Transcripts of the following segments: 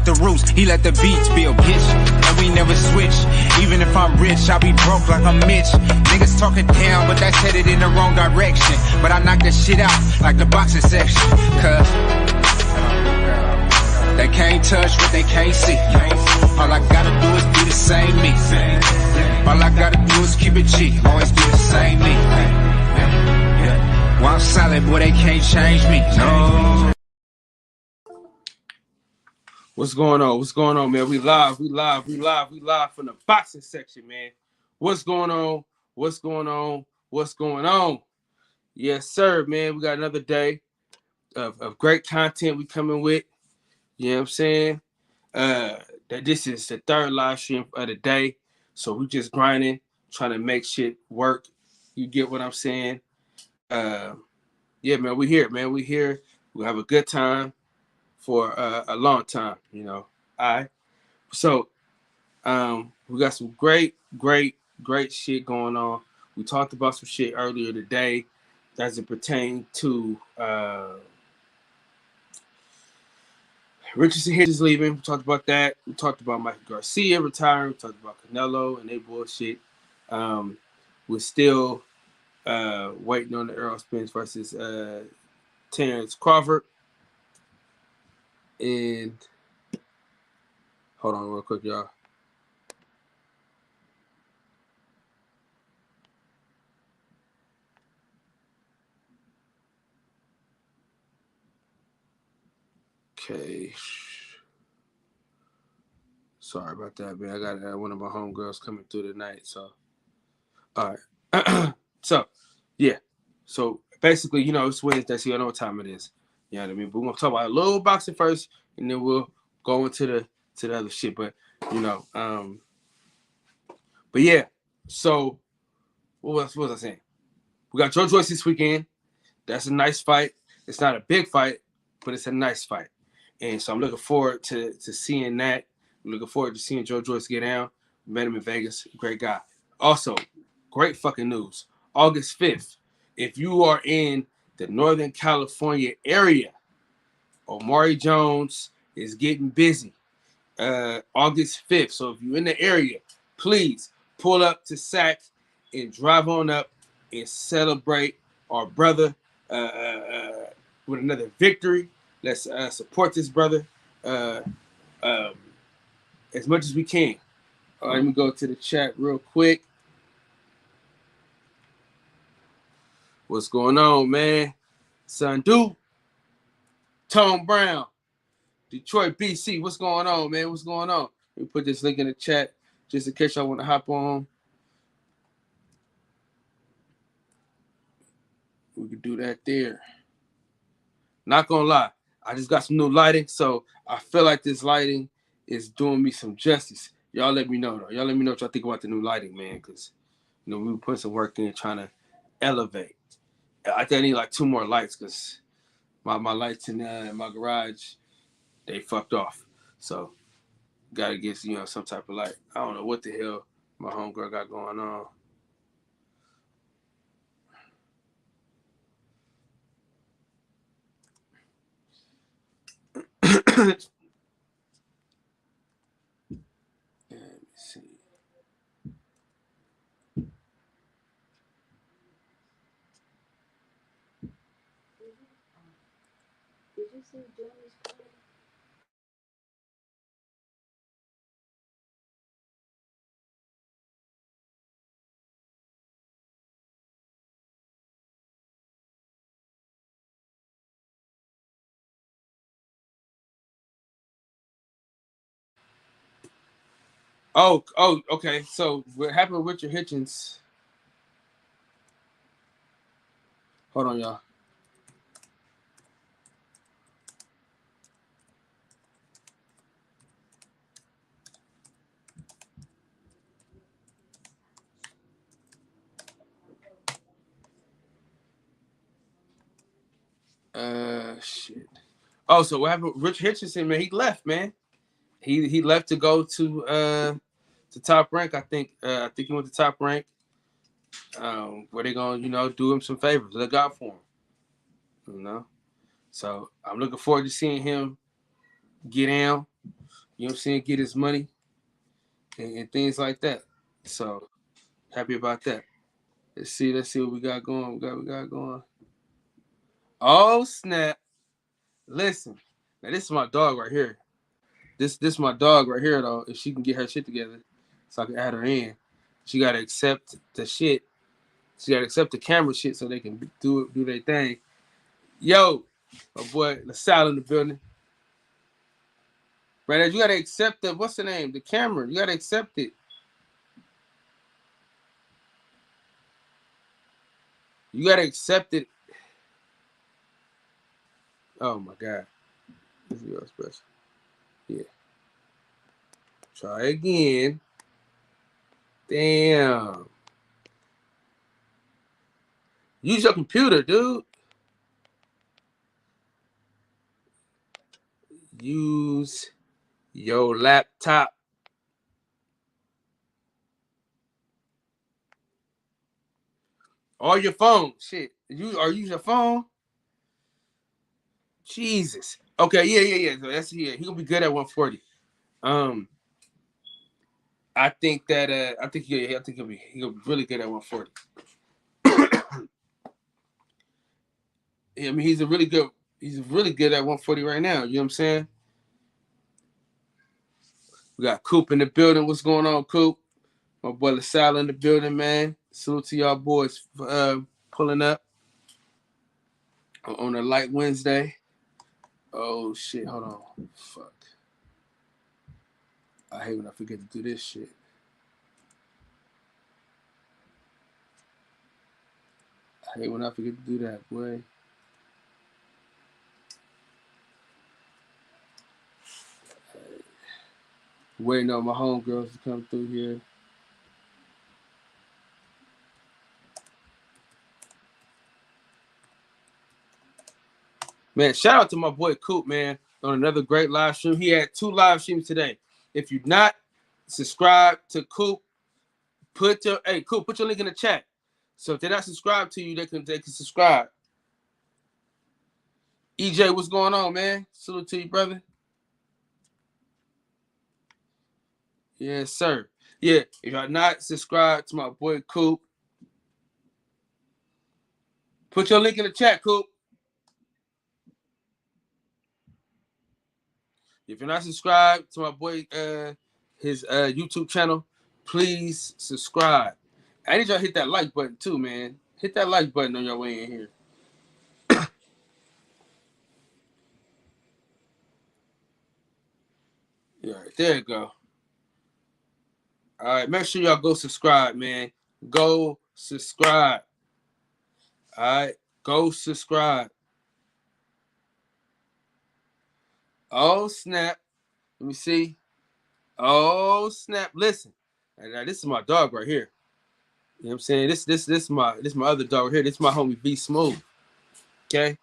left the roots, he let the beats build, bitch. And we never switch. Even if I'm rich, I'll be broke like I'm Mitch. Niggas talking down, but that's headed in the wrong direction. But I knock that shit out like the boxing section. Cause they can't touch what they can't see. All I gotta do is be the same me. All I gotta do is keep it G. Always do the same me. While I'm solid, boy, they can't change me. No. What's going on? What's going on, man? We live from the boxing section, man. What's going on? What's going on? What's going on? Yes, sir, man. We got another day of great content we coming with. You know what I'm saying? That this is the third live stream of the day. So we just grinding, trying to make shit work. You get what I'm saying? Yeah, man, we here, man. We here. We'll have a good time for a long time, you know. All right. So we got some great shit going on. We talked about some shit earlier today as it pertained to Richardson Hitchens leaving. We talked about that. We talked about Michael Garcia retiring. We talked about Canelo and they bullshit. We're still waiting on the Errol Spence versus Terrence Crawford. And hold on real quick, y'all. Okay. Sorry about that, man. I got one of my homegirls coming through tonight. So, all right. So, yeah. So, basically, you know, it's Wednesday, so you know what time it is. You know what I mean? But we're going to talk about a little boxing first, and then we'll go into the other shit. But, you know, but yeah. So, what was I saying? We got Joyce this weekend. That's a nice fight. It's not a big fight, but it's a nice fight. And so I'm looking forward to seeing that. I'm looking forward to seeing Joyce get down. Met him in Vegas. Great guy. Also, great fucking news. August 5th, if you are in the Northern California area, Amari Jones is getting busy. August 5th. So if you're in the area, please pull up to SAC and drive on up and celebrate our brother with another victory. Let's support this brother as much as we can. Let me go to the chat real quick. What's going on, man? Sandu, Tom Brown, Detroit, BC. What's going on, man? What's going on? Let me put this link in the chat just in case y'all want to hop on. We could do that there. Not gonna lie, I just got some new lighting, so I feel like this lighting is doing me some justice. Y'all let me know, though. Y'all let me know what y'all think about the new lighting, man, because, you know, we were putting some work in trying to elevate. I think I need like 2 more lights because my lights in my garage, they fucked off. So, gotta get, you know, some type of light. I don't know what the hell my homegirl got going on. Let me see. Did you see Johnny's play? Oh, okay. So what happened with Richard Hitchens? Hold on, y'all. Shit. Oh, so what happened? Rich Hitchenson, man, he left, man. He left to go to Top Rank. I think he went to Top Rank. Where they gonna, you know, do him some favors, look out for him, you know. So I'm looking forward to seeing him get down. You know what I'm saying? Get his money and things like that. So happy about that. Let's see what we got going. We got going. Oh snap! Listen, now this is my dog right here. This my dog right here though. If she can get her shit together, so I can add her in, she gotta accept the shit. She gotta accept the camera shit so they can do their thing. Yo, my boy LaSalle in the building. Right, you gotta accept the what's the name? The camera. You gotta accept it. You gotta accept it. Oh my god. This is your special. Yeah. Try again. Damn. Use your computer, dude. Use your laptop. Or your phone. Shit. Use your phone. Jesus. Okay, yeah. So that's he gonna be good at 140. I think he'll be really good at 140. I mean, he's really good at 140 right now. You know what I'm saying? We got Coop in the building. What's going on, Coop? My boy LaSalle in the building, man. Salute to y'all boys for pulling up on a light Wednesday. Oh shit, hold on. Fuck. I hate when I forget to do this shit. I hate when I forget to do that, boy. Waiting on my homegirls to come through here. Man, shout out to my boy Coop, man, on another great live stream. He had 2 live streams today. If you're not subscribed to Coop, put your link in the chat. So if they're not subscribed to you, they can subscribe. EJ, what's going on, man? Salute to you, brother. Yes, sir. Yeah, if you're not subscribed to my boy Coop, put your link in the chat, Coop. If you're not subscribed to my boy his YouTube channel, please subscribe. I need y'all to hit that like button too, man. Hit that like button on your way in here. Yeah, there you go. All right, make sure y'all go subscribe, man. Go subscribe. All right, go subscribe. Oh, snap. Let me see. Oh, snap. Listen. Now, this is my dog right here. You know what I'm saying? This my other dog right here. This is my homie B Smooth. Okay?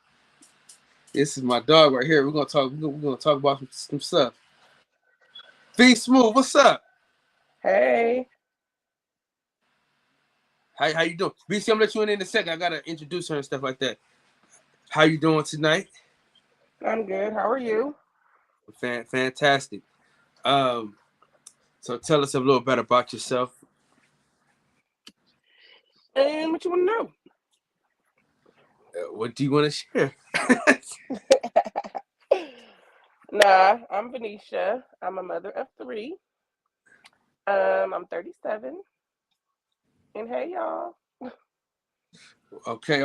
This is my dog right here. We're gonna talk about some stuff. B Smooth, what's up? Hey. How you doing? BC, I'm gonna let you in a second. I gotta introduce her and stuff like that. How you doing tonight? I'm good. How are you? Fantastic. So tell us a little bit about yourself. And what you want to know? What do you want to share? Nah, I'm Venetia. I'm a mother of 3. I'm 37. And hey, y'all. Okay.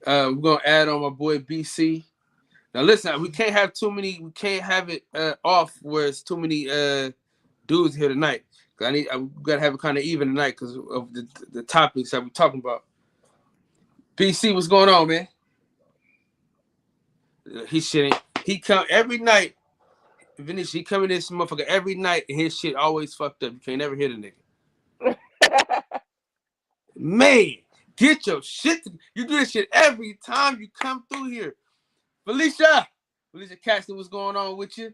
We're gonna add on my boy BC. Now listen, we can't have too many. We can't have it off where it's too many dudes here tonight. I gotta have it kind of even tonight because of the topics that we're talking about. BC, what's going on, man? He shitting. He come every night. Venetia, he come in this motherfucker every night and his shit always fucked up. You can't never hit a nigga. Man, get your shit. You do this shit every time you come through here. Felicia Caston, what's going on with you?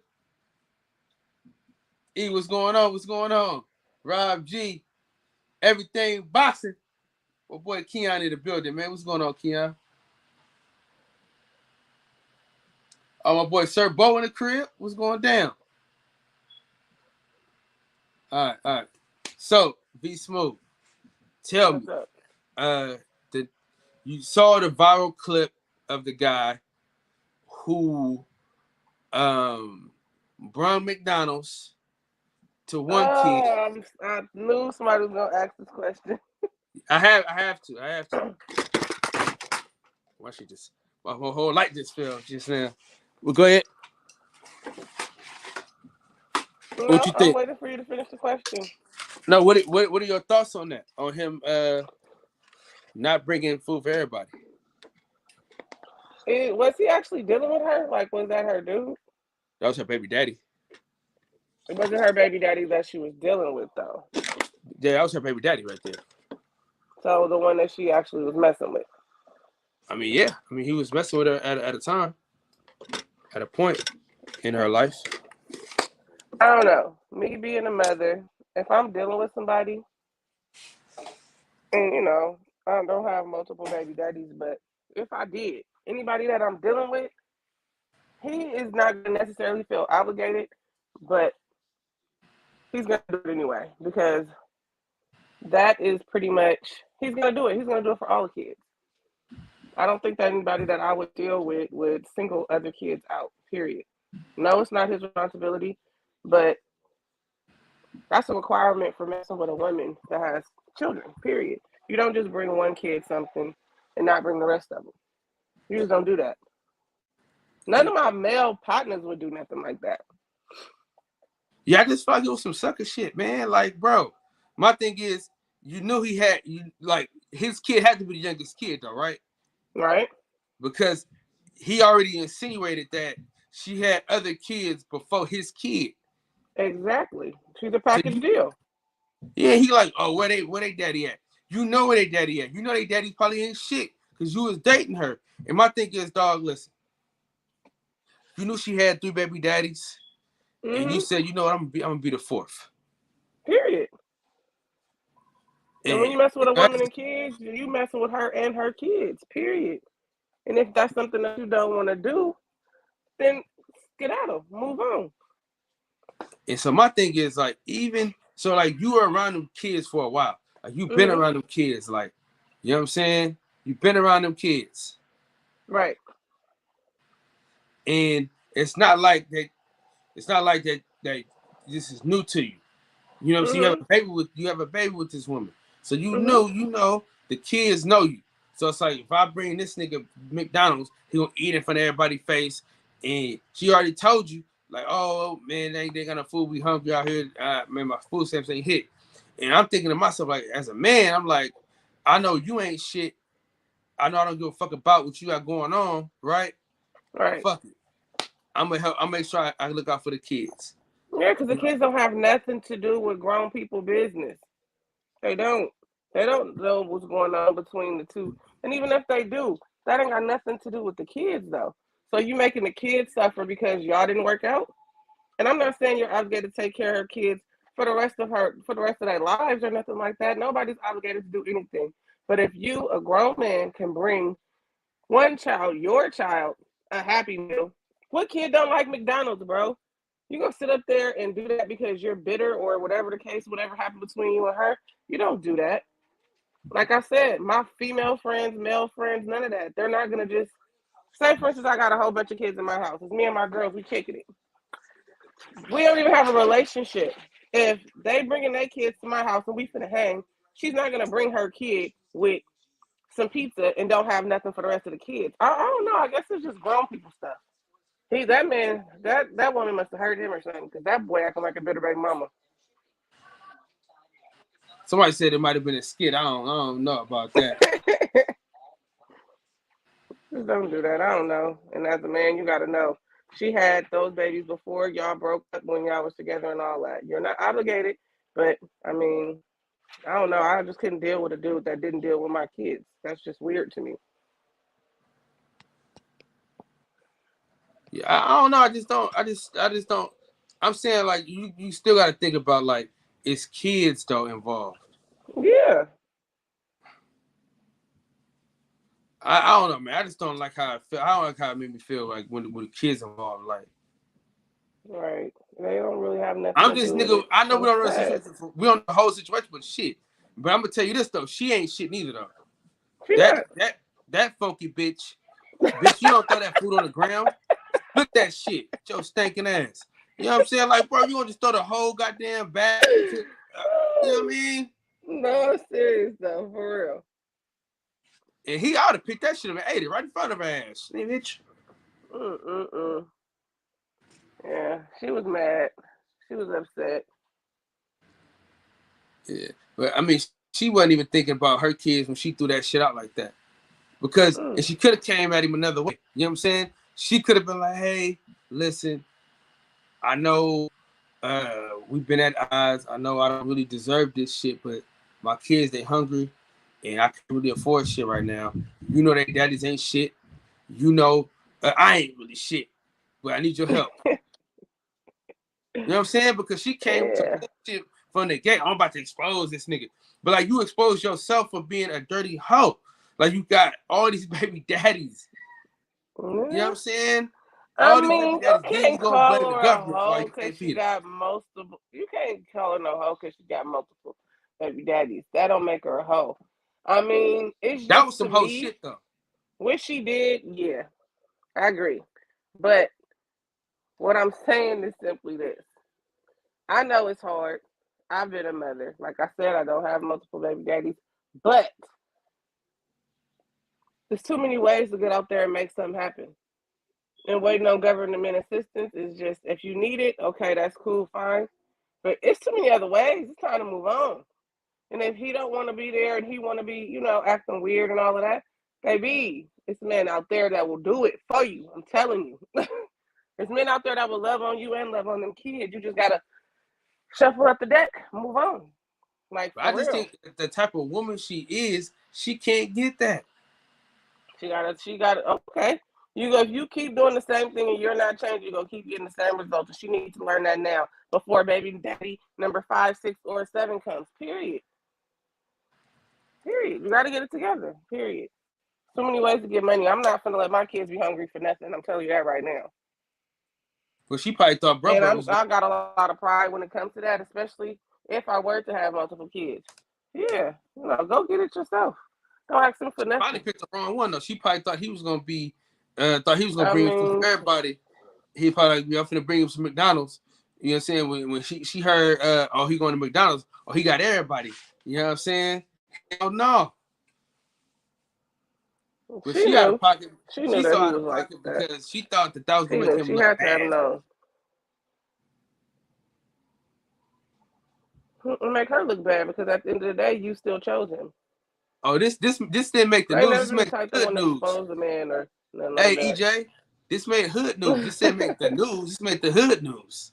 E, what's going on? What's going on? Rob G, everything boxing. My boy Keon in the building, man. What's going on, Keon? Oh, my boy Sir Bo in the crib. What's going down? All right. So, be smooth. Tell What's me, up? the you saw the viral clip of the guy who brought McDonald's to one kid. I knew somebody was gonna ask this question. I have to. Why she just my whole light just fell just now. Well, go ahead. What No, you I'm think? waiting for you to finish the question. No, what are your thoughts on that? On him not bringing food for everybody? Was he actually dealing with her? Like, was that her dude? That was her baby daddy. It wasn't her baby daddy that she was dealing with, though. Yeah, that was her baby daddy right there. So the one that she actually was messing with. I mean, yeah. I mean, he was messing with her at a time, at a point in her life. I don't know. Me being a mother, if I'm dealing with somebody, and I don't have multiple baby daddies, but if I did, anybody that I'm dealing with, he is not going to necessarily feel obligated, but he's going to do it anyway because that is pretty much, he's going to do it. He's going to do it for all the kids. I don't think that anybody that I would deal with would single other kids out, period. No, it's not his responsibility, but that's a requirement for messing with a woman that has children, period. You don't just bring one kid something and not bring the rest of them. You just don't do that. None of my male partners would do nothing like that. Yeah, I just felt like it was some sucker shit, man. Like, bro, my thing is, you knew he had his kid had to be the youngest kid, though, right? Right? Because he already insinuated that she had other kids before his kid. Exactly. She's a So package deal. yeah, he like, oh, where they daddy at? You know where they daddy at. You know they daddy probably ain't shit because you was dating her. And my thing is, dog, listen, you knew she had 3 baby daddies, and you Mm-hmm. said, you know what, I'm gonna be the 4th. Period. And when And you mess with a woman and kids, you messing with her and her kids. Period. And if that's something that you don't want to do, then get out of, move on. so my thing is like, even so, like you were around them kids for a while. Like you've been Mm-hmm. around them kids, like you know what I'm saying? You've been around them kids. Right. And it's not like that, that this is new to you. You know what I'm saying? Mm-hmm. You have a baby with this woman. So Mm-hmm. you know the kids know you. So it's like if I bring this nigga McDonald's, he gonna eat in front of everybody's face. And she already told you, like, oh man, they gonna food, we hungry out here. Man, my food stamps ain't hit. And I'm thinking to myself, like, as a man, I'm like, I know you ain't shit. I know I don't give a fuck about what you got going on, right? Right. Fuck it. I'm gonna help. I'll make sure I look out for the kids. Yeah, because the kids don't have nothing to do with grown people business. They don't. They don't know what's going on between the two. And even if they do, that ain't got nothing to do with the kids though. So you making the kids suffer because y'all didn't work out? And I'm not saying you're obligated to take care of her kids for the rest of their lives or nothing like that. Nobody's obligated to do anything. But if you, a grown man, can bring one child, your child, a happy meal, what kid don't like McDonald's, bro? You gonna sit up there and do that because you're bitter or whatever the case, whatever happened between you and her? You don't do that. Like I said, my female friends, male friends, none of that. They're not gonna just say, for instance, I got a whole bunch of kids in my house. It's me and my girls. We kicking it. We don't even have a relationship. If they bringing their kids to my house and we finna hang, she's not gonna bring her kid with some pizza and don't have nothing for the rest of the kids. I don't know. I guess it's just grown people stuff. That man, that woman must have hurt him or something because that boy acting like a bitter baby mama. Somebody said it might have been a skit. I don't know about that. Just don't do that. I don't know. And as a man, you got to know. She had those babies before y'all broke up when y'all was together and all that. You're not obligated, but I mean, I don't know. I just couldn't deal with a dude that didn't deal with my kids. That's just weird to me. Yeah, I don't know. I just don't. I'm saying like you still got to think about like it's kids though involved. Yeah. I don't know, man. I just don't like how I feel. I don't like how it made me feel like when the kids involved. Like, Right. They don't really have nothing I'm to just do with nigga. it. I know And we it's don't know the sad. situation. We don't know the whole situation, but shit. But I'm gonna tell you this though. She ain't shit neither though. She That not. that funky bitch. Bitch, you don't throw that food on the ground. Look that shit. Your stinking ass. You know what I'm saying? Like, bro, you gonna just throw the whole goddamn bag into you know what I mean? No, I'm serious though, for real. And he ought to pick that shit up and ate it right in front of her ass. Hey, bitch. Mm-mm-mm. Yeah, she was mad. She was upset. Yeah. But I mean, she wasn't even thinking about her kids when she threw that shit out like that. Because and she could have came at him another way. You know what I'm saying? She could have been like, hey, listen, I know we've been at odds. I know I don't really deserve this shit, but my kids, they hungry and I can't really afford shit right now. You know that daddies ain't shit. You know, I ain't really shit, but I need your help. You know what I'm saying? Because she came to Yeah. bullshit from the gate. I'm about to expose this nigga. But like you expose yourself for being a dirty hoe. Like you got all these baby daddies. Yeah. You know what I'm saying? I All these baby mean, you daddies. Then you can't gonna blame call the her a government for why hoe you because can't she feed her. got multiple. You can't call her no hoe because she got multiple baby daddies. That don't make her a hoe. I mean, it's That just was to some whole me shit though. what she did. Yeah, I agree. But what I'm saying is simply this: I know it's hard. I've been a mother. Like I said, I don't have multiple baby daddies, but there's too many ways to get out there and make something happen. And waiting on government assistance is just if you need it, okay, that's cool, fine. But it's too many other ways. It's time to move on. And if he don't want to be there and he want to be, acting weird and all of that, baby, it's men out there that will do it for you. I'm telling you. There's men out there that will love on you and love on them kids. You just gotta shuffle up the deck, move on. Like But I for just real. think the type of woman she is, she can't get that. She gotta okay. If you keep doing the same thing and you're not changing, you're gonna keep getting the same results. And she needs to learn that now before baby daddy number 5, 6, or 7 comes. Period. Period. You gotta get it together. Period. So many ways to get money. I'm not gonna let my kids be hungry for nothing. I'm telling you that right now. But she probably thought And Bro was going I got a lot of pride when it comes to that, especially if I were to have multiple kids. Yeah, go get it yourself. Don't ask them for probably nothing. picked the wrong one though. She probably thought he was gonna be I bring him food for mean, everybody. He probably like, I'm finna bring him some McDonald's. You know what I'm saying? When she heard oh he going to McDonald's, oh he got everybody. You know what I'm saying? Hell no. But she she out of knew. pocket. She knew She that so he out was of like pocket that. because she thought that was She gonna make knew. him She look had to have bad. known. It make her look bad because at the end of the day, you still chose him. Oh, this didn't make the I ain't news. never This been the made type to hood want to news. expose a man or nothing like Hey that. EJ, this made hood news. This didn't make the news. This made the hood news.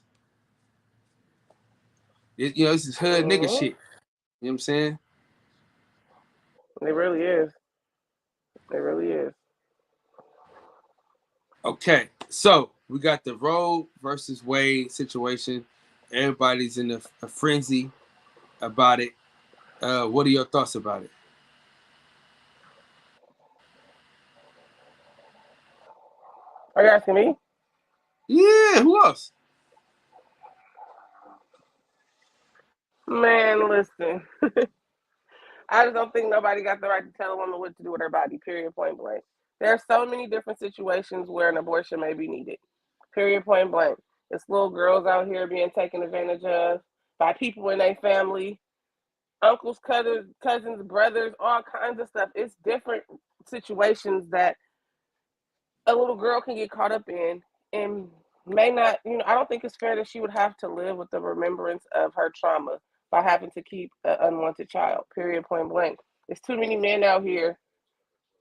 This is hood nigga Mm-hmm. shit. You know what I'm saying? It really is. It really is. Okay, so we got the Roe versus Wade situation. Everybody's in a frenzy about it. What are your thoughts about it? Are you asking me? Yeah, who else? Man, listen. I just don't think nobody got the right to tell a woman what to do with her body, period, point blank. There are so many different situations where an abortion may be needed, period, point blank. There's little girls out here being taken advantage of by people in their family, uncles, cousins, brothers, all kinds of stuff. It's different situations that a little girl can get caught up in and may not, I don't think it's fair that she would have to live with the remembrance of her trauma by having to keep an unwanted child, period, point blank. There's too many men out here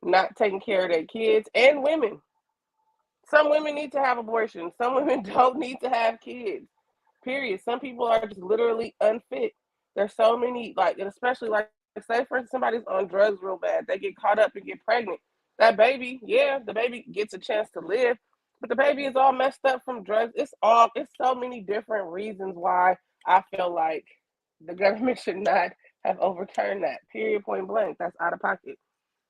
not taking care of their kids and women. Some women need to have abortions. Some women don't need to have kids, period. Some people are just literally unfit. There's so many, like, and especially, like, say, for instance, somebody's on drugs real bad. They get caught up and get pregnant. That baby, yeah, the baby gets a chance to live, but the baby is all messed up from drugs. It's so many different reasons why I feel like the government should not have overturned that. Period, point blank. That's out of pocket.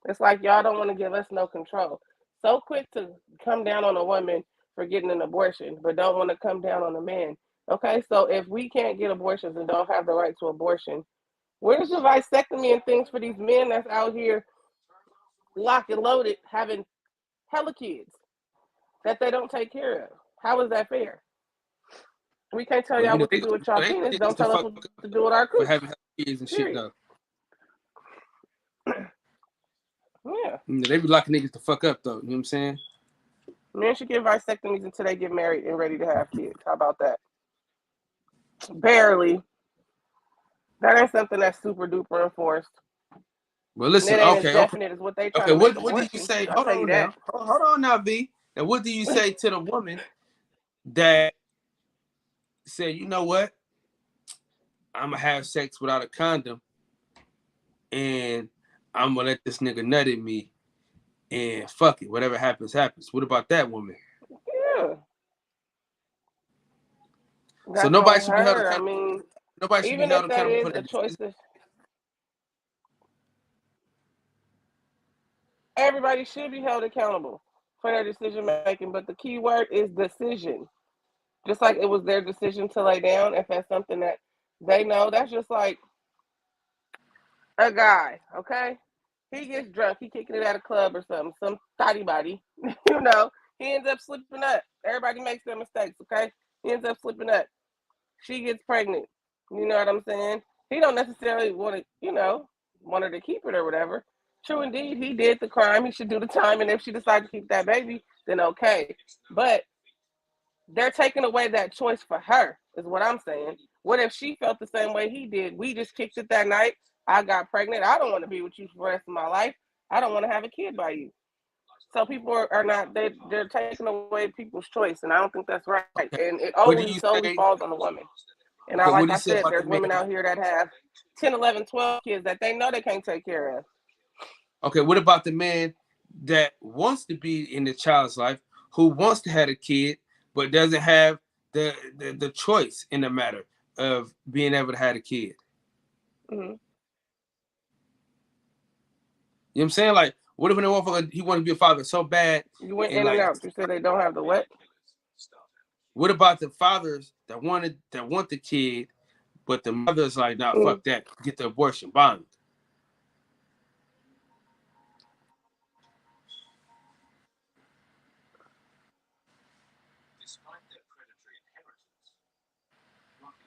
It's like y'all don't want to give us no control. So quick to come down on a woman for getting an abortion, but don't want to come down on a man Okay, so if we can't get abortions and don't have the right to abortion, where's the vasectomy and things for these men that's out here locked and loaded having hella kids that they don't take care of? How is that fair? We can't tell Well, y'all you know, what to do with y'all they penis. niggas Don't to tell us fuck what up to do with our for cooch. having kids and shit Period. though. Yeah. You know, they be locking niggas to fuck up though. You know what I'm saying? Men should get vasectomies until they get married and ready to have kids. How about that? Barely. That ain't something that's super duper enforced. Well, And listen. it ain't as Okay. definite as what they trying Okay. to make What do you abortion. say? I'll Hold tell you on that. now. Hold on now, V. Now, what do you say to the woman that said, you know what? I'm gonna have sex without a condom, and I'm gonna let this nigga nut in me, and fuck it, whatever happens, happens. What about that woman? Yeah. So That's nobody on should be held her. I accountable. mean, Nobody should be even held if that accountable is for a that choice decision. that everybody should be held accountable for their decision making, but the key word is decision. Just like it was their decision to lay down, if that's something that they know, that's just like a guy, okay? He gets drunk, he kicking it at a club or something, some thotty body, you know, he ends up slipping up. Everybody makes their mistakes, okay? He ends up slipping up. She gets pregnant. You know what I'm saying? He don't necessarily want to, want her to keep it or whatever. True indeed, he did the crime. He should do the time. And if she decides to keep that baby, then okay. But they're taking away that choice for her, is what I'm saying. What if she felt the same way he did? We just kicked it that night. I got pregnant. I don't want to be with you for the rest of my life. I don't want to have a kid by you. So people are not, they're taking away people's choice. And I don't think that's right. Okay. And it What do always you solely say? falls on the woman. And Okay, what like do you I say said, about the there's man? women out here that have 10, 11, 12 kids that they know they can't take care of. Okay, what about the man that wants to be in the child's life, who wants to have a kid, but doesn't have the choice in the matter of being able to have a kid? Mm-hmm. You know what I'm saying? Like, what if he want to be a father so bad? You went And in and like, out. You said they don't have the what? what about the fathers that want the kid, but the mother's like, nah, fuck that, get the abortion, bond.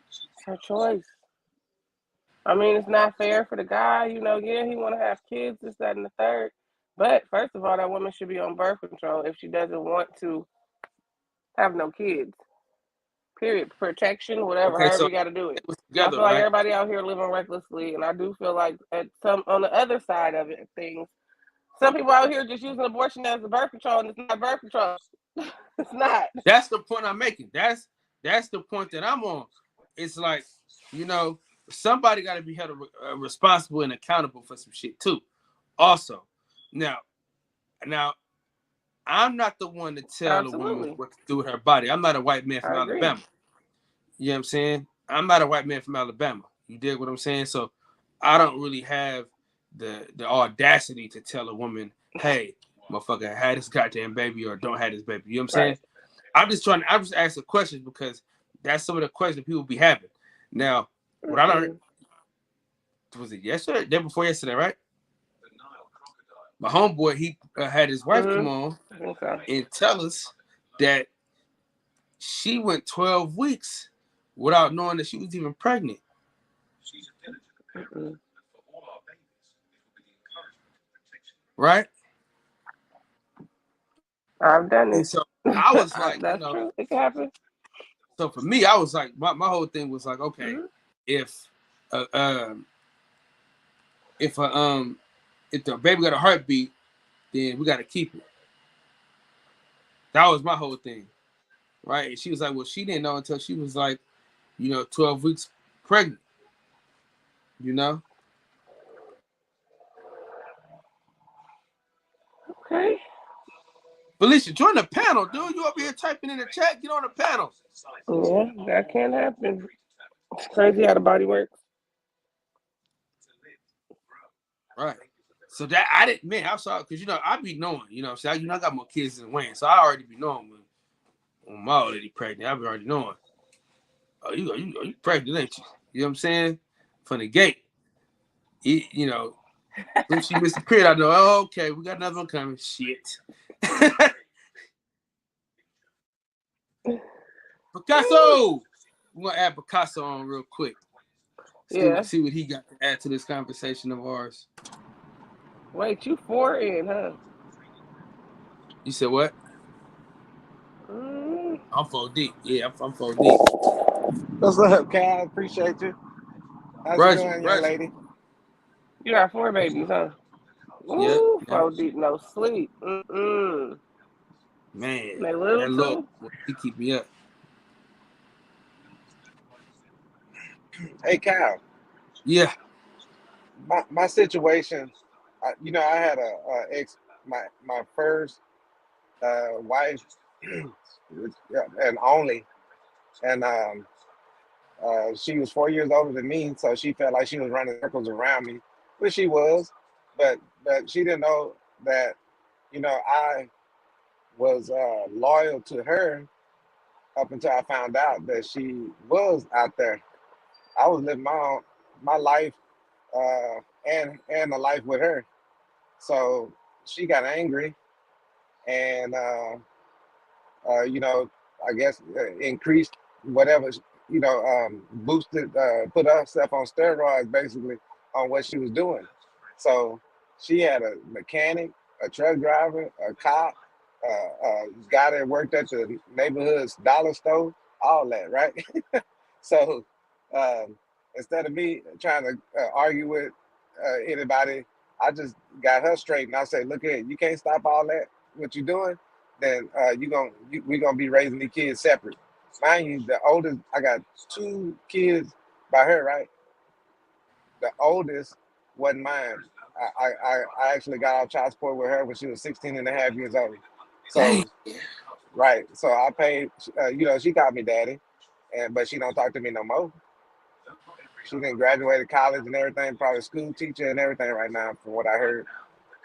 It's her choice. I mean, it's not fair for the guy. Yeah, he want to have kids, this, that, and the third. But first of all, that woman should be on birth control if she doesn't want to have no kids. Period. Protection, whatever, Okay, however so you got to do it. it was I together, feel like right? everybody out here living recklessly, and I do feel like on the other side of it, things, some people out here just using abortion as a birth control, and it's not birth control. It's not. That's the point I'm making. That's the point that I'm on. It's like, somebody got to be held responsible and accountable for some shit too. Also, now, I'm not the one to tell a woman Absolutely. what to do with her body. I'm not a white man from I agree. Alabama. You know what I'm saying? I'm not a white man from Alabama. You dig what I'm saying? So I don't really have the audacity to tell a woman, hey, motherfucker, have this goddamn baby or don't have this baby. You know what I'm saying? Right. I'm just asking questions because that's some of the questions people be having. Now, what I learned, was it yesterday? Day before yesterday, right? My homeboy, he had his wife come on and tell us that she went 12 weeks without knowing that she was even pregnant. Right? I've done And it. so I was like, That's true. It can happen. So for me, I was like, my whole thing was like, okay, if the baby got a heartbeat, then we got to keep it. That was my whole thing, right? And she was like, well, she didn't know until she was like, 12 weeks pregnant. Okay. Felicia, join the panel, dude. You over here typing in the chat. Get on the panel. Yeah, that can happen. It's crazy how the body works. Right. So that I didn't, man, I'm sorry, because I be knowing, I got more kids than Wayne, so I already be knowing when my old lady pregnant. I be already knowing. you pregnant, ain't you? You know what I'm saying? From the gate. You know, if she missed a period, I know, oh, okay, we got another one coming. Shit. Picasso! We're gonna add Picasso on real quick. See what he got to add to this conversation of ours. Wait, you 4 in, huh? You said what? Mm. I'm 4 deep. Yeah, I'm 4 deep. What's up, Cal? Appreciate you. How's it going, young lady? You got 4 babies, huh? Yep. Ooh, 4 deep, no sleep. Mm-mm. Man, They little that look, too? he keep me up. Hey, Cal. Yeah. My situation, I had a ex, my first wife, and only, and she was 4 years older than me, so she felt like she was running circles around me, which she was, but she didn't know that, I was loyal to her up until I found out that she was out there. I was living my life, and a life with her. So she got angry and, I guess increased whatever, boosted, put herself on steroids basically on what she was doing. So she had a mechanic, a truck driver, a cop, guy that worked at the neighborhood's dollar store, all that, right? So um, instead of me trying to argue with anybody, I just got her straight, and I said, "Look here, you can't stop all that. What you're doing, then we're gonna be raising these kids separate." Mind you, the oldest, I got 2 kids by her, right? The oldest wasn't mine. I actually got off child support with her when she was 16 and a half years old. Dang. So, right. So I paid, she called me daddy, but she don't talk to me no more. She didn't graduate college and everything, probably school teacher and everything right now, from what I heard.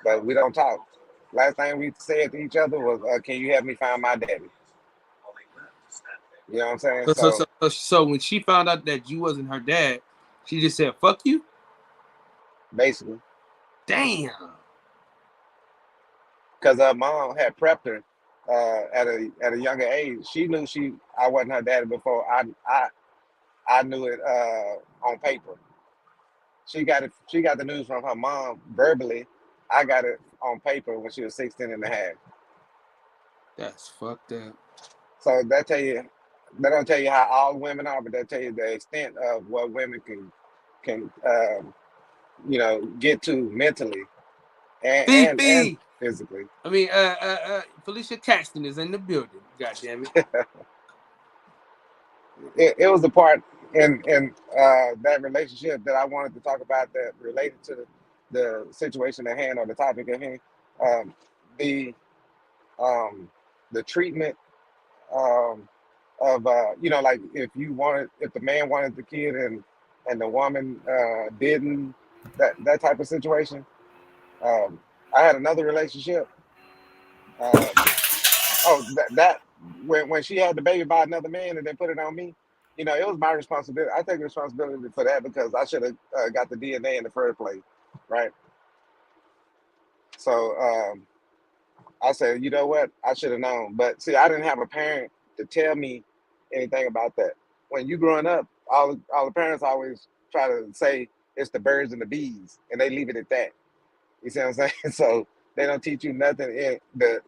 But we don't talk. Last thing we said to each other was, "Can you help me find my daddy?" You know what I'm saying? So when she found out that you wasn't her dad, she just said, "Fuck you." Basically, Damn. because her mom had prepped her at a younger age. She knew I wasn't her daddy before I knew it on paper. She got the news from her mom verbally. I got it on paper when she was 16 and a half. That's fucked up. So that don't tell you how all women are, but that tell you the extent of what women can get to mentally and Fifi. physically. I mean, Felicia Caxton is in the building. God damn it. It was the part in that relationship that I wanted to talk about that related to the situation at hand or the topic at hand. Um, the um, the treatment, um, of like if the man wanted the kid and the woman didn't, that type of situation. Um, I had another relationship. Um, that when she had the baby by another man and then put it on me, it was my responsibility. I take responsibility for that because I should have got the DNA in the first place, right? So I said, you know what, I should have known. But see, I didn't have a parent to tell me anything about that. When you growing up, all the parents always try to say it's the birds and the bees, and they leave it at that. You see what I'm saying? So they don't teach you nothing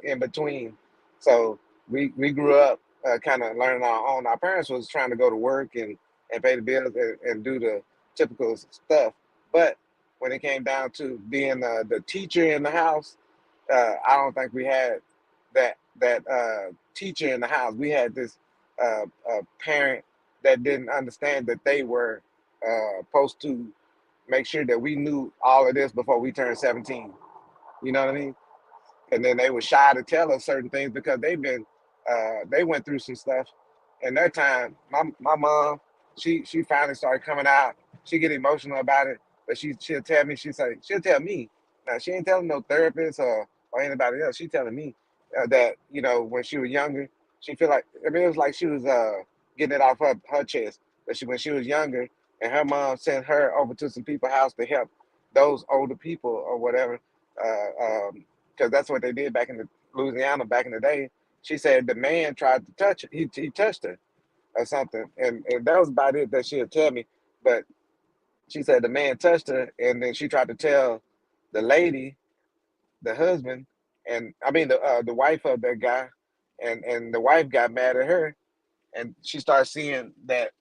in between. So we grew up kind of learning our own. Our parents was trying to go to work and pay the bills and do the typical stuff. But when it came down to being the teacher in the house, I don't think we had that teacher in the house. We had this parent that didn't understand that they were supposed to make sure that we knew all of this before we turned 17. You know what I mean? And then they were shy to tell us certain things because they went through some stuff. And that time, my mom, she finally started coming out. She get emotional about it, but she'll tell me. She'll tell me. Now she ain't telling no therapist or anybody else. She telling me that when she was younger, she feel like, I mean, it was like she was getting it off her chest. But when she was younger, and her mom sent her over to some people's house to help those older people or whatever, because that's what they did back in the Louisiana back in the day. She said the man tried to touch her. He touched her or something, and that was about it that she'll tell me. But she said the man touched her, and then she tried to tell the lady, the husband, and I mean the wife of that guy, and the wife got mad at her, and she started seeing that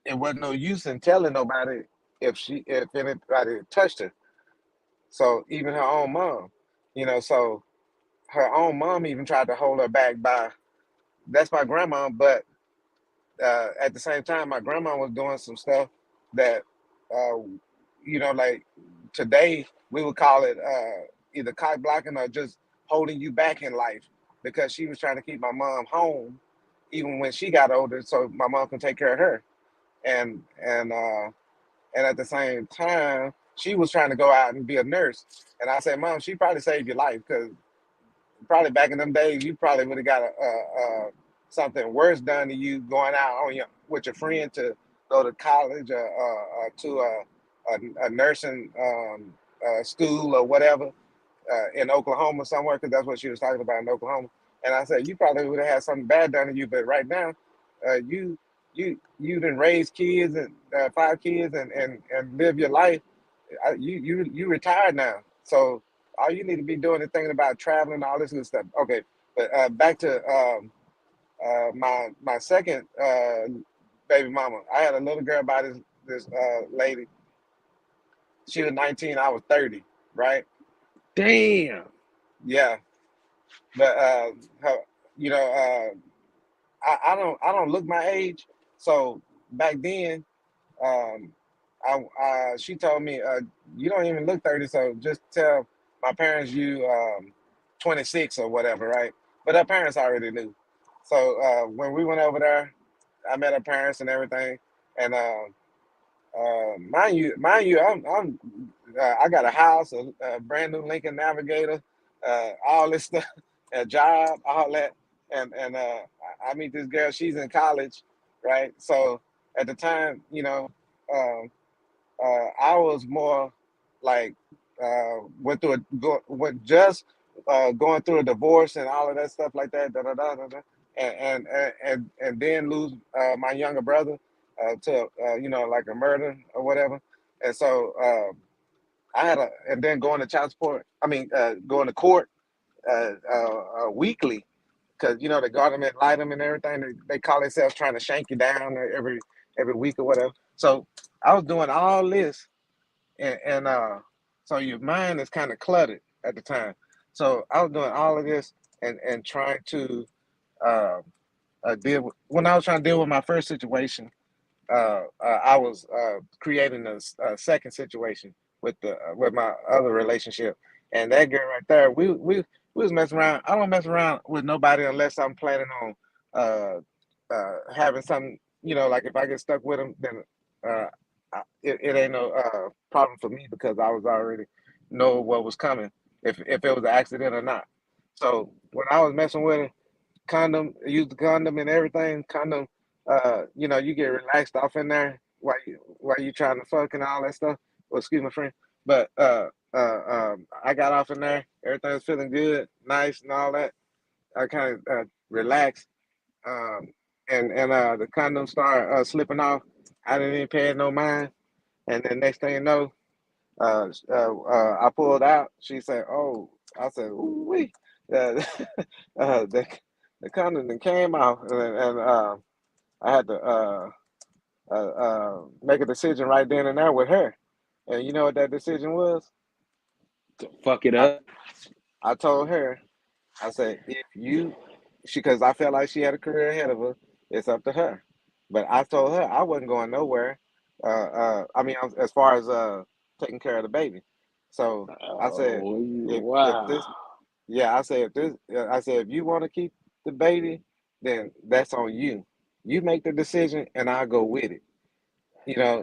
it wasn't no use in telling nobody if anybody touched her. So even her own mom, so her own mom even tried to hold her back by that's my grandma, but at the same time, my grandma was doing some stuff that, uh, like today we would call it either cock blocking or just holding you back in life because she was trying to keep my mom home even when she got older, so my mom can take care of her. And and at the same time, she was trying to go out and be a nurse. And I said, Mom, she probably saved your life because probably back in them days, you probably would have got something worse done to you going out on with your friend to go to college or to a nursing school or whatever in Oklahoma somewhere, because that's what she was talking about in Oklahoma. And I said, you probably would have had something bad done to you, but right now, you didn't raise kids and 5 kids and live your life. You retired now, so all you need to be doing is thinking about traveling and all this good stuff. Okay, but back to my second baby mama. I had a little girl by this lady. She was 19, I was 30, right? Damn. Yeah, but her, you know, I don't look my age. So back then, um, she told me, you don't even look 30, so just tell my parents you 26 or whatever, right? But her parents already knew. So when we went over there, I met her parents and everything. And mind you, I got a house, a brand new Lincoln Navigator, all this stuff, a job, all that. And I meet this girl, she's in college, right? So at the time, um, I was more like went just going through a divorce and all of that stuff like that, da, da, da, da, da, and then lose my younger brother to like a murder or whatever, and so I had and then going to child support. I mean, going to court weekly because the government light them and everything. They call themselves trying to shank you down every week or whatever. So I was doing all this and so your mind is kind of cluttered at the time. So I was doing all of this and trying to deal with when I was trying to deal with my first situation. I was creating a second situation with my other relationship, and that girl right there, we was messing around. I don't mess around with nobody unless I'm planning on having something. Like if I get stuck with them, then uh, it ain't no problem for me because I was already know what was coming if it was an accident or not. So when I was messing with her, condom, use the condom and everything. Condom, you get relaxed off in there while you trying to fuck and all that stuff. Well, excuse my friend, but I got off in there. Everything was feeling good, nice, and all that. I kind of relaxed, um, and the condom started slipping off. I didn't even pay it no mind, and then next thing you know, I pulled out. She said, "Oh," I said, "Ooh wee." Uh, the condom then came out, and I had to make a decision right then and there with her. And you know what that decision was? Fuck it I, up. I told her, I said, if you, because I felt like she had a career ahead of her, it's up to her. But I told her I wasn't going nowhere. I mean, as far as taking care of the baby. So I said, Oh, if wow. this, yeah, I said if this, I said if you want to keep the baby, then that's on you. You make the decision, and I'll go with it.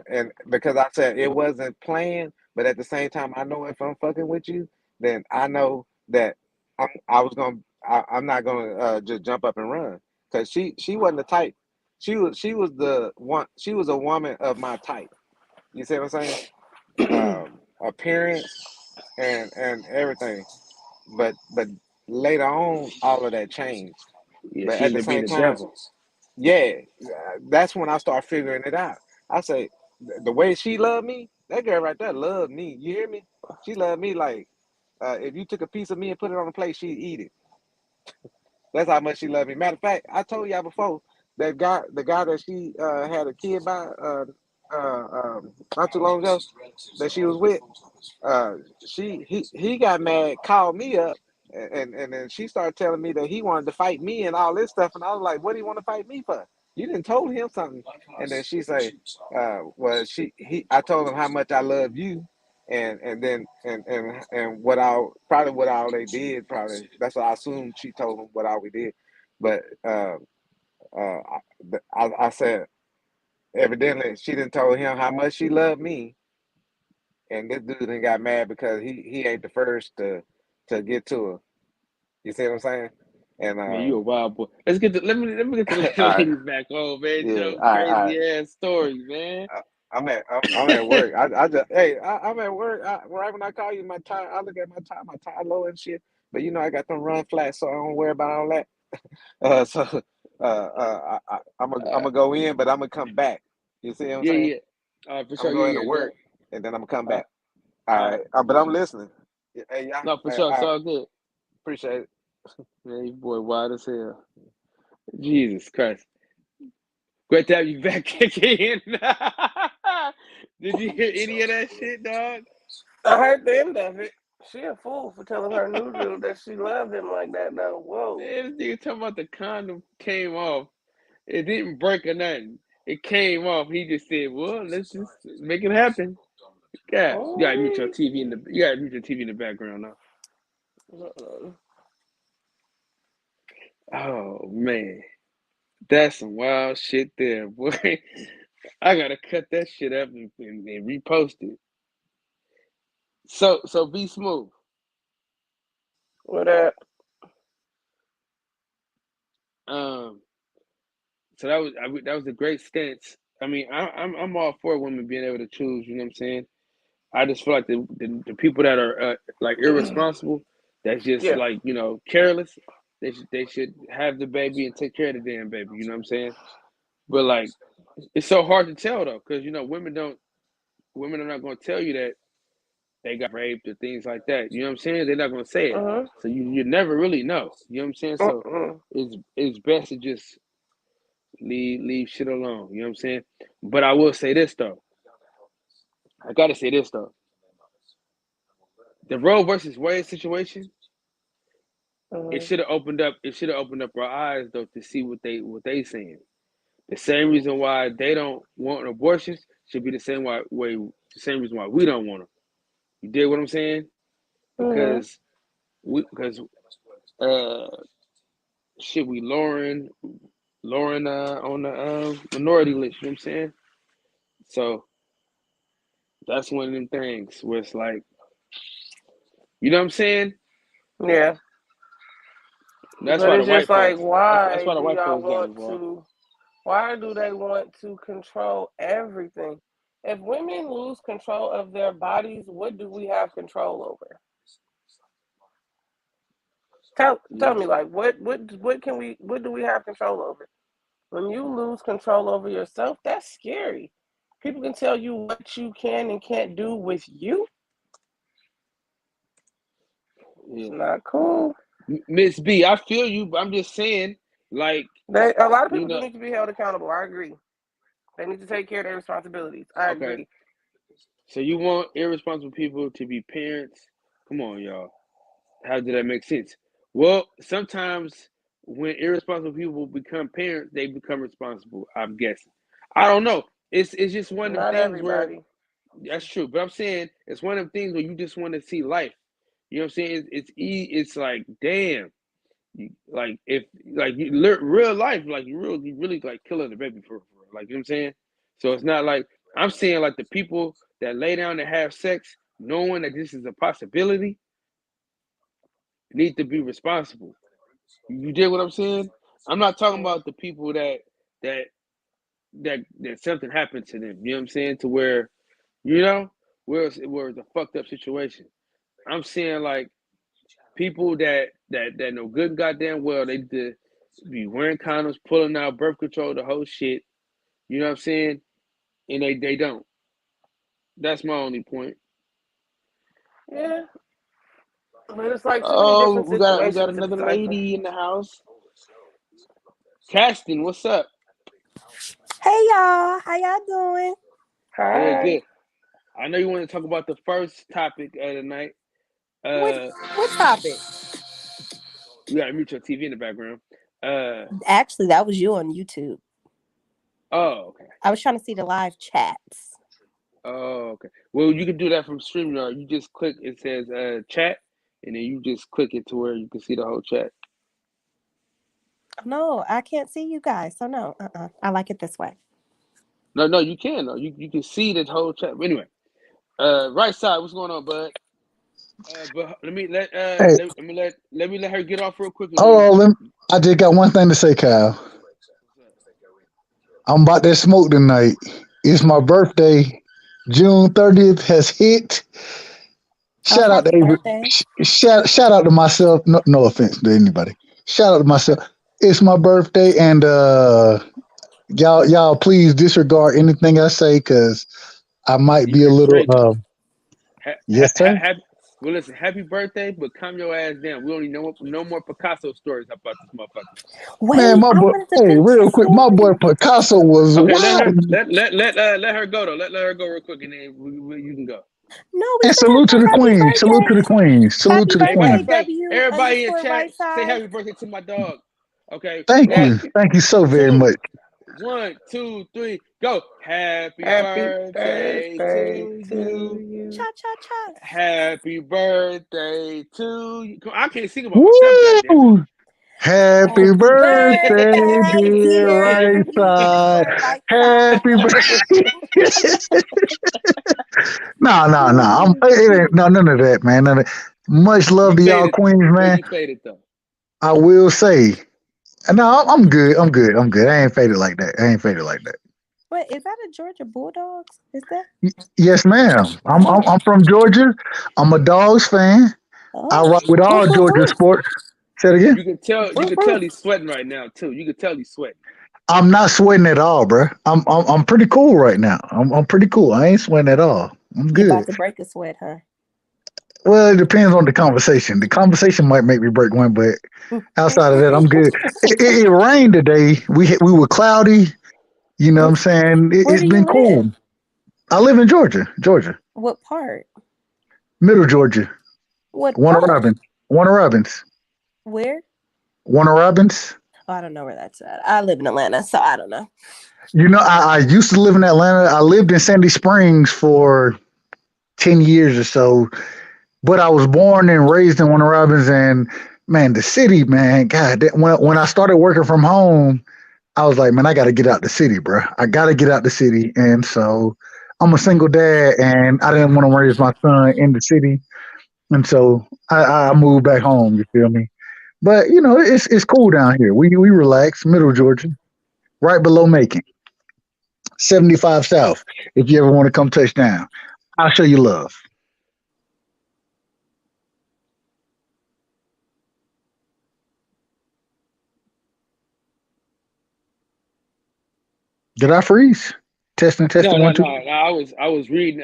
And because I said it wasn't planned, but at the same time, I know if I'm fucking with you, then I know that I'm not gonna just jump up and run because she wasn't the type. she was the one. She was a woman of my type. You see what I'm saying? Appearance and everything. But later on, all of that changed. Yeah, But she at the ended up being same the time, devil. yeah, that's when I start figuring it out. I say the way she loved me, that girl right there loved me. You hear me? She loved me like if you took a piece of me and put it on a plate, she'd eat it. That's how much she loved me. Matter of fact, I told y'all before that guy, the guy that she had a kid by not too long ago, that she was with. Uh, he got mad, called me up, and then she started telling me that he wanted to fight me and all this stuff, and I was like, "What do you want to fight me for? You didn't told him something." And then she say, "Well, I told him how much I love you." And then and what all they did probably that's what I assumed she told him what all we did, but I said evidently she didn't told him how much she loved me, and this dude then got mad because he ain't the first to get to her. You see what I'm saying? And Man, you a wild boy. Let me get the all right, ladies back on, man. yeah, Joe, all right. crazy ass stories, man. I'm at work. I just hey I'm at work. Right when I call you, my tire. I look at my tire low and shit. But you know I got them run flat, so I don't worry about all that. So I'm Uh, gonna go in, but I'm gonna come back. You see what I'm yeah, saying? yeah. For I'm gonna sure, go into yeah, yeah, work, Joe. and then I'm gonna come Uh, back. All all right. right, but I'm listening. Yeah, hey, y'all, No, for sure, it's I all good. appreciate it. Man, you boy wild as hell. Jesus Christ. Great to have you back again. Did you hear any of that shit, dog? I heard the end of it. She a fool for telling her new dude that she loved him like that. Now, whoa. Man, this nigga talking about the condom came off. It didn't break or nothing. It came off. He just said, "Well, let's just make it happen." God, you gotta mute your Oh, TV in the. You gotta mute your TV in the background now. uh-uh. Oh man, that's some wild shit there, boy. I gotta cut that shit up and repost it. So be smooth. What that? Um, so that was a great stance. I mean, I'm all for women being able to choose. You know what I'm saying? I just feel like the people that are like irresponsible, that's just Yeah. like careless. They should have the baby and take care of the damn baby. You know what I'm saying? But like, it's so hard to tell though, because women are not going to tell you that they got raped or things like that. You know what I'm saying? They're not going to say it, Uh-huh. so you never really know. You know what I'm saying? So Uh-uh. it's best to just leave shit alone. You know what I'm saying? But I will say this though. I gotta say this though. The Roe versus Wade situation, it Uh-huh. should have opened up. It should have opened up our eyes though to see what they saying. The same reason why they don't want abortions should be the same reason why we don't want them. You dig what I'm saying? Uh-huh. Because because uh shit we Lauren on the minority list. You know what I'm saying? So that's one of them things where it's like, you know what I'm saying? Yeah. That's But why the it's just white like, folks. That's why why the do white y'all folks got want involved. to, why do they want to control everything? If women lose control of their bodies, what do we have control over? Tell Yeah. me, like, what do we have control over? When you lose control over yourself, that's scary. People can tell you what you can and can't do with you. It's Yeah. not cool. Miss B, I feel you, but I'm just saying, like, A lot of you people do know, need to be held accountable. I agree. They need to take care of their responsibilities. I okay. agree. So you want irresponsible people to be parents? Come on, y'all. How did that make sense? Well, sometimes when irresponsible people become parents, they become responsible. I'm guessing. I don't know. It's just one of them Not things where everybody. that's true. But I'm saying it's one of them things where you just want to see life. You know what I'm saying? It's like damn. Like if like real life, like you really like killing the baby for like you know what I'm saying. So it's not like I'm saying like the people that lay down and have sex, knowing that this is a possibility, need to be responsible. You get what I'm saying? I'm not talking Mm. about the people that that something happened to them. You know what I'm saying? To where, you know, where it's a fucked up situation. I'm seeing like people that know good and goddamn well they be wearing condoms, pulling out birth control, the whole shit. You know what I'm saying? And they don't. That's my only point. Yeah, but it's like too many Oh, different we got situations to another decipher. lady in the house. Caston, what's up? Hey y'all, how y'all doing? Good, Hi. good. I know you want to talk about the first topic of the night. What what topic? You gotta mute your TV in the background. Actually, that was you on YouTube. Oh, okay. I was trying to see the live chats. Oh, okay. Well, you can do that from StreamYard. You just click. It says chat, and then you just click it to where you can see the whole chat. No, I can't see you guys. So no, I like it this way. No, you can though. You can see the whole chat. But anyway, right side, what's going on, bud? But let me let Hey, let me let her get off real quick, and then hold on. I just got one thing to say, Kyle. I'm about that smoke tonight. It's my birthday. June 30th has hit. Oh, Shout out to happy Avery. birthday! Shout out to myself. No offense to anybody. Shout out to myself. It's my birthday, and y'all please disregard anything I say because I might you be a can little. straight Yes, sir. happy. Well, listen, happy birthday, but calm your ass down. We only know no more Picasso stories about this motherfucker. Man, Wait, my I boy. wanted to Hey, finish the real quick, my boy story. Picasso was Okay, wild. let her go though. Let her go real quick, and then you can go. No, we And still salute to gotta the say happy queen. Salute to the birthday. queen. Salute Happy to the Hey, matter birthday, of queen. fact, W everybody in underscore chat, right say side. happy birthday to my dog. Okay, Thank one, you. Thank you so very two, much. 1, 2, 3, go. Happy Happy birthday birthday to to you. you. Cha cha cha. Happy birthday to you. I can't sing about myself, goddammit. Woo! Happy Happy birthday, birthday, dear dear right W side. underscore right Happy side. birthday. No. It ain't no none of that, man. None of, much love You to y'all faded, queens, but man. you faded though. I will say. No, I'm good. I'm good. I'm good. I ain't faded like that. I ain't faded like that. Wait, is that a Georgia Bulldogs? Is that? Yes, ma'am. Oh, I'm from Georgia. I'm a Dogs fan. I oh. rock with Woof, all woof, Georgia woof. sports. Say it again. You Woof, can tell woof. he's sweating right now too. You can tell he's sweating. I'm not sweating at all, bro. I'm pretty cool right now. I'm pretty cool. I ain't sweating at all. I'm You about good. to break a sweat, huh? Well, it depends on the conversation. The conversation might make me break one, but outside of that, I'm good. It rained today. We were cloudy. You know what I'm saying? Where It's do you been cool. live? I live in Georgia, What part? Middle Georgia, What Warner part? Robins, Warner Robins, Where? Warner Robins. Oh, I don't know where that's at. I live in Atlanta, so I don't know. You know, I used to live in Atlanta. I lived in Sandy Springs for 10 years or so, but I was born and raised in Warner Robins. And man, the city, man, God, when I started working from home, I was like, man, I got to get out the city, bro. I got to get out the city. And so I'm a single dad, and I didn't want to raise my son in the city. And so I moved back home. You feel me? But you know, it's cool down here. We relax, Middle Georgia, right below Macon, 75 South. If you ever want to come touch down, I'll show you love. Did I freeze? Testing, one, two. No. I was reading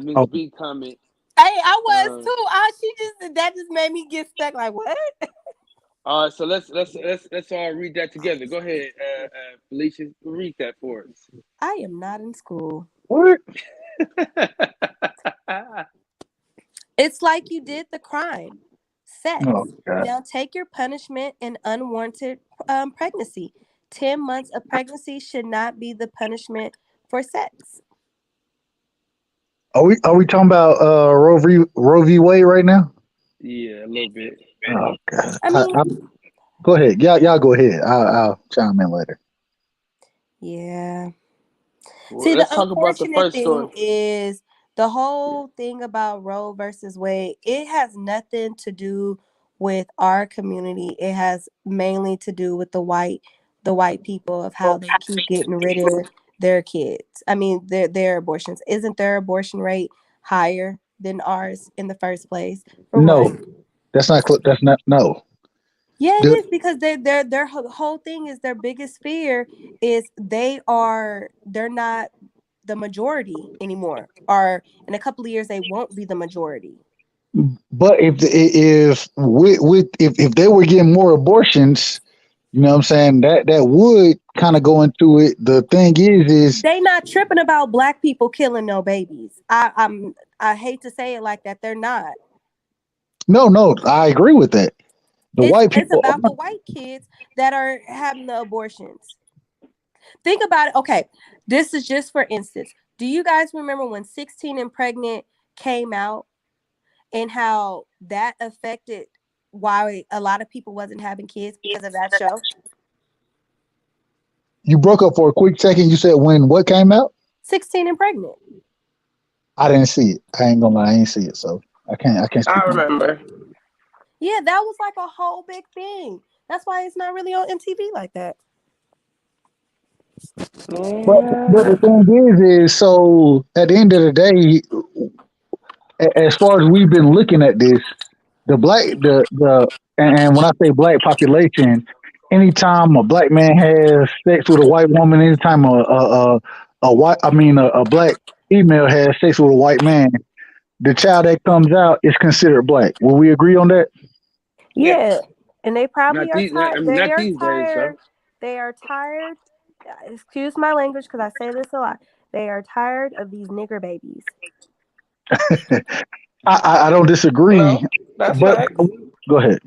Miss Oh, B comment. Hey, I was Uh, too. She just that just made me get stuck. Like what? all right, so let's all read that together. Go ahead, Felicia, read that for us. I am not in school. what? It's like you did the crime. Oh Sex. God. Now take your punishment in unwarranted pregnancy. 10 months of pregnancy should not be the punishment for sex. Are we talking about Roe v. Wade right now? Yeah, a little bit. Oh God. I mean, Go ahead. Y'all go ahead. I'll chime in later. yeah. Well, See, the let's talk about the unfortunate first thing story. is the whole thing about Roe versus Wade, it has nothing to do with our community. It has mainly to do with the the white people of how they keep getting rid of their kids. I mean, their abortions. Isn't their abortion rate higher than ours in the first place? For No, one. that's not. That's not. No. Yeah, it The, is because their whole thing is their biggest fear is they're not the majority anymore, or in a couple of years they won't be the majority. but if they were getting more abortions, you know what I'm saying, that would kind of go into it. The thing is They not tripping about black people killing no babies. I hate to say it like that. They're not. no, I agree with that. The white It's people about the white kids that are having the abortions. Think about it. Okay, this is just for instance. Do you guys remember when 16 and Pregnant came out and how that affected why a lot of people wasn't having kids because of that show? You broke up for a quick second. You said when what came out? 16 and Pregnant. I didn't see it. I ain't gonna lie, I ain't see it, so I can't speak. I remember. Yeah, that was like a whole big thing. That's why it's not really on MTV like that. But the thing is so at the end of the day, as far as we've been looking at this, the and when I say black population, anytime a black man has sex with a white woman, anytime a white a black female has sex with a white man, the child that comes out is considered black. Will we agree on that? Yeah, and they probably Not are these. tired. Not these days, though. They are tired. Excuse my language because I say this a lot. They are tired of these nigger babies. I don't disagree, No, that's but facts. go ahead.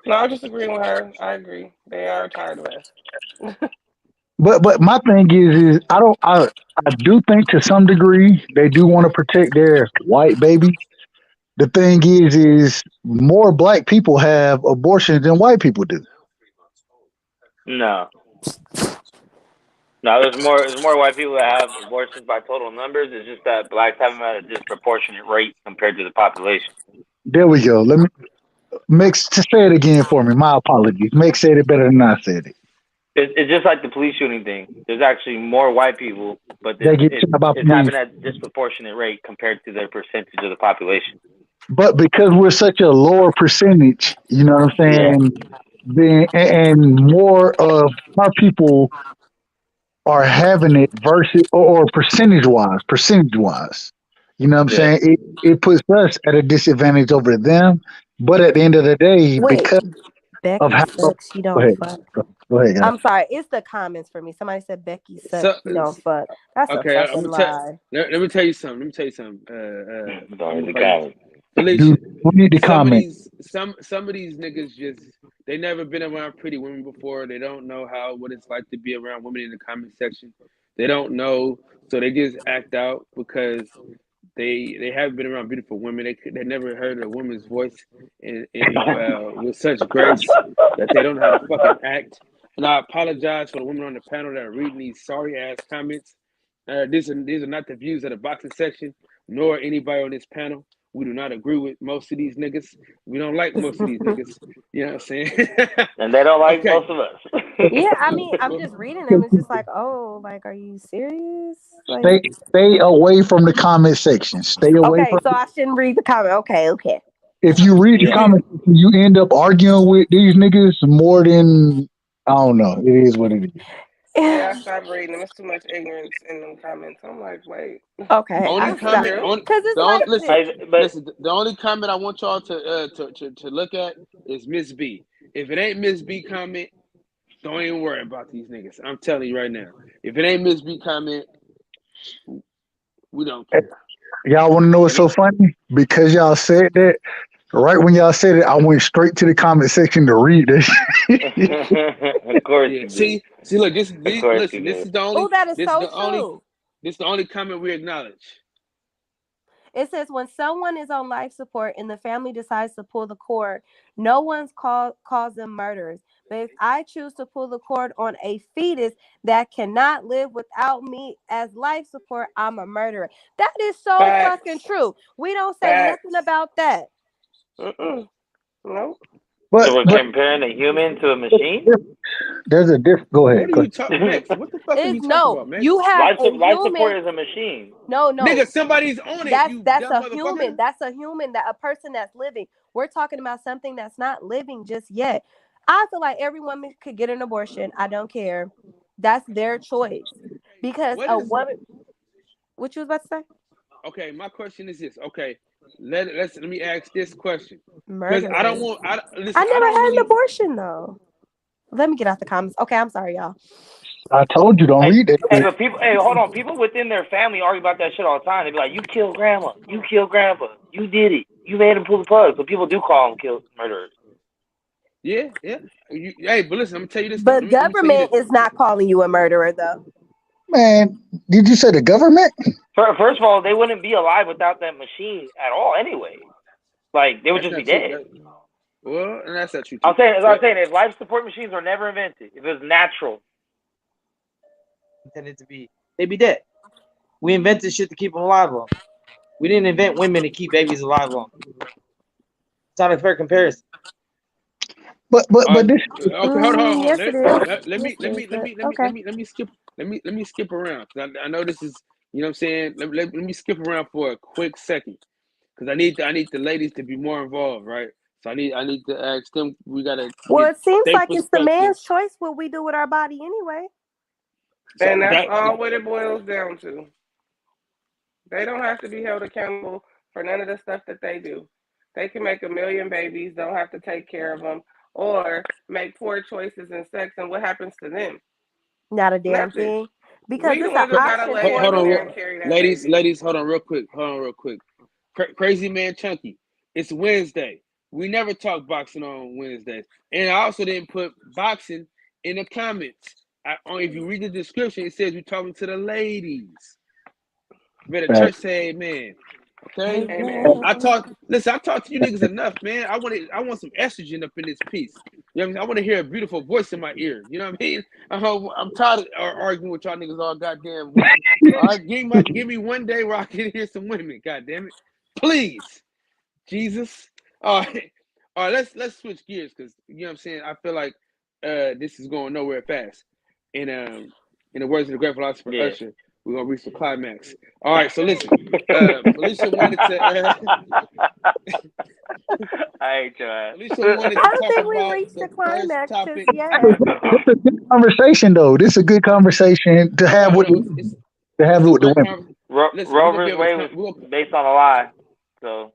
No, I just agree with her. I agree. They are tired of us. But my thing is I do think to some degree they do want to protect their white babies. The thing is more black people have abortions than white people do. No, no. There's more white people that have abortions by total numbers. It's just that blacks have them at a disproportionate rate compared to the population. There we go. Let me to say it again for me. My apologies. Make said it better than I said it. It's just like the police shooting thing. There's actually more white people, but They get shot by it's police. happening at a disproportionate rate compared to their percentage of the population. But because we're such a lower percentage, you know what I'm Yeah. saying? Then and more of our people are having it versus or percentage wise. You know what I'm Yeah. saying? It puts us at a disadvantage over them. But at the end of the day, Wait, because of Becky how sucks. She go don't ahead, fuck. go ahead, guys. I'm sorry. It's the comments for me. Somebody said Becky sucks. So, She don't fuck. That's okay, a I'm fucking gonna tell. lie. Let me tell you something. Sorry, the guy. Felicia, Dude, we need to comment. some of these niggas just they never been around pretty women before. They don't know what it's like to be around women in the comment section. They don't know, so they just act out because they haven't been around beautiful women. They never heard a woman's voice with such grace that they don't know how to fucking act. And I apologize for the women on the panel that are reading these sorry ass comments. These are not the views of the boxing section, nor anybody on this panel. We do not agree with most of these niggas. We don't like most of these niggas. You know what I'm saying? And they don't like Okay. most of us. Yeah, I mean, I'm just reading them. It's just like, oh, like, are you serious? Like, Stay away from the comment section. Stay away okay, from. so I shouldn't read the comment. Okay. If you read the Yeah. comment section, you end up arguing with these niggas more than I don't know. It is what it is. Yeah, I stopped reading them. It's too much ignorance in them comments. I'm like, wait. Okay, Only I comment stopped on because it's the like only, listen. But Listen, the only comment I want y'all to look at is Miss B. If it ain't Miss B comment, don't even worry about these niggas. I'm telling you right now. If it ain't Miss B comment, we don't care. Y'all want to know what's so funny? Because y'all said that, right when y'all said it, I went straight to the comment section to read this. of course Yeah. you do. See, look, Of course listen, you this do. is the oh, only that is this is so the only true. this is the only comment we acknowledge. It says when someone is on life support and the family decides to pull the cord, no one's calls them murderers. But if I choose to pull the cord on a fetus that cannot live without me as life support, I'm a murderer. That is so Facts. fucking true. We don't say Facts. nothing about that. Nope. So we're comparing a human to a machine? There's a different. Go ahead. What are you talking, Max? What the fuck are you talking about, Max? You have a Life support human. is a machine. No. Nigga, somebody's on it. You That's dumb a motherfucker. human. That's a human. That a person that's living. We're talking about something that's not living just yet. I feel like every woman could get an abortion. I don't care. That's their choice. Because What a is? woman. What you was about to say? Okay, my question is this. Okay, let me ask this question because Murder. I don't want. Listen, I I never don't had really. an abortion though. Let me get out the comments. Okay, I'm sorry, y'all. I told you don't read that. Hey, but people, hold on. People within their family argue about that shit all the time. They be like, "You killed grandma. You killed grandpa. You did it. You made him pull the plug." So people do call them murderers. Yeah. Hey, but listen, I'm gonna tell you this. But Let me tell you government this. is not calling you a murderer though. Man, did you say the government? First of all, they wouldn't be alive without that machine at all. Anyway, like they would That's just be not true. dead. Well, and that's not true. I'm saying, if life support machines were never invented, if it was natural, intended to be, they'd be dead. We invented shit to keep them alive long. We didn't invent women to keep babies alive long. It's not a fair comparison. But this. Okay, hold on. Yes, it is. Let me skip around. I know this is, you know what I'm saying. Let me skip around for a quick second because I need the ladies to be more involved, right? So I need to ask them. We gotta. Well, it seems their like it's the perspective. man's choice what we do with our body anyway. And that's all what it boils down to. They don't have to be held accountable for none of the stuff that they do. They can make a million babies, don't have to take care of them, or make poor choices in sex, and what happens to them? Not a damn Nothing. thing. Because We the it's ones an that gotta option lay for Hold in on, there and carry that ladies, baby. hold on real quick. Crazy Man Chunky. It's Wednesday. We never talk boxing on Wednesdays, and I also didn't put boxing in the comments. If you read the description, it says we're talking to the ladies. Better church say amen. Okay. Amen. I talk to you niggas enough, man. I want some estrogen up in this piece. You know what I mean? I want to hear a beautiful voice in my ear. You know what I mean? I'm tired of arguing with y'all niggas all goddamn week. All right, give me one day where I can hear some women. God damn it, please, Jesus. All right. Let's switch gears because you know what I'm saying. I feel like this is going nowhere fast. And in the words of the great philosopher Usher, we're gonna reach the climax. All right, so listen. Felicia wanted to. I hate your Felicia wanted to I don't talk think we about reached the the first climax just topic. yet. It's a good conversation though. This is a good conversation to have with It's the a great women. conversation. Listen, Rover's Way was based on a lie. So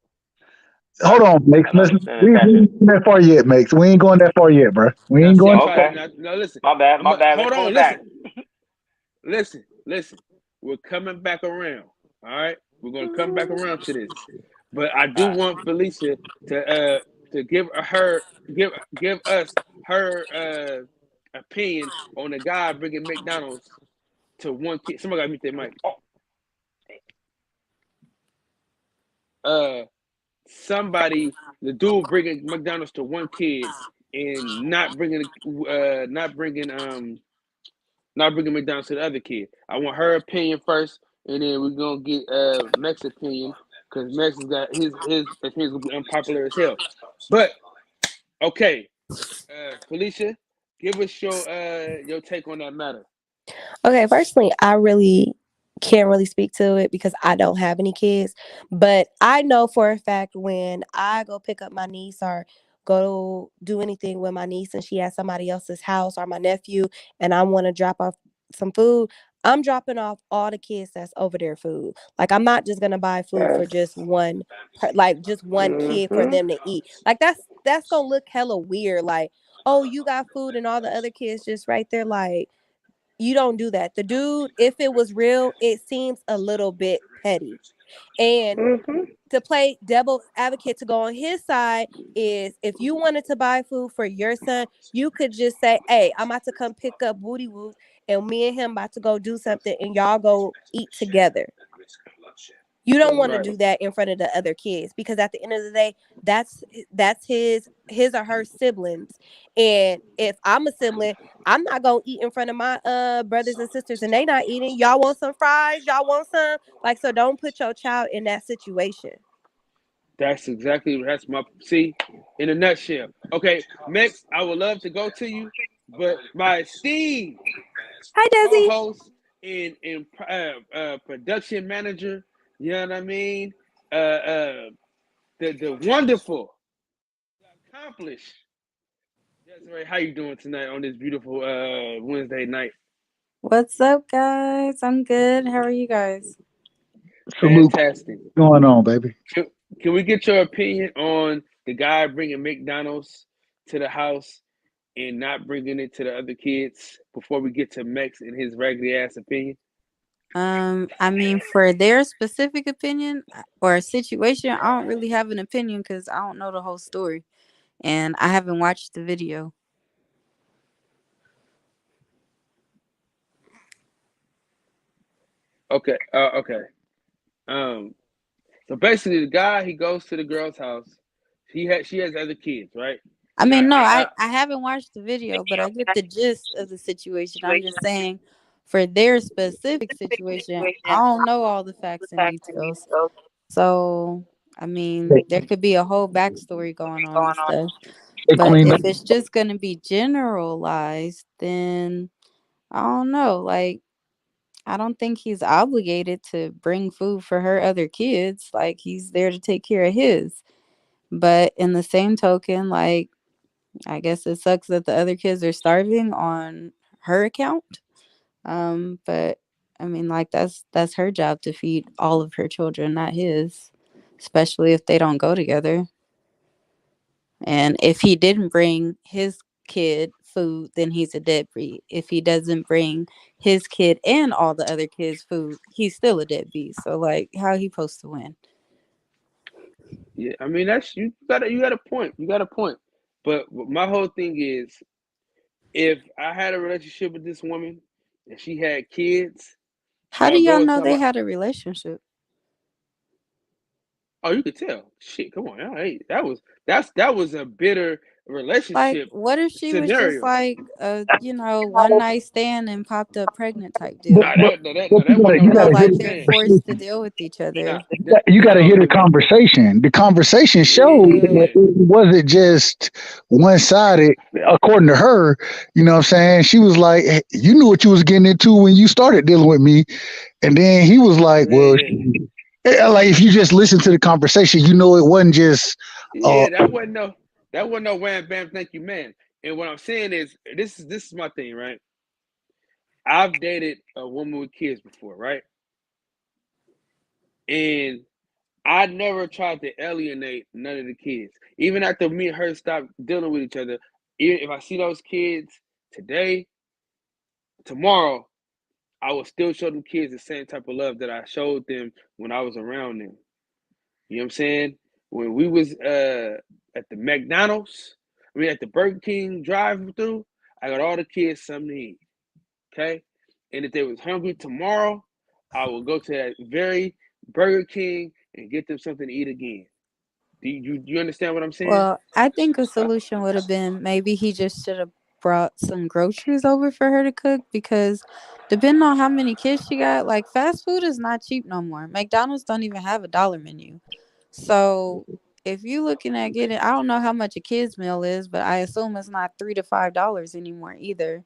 Hold on, Max. We ain't going that far yet, Max. We ain't going that far yet, bro. We ain't going. Okay. Now listen. My bad. Hold on. Listen. We're coming back around. All right. We're gonna come back around to this. But I do want Felicia to give us her opinion on the guy bringing McDonald's to one kid. Somebody got to mute their mic. The dude bringing McDonald's to one kid and not bringing McDonald's to the other kid. I want her opinion first, and then we're gonna get Max's opinion because Max has got his opinion gonna be unpopular as hell. But okay, Felicia, give us your take on that matter. Okay, firstly, I really can't really speak to it because I don't have any kids. But I know for a fact when I go pick up my niece or go do anything with my niece and she has somebody else's house or my nephew and I want to drop off some food, I'm dropping off all the kids that's over their food. Like I'm not just gonna buy food for just one kid for them to eat. Like that's gonna look hella weird. Like, oh, you got food and all the other kids just right there. Like, you don't do that. The dude, if it was real, it seems a little bit petty. And to play devil advocate to go on his side is if you wanted to buy food for your son, you could just say, hey, I'm about to come pick up Booty Woo and me and him about to go do something and y'all go eat together. You don't want to do that in front of the other kids because at the end of the day, that's his or her siblings. And if I'm a sibling, I'm not gonna eat in front of my brothers and sisters and they not eating. Y'all want some fries? Y'all want some? Like, so don't put your child in that situation. That's my in a nutshell. Okay, Max, I would love to go to you. but my esteemed Hi, Desi. co-host and production manager, you know what I mean? The wonderful, accomplished. Desiree, how you doing tonight on this beautiful Wednesday night? What's up, guys? I'm good. How are you guys? Salute. Fantastic. What's going on, baby? Can, can we get your opinion on the guy bringing McDonald's to the house and not bringing it to the other kids before we get to Mex and his raggedy ass opinion? I mean, for their specific opinion or situation, I don't really have an opinion because I don't know the whole story and I haven't watched the video. Okay. Okay. So basically, the guy, he goes to the girl's house. She has other kids, right? I Now, mean, no, I haven't watched the video, but I get the gist of the situation. I'm just saying, for their specific situation, I don't know all the facts and details. So, I mean, there could be a whole backstory going on and stuff. Hey, But Queen. if it's just going to be generalized, then I don't know. Like, I don't think he's obligated to bring food for her other kids. Like, he's there to take care of his. But in the same token, like, I guess it sucks that the other kids are starving on her account. But I mean, like, that's her job to feed all of her children, not his, especially if they don't go together. And if he didn't bring his kid food, then he's a deadbeat. If he doesn't bring his kid and all the other kids food, he's still a deadbeat. So, like, how he supposed to win? yeah, I mean that's you got a point. You got a point. But my whole thing is, if I had a relationship with this woman and she had kids, How I do would y'all go and know tell they my. had a relationship? Oh, you could tell. Shit, come on. Hey, that was a bitter Like, relationship what if she was just scenario. like a, one night stand and popped up pregnant type But, deal? but, but That wasn't no you gotta hear Like, the they're one night stand. forced to conversation. deal with each other. You gotta hear the No. conversation. The conversation showed that Yeah. it wasn't just one sided. According to her, you know what I'm saying? She was like, "Hey, you knew what you was getting into when you started dealing with me." And then he was like, well, Yeah. like if you just listen to the conversation, you know, it wasn't just, uh, Yeah, that wasn't no wham bam thank you man. And what I'm saying is this is my thing, right? I've dated a woman with kids before, right? And I never tried to alienate none of the kids. Even after me and her stopped dealing with each other, even if I see those kids today, tomorrow, I will still show them kids the same type of love that I showed them when I was around them. You know what I'm saying? When we was at the McDonald's, at the Burger King drive-through, I got all the kids something to eat. Okay? And if they was hungry tomorrow, I will go to that very Burger King and get them something to eat again. Do you understand what I'm saying? Well, I think a solution would have been maybe he just should have brought some groceries over for her to cook because depending on how many kids she got, like fast food is not cheap no more. McDonald's don't even have a dollar menu. So if you looking at getting, I don't know how much a kid's meal is, but I assume it's not $3 to $5 anymore either.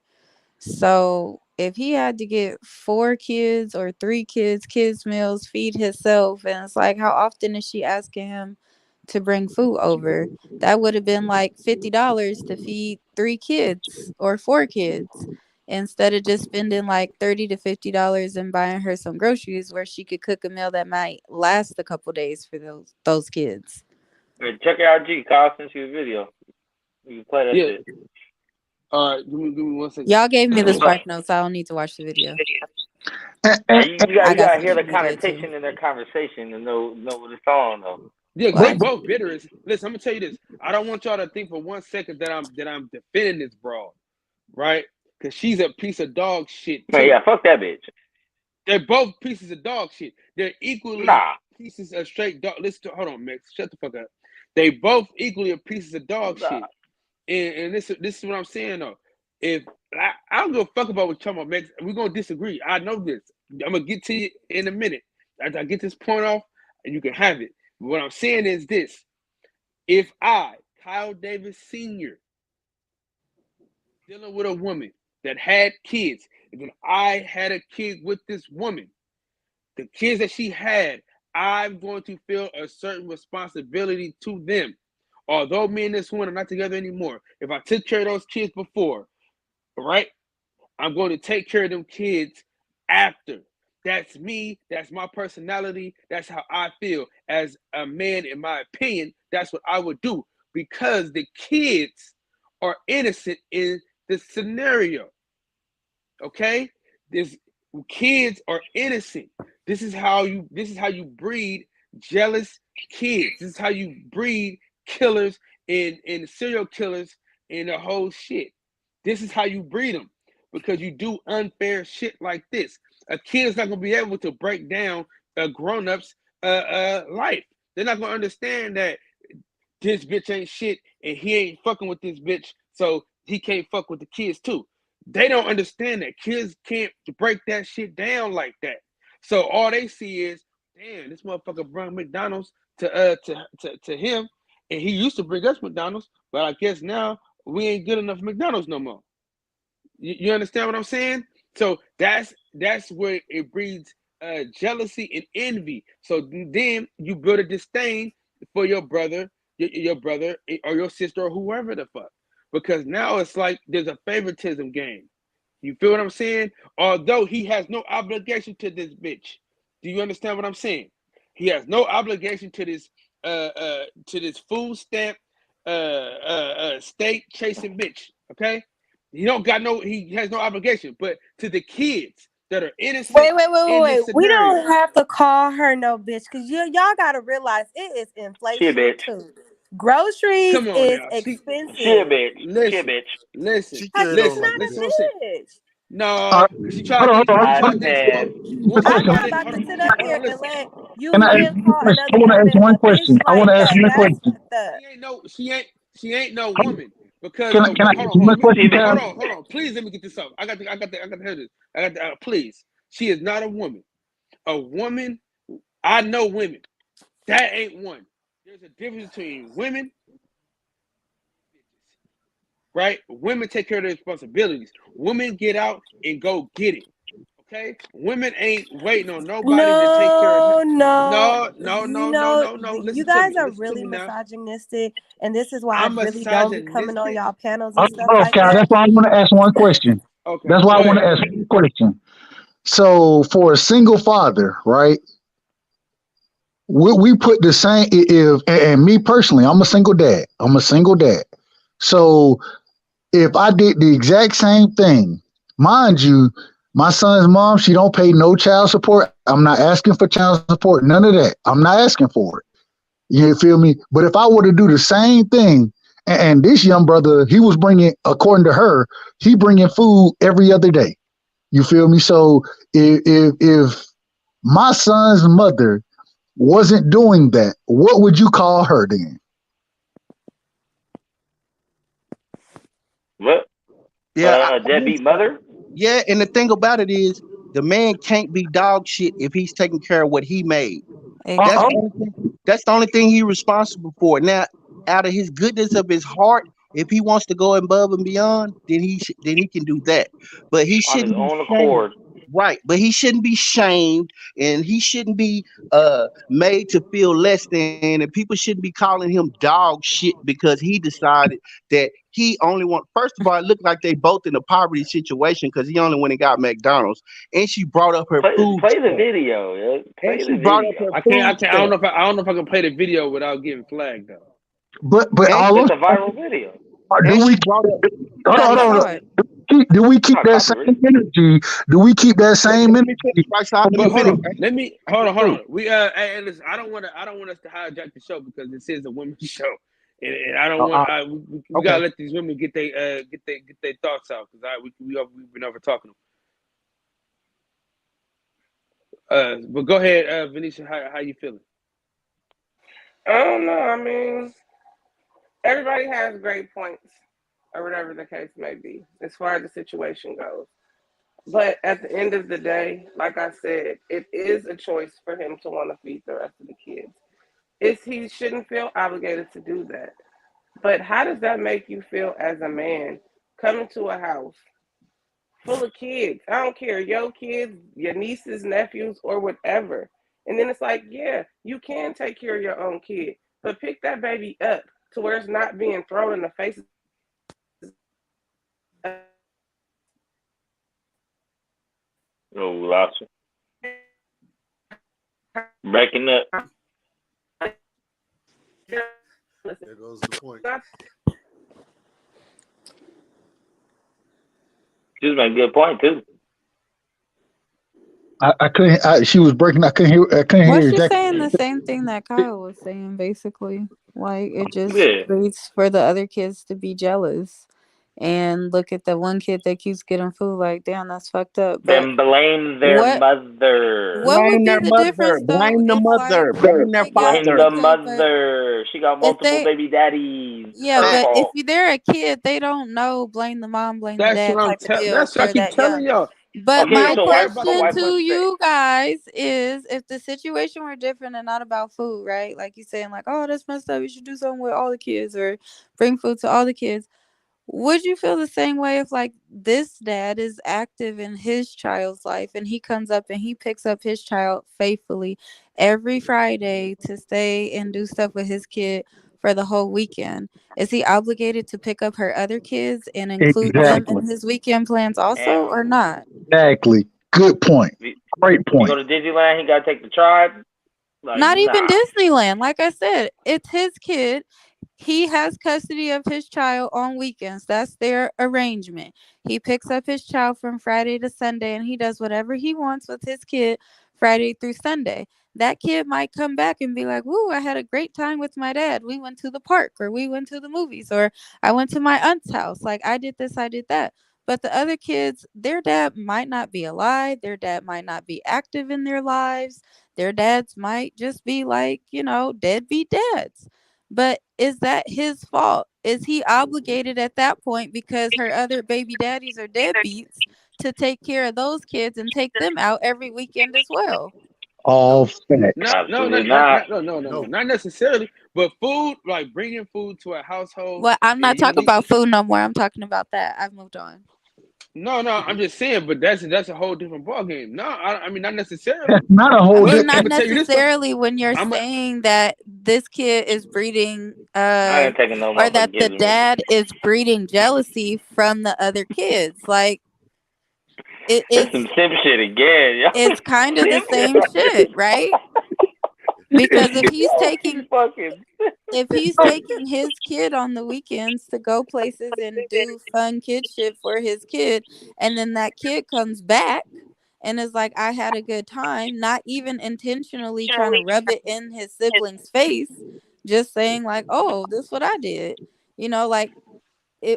So if he had to get 4 kids or 3 kids, kids meals, feed himself, and it's like, how often is she asking him to bring food over? That would have been like $50 to feed 3 kids or 4 kids instead of just spending like $30 to $50 and buying her some groceries where she could cook a meal that might last a couple days for those kids. Hey, check out G. Kyle sent you a video. You can play that Yeah. shit. All right, give me 1 second. Y'all gave me the spark notes. I don't need to watch the video. Yeah, you I got gotta hear the something to do too. connotation in their conversation and know what it's on though. Yeah, Well, because they I just both bitter. Listen, I'm gonna tell you this. I don't want y'all to think for 1 second that I'm defending this broad, right? Because she's a piece of dog shit Man, too. yeah, fuck that bitch. They're both pieces of dog shit. They're equally Nah. pieces of straight dog. Listen, hold on, Max. Shut the fuck up. They both equally are pieces of dog Nah. shit. And this is what I'm saying though. If I don't give a fuck about what you're talking about, Max. We're gonna disagree. I know this. I'm gonna get to you in a minute. After I get this point off, and you can have it. But what I'm saying is this: if I, Kyle Davis Sr., dealing with a woman that had kids, and then I had a kid with this woman, the kids that she had, I'm going to feel a certain responsibility to them. Although me and this woman are not together anymore, if I took care of those kids before, right, I'm going to take care of them kids after. That's me. That's my personality. That's how I feel. As a man, in my opinion, that's what I would do because the kids are innocent in the scenario. Okay? This kids are innocent. This is how you breed jealous kids. This is how you breed killers and serial killers and the whole shit. This is how you breed them because you do unfair shit like this. A kid's not gonna be able to break down a grown-up's life. They're not gonna understand that this bitch ain't shit and he ain't fucking with this bitch, so he can't fuck with the kids too. They don't understand that. Kids can't break that shit down like that. So all they see is, damn, this motherfucker brought McDonald's to him, and he used to bring us McDonald's, but I guess now we ain't good enough for McDonald's no more. You understand what I'm saying? So that's where it breeds jealousy and envy. So then you build a disdain for your brother, your brother or your sister or whoever the fuck, because now it's like there's a favoritism game. You feel what I'm saying? Although he has no obligation to this bitch. Do you understand what I'm saying? He has no obligation to this food stamp state chasing bitch. Okay? He has no obligation, but to the kids that are innocent Wait. in this We scenario. don't have to call her no bitch because y'all gotta realize it is She a inflation bitch. too. Groceries Come on is now. She a expensive. bitch. She a Listen, bitch. listen, She How carried she's on listen, like not a listen a what I'm saying. bitch. bitch. No, she tried to get I exposed. said, The Woman, I'm question. I not didn't about hold to on, sit up hold here on, and listen. let Can you I ask men one call question? I another want to ask woman one a bitch question. I want like to ask that. one That's question. fucked up. She ain't no woman because Can I, of can I hold ask on, hold on, one let me she a question, bitch. Cal? hold on. Please let me get this up. I got to hear this. Please. She is not a woman. A woman, I know women. That ain't one. There's a difference between women, right? Women take care of their responsibilities. Women get out and go get it. Okay? Women ain't waiting on nobody to take care of. No. You Listen to guys me. are Listen to really me now. misogynistic, and this is why I I'm really don't be coming on misogynistic. y'all panels and Hold stuff on, like Cal. that. That's why I want to ask one question. Okay, That's why I go want ahead. to ask one question. So, for a single father, right? We put the same. If and me personally, I'm a single dad. I'm a single dad. So, if I did the exact same thing, mind you, my son's mom, she don't pay no child support. I'm not asking for child support, none of that. I'm not asking for it. You feel me? But if I were to do the same thing, and this young brother, he was bringing, according to her, he bringing food every other day. You feel me? So if my son's mother wasn't doing that, what would you call her then? What? Yeah, A deadbeat mother? yeah, and the thing about it is, the man can't be dog shit if he's taking care of what he made. That's the Exactly. only thing, that's the only thing he's responsible for. Now, out of his goodness of his heart, if he wants to go above and beyond, then then he can do that. But he On his shouldn't be own shamed. accord. Right, but he shouldn't be shamed, and he shouldn't be made to feel less than, and people shouldn't be calling him dog shit because he decided that he only want. First of all, it looked like they both in a poverty situation because he only went and got McDonald's, and she brought up her food Play the stamp, video. Yeah. and Play she the brought up video. her I food can't. stamp. I don't know if I can play the video without getting flagged though. But And all It's I'm a viral video. do and we she keep, brought up hold Got on, to hold show on. it. Do we It's keep not that same copyrighted. energy? Do we keep that same let me finish, energy? right? So let But me hold finish. on, let me hold on, hold Through. on. We hey, listen, I don't want us to hijack the show because this is a women's show, and I don't want. We Okay. gotta let these women get their thoughts out because we've been over talking. But go ahead, Venetia. How you feeling? I don't know. I mean, everybody has great points, or whatever the case may be, as far as the situation goes. But at the end of the day, like I said, it is a choice for him to want to feed the rest of the kids. He shouldn't feel obligated to do that. But how does that make you feel as a man come into a house full of kids. I don't care, your kids, your nieces, nephews, or whatever. And then it's like, yeah, you can take care of your own kid, but pick that baby up to where it's not being thrown in the faces of Oh, lost you. Breaking up. There goes the point. Just made a good point too. I couldn't. She was breaking. I couldn't hear. Well, she's exactly. saying the same thing that Kyle was saying, basically. Like, it just Yeah. breeds for the other kids to be jealous and look at the one kid that keeps getting food. Like, damn, that's fucked up. But Then blame their what mother. what would Blame be their the mother. difference though Blame the if like mother. Blame their they got Blame father. the okay, but mother. She got if multiple they baby daddies. It's yeah, her but if fault. they're a kid, they don't know blame the mom, blame the That's dad what I'm type of telling. deal if That's what I they're keep that young. telling y'all. But We Okay, my don't so care wife, about so question that wife, to let's money. say, you guys is if the situation were different and not about food, right? Like you saying, like, oh, that's messed up. You should do something with all the kids or bring food to all the kids. Would you feel the same way if like this dad is active in his child's life and he comes up and he picks up his child faithfully every Friday to stay and do stuff with his kid for the whole weekend? Is he obligated to pick up her other kids and include them Exactly. in his weekend plans and also or not? Exactly. Good point. Great if you go point. to Disneyland, he gotta take the tribe. Like, Not even nah. Disneyland. Like I said, it's his kid. He has custody of his child on weekends. That's their arrangement. He picks up his child from Friday to Sunday and he does whatever he wants with his kid Friday through Sunday. That kid might come back and be like, "Woo, I had a great time with my dad. We went to the park or we went to the movies or I went to my aunt's house. Like, I did this, I did that." But the other kids, their dad might not be alive. Their dad might not be active in their lives. Their dads might just be like, deadbeat dads. But is that his fault? Is he obligated at that point because her other baby daddies are deadbeats to take care of those kids and take them out every weekend as well? All No. facts. Absolutely not. No, No. not necessarily. But food, like bringing food to a household, Well, I'm not and talking about food no more. I'm talking about that. I've moved on. no, I'm just saying. But that's a whole different ball game. No, I mean not necessarily. That's not a I whole. mean, But I'm not gonna tell you this though. necessarily when you're I'm a, saying that this kid is breeding, I ain't taking no or that motherfucking the kids with me. dad is breeding jealousy from the other kids. Like, it, That's it's some simp shit again, yo. it's kind of the Simp. same shit, right? Because Yo, she fucking. if he's taking his kid on the weekends to go places and do fun kid shit for his kid, and then that kid comes back and is like, I had a good time, not even intentionally trying to rub it in his sibling's face, just saying like, oh, this what I did. Like,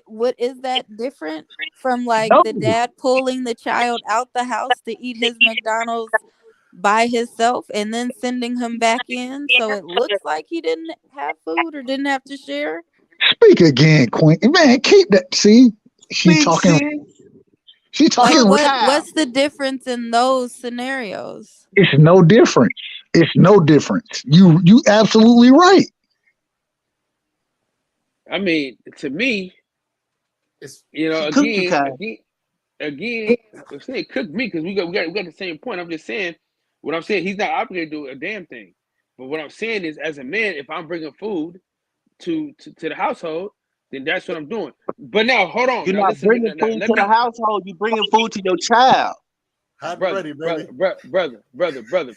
what is that different from like No. the dad pulling the child out the house to eat his McDonald's by himself and then sending him back in so it looks like he didn't have food or didn't have to share? Speak again, Queen. Man, keep that. See, she Speak, talking. sis. She Like, talking. Tell the what child. what's the difference in those scenarios? It's no different. It's no difference. You absolutely right. I mean, to me, It's She cooked you, again, kind. again, I'm saying cook me because we got the same point. I'm just saying, what I'm saying, he's not obligated to do a damn thing. But what I'm saying is, as a man, if I'm bringing food to the household, then that's what I'm doing. But now, hold on. You're Now, not listen. bringing Now, food let to the me, household. You're bringing food to your child. hot and brother, ready, brother, baby.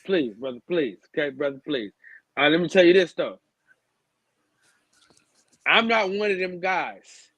please, brother, please, okay, brother, please. Let me tell you this though. I'm not one of them guys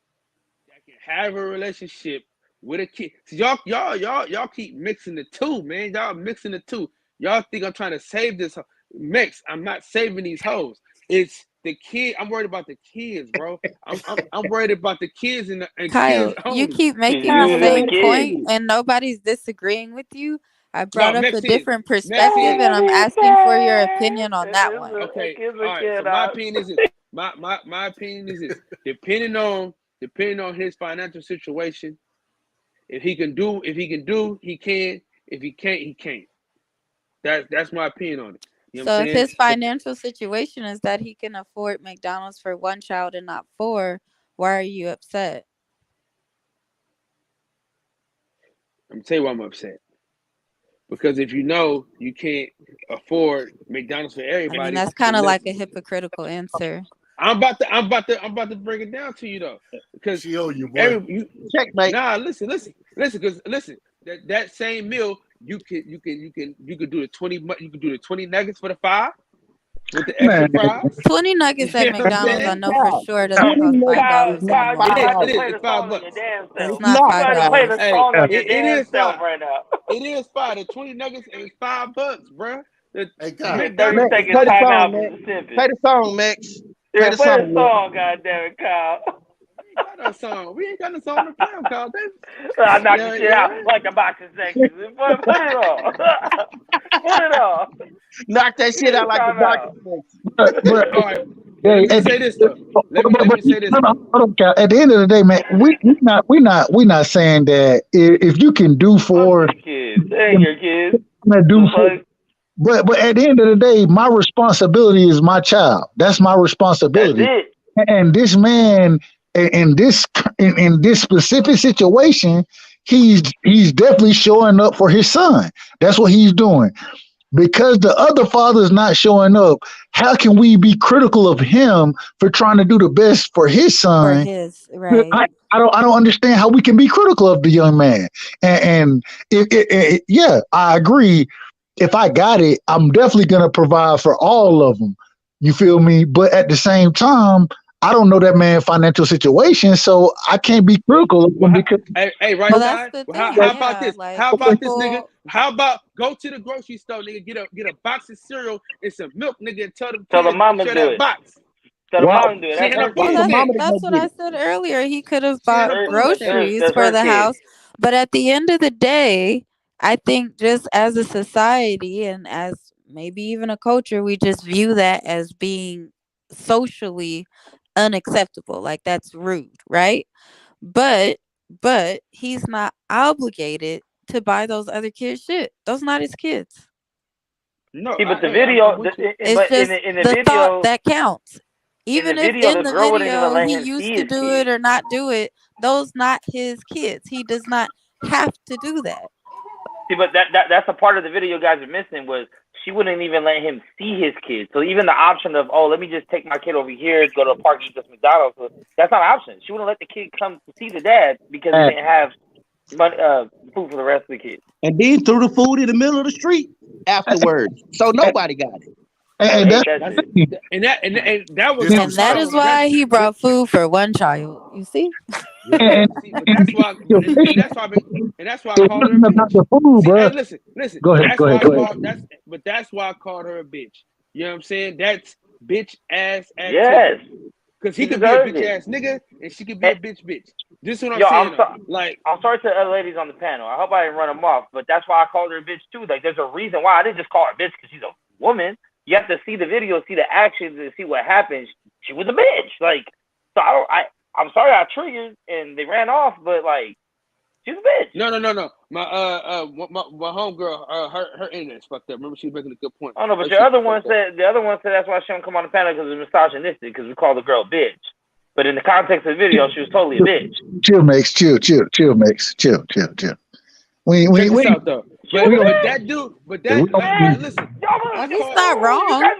that can have a relationship with a kid. So y'all keep mixing the two, man. Y'all mixing the two. Y'all think I'm trying to save this mix. I'm not saving these hoes. It's the kid. I'm worried about the kids, bro. I'm worried about the kids and kids Kyle, you only. keep She's making the using the same kids. point and nobody's disagreeing with you. I No, brought up a Maxine, different perspective Maxine. and I'm What he asking for your say? opinion on that one. The Okay, kids all are right. So kid my out. opinion is this. My opinion is this. Depending on his financial situation, if he can do, he can. If he can't, he can't. That's my opinion on it. You know what I'm So if saying? his financial situation is that he can afford McDonald's for one child and not four, why are you upset? I'm gonna tell you why I'm upset. Because if you know you can't afford McDonald's for I mean, everybody, that's kind then of like a listen. hypocritical answer. I'm about to break it down to you though, because She owe you, boy. Checkmate. listen, because listen, that same meal you could do the 20 nuggets for the 5 with the extra Man, fries. 20 nuggets You at know what I'm McDonald's, I saying? know for sure doesn't Twenty cost nuggets Kyle, $5 is not Kyle, you anymore. gonna have to It $5. play is the song on your $5. damn It's self. It's not not. You gonna have to play the $5. Hey, song on your it damn is self 5. right now. It is 5. The 20 nuggets ain't $5, bro. The Hey, You Kyle. get 30 McDonald's Max, is seconds play the not. song, timeout Max. for the simping. Play the song, Max. Play Yeah, the play the song, Max. song, goddammit, Kyle. We ain't got no song. We ain't got no song to play on, Kyle Davis. I knocked the Yeah, shit out yeah. like the boxing section. Put it on. Put it on. Knock that You shit get out the like a timeout. but All right, but hey, let me say this though. Let me say this no, no, though. hold on, Cal. At the end of the day, man, we not saying that if you can do Fuck for, your kids. They ain't your kids. do The for. fuck? But at the end of the day, my responsibility is my child. That's my That's responsibility. it. And this man in this specific situation, he's definitely showing up for his son. That's what he's doing. Because the other father is not showing up, how can we be critical of him for trying to do the best for his For son? his, right. I don't understand how we can be critical of the young man. And yeah, I agree. If I got it, I'm definitely gonna provide for all of them. You feel me? But at the same time, I don't know that man's financial situation, so I can't be critical of him because Hey, right Well, that's side. the Well, thing. how about Yeah. this? Like, How about this, nigga? people, How about go to the grocery store, nigga, get a box of cereal and some milk, nigga, and tell them Tell the kids mama share do that it. box. Tell the Why? mama do it. She That's ain't no her well, food kid. The mama to that's go what get I it. said earlier. He could have She ain't bought no Her, food stamps. groceries that's for her the kid. house. But at the end of the day, I think just as a society and as maybe even a culture, we just view that as being socially unacceptable. Like, that's rude, right? But he's not obligated to buy those other kids shit. Those not his kids. No, See, but the I'm video, with you. It's but just in the the thought video, that counts. Even if the in the girl wouldn't even video let he him used see to his do it kid. or not do it, those not his kids. He does not have to do that. See, but that's a part of the video you guys are missing was she wouldn't even let him see his kid. So even the option of, oh, let me just take my kid over here, go to a park, eat this McDonald's, so that's not an option. She wouldn't let the kid come to see the dad because he and, didn't have money, food for the rest of the kids. And then threw the food in the middle of the street afterwards. So nobody got it. I and hate that's that shit. And that was This my the And that stuff. is problem. That why he but brought food for one child. You see? This, and, but and that's why and that's why I it called her a wasn't about bitch. the food, See, bro. hey, listen. Go ahead, That's why I go ahead. called that's why I called her a bitch. You know what I'm saying? That's bitch ass Yes, activity. Cause she he could be a deserves bitch it. ass nigga and she could be And, a bitch bitch. This is what I'm yo, saying though. Like, I'm sorry to the other ladies on the panel. I hope I didn't run them off, but that's why I called her a bitch too. Like, there's a reason why I didn't just call her a bitch because she's a woman. You have to see the video, see the actions, and see what happens. She was a bitch. Like, so I'm sorry I triggered and they ran off, but like, she's a bitch. no. My homegirl, her internet's fucked up. Remember, she was making a good point. I don't know, but Her the shit other was one fucked up. said that's why she don't come on the panel because it's misogynistic because we called the girl a bitch. But in the context of the video, she was totally a bitch. Chill, Max. Chill, Max. Chill. Check this We out though. She was a But bitch. that dude, we Man, listen, y'all, I He's called. not you wrong. guys,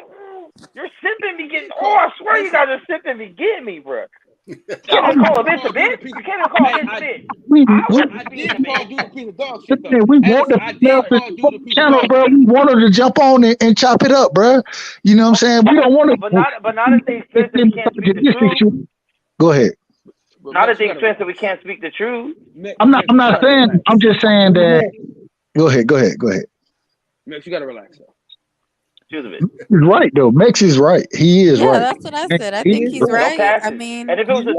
you're simping me getting. He Oh, called. I swear you Listen, guys are simping me getting me, bro. You can't even call a I bitch a called dude a bitch. piece. You can't even call a Hey, bitch a bitch. we I we wouldn't I be a did call bitch. dude a piece of dog shit though. we Hey, want listen, the I female did to call dude support a the piece of channel, dog bro. shit. We want her to jump on and chop it up, bro. You know what I'm saying? We don't want But to. not at the expense that we can't speak the truth. Go ahead. But Not at Max, you the gotta expense that relax. we can't speak the truth. Max, I'm you not gotta saying. relax. I'm just saying that. Go ahead. Max, you gotta relax though. She was a bitch. He's right though. Max is right. He is Yeah, right. that's what I said. I He think is he's right. No right. I passes. And mean, if it was a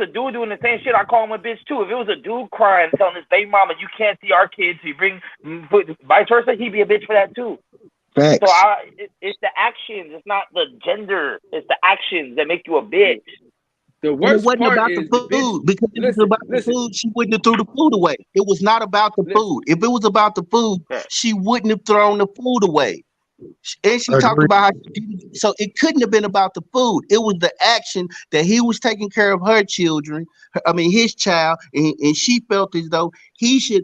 dude, doing the same shit, I call him a bitch too. If it was a dude crying, telling his baby mama, "You can't see our kids," you bring vice versa, he'd be a bitch for that too. Facts. So it's the actions. It's not the gender. It's the actions that make you a bitch. The And it worst wasn't part about the is the bitch. food because if it was about the Listen. food, she wouldn't have threw the food away. It was not about the food. If it was about the food, she wouldn't have thrown the food away. And she talked Agreed. about how she didn't. So it couldn't have been about the food. It was the action that he was taking care of her children. I mean, his child, and she felt as though he should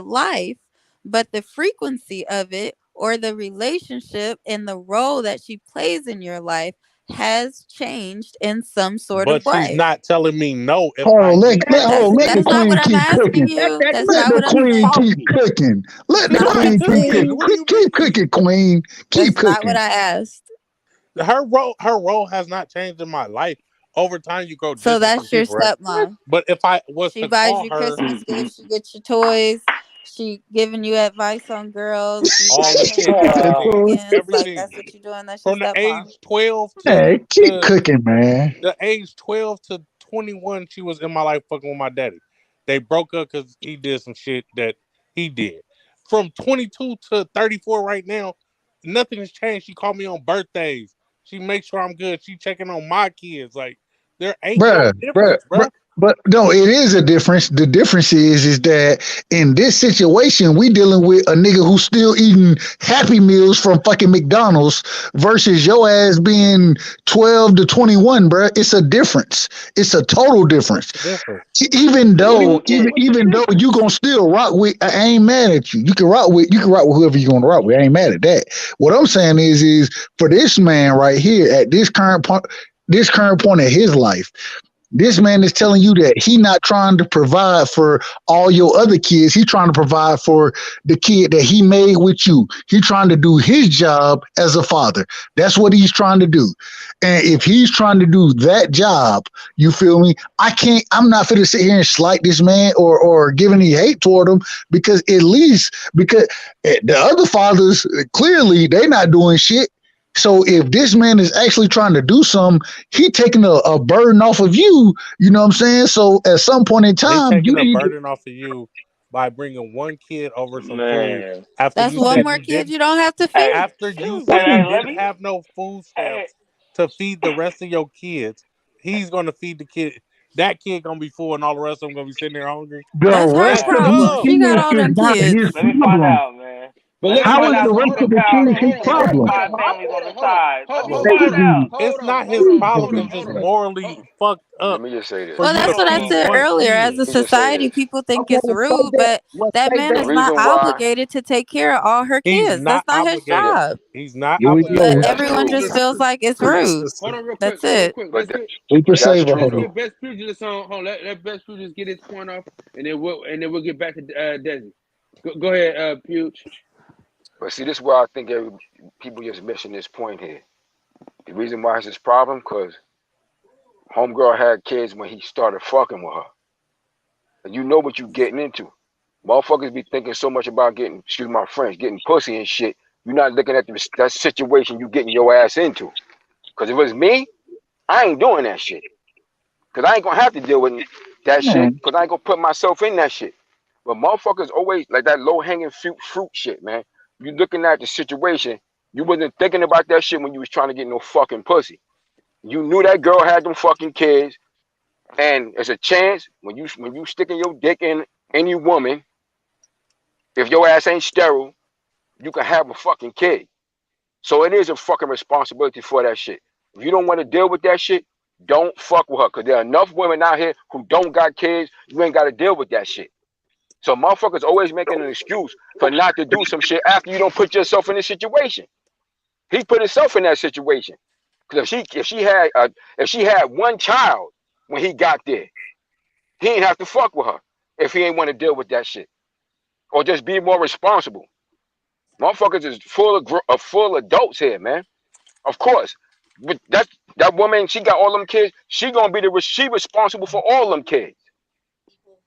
life, but the frequency of it or the relationship and the role that she plays in your life has changed in some sort But of she's way. not telling me no if Hold I on, need to That's do let the that's not something. what queen I'm keep asking cooking. you. That's Let not the what I'm queen saying. keep cooking. That's Let the not what I'm queen keep saying. cooking. What do you Keep mean? cooking, queen. Keep That's not what cooking. I asked. Her role has not changed in my life. Over time, you grow So distant from that's your people, right? stepmom. But if I was She to buys call you her Christmas gifts. She gets you toys. She giving you advice on girls. You all guys the hang shit, out on the weekends. Like everything that's what you're doing. That's your from the stepmom. age 12 Hey, keep to cooking, man. the age 12 to 21, she was in my life fucking with my daddy. They broke up because he did some shit that he did. From 22 to 34 right now, nothing has changed. She called me on birthdays. She makes sure I'm good. She checking on my kids. Like, there ain't no Bruh, bruh, difference, bruh. bruh. But no, it is a difference. The difference is that in this situation, we dealing with a nigga who's still eating Happy Meals from fucking McDonald's versus your ass being 12 to 21, bruh. It's a difference. It's a total What's difference. the difference? Even though, What you even though you gonna still rock with, I ain't mad at you. You can rock with whoever you gonna rock with. I ain't mad at that. What I'm saying is for this man right here at this current point of his life. This man is telling you that he not trying to provide for all your other kids. He trying to provide for the kid that he made with you. He trying to do his job as a father. That's what he's trying to do. And if he's trying to do that job, you feel me? I'm not finna sit here and slight this man or give any hate toward him because at least because the other fathers clearly they not doing shit. So if this man is actually trying to do something, he taking a burden off of you. You know what I'm saying? So at some point in They time, you taking a need to. burden off of you by bringing one kid over some food Man. after That's you one said more you kid didn't you don't have to Hey, feed. after you Shoot. said you let didn't me. have no food Hey, stamps to feed the rest of your kids, he's gonna feed the kid. That kid gonna be full, and all the rest of them gonna be sitting there hungry. The That's her rest That's of his problem. dumb. She got kids all is them not his kids. let me find problem. out, man. But Let me listen, How find is listen, out the so rest we hold can on, of the count. hold kids on, his hold We on, can hold on, problem? hold rectify on, families hold on on, the hold on, side. Let me hold on, find Baby, out. It's hold on, not hold his on, problem. hold It's on, just hold on. morally fucked Let up me just say for this. Well, you that's to what I feed said one earlier. As kid. a Let me just say society, this. people think Okay, it's well say rude, that. but Well that say man The that. is not reason why, obligated to take care of all her He's kids. not That's not his obligated. job. He's not here we Well, go. But obligated. that's everyone true. just listen, feels like it's rude. hold on, That's it. But that, We can that's save her. true let's though. get best pugilist on. Hold on, let best pugilist get his point off, and then we'll get back to Desi. Go ahead, Puge. But see, this is where I think people just missing this point here. The reason why it's this problem, because homegirl had kids when he started fucking with her. And you know what you getting into. Motherfuckers be thinking so much about getting, excuse my French, getting pussy and shit. You're not looking at that situation you getting your ass into. Because if it was me, I ain't doing that shit. Because I ain't going to have to deal with that shit. Man, Because I ain't going to put myself in that shit. But motherfuckers always like that low hanging fruit shit, man. You looking at the situation, you wasn't thinking about that shit when you was trying to get no fucking pussy. You knew that girl had them fucking kids, and there's a chance when you sticking your dick in any woman, if your ass ain't sterile, you can have a fucking kid. So it is a fucking responsibility for that shit. If you don't want to deal with that shit, don't fuck with her. Cause there are enough women out here who don't got kids. You ain't got to deal with that shit. So motherfuckers always making an excuse for not to do some shit after you don't put yourself in this situation. He put himself in that situation. Because if she had one child when he got there, he ain't have to fuck with her if he ain't want to deal with that shit or just be more responsible. Motherfuckers is full adults here, man. Of course, but that woman, she got all them kids. She gonna be she responsible for all them kids.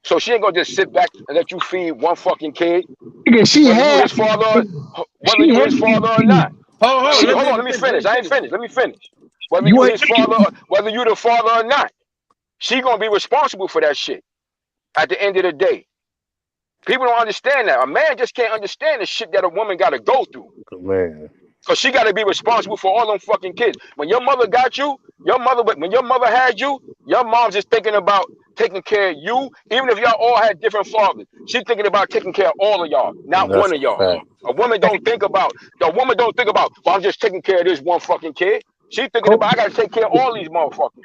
So she ain't gonna just sit back and let you feed one fucking kid, nigga, whether you his father, whether she you had his father or not. Hold on, Hold on, let me finish. I ain't finished. Let me finish. Whether you his father, whether you the father or not, she gonna be responsible for that shit. At the end of the day, people don't understand that. A man just can't understand the shit that a woman got to go through. Man. Cause she got to be responsible for all them fucking kids. When your mother got you, when your mother had you, your mom's just thinking about taking care of you. Even if y'all all had different fathers, she's thinking about taking care of all of y'all, not one That's a of y'all. fact. The woman don't think about, well, I'm just taking care of this one fucking kid. She thinking about, I got to take care of all these motherfuckers.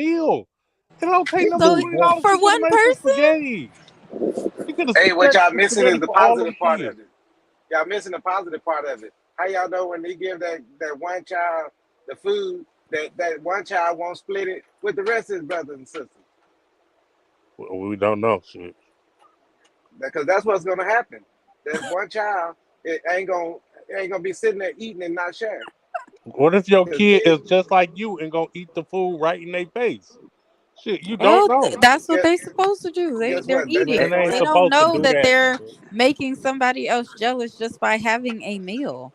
meal. It don't take number So $20 for to one make some person, spaghetti. You could have Hey, spent what that y'all missing spaghetti is the for all them positive part kids. of it. Y'all missing the positive part of it. How y'all know when they give that one child the food, that one child won't split it with the rest of his brothers and sisters? We don't know. Shit. Because that's what's gonna happen. That one child it ain't gonna be sitting there eating and not sharing. What if your Because kid is just like you and gonna eat the food right in their face? Shit, you don't well, know. that's what guess, they're supposed to do. guess They're what? That's And what's eating. they gonna ain't They happen. don't supposed to know do that that. they're making somebody else jealous just by having a meal.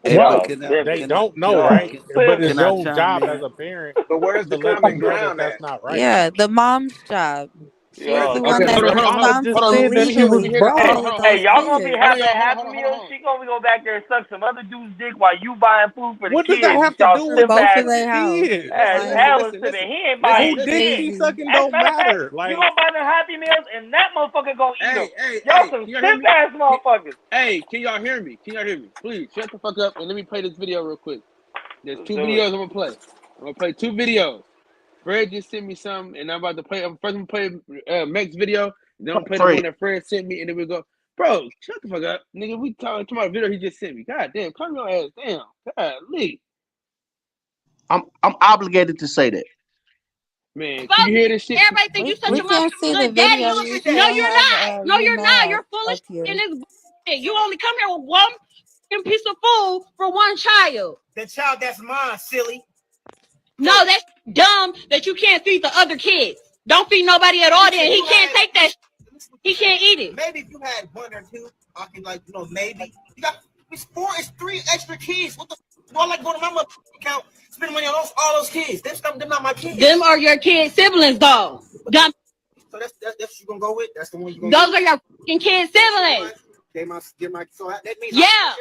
Hey, but Right. No, can I They can I don't can know, I no. right? can, But it's can I your chime job in? as a parent But where's to the let common them know that ground that's at? not right. Yeah, the mom's job. She's Where's the the Yo, one Okay, common that's hold ground? mama on. just Hold on. said Let that me she hear. Let was me legally hear this. Hold broke. on. all Hold of on. those hey, y'all gonna be kids. Hold on, having y'all. a Hold on. happy Hold on. Hold meal. on. She gonna go back there and suck some other dude's dick while you buying food for the What does that kids. have With to y'all do For with simp both of ass their house. kids? ass Like, hell to me. He ain't Listen. buying Who Listen. dick shit. she crazy. sucking As a don't matter of fact, matter. you Like, gonna buy them Happy Meals and that motherfucker gonna eat them. Y'all Hey. some Can y'all hear simp me? ass motherfuckers. Hey, can y'all hear me? Can y'all hear me? Please shut the fuck up and let me play this video real quick. There's two Do it. videos I'm gonna play. I'm gonna play two videos. Fred just sent me some, and I'm about to play. I'm first gonna play Meg's video, then I'm gonna play the one Fred, that Fred sent me, and then we go, bro, shut the fuck up, nigga. We talking about a video he just sent me. God damn, calm your ass down. God, Lee, I'm obligated to say that. man, can you hear this shit? Everybody think you such We a can't motherfucking see the good daddy. video. You No, should you're have not. No, your you're not. math You're full of up here. shit and it's bullshit. You only come here with one fucking piece of food for one child. The child that's mine, silly. No, that's dumb that you can't feed the other kids. Don't feed nobody at all. Then he can't take that. He can't eat it. Maybe if you had one or two, I could maybe. You got it's three extra kids. What the I like going to my account, spending money on all those kids. They're not my kids. Them are your kid siblings, though. Dumb. So that's what you gonna go with. That's the one you gonna. Those are your fucking kid siblings. So that means yeah.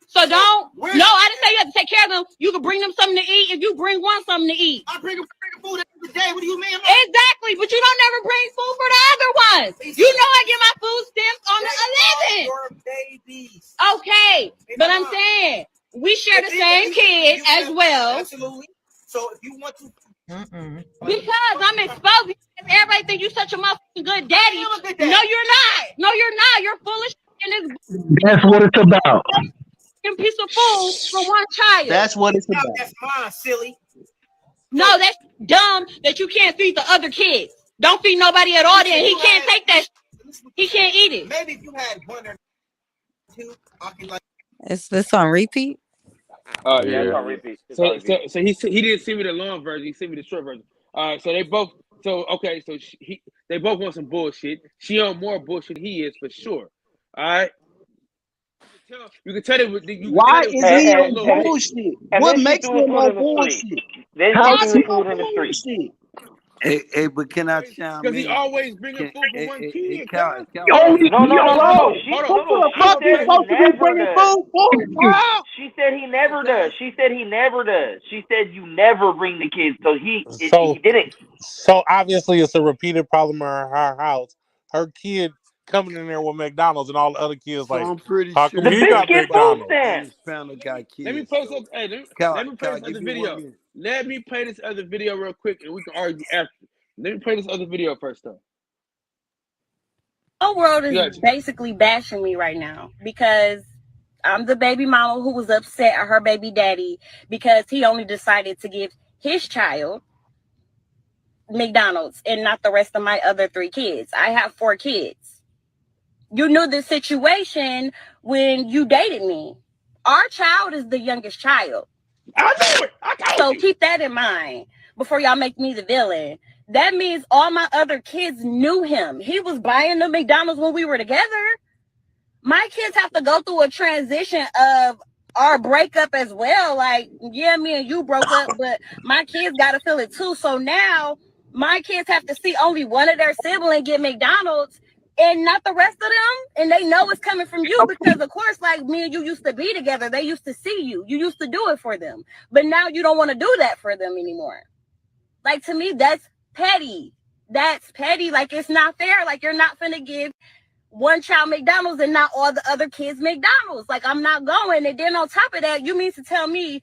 So don't. No, I didn't say you have to take care of them. You can bring them something to eat if you bring one something to eat. I bring them food every day. What do you mean? Exactly, but you don't never bring food for the other ones. You know I get my food stamps on the 11th. Your babies. Okay, but I'm saying we share the same kid as well. Absolutely. So if you want to. Because I'm exposed. Everybody think you such a motherfucking good daddy. No, you're not. No, you're not. You're foolish and this That's what it's about. piece of food for one child. That's what it's about. That's mine, silly. No, that's dumb that you can't feed the other kids. Don't feed nobody at all. Then he can't take that. He can't eat it. Maybe if you had one or two, I could Is this on repeat? Yeah. It's on repeat. So he didn't send me the long version. He sent me the short version. So they both. So okay. So they both want some bullshit. She on more bullshit than he is for sure. All right. You can tell it. Why is he on And bullshit? and What then she makes threw his him food on in the street. bullshit? Then she How threw is his he food in on the street. bullshit? Hey, but can I chime Because he in? always bringing food for one kid. Cal, No, Hold no. on. She Hold on. What kind of she fuck you said he supposed to be never bringing does. food for, bro? She said he never does. She said he never does. She said you never bring the kids. So he So didn't. So obviously it's a repeated problem in her house. Her kid coming in there with McDonald's and all the other kids So like, I'm pretty how come sure The he bitch got get food McDonald's? stamps. this panel got Let me kids. play So, some. Hey, let me play Cal, this other give me 1 video. minute. Let me play this other video real quick, and we can argue after. Let me play this other video first, though. The world is basically bashing me right now because I'm the baby mama who was upset at her baby daddy because he only decided to give his child McDonald's and not the rest of my other 3 kids. I have 4 kids. You knew the situation when you dated me. Our child is the youngest child. I know it. I told So you. keep that in mind before y'all make me the villain. That means all my other kids knew him. He was buying the McDonald's when we were together. My kids have to go through a transition of our breakup as well. Like, yeah, me and you broke up, but my kids got to feel it too. So now my kids have to see only one of their siblings get McDonald's and not the rest of them. And they know it's coming from you because, of course, like me and you used to be together. They used to see you. You used to do it for them. But now you don't want to do that for them anymore. Like, to me, that's petty. That's petty. Like, it's not fair. Like, you're not finna give one child McDonald's and not all the other kids McDonald's. Like, I'm not going. And then on top of that, you mean to tell me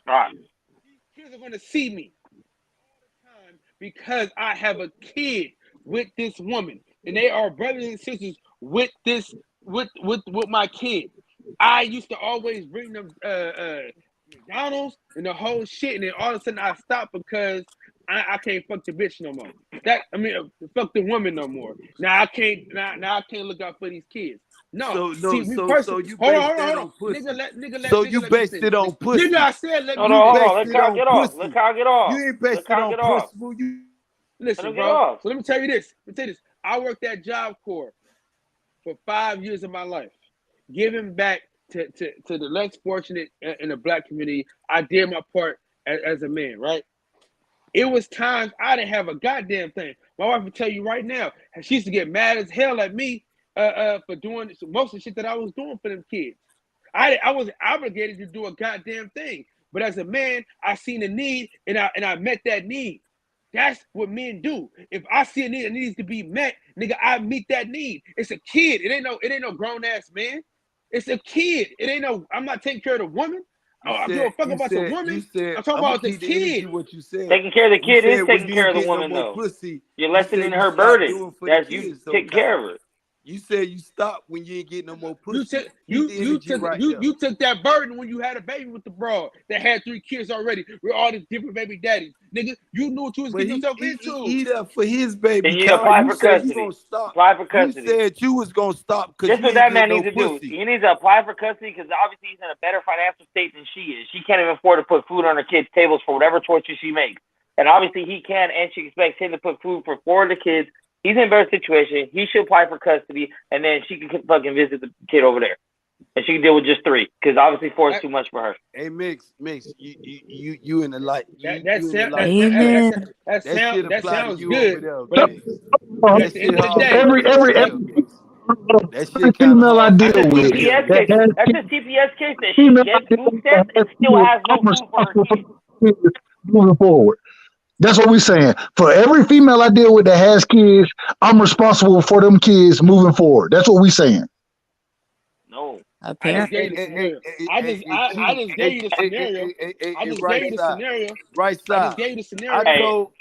All right. Kids are gonna see me time because I have a kid with this woman, and they are brothers and sisters with this with my kid. I used to always bring them McDonald's and the whole shit, and then all of a sudden I stopped because I can't fuck the bitch no more. Fuck the woman no more. Now I can't. Now I can't look out for these kids. No, see me So personally. you Hold based on, that hold on. on pussy. Nigga, You let me based finish. it on pussy. Nigga, I said let me. Hold on. Based Let it Kyle on get off. pussy. Let Kyle get off. You ain't Let based it Kyle on get off. principle. You Let Listen, him get bro. off. So let me tell you this. I worked at Job Corps for 5 years of my life, giving back to the less fortunate in the black community. I did my part as a man, right? It was times I didn't have a goddamn thing. My wife will tell you right now, she used to get mad as hell at me for doing most of the shit that I was doing for them kids. I wasn't obligated to do a goddamn thing, but as a man, I seen a need and I met that need. That's what men do. If I see a need that needs to be met, nigga, I meet that need. It's a kid. It ain't no grown ass man. It's a kid. It ain't no. I'm not taking care of the woman. I give a fuck about the woman. I'm talking I'm gonna about the keep the energy kid. what you said. Taking care of the You kid is said when taking you care ain't of the getting no woman, more though. pussy, You're you lessening said you her stop burden. doing for the That's you kids though, taking care Kyle. of her. You said you stop when you ain't getting no more You pussy. took Keep the energy right there. you took that burden when you had a baby with the broad that had 3 kids already with all these different baby daddies. Nigga, you knew what you was But getting yourself into. he there for his baby, Then you Kyle. apply You for said you custody. gonna stop. Apply for You custody. said you was gonna stop because This you what ain't that getting man no needs to do. pussy. He needs to apply for custody because obviously he's in a better financial state than she is. She can't even afford to put food on her kids' tables for whatever choices she makes. And obviously he can, and she expects him to put food for 4 of the kids. He's in a better situation. He should apply for custody, and then she can fucking visit the kid over there. And she can deal with just 3 because obviously 4 is too much for her. Hey, Mix, you in the light. That Apply to sounds you over good. there, But Mix. at the end of the day, Hard for you over there, Mix. That shit kind of female I hard for That's deal a you over with there, TPS Mix. case. that That's has a TPS case that she female I gets deal food with that stamps and has still kids, has no I'm food for her responsible for kids. the kids moving forward. That's what we're saying. For every female I deal with that has kids, I'm responsible for them kids moving forward. That's what we're saying. No. I just Apparently. gave you the scenario. I just gave you the scenario. I just gave Right you the side. scenario. Right I just side. gave you the I scenario. Hey, told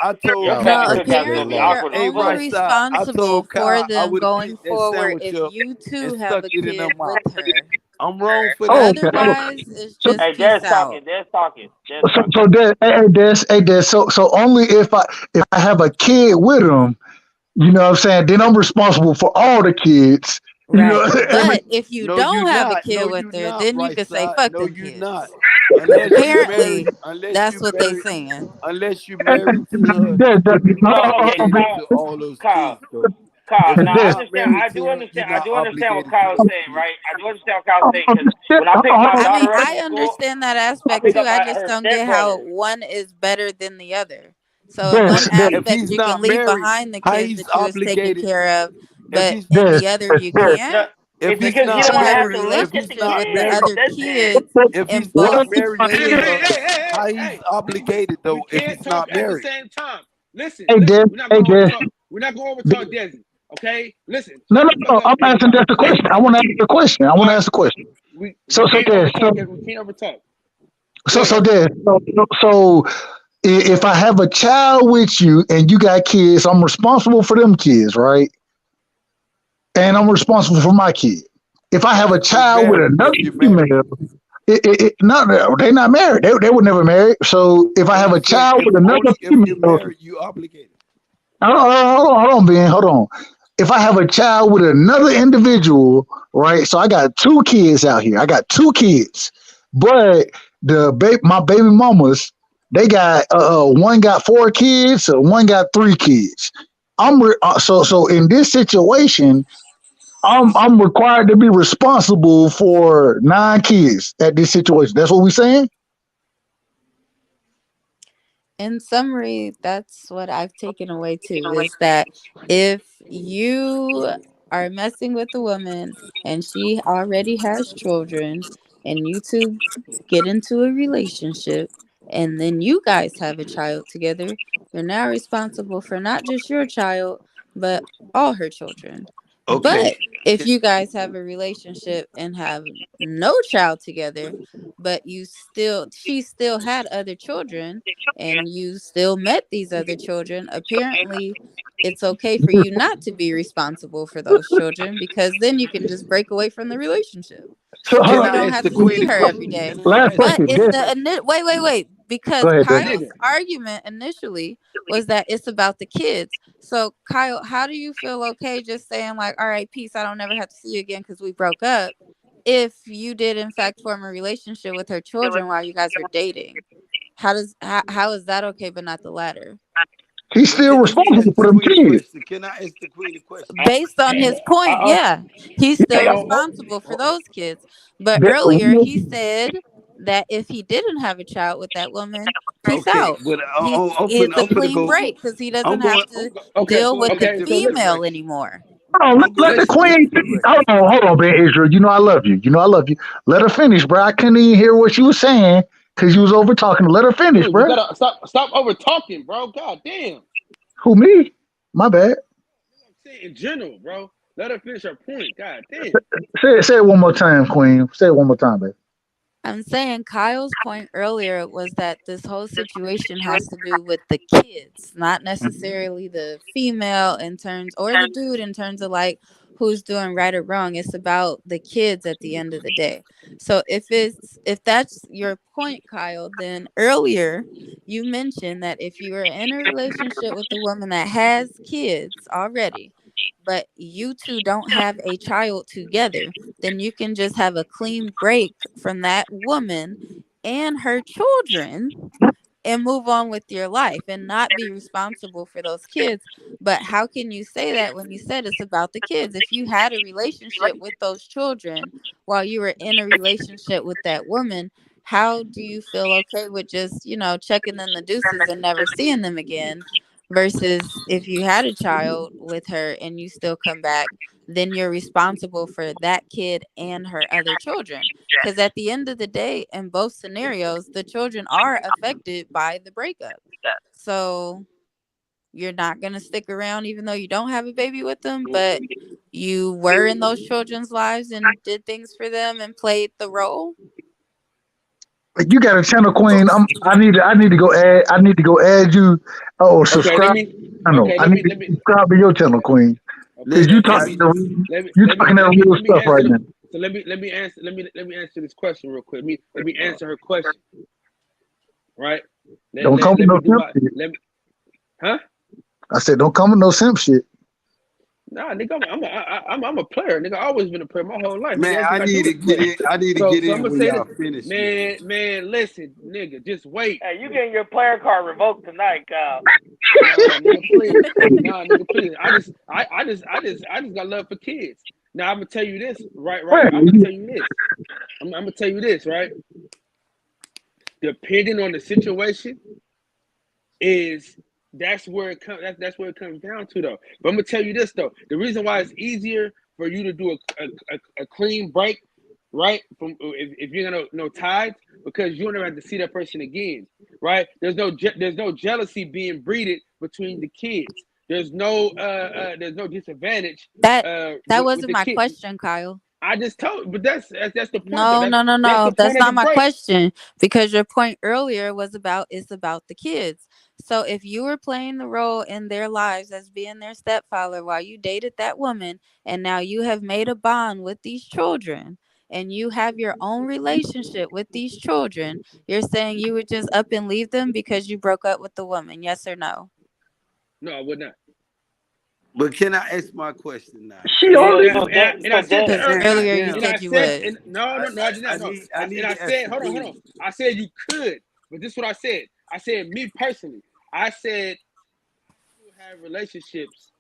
your Y'all No, family Kyle. cookouts gonna be apparently low. you're awkward as Hey, only fuck. right side. I responsible told for Kyle I them would have going picked that forward sandwich if up you and two have stuck a it in her kid with mouth. her. I'm wrong for Oh, that. okay. Oh, Otherwise, it's so, just Hey, peace Dad's out. talking. Dad's talking. Dad's so, talking. so Des, hey, Des. So only if I have a kid with them, you know what I'm saying? Then I'm responsible for all the kids. You know, Right. But if you No, you don't have a not. kid No, with you her, not. then you Right can say side. fuck No, them you kids. not. Because apparently Unless that's you what they married, saying. unless you married to her, you're No, not okay, obligated Kyle. to all those Kyle. kids, though. Kyle. If Now you're I not understand. married I to do her, you're understand. I not do understand what obligated to Kyle's those saying, kids. right? I do understand what Kyle's saying because when I pick my I mean, daughter up I from school, understand that I aspect pick too. up I just her don't get how stepbrother. one is better than the other. So in one If aspect he's you can not leave married, behind the how kids he's that you was taking obligated? care of, If but he's in the other you No, can't. if it's But he's because you he not don't still want to have a have to married, look if at the he's relationship not with the kids. married, other That's it. kids if in he's not both married to her, situations. how he's obligated We though if can't he's talk not at the married? same time. Listen, hey, Des, we're not hey, going over Des. talk. We're not going over talk Desi. Okay, listen, No, shut no, the fuck no. up I'm and asking Des the listen. question. I want to ask the question. I All want to right, ask the question. we So can't Des, over talk. We can't over talk. Go so ahead. Des, if I have a child with you and you got kids, I'm responsible for them kids, right? And I'm responsible for my kid. If I have a If you're child with married, another if you're married. female, no, they're not married. They were never married. So if I No, have I'm a saying child if with another only if you're female, married, you obligated. hold on, Ben, hold on. If I have a child with another individual, right? So I got 2 kids out here. I got 2 kids, but my baby mamas, they got one got 4 kids, one got 3 kids. So in this situation, I'm required to be responsible for 9 kids at this situation. That's what we're saying. In summary, that's what I've taken away too, is that if you are messing with a woman and she already has children and you two get into a relationship and then you guys have a child together, you're now responsible for not just your child, but all her children. But Okay. if you guys have a relationship and have no child together, but she still had other children and you still met these other children, apparently it's okay for you not to be responsible for those children because then you can just break away from the relationship So because hold Can you I on. don't ask have the to see queen a her every question? day. Can I Last ask the But question. queen it's a Yes. the wait, Go because ahead, Dad. Kyle's argument initially was that it's about the kids. So Kyle, how do you feel okay just saying like, all right, peace, I don't never have to see you again because we broke up, if you did in fact form a relationship with her children while you guys were dating? How is that okay but not the latter? He's But still let me ask responsible the for them queen a kids. question. Can I ask the queen a question? Based on his I point, also, yeah, he's still Yeah. responsible for those kids. But That, earlier he said that if he didn't have a child with that woman, peace Okay, out. but It's a I'm finna clean go. break because he I'm doesn't have going. to okay, deal I'm going with in a the okay. So different female direction. anymore. hold on, I'm let going in the a listen. queen. different direction. Hold on, man, Israel. You know I love you. You know I love you. Let her finish, bro. I couldn't even hear what you was saying because you was over talking. Let her finish, Dude, you bro. gotta stop over talking, bro. God damn. Who me? My bad. I'm saying in general, bro. Let her finish her point. God damn. Say it one more time, Queen. Say it one more time, baby. I'm saying Kyle's point earlier was that this whole situation has to do with the kids, not necessarily the female in terms or the dude in terms of like who's doing right or wrong. It's about the kids at the end of the day. So if that's your point, Kyle, then earlier you mentioned that if you are in a relationship with a woman that has kids already, but you two don't have a child together, then you can just have a clean break from that woman and her children and move on with your life and not be responsible for those kids. But how can you say that when you said it's about the kids? If you had a relationship with those children while you were in a relationship with that woman, how do you feel okay with just, checking in the deuces and never seeing them again? Versus if you had a child with her and you still come back, then you're responsible for that kid and her other children. Because at the end of the day, in both scenarios, the children are affected by the breakup. So you're not going to stick around even though you don't have a baby with them, but you were in those children's lives and did things for them and played the role. Like, you got a channel, Queen. I need to go add. I need to go add you. Oh, Okay, let subscribe. me. I know. Okay, I let need me. to Let me. subscribe to your channel, Queen, Okay, because Listen, let me. you talking that real Let me stuff answer right the. now. So let me answer this question real quick. Let me answer her question. Right. Don't come with Let me no do simp my. shit. Let me. Huh? I said, don't come with no simp shit. Nah, nigga, I'm a player, nigga. I always been a player my whole life, nigga. man, Everything I I do need is to a get player. in. I need to So get so I'm in gonna when say this, y'all finish, man. man. Listen, nigga, just wait. Hey, you getting your player card revoked tonight, Kyle? Nah, nigga, please. Nah, nigga, please. I just got love for kids. Now I'm gonna tell you this, right? Right. I'm gonna tell you this. I'm gonna tell you this, right? Depending on the situation, is that's where it comes. That's where it comes down to, though. But I'm gonna tell you this, though. The reason why it's easier for you to do a clean break, right? From if you're gonna no ties, because you don't ever have to see that person again, right? There's no jealousy being breeded between the kids. There's no disadvantage That with wasn't the my kids. question, Kyle. I just told, but that's the point, though. No, no, no, That's no. the point That's of the not my break. question because your point earlier was about it's about the kids. So if you were playing the role in their lives as being their stepfather while you dated that woman and now you have made a bond with these children and you have your own relationship with these children, you're saying you would just up and leave them because you broke up with the woman, yes or no? No, I would not. But can I ask my question now? She And only. I said that Because earlier. Now, earlier you now, And I said you said, would. and no, I did not. No, I need I to ask said, the hold on. queen. I said you could, but this is what I said. I said me personally. I said still have relationships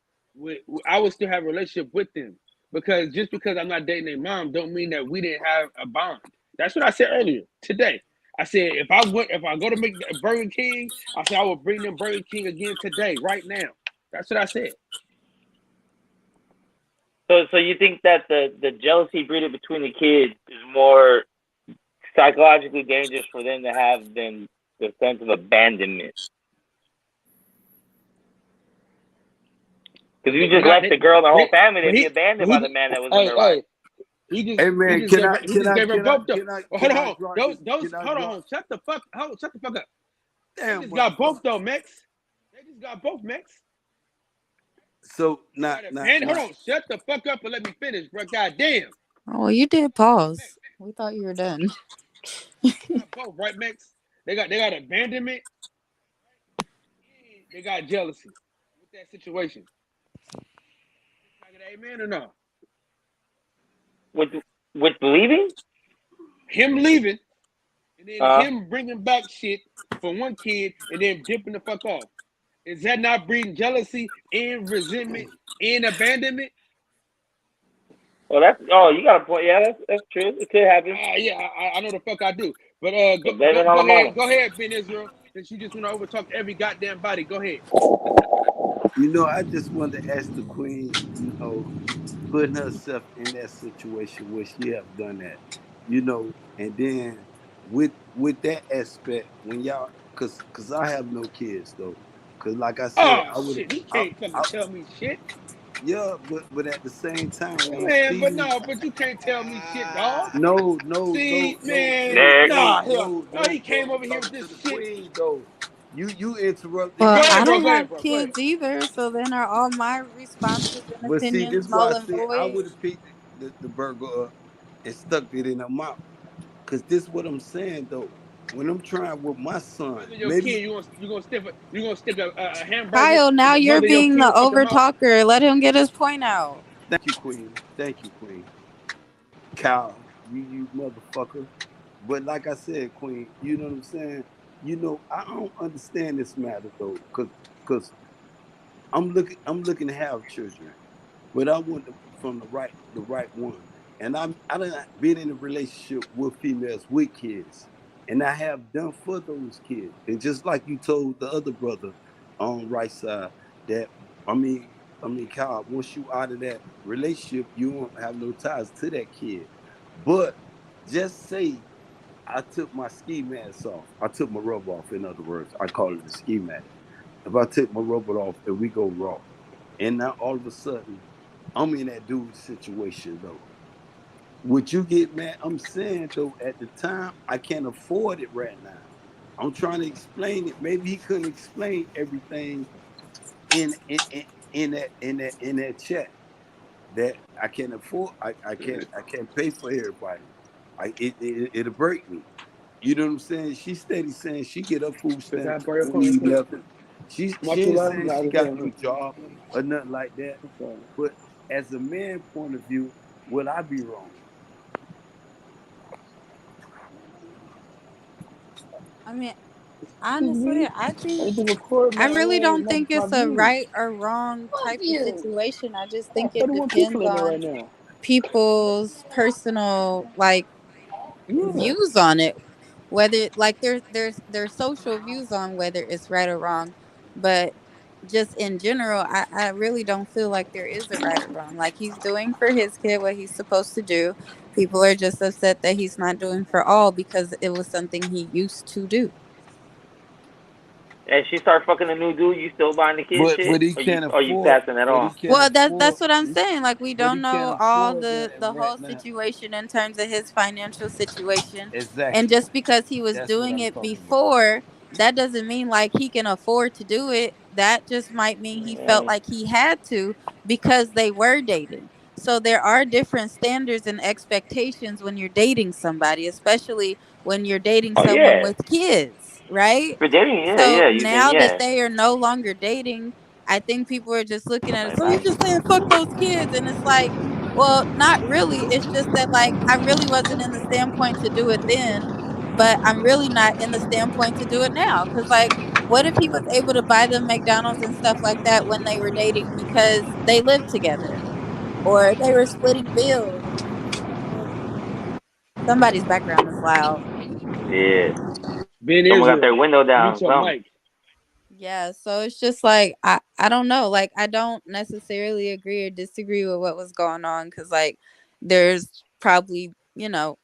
I would still have a relationship with them because just because I'm not dating their mom, don't mean that we didn't have a bond. That's what I said earlier today. I said if I go to make Burger King, I said I will bring them Burger King again today, right now. That's what I said. So you think that the jealousy breeded between the kids is more psychologically dangerous for them to have than the sense of abandonment? Because you But just left the girl and the whole family to but be he, abandoned but by he, the man that was in hey, their life. hey, he Hey man, just gave her both though. Well, hold can I on, drop this? those Can I hold drop? on, shut the fuck up. They Damn just got both motherfucker. though, Max. They just got both, Max. So They not got a not band. Hold not. on, shut the fuck up and let me finish, bro. God damn. Oh, well, you did pause. We thought you were done. They got both, right, Max? They got abandonment. And they got jealousy with that situation. Can I get an amen or no? With leaving? Him leaving and then Uh, him bringing back shit for one kid and then dipping the fuck off. Is that not breeding jealousy and resentment and abandonment? well, you got a point. Yeah, that's true. It could happen. Yeah, I know the fuck I do. But So blame it on the mama. go ahead, Ben Israel. Since you just want to overtalk every goddamn body, go ahead. I just wanted to ask the queen. Putting herself in that situation where she have done that. And then with that aspect, when y'all, cause I have no kids though. Cause like I said, Oh I would shit, he have. can't fucking tell me shit. Yeah, but at the same time, when I'm Man, but speeding, no, but you can't tell me shit, dog. no, no, See, no, no, man, no, Next. no, nah, hell, no, no, he no, bro. came I'm over here with talking to this the shit. queen though. You interrupted Well, Go I ahead, me. bro. don't Go have ahead, bro. Go ahead. kids either, so then are all my responses and But see, this opinions is why null I and said I void? would have picked the burger up and stuck it in her mouth. Cause this what I'm saying though. When I'm trying with my son, Mother your maybe kid, you gonna stick a hamburger Kyle, in now the you're mother of your being the kid fucking over mouth? talker. Let him get his point out. thank you, Queen. Thank you, Queen. Cow, you motherfucker. But like I said, Queen, you know what I'm saying? I don't understand this matter though, cause I'm looking to have children, but I want from the right one. And I done been in a relationship with females with kids, and I have done for those kids. And just like you told the other brother on right side that Kyle, once you out of that relationship, you won't have no ties to that kid. But just say I took my ski mask off. I took my rubber off. In other words, I call it a ski mask. If I take my rubber off and we go raw, and now all of a sudden I'm in that dude situation though. Would you get mad? I'm saying though, at the time I can't afford it right now. I'm trying to explain it. Maybe he couldn't explain everything in that chat that I can't afford. I can't pay for everybody. It'll break me. You know what I'm saying? She steady saying she get her food Cause I stamps borrow your phone real quick. 2011. My She two ain't license, saying I she just got saying. no job or nothing like that. But as a man point of view, would I be wrong? I mean, Excuse honestly, me. I I think need to record I really don't my think it's a views. right or wrong Fuck type of you. situation. I just I got think it 31 people depends in there on right now. people's personal Yeah. views on it, whether their social views on whether it's right or wrong. But just in general, I really don't feel like there is a right or wrong. Like, he's doing for his kid what he's supposed to do. People are just upset that he's not doing for all because it was something he used to do. And she start fucking a new dude, you still buying the kid But shit? but he Or you can't are you afford. passing that But he on? can't Well, that's afford. that's what I'm saying. Like, we But don't he can't know all afford the that the right whole now. situation in terms of his financial situation. And Exactly. just because he was That's what doing I'm it talking about. before, that doesn't mean like he can afford to do it. That just might mean he felt Yeah. like he had to because they were dating. So there are different standards and expectations when you're dating somebody, especially when you're dating Oh someone yeah. with kids, right? For dating, yeah, So yeah. You then now that yeah. they are no longer dating, I think people are just looking at it. Bye So you're bye. just saying fuck those kids, and it's like, well, not really. It's just that like I really wasn't in the standpoint to do it then, but I'm really not in the standpoint to do it now. Cause like, what if he was able to buy them McDonald's and stuff like that when they were dating because they lived together or they were splitting bills? Somebody's background is loud. Yeah. Ben Someone got Israel, their window mute down. your Something. mic. Yeah, so it's just like I don't know, like I don't necessarily agree or disagree with what was going on cuz like there's probably,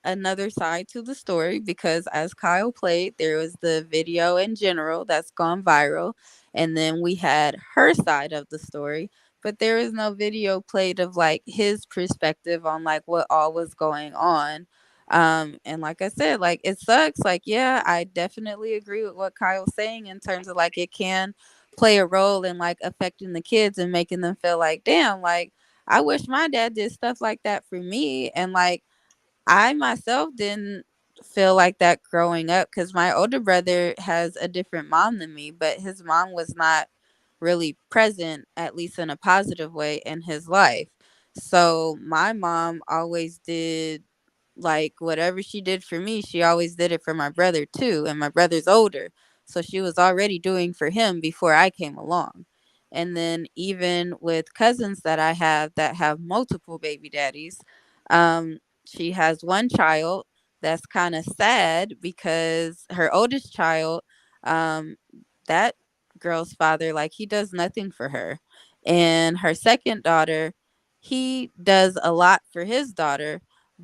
another side to the story because as Kyle played, there was the video in general that's gone viral and then we had her side of the story, but there is no video played of like his perspective on like what all was going on. And like I said, like it sucks. Like, yeah, I definitely agree with what Kyle's saying in terms of like it can play a role in like affecting the kids and making them feel like, damn, like I wish my dad did stuff like that for me. And like I myself didn't feel like that growing up because my older brother has a different mom than me, but his mom was not really present, at least in a positive way, in his life. So my mom always did like whatever she did for me, she always did it for my brother too. And my brother's older. So she was already doing for him before I came along. And then even with cousins that I have that have multiple baby daddies, she has one child that's kind of sad because her oldest child, um, that girl's father, like he does nothing for her. And her second daughter, he does a lot for his daughter,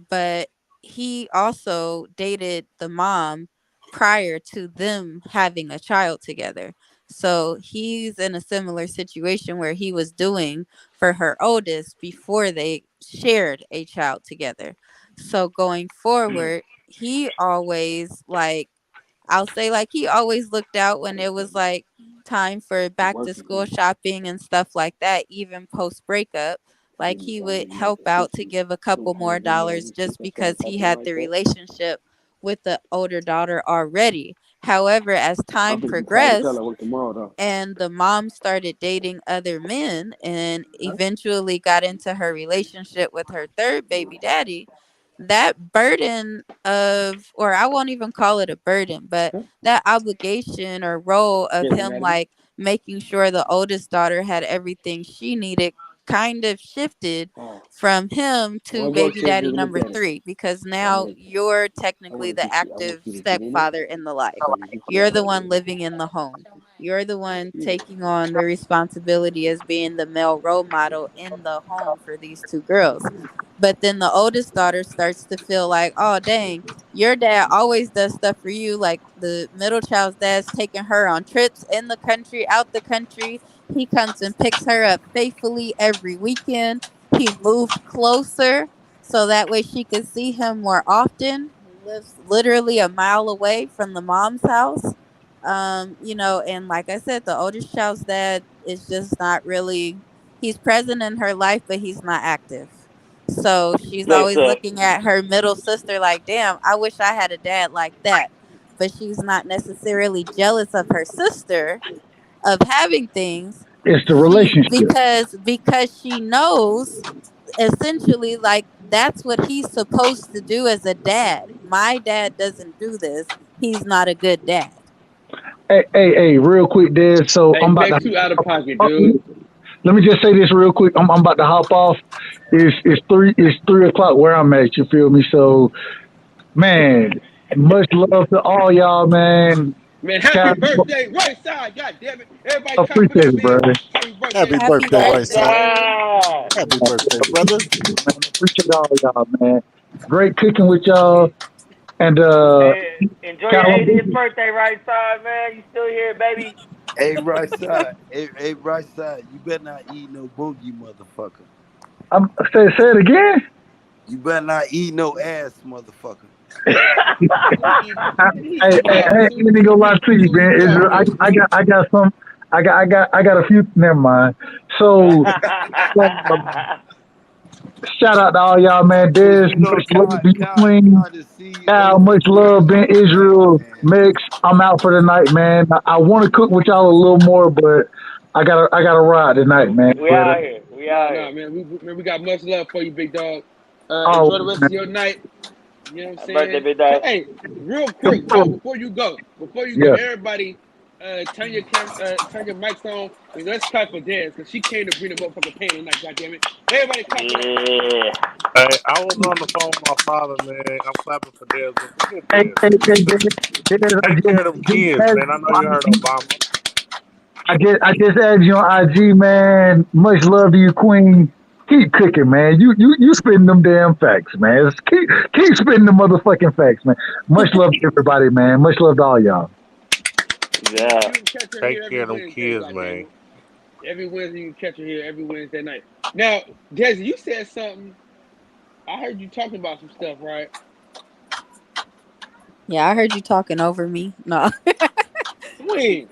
but he also dated the mom prior to them having a child together. So he's in a similar situation where he was doing for her oldest before they shared a child together. So going forward, he always like I'll say like he always looked out when it was like time for back to school shopping and stuff like that, even post breakup. Like he would help out to give a couple more dollars just because he had the relationship with the older daughter already. However, as time progressed and the mom started dating other men and eventually got into her relationship with her third baby daddy, that burden of, or I won't even call it a burden, but that obligation or role of him like making sure the oldest daughter had everything she needed kind of shifted from him to baby daddy number 3, because now you're technically the active stepfather in the life. You're the one living in the home. You're the one taking on the responsibility as being the male role model in the home for these two girls. But then the oldest daughter starts to feel like, oh, dang, your dad always does stuff for you. Like the middle child's dad's taking her on trips in the country, out the country. He comes and picks her up faithfully every weekend. He moved closer so that way she could see him more often. He lives literally a mile away from the mom's house. And like I said, the oldest child's dad is just not really, he's present in her life, but he's not active. So she's always Listen, looking at her middle sister like, damn, I wish I had a dad like that. But she's not necessarily jealous of her sister of having things. It's the She relationship. because she knows essentially like that's what he's supposed to do as a dad. My dad doesn't do this. He's not a good dad. Hey, real quick, Dad. So Hey, I'm about Beck, to. too out of pocket, dude. Let me just say this real quick. I'm about to hop off. It's 3 o'clock where I'm at. You feel me? So, man, much love to all y'all, man. Man, Shout happy birthday, right side. God damn it. Everybody out, clap it appreciate up, it, man. brother. Happy birthday. Happy Happy birthday, right side. birthday. Happy birthday, brother. Man, appreciate all y'all, man. Great cooking with y'all. And hey, enjoy your Cal, 80th birthday, right side, man. You still here, baby? Hey, right side. Hey, right side. You better not eat no boogie, motherfucker. say it again. You better not eat no ass, motherfucker. I ain't even gonna lie to you, man. Israel, I got some. I got a few. Never mind. So, shout out to all y'all, man. Cause Des, you know much love to you, Kai Queen. the Al, CEO much of love, Ben Banter, Israel, man. Mex. I'm out for the night, man. I want to cook with y'all a little more, but I gotta ride tonight, man. we But out here. We out here. Man. We got much love for you, big dog. Enjoy the always, rest man. of your night. You know what I'm Happy birthday, saying? big dog. Hey, real quick, Joe, before you go, Yeah. everybody, turn your mics on, and let's clap for Dez, because she came to bring the motherfucking pain tonight, goddammit. Everybody clap for that. Yeah. Hey, I was on the phone with my father, man. I'm clapping for Dez, man. Forget Hey, Dez, hey, man. hey, Des, Take care of them kids, man. I know you heard Obama. I just added you on IG, man. Much love to you, Queen. Keep cooking, man. You spitting them damn facts, man. Keep spitting the motherfucking facts, man. Much love to everybody, man. Much love to all y'all. Yeah. You can catch her here Take every care of them Wednesday, kids, man. goddammit. Every Wednesday you can catch her here every Wednesday night. Now, Desi, you said something. I heard you talking about some stuff, right? Yeah, I heard you talking over me. No, When?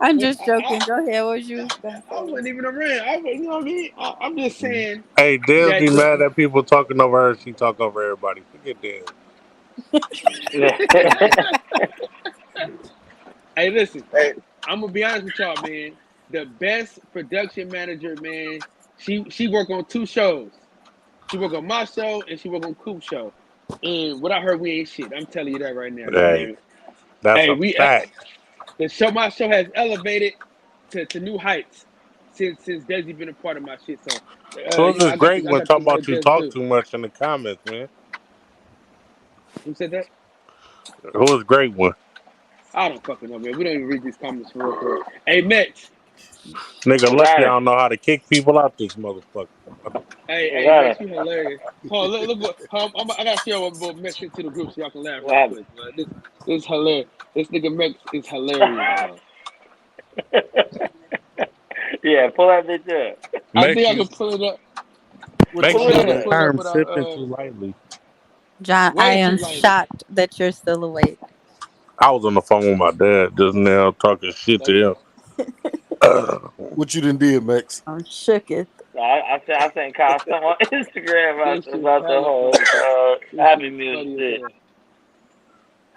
I'm When just joking. Go ahead. What you was gonna I say? wasn't even around. You know what I mean? I'm just saying Hey, Dez that be mad at people talking over her. She talk over everybody. Forget Dez. Hey, listen. Hey, I'm gonna be honest with y'all, man. The best production manager, man. She work on 2 shows. She work on my show and she work on Coop's show. And what I heard, we ain't shit. I'm telling you that right now. Hey, Goddamn it. that's Hey, a fact. my show has elevated to new heights since Desi been a part of my shit. So, Who was this I got great to I one got to talking give her the about you just talk too. too much in the comments, man? Who said that? Who was great one? I don't fucking know, man. We don't even read these comments for real. For real. Hey, Mex. Nigga, What's lucky I happening? don't know how to kick people out this motherfucker. Hey, What's Mex, happening? you hilarious. Hold on, look what I gotta share what Mex sent to the group so y'all can laugh What real happened? quick. This is hilarious. This nigga Mex is hilarious, bro. Yeah, pull that bitch up. I Makes think I you can pull it up. makes I Pull think you I it can use up. pull it up term without sipping too lightly. John, I way too am lightly. shocked that you're still awake. I was on the phone with my dad just now talking shit So, to him. What you done did, Max? I'm shook it. I sent Kyle something on Instagram this shit about the hella whole funny. This Happy shit Meal funny as shit.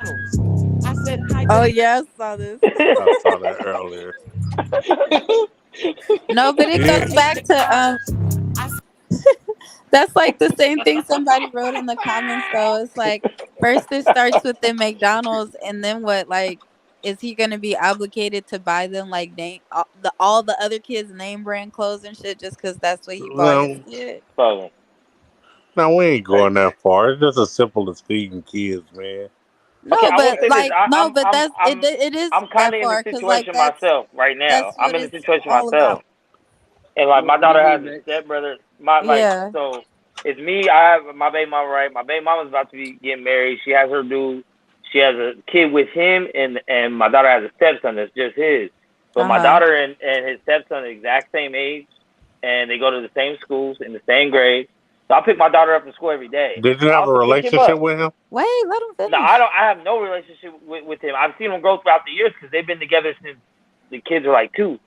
hell. I said hi Oh to yeah, I saw this. I saw that earlier. No, but it Yeah. goes back to that's like the same thing somebody wrote in the comments though. It's like first it starts with the McDonald's and then what, like is he gonna be obligated to buy them like name all the other kids name brand clothes and shit just cause that's what he bought his No, kid? So, no, we ain't hey, going that far. It's just as simple as feeding kids, man. okay, No, I will but say this. like no, but that's it is I'm kind that of in the far because like situation myself right now. that's I'm what in the it's situation all myself, about. and like my What you daughter has mean, a Mex? stepbrother. Yeah. So it's me. I have my baby mama. Right, my baby mama's about to be getting married. She has her dude. She has a kid with him, and my daughter has a stepson that's just his. So my Uh-huh. daughter and his stepson are the exact same age, and they go to the same schools in the same grade. So I pick my daughter up from school every day. Did you I have a also pick him relationship up. with him? Wait, let him No, finish. I don't. I have no relationship with him. I've seen him grow throughout the years because they've been together since the kids were like 2.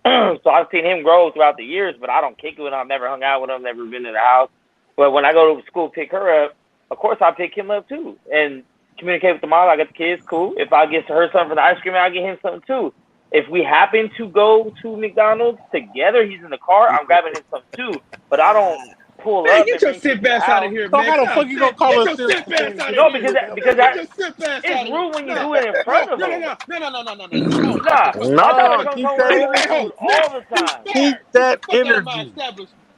So I've seen him grow throughout the years, but I don't kick it with him. I've never hung out with him, never been to the house. But when I go to school, pick her up, of course I pick him up too, and communicate with the mom. I got the kids, cool. If I get her something for the ice cream, I get him something too. If we happen to go to McDonald's together, he's in the car. I'm grabbing him something too. But I don't pull Man, up get and your bring simp shit to the ass out of house. here, So Mex. how the Nah, fuck you gonna call get a your simp simp and ass can't out get of No, no here. because nigga? because Get that your simp ass it's out of here. rude when you No, do it in no, front of no, no, them. no, no, no, no, no, no, no, no. No, get the Nah, fuck out my of here. daughter No, comes keep home with that her Hey, own hey, food ho, energy. all Mex, the you time. Keep fired. Get the that fuck out of my energy. establishment.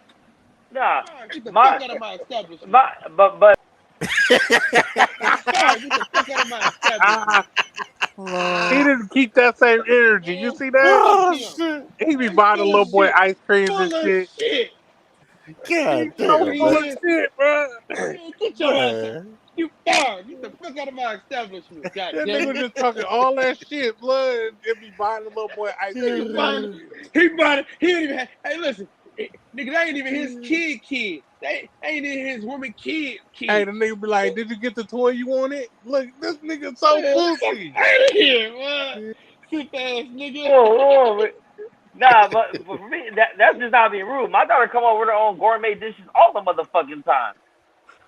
Nah, Fired. Get the my fuck out of my establishment. my but You fired. Get the fuck out of my establishment. He Lord. didn't keep that same energy. You Man, see that? fuck Oh him. shit! He be He's buying the full of little boy shit. ice creams and Full of shit. shit. God He's That's so what damn, he full of Max. is. shit, bro. Man, get your ass out. Man. You fired. Get the fuck out of my establishment. God That damn nigga it. was just talking all that shit, blood, and be buying the little boy ice Nigga cream. buying, he bought it. He ain't even have, hey, listen. Nigga, that ain't even his kid. They ain't even his woman Hey, kid. the nigga be like, "Did you get the toy you wanted?" Look, this nigga so Man, fuck pussy. out of here, what? Sick ass nigga. whoa, nah, but for me that's just not being rude. My daughter come over with her own gourmet dishes all the motherfucking time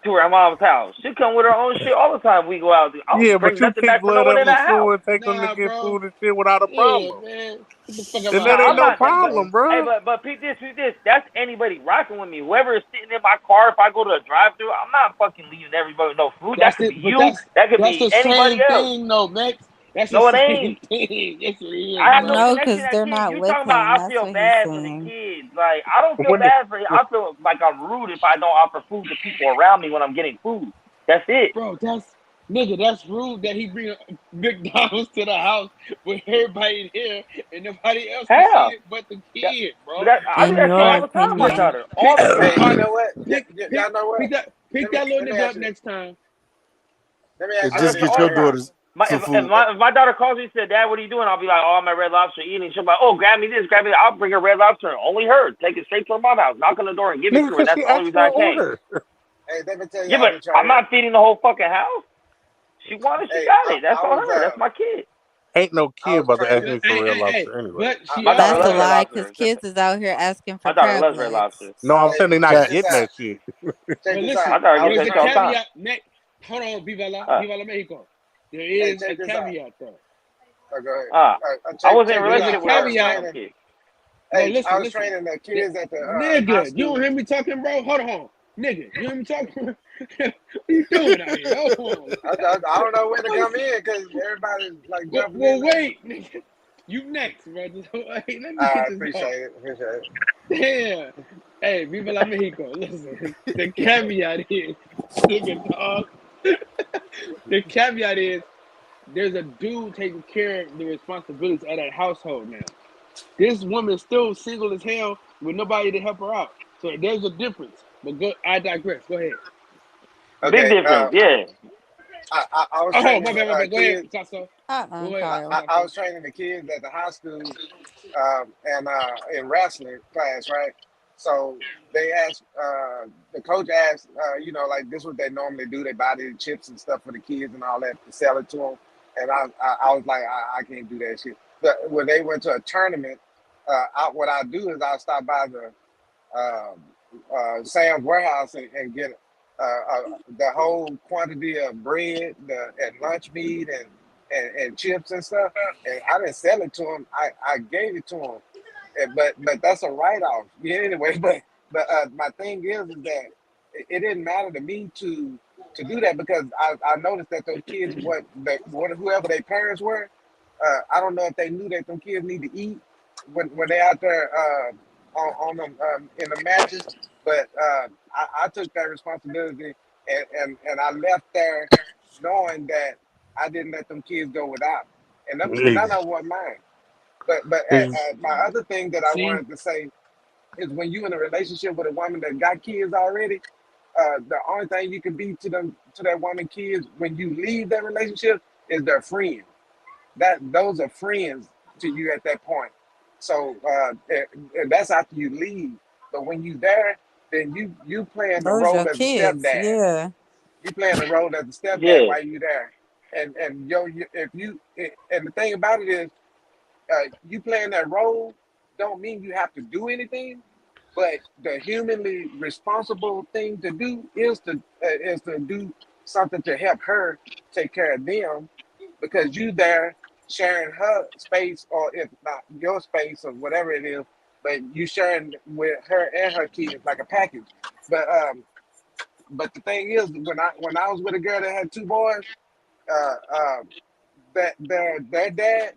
to her mom's house. She come with her own shit all the time. We go out. I Yeah, don't but bring you nothing pick back for no blood one up in the from house. school and take them to Nah, get bro. food and shit without a Yeah, problem. man. Get the fuck out of And my No, that ain't I'm no not. establishment, problem, bro. Hey, bro. but peep this. That's anybody rocking with me. Whoever is sitting in my car, if I go to a drive-through, I'm not fucking leaving everybody no food. That That's could it, be but you. That could that's be the anybody same else. thing though, Max. That's the No, it same ain't. thing. Yes, it is, I have no bro. No, connection because to that they're kid. not You with talking about him. I That's feel what he's bad for the saying. kids. Like I don't feel When it, bad for I feel like I'm rude if I don't offer food to people around me when I'm getting food. That's it. Bro, that's rude that he bring McDonald's to the house with everybody in here and nobody else can eat Hell. it but the That, kid, but bro. that I do In that shit your all the time with my Pick, opinion. daughter. All pick, the Hey, all time. you right, know what? pick Y'all know what? that little Let me nigga ask up you. next time. Let me And ask I do y'all that just shit this get all your the right here. time. daughters. for food. If my daughter calls me and said, "Dad, what are you doing?" I'll be like, "Oh, I'm at Red Lobster eating." She'll be like, "Oh, grab me this, grab me that." I'll bring her Red Lobster, only her. Take it straight to her mom's house, knock on the door, and give it to her. Because That's she the only asked reason for I an came. order. Hey, let me tell Yeah, y'all but this right I'm here. not feeding the whole fucking house. She wanted, she Hey, got it. That's I on was her. That's my kid. Ain't no I kid was about to ask training. me for Red Lobster anyway. But she My daughter That's a loves also Red lie, because Lobster. kids is out here asking for My daughter crab loves Red legs. Lobster. No, I'm Hey, saying they not check that. this getting out. that shit. Check But this listen, My out. daughter I gets was there's that a shit all the training. time. caveat. Hold on, Uh, Viva la Mexico. There Hey, is check a this out. caveat though. Oh, go ahead. uh, I wasn't in a Check this There's a out. relationship with I her was when I caveat. was a training. kid. No, Hey, I was listen. training the kids at the high Nigga, you don't school. hear me talking, bro? Hold on. Nigga, you hear me talking? What you doing out here? Hold on. I don't know when to come in because everybody's like jumping in Well, there. wait, nigga. You next, bro. Just, hey, let me I get this off. appreciate it. Damn. Hey, Viva la Mexico. Listen, the caveat is, nigga, dog. The caveat is, there's a dude taking care of the responsibilities of that household now. This woman is still single as hell with nobody to help her out. So there's a difference. But I digress. Go ahead. Big Okay. difference, yeah. I was Oh, training my the bad. Go ahead, kids. Sasso. Go ahead, Kyle. I Sasso. was training the kids at the high school and in wrestling class, right? So they asked, the coach asked, like this is what they normally do. They buy the chips and stuff for the kids and all that to sell it to them. And I was like, I can't do that shit. But when they went to a tournament, what I do is I'll stop by the Sam's warehouse and get the whole quantity of bread and lunch meat and chips and stuff. And I didn't sell it to him. I gave it to him. But that's a write off. Yeah, anyway, but my thing is that it didn't matter to me to do that because I noticed that those kids whoever their parents were, I don't know if they knew that them kids need to eat when they out there on them in the matches. But I took that responsibility and I left there knowing that I didn't let them kids go without, and none Nigga. of them were mine. But my other thing that I See? wanted to say is when you in a relationship with a woman that got kids already, the only thing you can be to that woman kids when you leave that relationship is their friend. Those are friends to you at that point. So and that's after you leave. But when you there, then you playing the Those role your as a kids. stepdad. Yeah. You playing the role as a stepdad Yeah. while you there. And if you and the thing about it is you playing that role don't mean you have to do anything, but the humanly responsible thing to do is to do something to help her take care of them, because you there sharing her space, or if not your space or whatever it is, but you sharing with her and her kids like a package. But the thing is, when I was with a girl that had two boys, uh, uh, that their dad,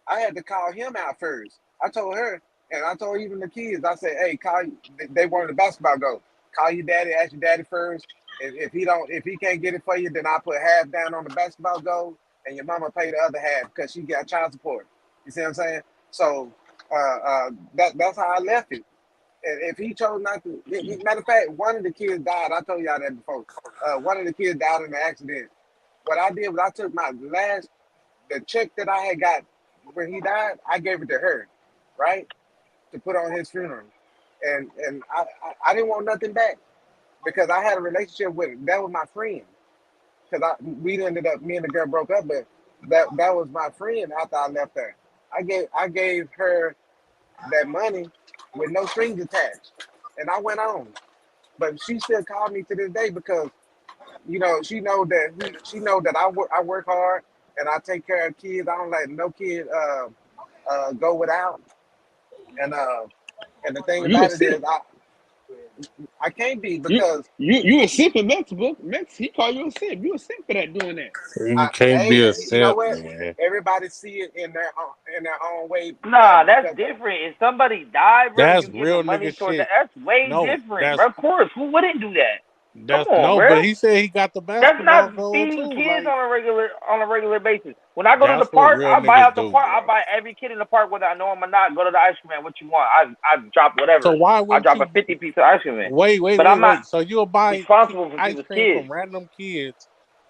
I had to call him out first. I told her, and I told even the kids, I said, "Hey, call." They wanted the basketball goal. Call your daddy. Ask your daddy first. If he can't get it for you, then I put half down on the basketball goal, and your mama pay the other half because she got child support. You see what I'm saying? So that's how I left it. And if he chose not to, matter of fact, one of the kids died. I told y'all that before. One of the kids died in the accident. What I did was I took the check that I had got when he died, I gave it to her, right, to put on his funeral, and I didn't want nothing back because I had a relationship with him. That was my friend. Because we ended up, me and the girl broke up, but that was my friend after I left her. I gave her that money with no strings attached, and I went on. But she still called me to this day because she know that I work hard and I take care of kids. I don't let no kid go without. And the thing You a about it is simp. I can't be You because you a simp in Mexico book. He call you a simp. You a simp for that doing that. You can't be a you know simp, what? man. Everybody see it in their own way Nah, that's because different. If somebody died, bro, and That's you real giving money nigga towards that, shit. that's way No, different, bro. Of course, who wouldn't do that? Come that's on, no, bro. but he said he got the That's not basketball goal feeding too. kids Like on a regular basis. When I go to the that's what park, real I buy niggas out the do, park. I bro. buy every kid in the park, whether I know him or not. Go to the ice cream man. What you want? I drop So whatever. why I wouldn't drop a you 50-piece of ice cream man. wait, wait, But wait, I'm not wait? So you'll buy responsible for ice people's cream kids. from random kids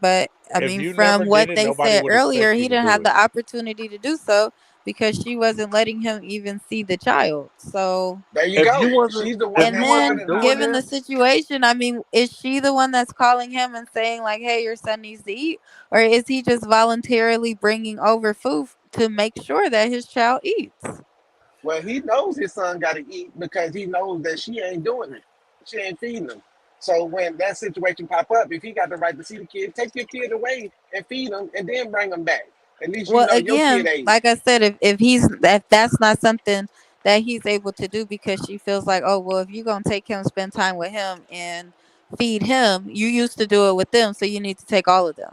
But I If mean, you never from did what it, they nobody said would earlier, expect he you to didn't do have it. the opportunity to do so. because she wasn't letting him even see the child. So, There you If go. you wasn't, She's the one if and you that's wasn't then spending all doing given the this. this, situation, I mean, is she the one that's calling him and saying like, "Hey, your son needs to eat," or is he just voluntarily bringing over food to make sure that his child eats? Well, he knows his son got to eat because he knows that she ain't doing it. She ain't feeding him. So when that situation pop up, if he got the right to see the kid, take your kid away and feed him, and then bring him back. At least you Well, know your kid again, ate. like I said, if that's not something that he's able to do because she feels like, oh well, if you're gonna take him, spend time with him and feed him, you used to do it with them, so you need to take all of them.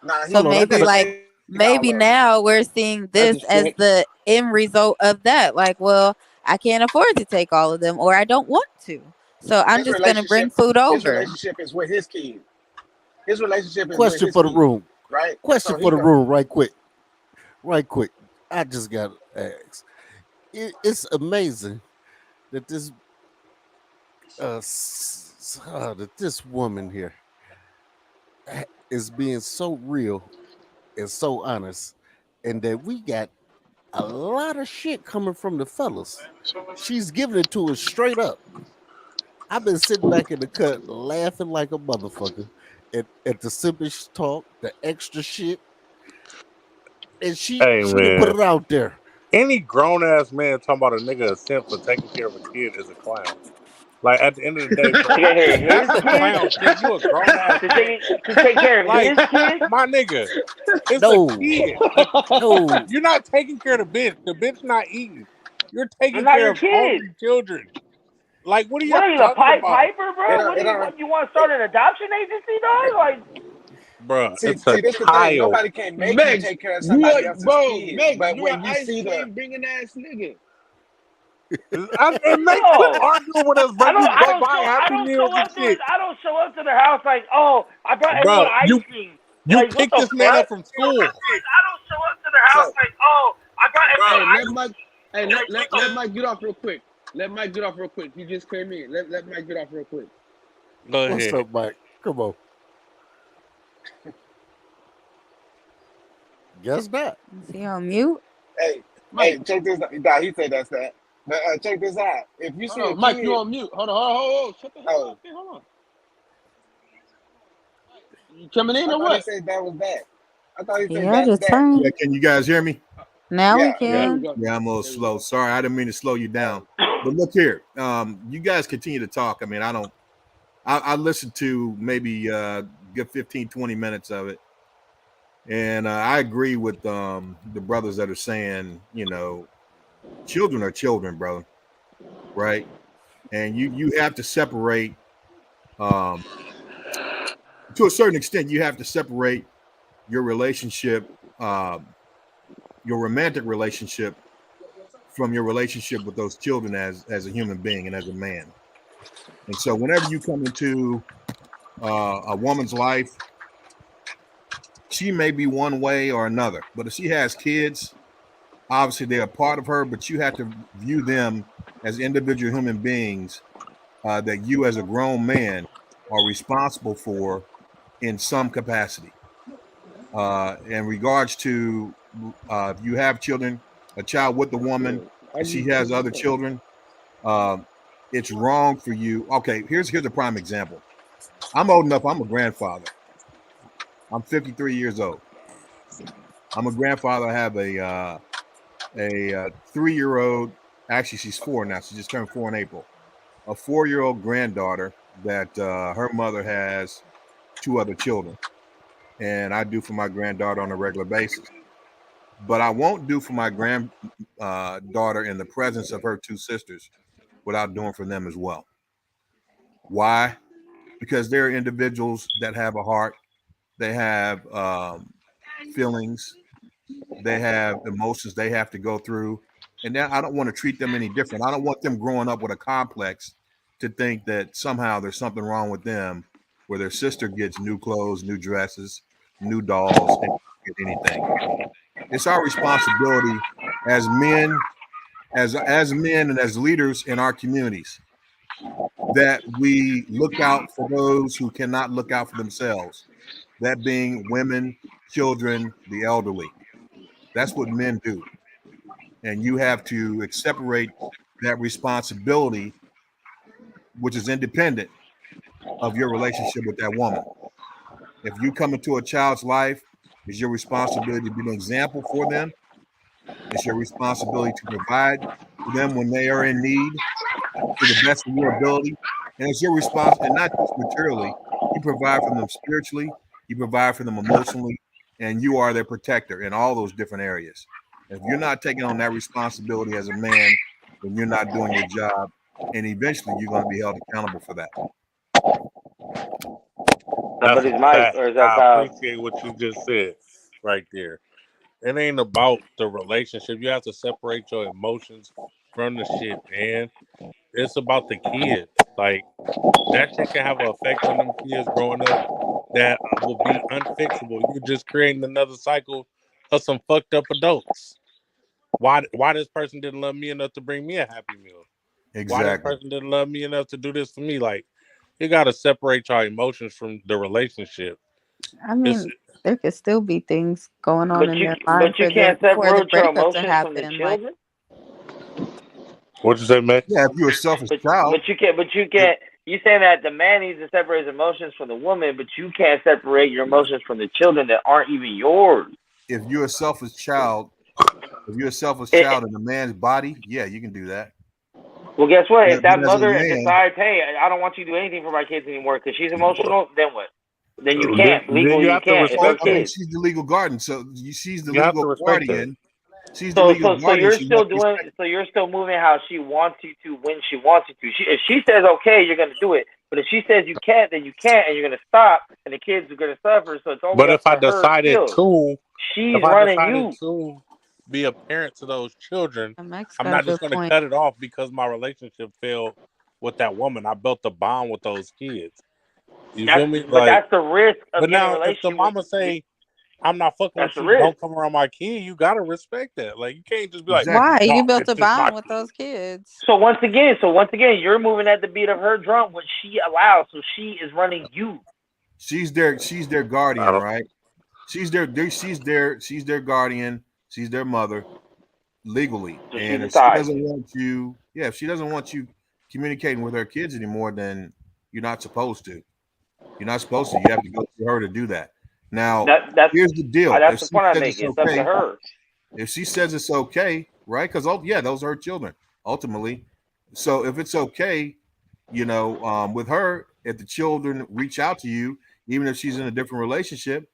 Nah, So he hold on, ain't maybe got to that's like take all maybe of them. now we're seeing That's a this as stretch. the end result of that. Like, well, I can't afford to take all of them, or I don't want to. So I'm His just gonna bring relationship, food his over. relationship is with his kid. His relationship is with Question his for the kid, room. right? Question So for he the know. room, right quick. Right quick. I just got to ask. It's amazing that that this woman here is being so real and so honest, and that we got a lot of shit coming from the fellas. She's giving it to us straight up. I've been sitting back in the cut laughing like a motherfucker at the simpish talk, the extra shit, and she hey done put man. it out there. Any grown ass man talking about a nigga a simp for taking care of a kid is a clown. Like at the end of the day, bro, Take care of that's his some kid clown shit. You a grown ass man. to take care of Like his kid. my nigga, it's a No, kid. Like no. you're not taking care of the bitch. The bitch not eating. You're It's taking not care your of kid. hungry children. Like what are What y'all are you, the talking Pied about, Piper, It bro? don't. What It do you don't. want? You want to start an adoption agency, dog? Like, bro? See, It's a see, this the thing. child. Nobody can make you Megs, take care of you are somebody else's bro, kid. Megs, But you're an when you ice see the, cream bringing ass nigga. And they quit no. arguing with us, bro. You I go don't buy show. I Happy don't show Meals and up to shit, it. I don't show up to the house like, oh, I brought everyone bro. ice cream. You Like, what pick the this man fuck? up from school. I don't show up to the house so like, oh, I brought everyone Hey, let ice Mike. Hey, cream. Like, what the? let Mike get off real quick. Let Mike get off real quick. He just came in. Let Mike get off real quick. Go What's ahead. up, Mike? Come on. Guess not. Is he on mute? hey, Mike, hey, check this out. Nah, he said that's that. But check this out. If you hold see a on. Mike, you kid, on mute. Hold on. Shut the hell up. oh, Hey, hold on. You coming in I or thought he what? said that was that. I thought he said Yeah, that's just that. turn. Yeah, can you guys hear me? Now we Yeah. There Yeah. we can. go. Yeah, I'm a little There we slow. go. Sorry, I didn't mean to slow you down. Oh, But look here, you guys continue to talk. I mean, I don't. I listened to maybe good 15, 20 minutes of it, and I agree with the brothers that are saying, children are children, brother, right? And you have to separate. Um, to a certain extent, you have to separate your relationship, your romantic relationship, from your relationship with those children as a human being and as a man. And so, whenever you come into a woman's life, she may be one way or another. But if she has kids, obviously they're a part of her. But you have to view them as individual human beings that you, as a grown man, are responsible for in some capacity. In regards to if you have children, a child with the woman, How and you she has fix this other up? children, it's wrong for you. Okay, here's a prime example. I'm old enough. I'm a grandfather. I'm 53 years old. I'm a grandfather. I have a 3-year old. Actually, she's 4 now. She just turned 4 in April. A 4-year old granddaughter that her mother has 2 other children, and I do for my granddaughter on a regular basis. But I won't do for my grand daughter in the presence of her 2 sisters without doing for them as well. Why? Because they're individuals that have a heart. They have feelings. They have emotions they have to go through. And now I don't want to treat them any different. I don't want them growing up with a complex to think that somehow there's something wrong with them where their sister gets new clothes, new dresses, new dolls, and get anything. It's our responsibility as men, as men and as leaders in our communities that we look out for those who cannot look out for themselves. That being women, children, the elderly. That's what men do. and you have to separate that responsibility, which is independent of your relationship with that woman. If you come into a child's life, it's your responsibility to be an example for them. It's your responsibility to provide for them when they are in need to the best of your ability. And it's your response, and not just materially, you provide for them spiritually, you provide for them emotionally, and you are their protector in all those different areas. If you're not taking on that responsibility as a man, then you're not doing your job. And eventually you're going to be held accountable for that. That's Somebody's a mic, fact. or is that I Kyle? appreciate what you just said right there. It ain't about the relationship. You have to separate your emotions from the shit, man. It's about the kids. Like that shit can have an effect on them kids growing up that will be unfixable. You're just creating another cycle of some fucked up adults. Why this person didn't love me enough to bring me a happy meal? Why this Exactly. person didn't love me enough to do this for me? Like you gotta separate your emotions from the relationship. I It's mean, there could still be things going on in their But mind you for the can't for the separate your breakup to emotions from the happen. Like, children. what you say, man. Yeah, if you're a selfish child, But you can't. You saying that the man needs to separate his emotions from the woman, but you can't separate your emotions from the children that aren't even yours. if you're a selfish child, if you're a selfish It, child in a man's body, yeah, you can do that. well, guess what? If that But as a mother man, decides, hey, I don't want you to do anything for my kids anymore because she's emotional, then what? Then you can't. Then you Legally, you have to can't. It's her respect okay, that. kids. she's the legal guardian. So she's the You have to legal respect that. guardian. She's the legal So guardian. you're She still must doing. respect. So you're still moving how she wants you to when she wants you to. If she says okay, you're gonna do it. But if she says you can't, then you can't, and you're gonna stop, and the kids are gonna suffer. So it's only But up to her still. if She's I running decided you. to be a parent to those children, Max I'm got a not just good going to point. cut it off because my relationship failed with that woman. I built a bond with those kids. You feel me? Like, That's the risk of but getting a now if the relationship with. mama say I'm not fucking That's with the you, risk. don't come around my kid, you gotta respect that. Like, you can't just be like, Exactly. Why? You no, built it's a just my bond with kid. those kids. So once again, you're moving at the beat of her drum, which she allows. So she is running you. She's their I guardian, don't. right? She's their guardian. She's their mother legally. So she And if she decides. doesn't want you, yeah, if she doesn't want you communicating with her kids anymore, then you're not supposed to. You're not supposed to. You have to go through her to do that. Now, here's the deal. That's If the she point I says make. it's It's up to okay, her. if she says it's okay, right? Because yeah, those are her children ultimately. So if it's okay, with her, if the children reach out to you, even if she's in a different relationship,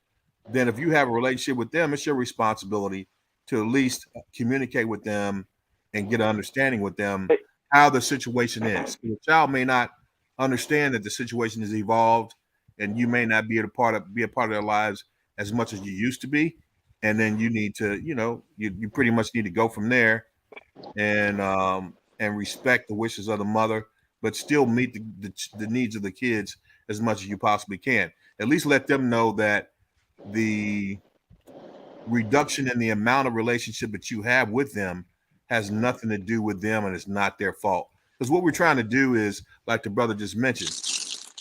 then if you have a relationship with them, it's your responsibility to at least communicate with them and get an understanding with them how the situation is. The child may not understand that the situation has evolved, and you may not be a part of their lives as much as you used to be, and then you need to, you pretty much need to go from there and respect the wishes of the mother, but still meet the needs of the kids as much as you possibly can. At least let them know that the reduction in the amount of relationship that you have with them has nothing to do with them and it's not their fault. Because what we're trying to do is, like the brother just mentioned,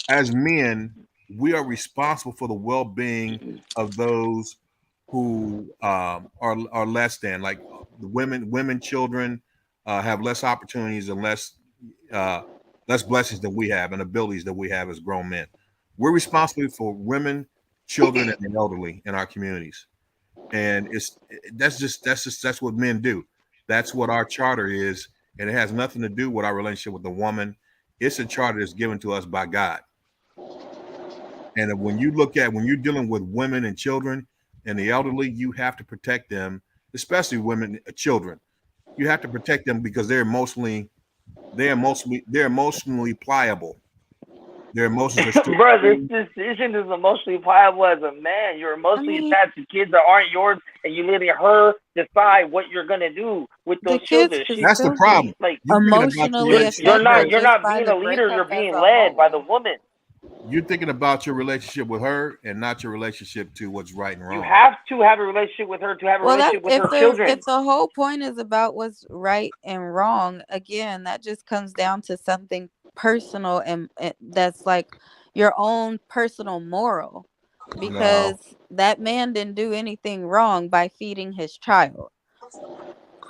as men, we are responsible for the well-being of those who are less than, like the women, children have less opportunities and less blessings than we have and abilities that we have as grown men. We're responsible for women, children, and the elderly in our communities, and that's what men do. That's what our charter is, and it has nothing to do with our relationship with the woman. It's a charter that's given to us by God. And when you're dealing with women and children and the elderly, you have to protect them, especially women, children. You have to protect them because they're emotionally pliable. Their emotions are still Bro, this decision is emotionally pliable as a man. You're I emotionally mean, attached to kids that aren't yours, and you letting her decide what you're gonna do with the those kids children. could She's that's the still be problem. like You're thinking about your emotionally you're relationship with not affected her. you're just not by being the a leader. breakup You're as being a led by the whole. woman. You're thinking about your relationship with her and not your relationship to what's right and You wrong. have to have a relationship with her to have a Well, that relationship with her if children. the whole point is about what's right and wrong, again, that just comes down to something personal and that's like your own personal moral, No, because that man didn't do anything wrong by feeding his child.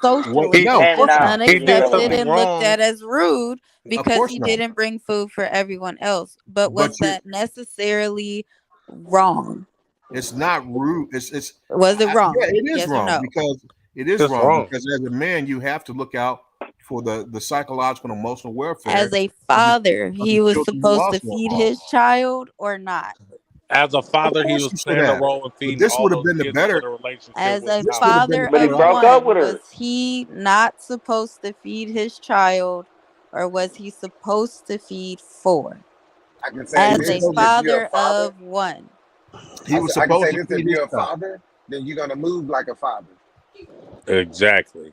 socially No, of course not. He did unaccepted something and looked wrong. at as rude Of because course he not. didn't bring food for everyone else. But But was that necessarily wrong? it's not rude. Was it Yeah, wrong? it is Yes or wrong no? because it is Just wrong wrong. because as a man you have to look out for the psychological and emotional welfare As a of father, the he was children you supposed to also feed are. his child or not? As a Of father, he course was you should playing a have. role in But feeding this all would have those been the kids until better. the relationship As was a This would have been toxic. the father But he of better broke option. up one, with her. was he not supposed to feed his child or was he supposed to feed four? I can He say As was a this: supposed if you're a father father, of one. he was I can supposed say to this: feed if his you're a child. father, then you're gonna move like a father. Exactly.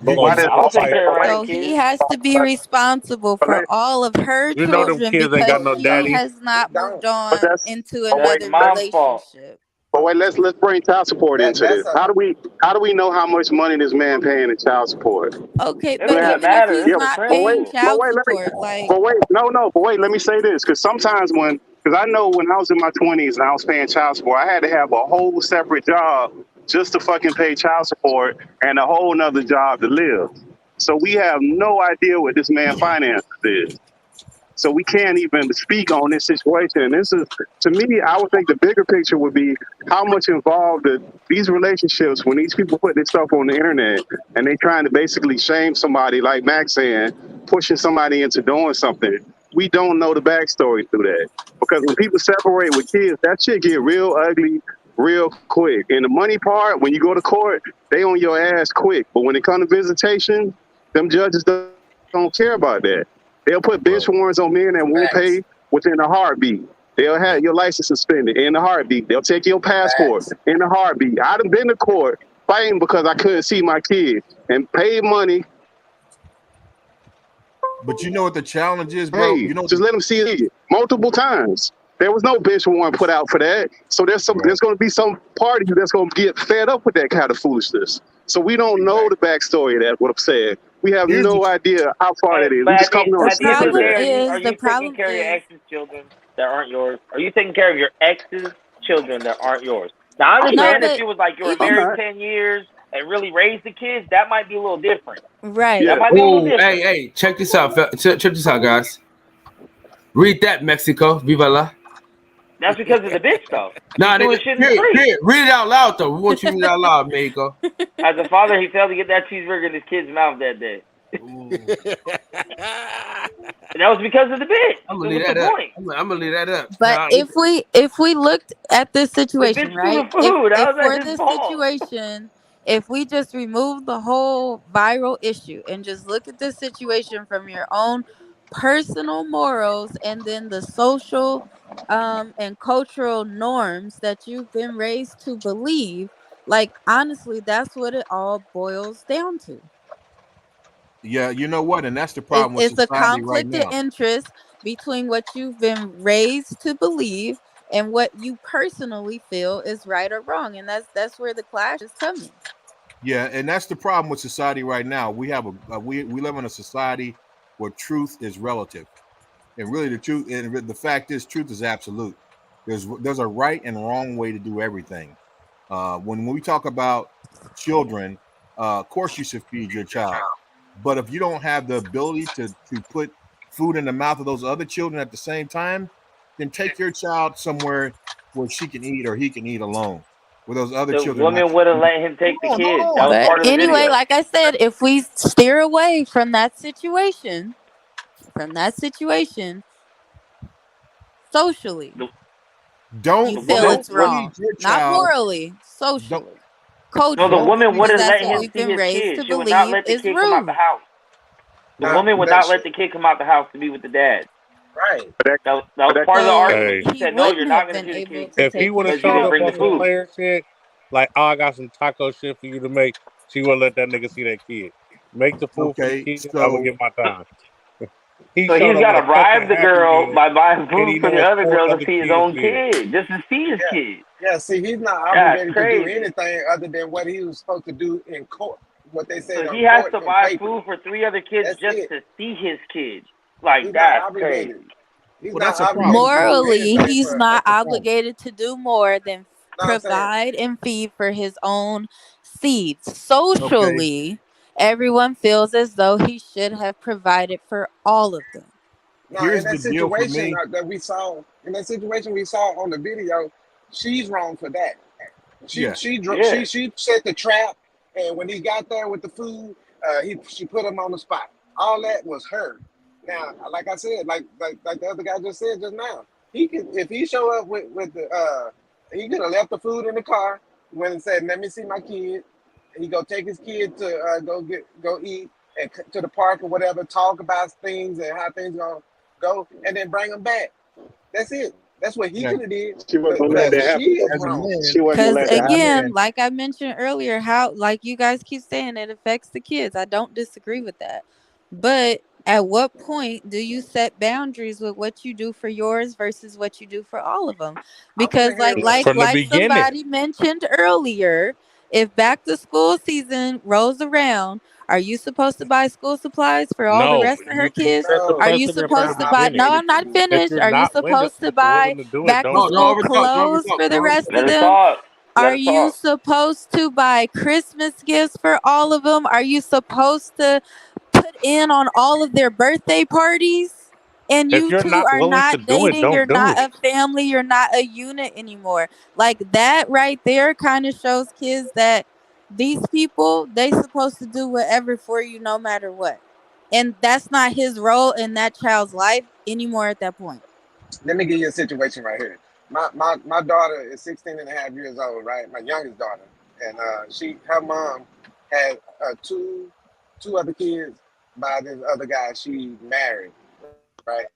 He You're gonna was I don't move think like they're around So Christ. he kids. has to be responsible for all of her You know them children kids ain't because got No, no he she don't. daddy. has He not moved don't. But on that's into It's another mom's fault. relationship. but wait, let's bring child support into That's this. a How do we know how much money this man paying in child support? Okay, It but don't Yeah, even even if matter. he's It's yeah, the not but wait, paying principle. but child wait, support, like, but wait, let me say this, because sometimes because I know when I was in my 20s and I was paying child support, I had to have a whole separate job just to fucking pay child support and a whole nother job to live. So we have no idea what this man finances is. So we can't even speak on this situation. This is, to me, I would think the bigger picture would be how much involved these relationships, when these people put this stuff on the internet and they trying to basically shame somebody, like Max saying, pushing somebody into doing something. We don't know the backstory through that. Because when people separate with kids, that shit get real ugly real quick. And the money part, when you go to court, they on your ass quick. But when it comes to visitation, them judges don't care about that. They'll put bench Well, warrants on men that won't facts. pay within a heartbeat. They'll have your license suspended in a heartbeat. They'll take your passport Facts. in a heartbeat. I'd have been to court fighting because I couldn't see my kid and paid money. but you know what the challenge is, bro? Hey, You know, just let them see it multiple times. There was no bench warrant put out for that. So right? there's going to be some party that's going to get fed up with that kind of foolishness. So we don't know the Exactly. backstory of that. What I'm saying, we have Here's the no idea how far that is. But We just coming on the at the end of snippets the of day, that. problem are is, the you taking problem care of your is, ex's children that aren't yours? Are you taking care of your ex's children that aren't yours? Now I I'm no, not. understand if but it was like you were even, I'm married not. 10 years and really raised the kids, that might be a little different. That right. Yeah. might be a little Oh, hey, different. hey, check this out. Check this out, guys. Read that, Mexico. Viva la. That's because of the bitch though. She's Nah, doing nigga, shit in the period, street. period. Read it out loud, though. We want you to read it out loud, Mexico. As a father, he failed to get that cheeseburger in his kid's mouth that day. Ooh. And that was because of the bitch. I'm So gonna leave what's the that up. point? I'm gonna leave that up. But Nah, if we looked at this The bitch situation, threw right? the If food. if How was that for his this fault? situation, if we just remove the whole viral issue and just look at this situation from your own personal morals and then the social and cultural norms that you've been raised to believe, like honestly, that's what it all boils down to. Yeah, you know what? And that's the It, problem with it's a society right conflict of now. interest between what you've been raised to believe and what you personally feel is right or wrong, and that's where the clash is coming. Yeah, and that's the problem with society right now. We have we live in a society where truth is relative, and really the truth and the fact is truth is absolute. There's a right and wrong way to do everything. When we talk about children, of course you should feed your child, but if you don't have the ability to put food in the mouth of those other children at the same time, then take your child somewhere where she can eat or he can eat alone, where those other The children not. woman wouldn't let him take the Hold kids. That on. was But part of the anyway, video. like I said, if we steer away from that situation socially, The, you the Don't feel woman don't it's would wrong. feed your Not child. morally, Don't socially, no. The don't culturally, woman feed because wouldn't your that's let what him child. we've see been his raised kids. to She would not believe let the is kid come out the rude. house. The No, woman would that not let shit. the kid come out the house to be with the dad. Right. But that, That but was that, part of the So argument. Hey, She he said, "No, you're wouldn't not have going to been see the able kid to if he take would have his because you showed didn't up bring child the on some food." there. player shit, like, oh, I got some taco shit for you to make, she would let that nigga see that kid. Make the food for the Okay, kid. I'm gonna so get my time. He So showed he's up got with to a fucking bribe the Happy girl Meal, by buying and food he for know the it's other 4 girl to other see his kids own there. kid, just to see his Yeah. kid. Yeah. See, he's not That's obligated to do crazy. anything other than what he was supposed to do in court. What they So said he on has court to and buy paper. food for 3 other kids That's just it. to see his kid. Like, He's not that's obligated. crazy. He's well not that's a problem. obligated to do Morally, anything he's for. not That's a problem. obligated to do more than No, I'm saying. provide and feed for his own succeeds Okay. socially, everyone feels as though he should have provided for all of them. Now, Here's the deal for me. in that situation we saw on the video, she's wrong for that. She Yeah. she dro- Yeah. she set the trap, and when he got there with the food, she put him on the spot. All that was her. Now, like I said, like the other guy just said just now, he could if he show up with the he could have left the food in the car, went and said, "Let me see my kid." He go take his kid to go eat and to the park or whatever, talk about things and how things gonna go, and then bring him back. That's it. That's what he Now, could have did. She wasn't But gonna let but that as she happen though. is as a wrong. She man, wasn't gonna Because let as that a happen. again, man, like I mentioned earlier, how, like you guys keep saying, it affects the kids. I don't disagree with that. But at what point do you set boundaries with what you do for yours versus what you do for all of them? I want to Because hear what. From the like beginning. somebody mentioned earlier, if back to school season rolls around, are you supposed to buy school supplies for all the No, rest of her you kids? set the No, Are you precedent from not the supposed to buy, no, beginning. I'm not obligated to. If finished. you're Are you not willing, supposed to if you're buy willing to do it, back to don't no, do don't school it. overtalk, don't clothes overtalk, for the don't rest overtalk. Let of her them? talk. Let Are her you talk. supposed to buy Christmas gifts for all of them? Are you supposed to put in on all of their birthday parties? And If you you're two not are willing to not do it, dating, don't you're do not it. a family, you're not a unit anymore. Like that right there kind of shows kids that these people, they supposed to do whatever for you no matter what. And that's not his role in that child's life anymore at that point. Let me give you a situation right here. My daughter is 16 and a half years old, right? My youngest daughter. And her mom had two other kids by this other guy she married, right?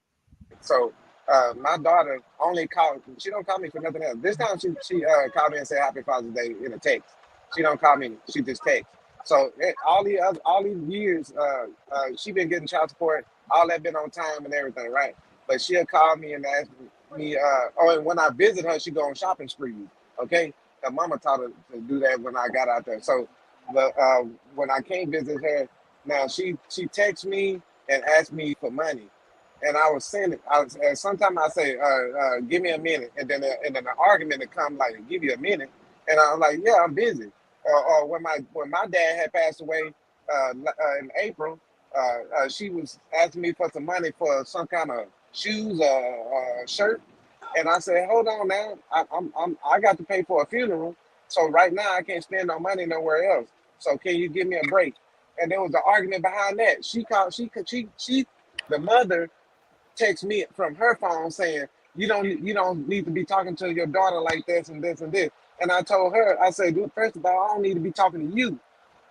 So my daughter only called, she don't call me for nothing else. This time she called me and said Happy Father's Day in a text. She don't call me, she just texts. So all these years, she been getting child support, all that been on time and everything, right? But she'll call me and ask me, and when I visit her, she go on shopping spree. Okay, her mama taught her to do that when I got out there. So, but when I can't visit her, now she texts me and asks me for money, and I was saying it. And sometimes I say, "Give me a minute," and then the argument would come like, "Give you a minute," and I'm like, "Yeah, I'm busy." Or when my dad had passed away in April, she was asking me for some money for some kind of shoes or shirt, and I said, "Hold on now, I got to pay for a funeral, so right now I can't spend no money nowhere else. So can you give me a break?" And there was an argument behind that. She called. The mother text me from her phone saying, you don't need to be talking to your daughter like this and this and this." And I told her, I said, "Dude, first of all, I don't need to be talking to you.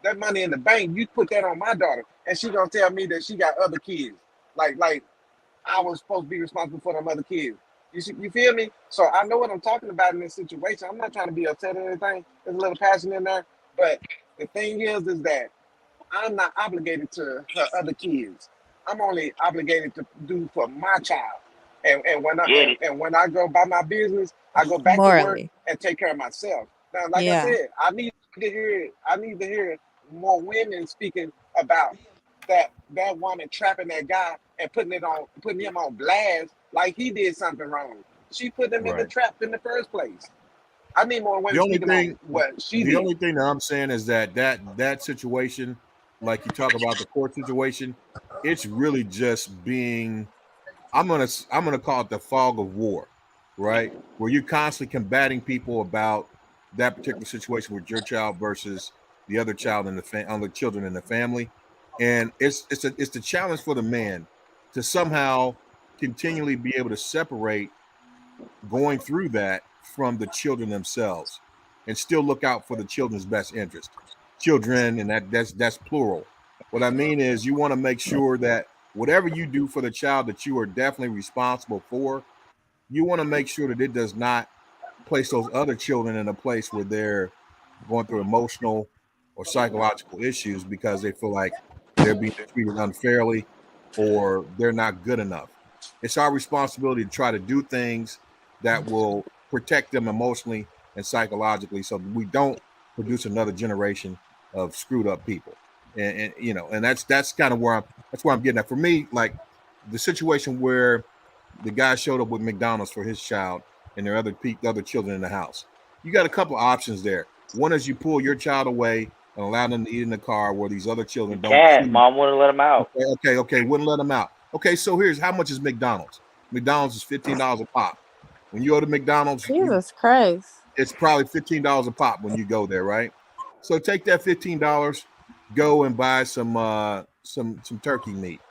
That money in the bank, you put that on my daughter." And she gonna tell me that she got other kids. Like I was supposed to be responsible for them other kids. You feel me? So I know what I'm talking about in this situation. I'm not trying to be upset or anything. There's a little passion in there. But the thing is that I'm not obligated to her other kids. I'm only obligated to do for my child. And when I Get it. and when I go by my business, I go back to work Morally. and take care of myself. Now, like I Yeah. said, I need to hear more women speaking about that woman trapping that guy and putting him on blast like he did something wrong. She put him in the Right. trap in the first place. I need more The women only speaking on thing, what she the did. only thing that I'm saying is that situation, like you talk about the court situation, it's really just being. I'm gonna call it the fog of war, right? Where you're constantly combating people about that particular situation with your child versus the other child in other children in the family, and it's the challenge for the man to somehow continually be able to separate going through that from the children themselves and still look out for the children's best interest. Children, and that's plural. What I mean is you want to make sure that whatever you do for the child that you are definitely responsible for, you want to make sure that it does not place those other children in a place where they're going through emotional or psychological issues because they feel like they're being treated unfairly or they're not good enough. It's our responsibility to try to do things that will protect them emotionally and psychologically so we don't produce another generation of screwed up people. And and that's kind of where I'm getting at. For me, like the situation where the guy showed up with McDonald's for his child and their other children in the house. You got a couple of options there. One is you pull your child away and allow them to eat in the car where these other children don't Can't. see. Mom wouldn't let him out. Okay, wouldn't let them out. Okay, so here's how much is McDonald's? McDonald's is $15 a pop. When you go to McDonald's, Jesus Christ. it's probably $15 a pop when you go there, right? So take that $15, go and buy some turkey meat,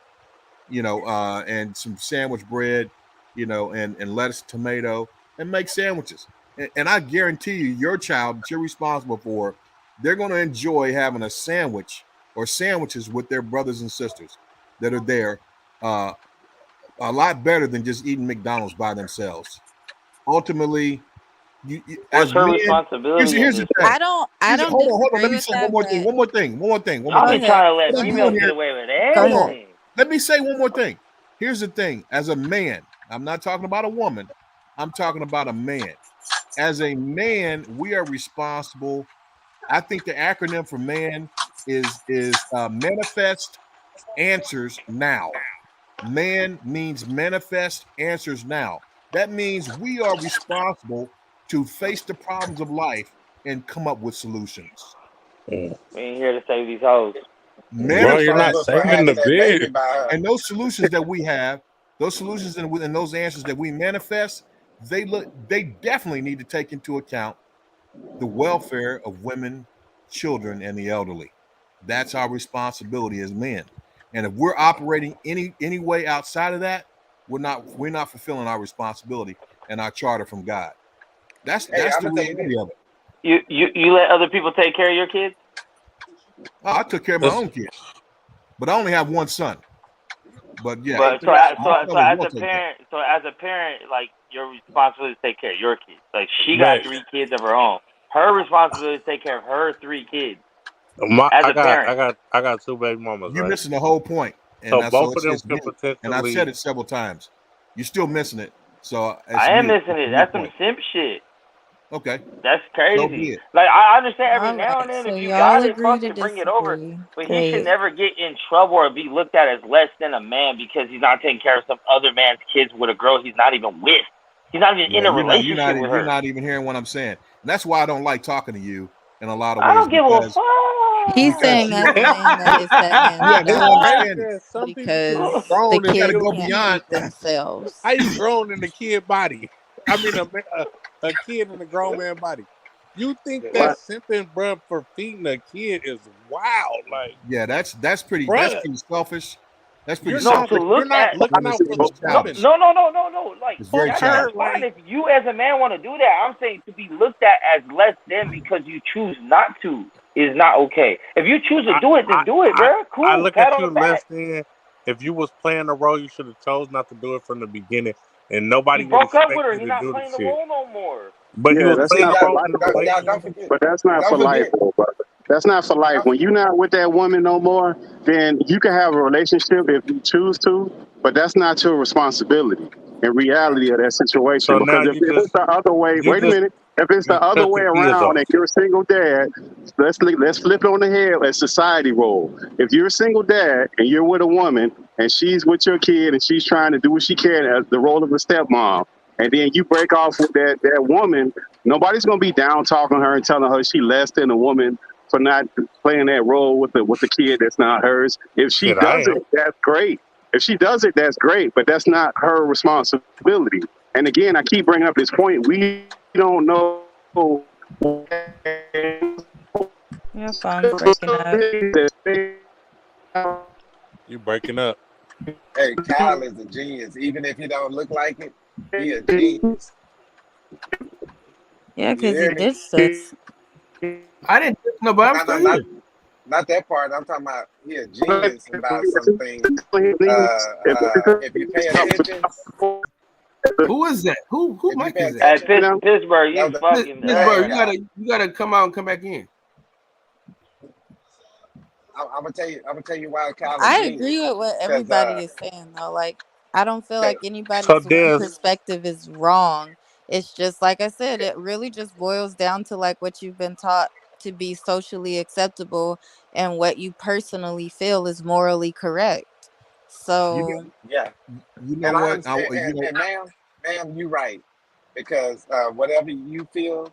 and some sandwich bread, and lettuce, tomato, and make sandwiches. And I guarantee you, your child that you're responsible for, they're going to enjoy having a sandwich or sandwiches with their brothers and sisters that are there, a lot better than just eating McDonald's by themselves. Ultimately, What's as her men, responsibility in here's the this? thing. I don't Hold on. disagree Let me with say that, one but more thing. Y'all go be ahead. trying to let What I'm females doing get here, away with Go ahead. anything. let me say one more thing. Here's the thing. As a man, I'm not talking about a woman. I'm talking about a man. As a man, we are responsible. I think the acronym for man is manifest answers now. Man means manifest answers now. That means we are responsible to face the problems of life and come up with solutions. We ain't here to save these hoes. Bro, You're you're not responsible for saving the having that baby bitch. by her. And those solutions that we have, those solutions and those answers that we manifest, they definitely need to take into account the welfare of women, children, and the elderly. That's our responsibility as men. And if we're operating any way outside of that, we're not fulfilling our responsibility and our charter from God. That's Hey, I'm the gonna tell you this. reality of it. You let other people take care of your kids? Oh, I took care of my own kids, but I only have one son. But yeah, But You got my so fellas as will a take that. parent, like your responsibility is to take care of your kids. Like she got Man, 3 kids of her own. Her responsibility is to take care of her 3 kids as I a got parent. I got 2 baby mamas, You're right? missing the whole point, and So that's so both of them it's can mute. And I've potentially. said it several times. You're still missing it, so it's I am mute. missing It's it. a mute That's some point. simp shit. Okay, That's so crazy. be it. Like I understand every All now and right. then So if you y'all got it, agree to fucking bring it over. disagree. But he should Great. never get in trouble or be looked at as less than a man because he's not taking care of some other man's kids with a girl he's not even with. He's not even Yeah, in a relationship with you're her. not even hearing what I'm saying. And that's why I don't like talking to you in a lot of I ways don't give a He's fuck. saying as a man that is that you man's have no It's job crazy understanding. that some people can be because the grown You and got to kids still go can't be. beyond. feed themselves. How you grown in a kid body? I mean, a kid in a grown man body. You think that What? simping, bruh, for feeding a kid is wild? Like, Yeah, that's pretty bruh, selfish. That's pretty you're No, not to selfish, you're look not at looking and out for the it's no, woman. childish. no, no, no, no, no. Like It's very Fuck that's her. childish. fine Like, if you as a man want to do that. I'm saying to be looked at as less than because you choose not to is not okay. If you choose to I do it, I then do it, I, bro. I Cool, look pat at on the you less back. than if you was playing the role, you should have chose not to do it from the beginning, and nobody He would broke up expect with her. you He to not do the playing the shit. role no more. But he Yeah, was that's playing See, the not y'all, for role life, in the though. don't relationship. forget. But that's not Don't for life, forget. though, brother. That's not for life. Don't, When you're not with that woman no more, then you can have a relationship if you choose to, but that's not your responsibility in reality of that situation. So now Because if it's the other way, you wait a just minute. If it's the other cut way the kids around off. and you're a single dad, let's flip it on the head as society role. If you're a single dad and you're with a woman and she's with your kid and she's trying to do what she can as the role of a stepmom, and then you break off with that woman, nobody's gonna be down talking her and telling her she less than a woman for not playing that role with the kid that's not hers. If she Shit, I does am. it, that's great. If she does it, that's great, but that's not her responsibility. And again, I keep bringing up this point. We don't know. Your phone's breaking up. You breaking up. hey, Kyle is a genius. Even if he don't look like it, he a genius. Yeah, You because he hear me? ditched us. I didn't know, but I'm No, still no, here. not that part. I'm talking about he a genius about some things. If you pay attention, Who is that? Who if you mic pay is that? Hey, attention, Pittsburgh, that you was the, fucking that was Pittsburgh, Kyle. you gotta come out and come back in. I'm gonna tell you why Kyle a I genius. agree with what Cause everybody is saying though. Like I don't feel like So anybody's one Des, perspective is wrong. It's just like I said, it really just boils down to like what you've been taught to be socially acceptable and what you personally feel is morally correct. You know, So yeah, you know and I what? understand. And ma'am, you right. Because whatever you feel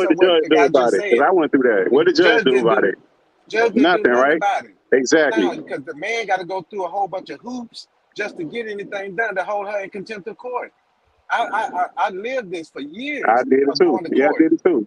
what of did the what judge the do guy about just it? Because said. I went through that. The What did the judge judge do didn't about do it? judge didn't do Nothing, nothing right? about it. Exactly. No, because the man got to go through a whole bunch of hoops just to get anything done to hold her in contempt of court. I lived this for I years did it of too. going to Yeah, I court. did it too.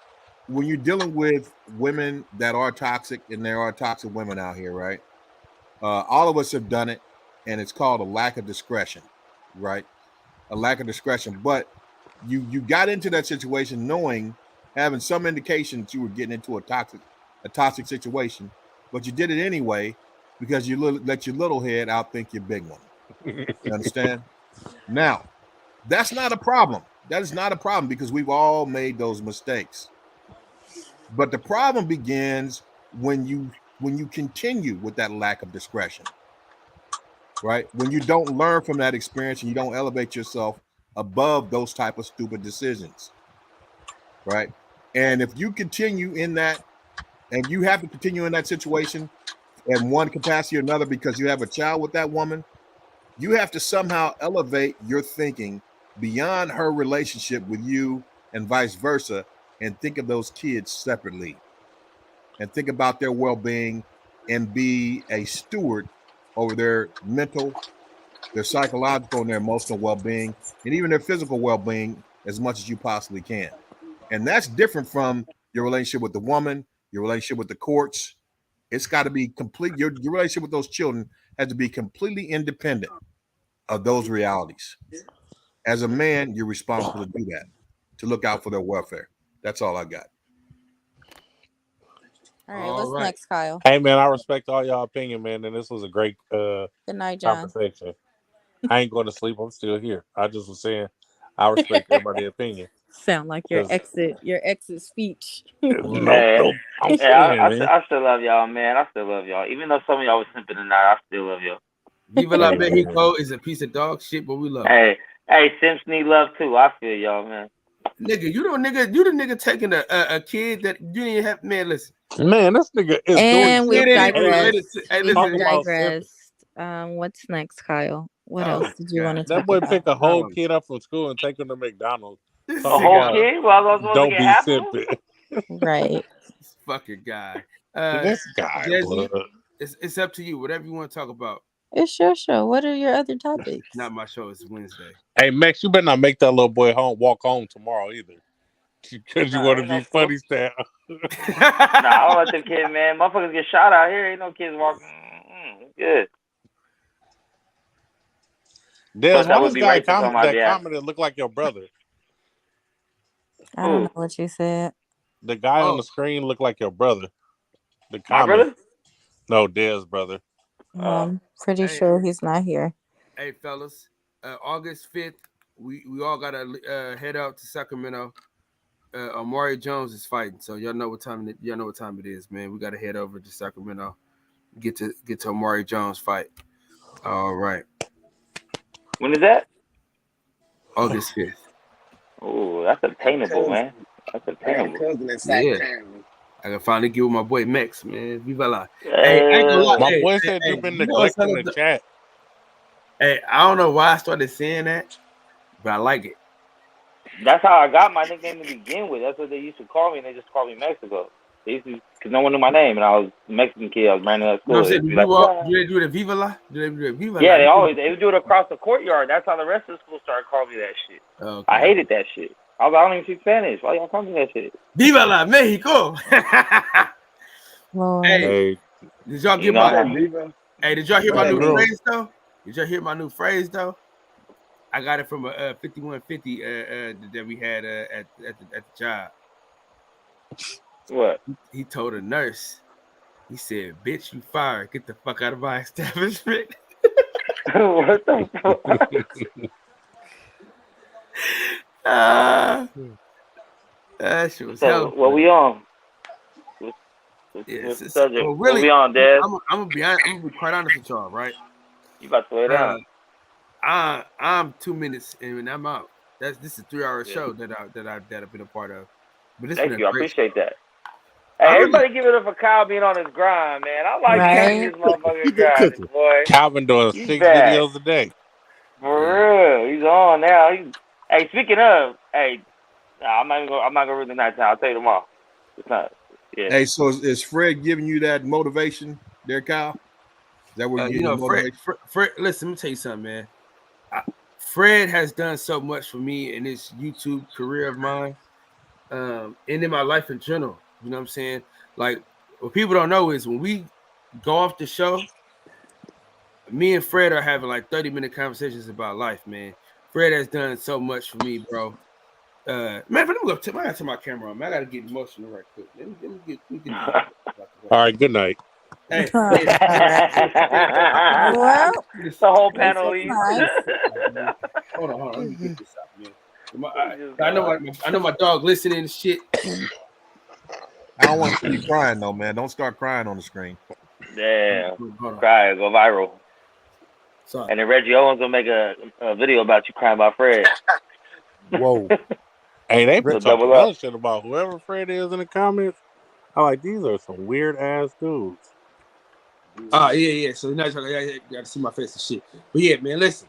when you're dealing with women that are toxic, and there are toxic women out here, right? All of us have done it, and it's called a lack of discretion, right? A lack of discretion. But you got into that situation knowing, having some indication that you were getting into a toxic a toxic situation, but you did it anyway because you let your little head outthink your big one. You understand? Now, that's not a problem. That is not a problem because we've all made those mistakes. But the problem begins when you continue with that lack of discretion, right? When you don't learn from that experience and you don't elevate yourself above those type of stupid decisions, right? And if you continue in that, and you have to continue in that situation in one capacity or another because you have a child with that woman, you have to somehow elevate your thinking beyond her relationship with you and vice versa, and think of those kids separately and think about their well-being and be a steward over their mental, their psychological, and their emotional well-being, and even their physical well-being as much as you possibly can. And that's different from your relationship with the woman, your relationship with the courts. It's got to be complete. Your relationship with those children has to be completely independent of those realities. As a man, you're responsible to do that, to look out for their welfare. That's all I got. All right, what's next, Kyle? Hey, man, I respect all y'all opinion, man, and this was a great Good night, John. conversation. I ain't going to sleep. I'm still here. I just was saying I respect everybody's opinion. Sound like your exit speech. Nope. I'm saying, I still love y'all, man. I still love y'all. Even though some of y'all was simping tonight, I still love y'all. Viva la Mexico is a piece of dog shit, but we love it. Hey, Simps need love too. I feel y'all, man. Nigga, you the nigga taking a kid that you didn't have. Man, listen. Man, this nigga is and doing. we've digressed. Listen, digressed. What's next, Kyle? What else did you want to talk that boy about? pick a whole kid up from school and take him to McDonald's. A whole kid? Well, I was supposed Don't to be get simping. Right. This fucking guy. This guy. Jesse, it's up to you. Whatever you want to talk about. It's your show. What are your other topics? Not my show. It's Wednesday. Hey, Max, you better not make that little boy walk home tomorrow either. Because you want to be funny style. Nah, I don't let them kids, man. Motherfuckers get shot out here. Ain't no kids walking. Good. Des, why this guy commented look like your brother? I don't know what you said. The guy on the screen looked like your brother. The comment. My brother? No, Des' brother. I'm pretty sure he's not here. Hey, fellas. August 5th, we all got to head out to Sacramento. Amari Jones is fighting, so y'all know what time it is, man. We got to head over to Sacramento, get to Amari Jones fight. All right. When is that? August 5th. Oh, that's attainable, man. That's attainable. Yeah. I can finally get with my boy Max, man. Viva la. Hey, I ain't gonna lie. My boy said you've been neglecting the chat. Hey, I don't know why I started saying that, but I like it. That's how I got my nickname to begin with. That's what they used to call me, and they just called me Mexico. They used to, because no one knew my name, and I was a Mexican kid. I was brand new at school. No, do they do the Viva la? Yeah, they would do it across the courtyard. That's how the rest of the school started calling me that shit. Okay. I hated that shit. I was like, I don't even speak Spanish. Why y'all call me that shit? Viva la Mexico! Hey, did y'all get did y'all hear my new phrase though? Did y'all hear my new phrase though? I got it from a 5150 that we had at the job. What? He told a nurse. He said, "Bitch, you fired. Get the fuck out of my establishment." What the fuck? That shit was so, what we on? What's the subject? Well, really, what we on, Dad? I'm gonna be quite honest with y'all, right? You about to lay down? I'm 2 minutes and I'm out. This is a 3-hour show that I've been a part of. But Thank you. I appreciate that. Hey, everybody give it up for Kyle being on his grind, man. I like catching his motherfucking grind, boy. Calvin doing 6 videos a day. For real. He's on now. Hey, speaking of, I'm not gonna read the night time. I'll tell you tomorrow. It's not. Yeah. Hey, so is Fred giving you that motivation there, Kyle? Is that where you know, Fred, listen, let me tell you something, man. Fred has done so much for me in this YouTube career of mine, and in my life in general. You know what I'm saying? Like, what people don't know is when we go off the show, me and Fred are having like 30-minute conversations about life, man. Fred has done so much for me, bro. Man, let me go to my camera on, man. I gotta get emotional right quick. Let me get All right, good night. Hey, Well, The whole this panel was leaves. nice. hold on. Let me get this out, man. Just I know gone. I know my dog listening and shit. I don't want to see you crying though, man. Don't start crying on the screen. Damn. Hold on. Cry, go viral. Sorry. And then Reggie Owens will make a video about you crying about Fred. Whoa. Hey, they been So talking double up. hell shit about whoever Fred is in the comments. I'm like, these are some weird ass dudes. Yeah. So now you got to see my face and shit. But yeah, man, listen.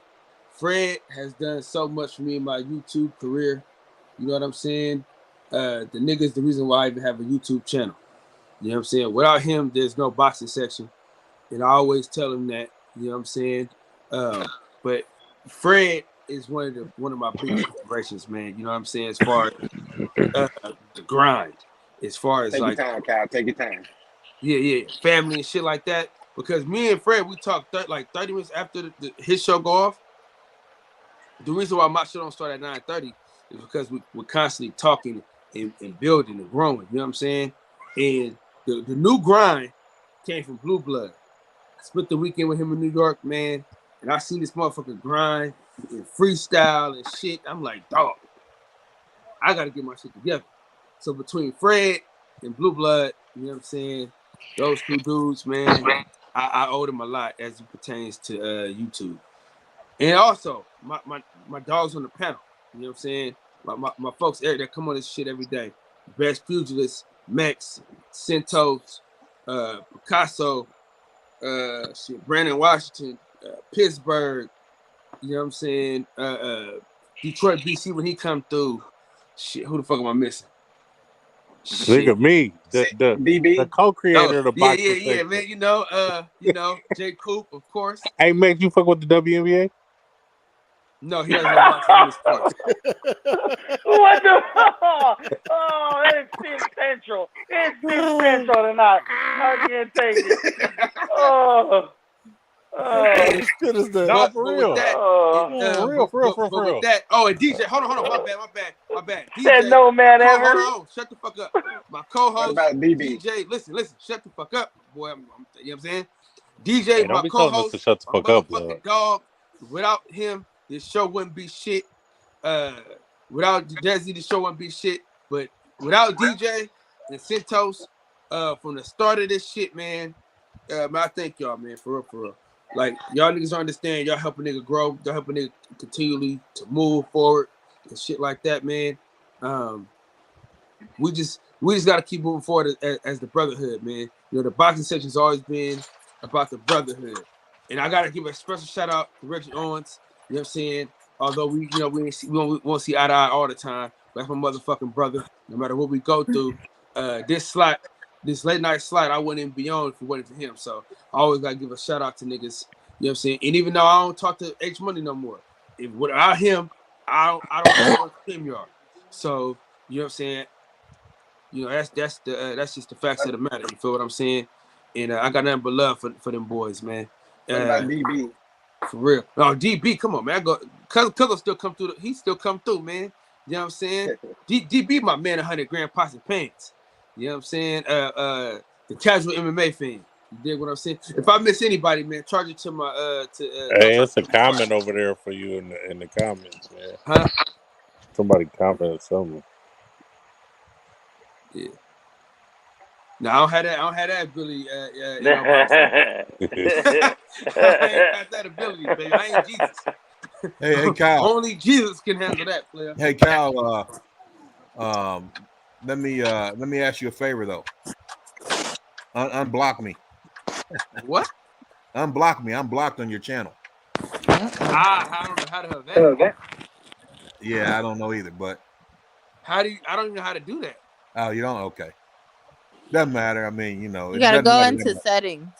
Fred has done so much for me in my YouTube career. You know what I'm saying? The nigga's the reason why I even have a YouTube channel. You know what I'm saying? Without him, there's no boxing section. And I always tell him that. You know what I'm saying? But Fred is one of my biggest inspirations, man. You know what I'm saying? As far as the grind, as far as Take your like time, Kyle. Take your time. yeah, family and shit like that. Because me and Fred, we talked like 30 minutes after his show go off. The reason why my show don't start at 9:30 is because we're constantly talking and building and growing. You know what I'm saying? And the new grind came from Blue Blood. I spent the weekend with him in New York, man, and I seen this motherfucker grind and freestyle and shit. I'm like, dog, I gotta get my shit together. So between Fred and Blue Blood, you know what I'm saying? Those two dudes, man, I owe them a lot as it pertains to YouTube. And also, my dogs on the panel, you know what I'm saying? My folks that come on this shit every day. Best Pugilist, Mex, Centos, Picasso, Brandon Washington, Pittsburgh, you know what I'm saying? Detroit, BC when he come through. Shit, who the fuck am I missing? Look at me, the DB. co-creator of the boxing Yeah, section. man. Jay Coop, of course. Hey, Max, you fuck with the WNBA? No, he doesn't like boxing women's sports. What the fuck? Oh, that is Six Central. It's Six Central tonight. I can't take it. Oh. This shit is the But for with real. that, For real. with that, and DJ, hold on, my bad. DJ, Said no man ever. Hold on, shut the fuck up. My co-host, What about DB? DJ, listen, shut the fuck up, boy. You know what I'm saying? DJ, Hey, my don't be telling us co-host, to shut the my fuck up, motherfucking blood. dog. Without him, this show wouldn't be shit. Without Desi, the show wouldn't be shit. But without DJ and Centos, from the start of this shit, man, I thank y'all, man, for real. Like, y'all niggas understand, y'all help a nigga grow, y'all help a nigga continually to move forward and shit like that, man. We just gotta keep moving forward as the brotherhood, man. You know, the boxing section's always been about the brotherhood. And I gotta give a special shout out to Reggie Owens, you know what I'm saying? Although we won't see eye to eye all the time, but that's my motherfucking brother. No matter what we go through, this late night slot, I wouldn't even be on if it wasn't for him. So I always gotta give a shout out to niggas. You know what I'm saying? And even though I don't talk to H Money no more, without him, I don't know what him you are. So you know what I'm saying? You know, that's just the facts of the matter. You feel what I'm saying? And I got nothing but love for them boys, man. What about DB? For real. No, DB, come on, man. Cuz still come through. He still come through, man. You know what I'm saying? DB, my man, 100 grand pots and pants. You know what I'm saying? The casual MMA fan. You dig what I'm saying? If I miss anybody, man, charge it to my Hey, it's a comment over there for you in the comments, man. Huh? Somebody commented something. Yeah. No, I don't have that ability. In my box. I ain't got that ability, baby. I ain't Jesus. Hey, Kyle. Only Jesus can handle that, player. Hey, Kyle. Let me ask you a favor though. Unblock me. What? Unblock me. I'm blocked on your channel. I don't know how to have that. Yeah, I don't know either, but I don't even know how to do that. Oh, you don't? Okay. Doesn't matter. I mean, you know, You gotta go into settings.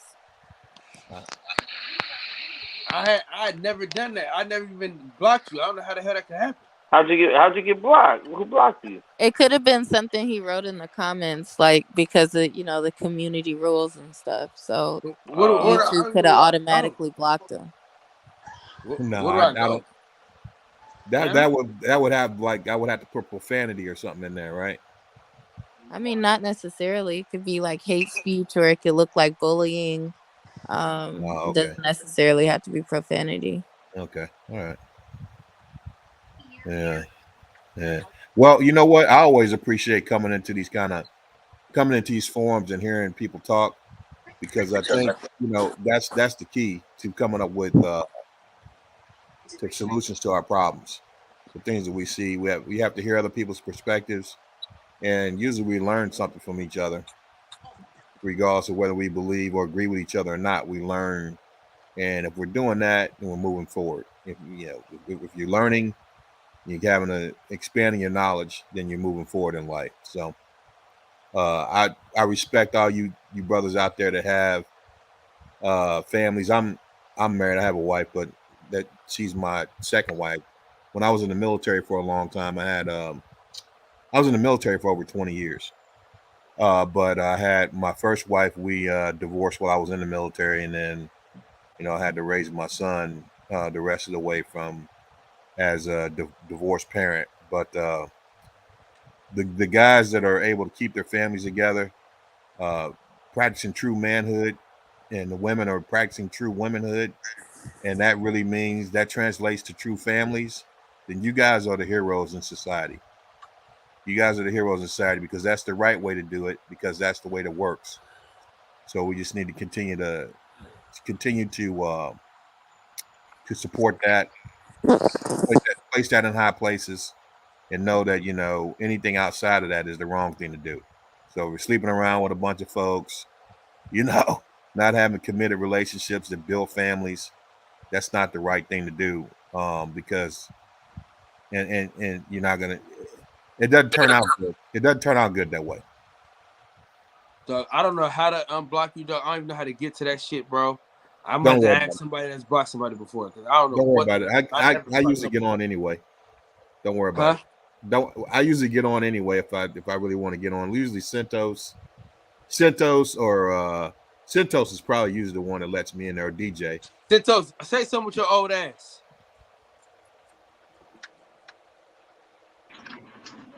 I had never done that. I never even blocked you. I don't know how the hell that could happen. How'd you get blocked? Who blocked you? It could have been something he wrote in the comments, like because of the community rules and stuff. So YouTube could have automatically blocked him. No, where do I I go? That would have I would have to put profanity or something in there, right? I mean, not necessarily. It could be like hate speech, or it could look like bullying. Oh, It okay. doesn't necessarily have to be profanity. Okay. All right. Yeah. Yeah. Well, you know what? I always appreciate coming into these forums and hearing people talk, because I think, that's the key to coming up with to solutions to our problems, the things that we see. We have to hear other people's perspectives, and usually we learn something from each other, regardless of whether we believe or agree with each other or not. We learn, and if we're doing that, then we're moving forward. If you're learning, you're having expanding your knowledge, then you're moving forward in life. So I respect all you brothers out there that have families. I'm married. I have a wife, but she's my second wife. When I was in the military for a long time, I was in the military for over 20 years. But I had my first wife. We divorced while I was in the military, and then I had to raise my son the rest of the way from as a divorced parent. But the guys that are able to keep their families together, practicing true manhood, and the women are practicing true womanhood, and that really means that translates to true families, then you guys are the heroes in society. You guys are the heroes in society, because that's the right way to do it, because that's the way that works. So we just need to continue to support that, place that in high places, and know that anything outside of that is the wrong thing to do. So we're sleeping around with a bunch of folks, not having committed relationships that build families. That's not the right thing to do, because and you're not gonna. It doesn't turn out good. It doesn't turn out good that way. So I don't know how to unblock you, dog. I don't even know how to get to that shit, bro. I'm Don't about to worry ask about it. somebody that's blocked somebody before, because I don't know Don't worry what. about it. I usually get on anyway. Don't worry about it. I usually get on anyway if I really want to get on. Usually Centos or Centos is probably usually the one that lets me in there, or DJ. Centos, say something with your old ass.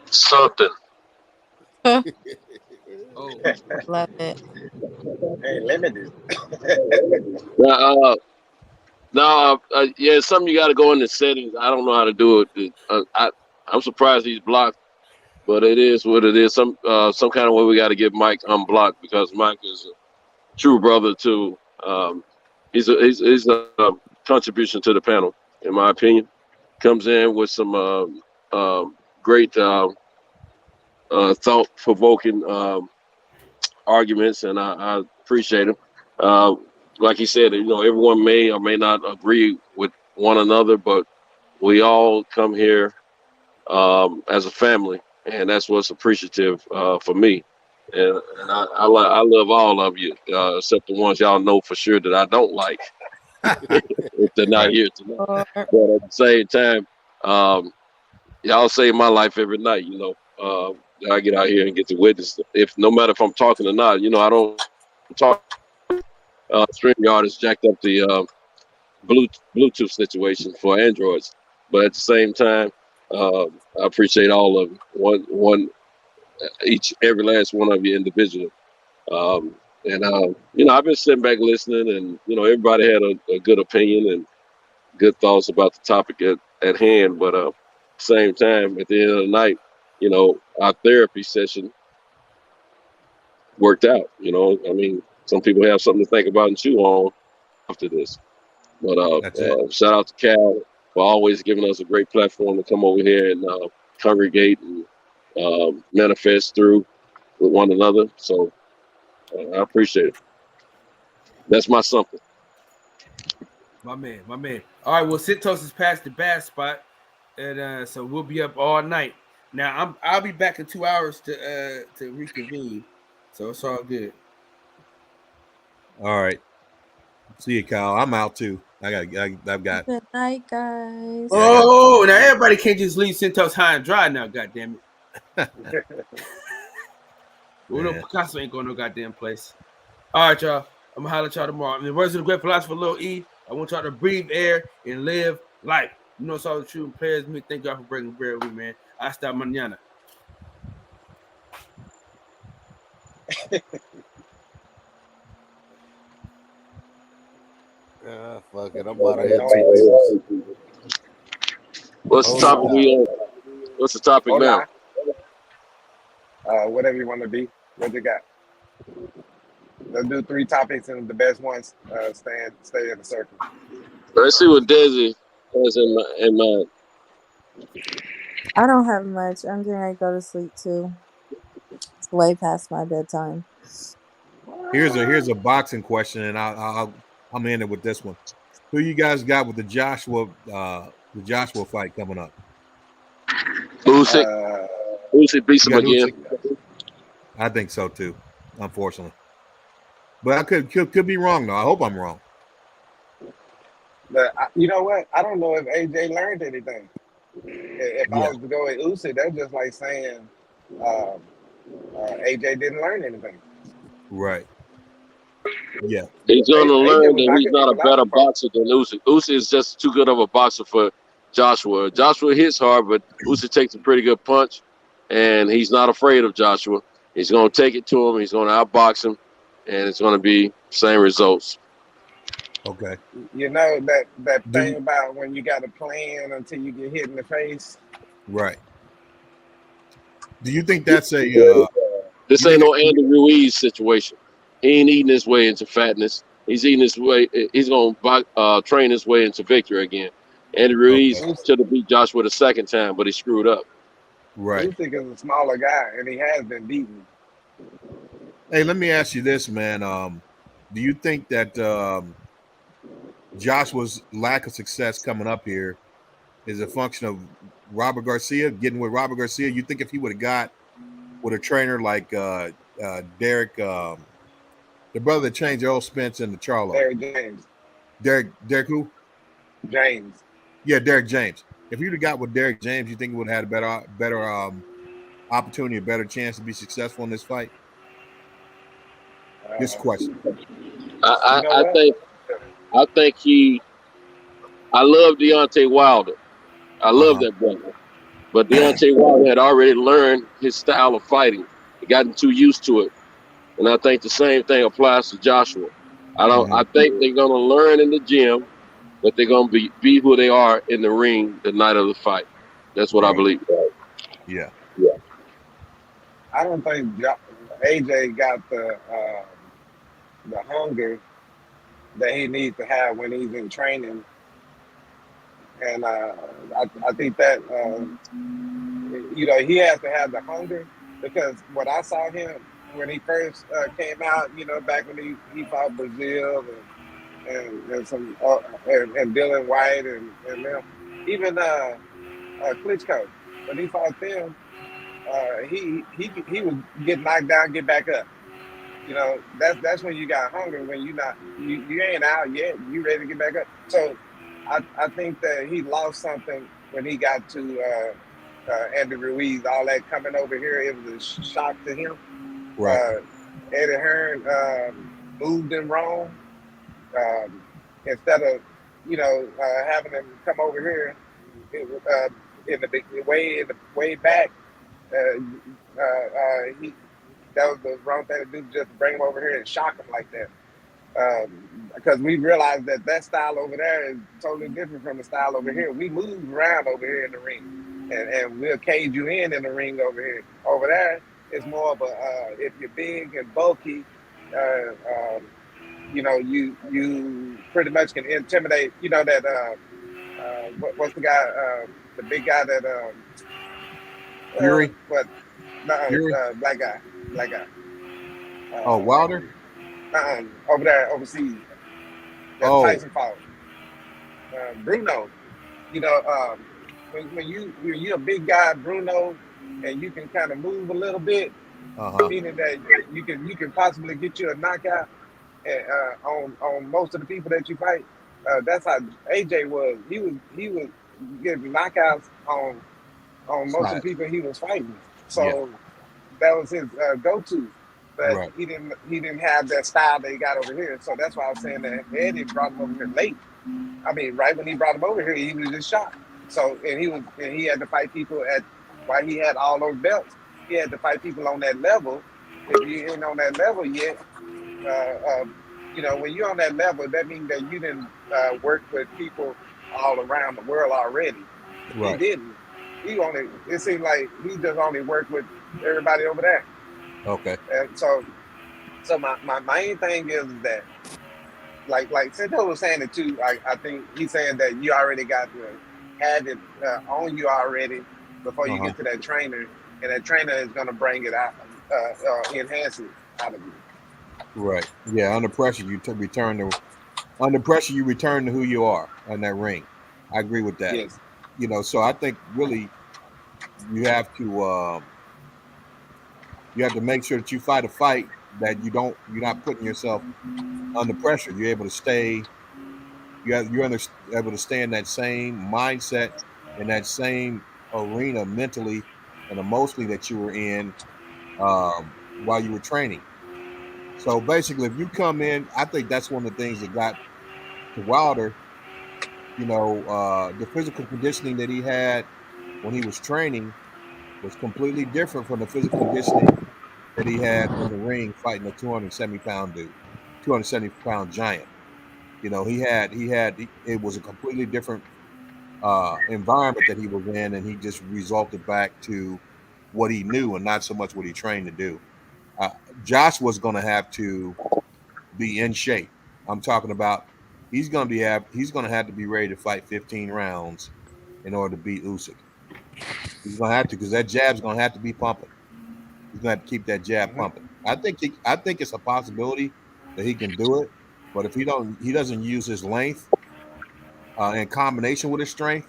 Something. Oh, love it. Hey, limited. Yeah, something you got to go in the settings. I don't know how to do it. I'm surprised he's blocked, but it is what it is. Some kind of way we got to get Mike unblocked, because Mike is a true brother to. He's a contribution to the panel, in my opinion. Comes in with some great thought provoking arguments, and I appreciate him. Uh, like he said, everyone may or may not agree with one another, but we all come here as a family, and that's what's appreciative for me. And I love all of you, except the ones y'all know for sure that I don't like if they're not here tonight. But at the same time, y'all save my life every night. I get out here and get to witness. If no matter if I'm talking or not, I don't talk. StreamYard has jacked up the Bluetooth situation for Androids, but at the same time, I appreciate all of you. Every last one of you individually. I've been sitting back listening, and everybody had a good opinion and good thoughts about the topic at hand. But same time, at the end of the night, our therapy session worked out. Some people have something to think about and chew on after this. But shout out to Cal for always giving us a great platform to come over here and congregate and manifest through with one another. So I appreciate it. That's my something. My man. All right, well, Centos is past the bad spot, and so we'll be up all night. Now I'll be back in 2 hours to reconvene, so it's all good. All right. See you, Kyle. I'm out too. I've got. Good night, guys. Oh, now everybody can't just leave Centos high and dry now. Goddamn it. Well, no, Picasso ain't going no goddamn place. All right, y'all. I'm gonna holler at y'all tomorrow. In the words of the great philosopher Lil E, I want y'all to breathe air and live life. It's all the true players. Me, thank y'all for breaking bread with me, man. Hasta mañana. Fuck it. I'm But out of here annoying too, people. people. What's the Hold it topic down. we on? What's the topic now? Hola. Whatever you want to be. What you got? Let's do 3 topics and the best ones stay in the circle. Let's see what Desi has in mind. I don't have much. I'm getting ready to go to sleep too. It's way past my bedtime. Here's a boxing question, and I'm in it with this one. Who you guys got with the Joshua fight coming up? Usyk. Uh, Usyk beats You him got again. Usyk? I think so too, unfortunately. But I could be wrong though. I hope I'm wrong. but you know what? I don't know if AJ learned anything. If I Yeah, was to go with Usyk, that's just like saying uh, AJ didn't learn anything. right. Yeah, He's going to AJ learn was that he's knocking not a people out better before. boxer than Usyk. Usyk is just too good of a boxer for Joshua. Joshua hits hard, but Usyk takes a pretty good punch, and he's not afraid of Joshua. He's going to take it to him. He's going to outbox him, and it's going to be same results. okay. You know that Do thing you, about when you got a plan until you get hit in the face. right. Do you think that's a This you ain't think no Andy Ruiz situation. He ain't eating his way into fatness. He's eating his way. He's going to train his way into victory again. Andy okay, Ruiz should have beat Joshua the second time, but he screwed up. right. Usyk is a smaller guy, and he has been beaten. Hey, let me ask you this, man. Do you think that Joshua's lack of success coming up here is a function of Robert Garcia getting with Robert Garcia? You think if he would have got with a trainer like Derek, the brother that changed Earl Spence into Charlo, Derrick James. Derek who? James. Yeah, Derek James. If you'd have got with Derek James, you think he would have had a better opportunity, a better chance to be successful in this fight? This question. You I, know I, I what? think I think he. I love Deontay Wilder. I love Uh that brother. But Deontay Wilder had already learned his style of fighting. He gotten too used to it. And I think the same thing applies to Joshua. huh. I think they're gonna learn in the gym, but they're gonna be who they are in the ring the night of the fight. That's what I Right. believe. Yeah. Yeah. I don't think AJ got the hunger that he needs to have when he's in training, and I think that he has to have the hunger because what I saw him when he first came out, back when he fought Brazil and some and Dylan White and them, even Klitschko when he fought them, he would get knocked down, get back up. That's when you got hunger, when you ain't out yet, you ready to get back up. So I think that he lost something when he got to Andy Ruiz. All that coming over here, it was a shock to him. Right. Eddie Hearn moved him wrong. Instead of having him come over here, in the way back, he that was the wrong thing to do, just to bring him over here and shock him like that. Because we realized that style over there is totally different from the style over here. We move around over here in the ring, and we'll cage you in the ring over here. Over there, it's more of a if you're big and bulky, you pretty much can intimidate. What's the guy, the big guy that Fury. what? No, Fury. black guy. Oh, Wilder. Over there, overseas, that Oh, Tyson fought. Bruno. When you're a big guy, Bruno, and you can kind of move a little bit, meaning that you can possibly get you a knockout on most of the people that you fight. That's how AJ was. He was getting knockouts on most of the size. people he was fighting. Yeah. So that was his go-to. But Right. he didn't have that style that he got over here. So that's why I was saying that Eddie brought him over here late. I mean, right when he brought him over here, he was just shocked. So he had to fight people while he had all those belts. He had to fight people on that level if you ain't on that level yet, when you're on that level, that means that you didn't work with people all around the world already. He Right. didn't. He only. It seemed like he just only worked with everybody over there. Okay. And so my main thing is that like Sento was saying it too. I think he's saying that you already got to have it on you already before you Uh-huh. get to that trainer, and that trainer is going to bring it out, enhance it out of you. Right. Yeah. Under pressure you return to who you are in that ring. I agree with that. Yes. So I think really you have to make sure that you fight a fight that you're not putting yourself under pressure. You're able to stay. Able to stay in that same mindset, in that same arena mentally and emotionally that you were in while you were training. So basically, if you come in, I think that's one of the things that got to Wilder. The physical conditioning that he had when he was training was completely different from the physical conditioning that he had in the ring fighting a 270-pound dude, 270-pound giant. It was a completely different environment that he was in, and he just resulted back to what he knew and not so much what he trained to do. Uh, Josh was going to have to be in shape. I'm talking about he's going to have to be ready to fight 15 rounds in order to beat Usyk. He's going to have to because that jab's going to have to be pumping. He's going to have to keep that jab Hmm. pumping. I think it's a possibility that he can do it, but if he doesn't use his length in combination with his strength.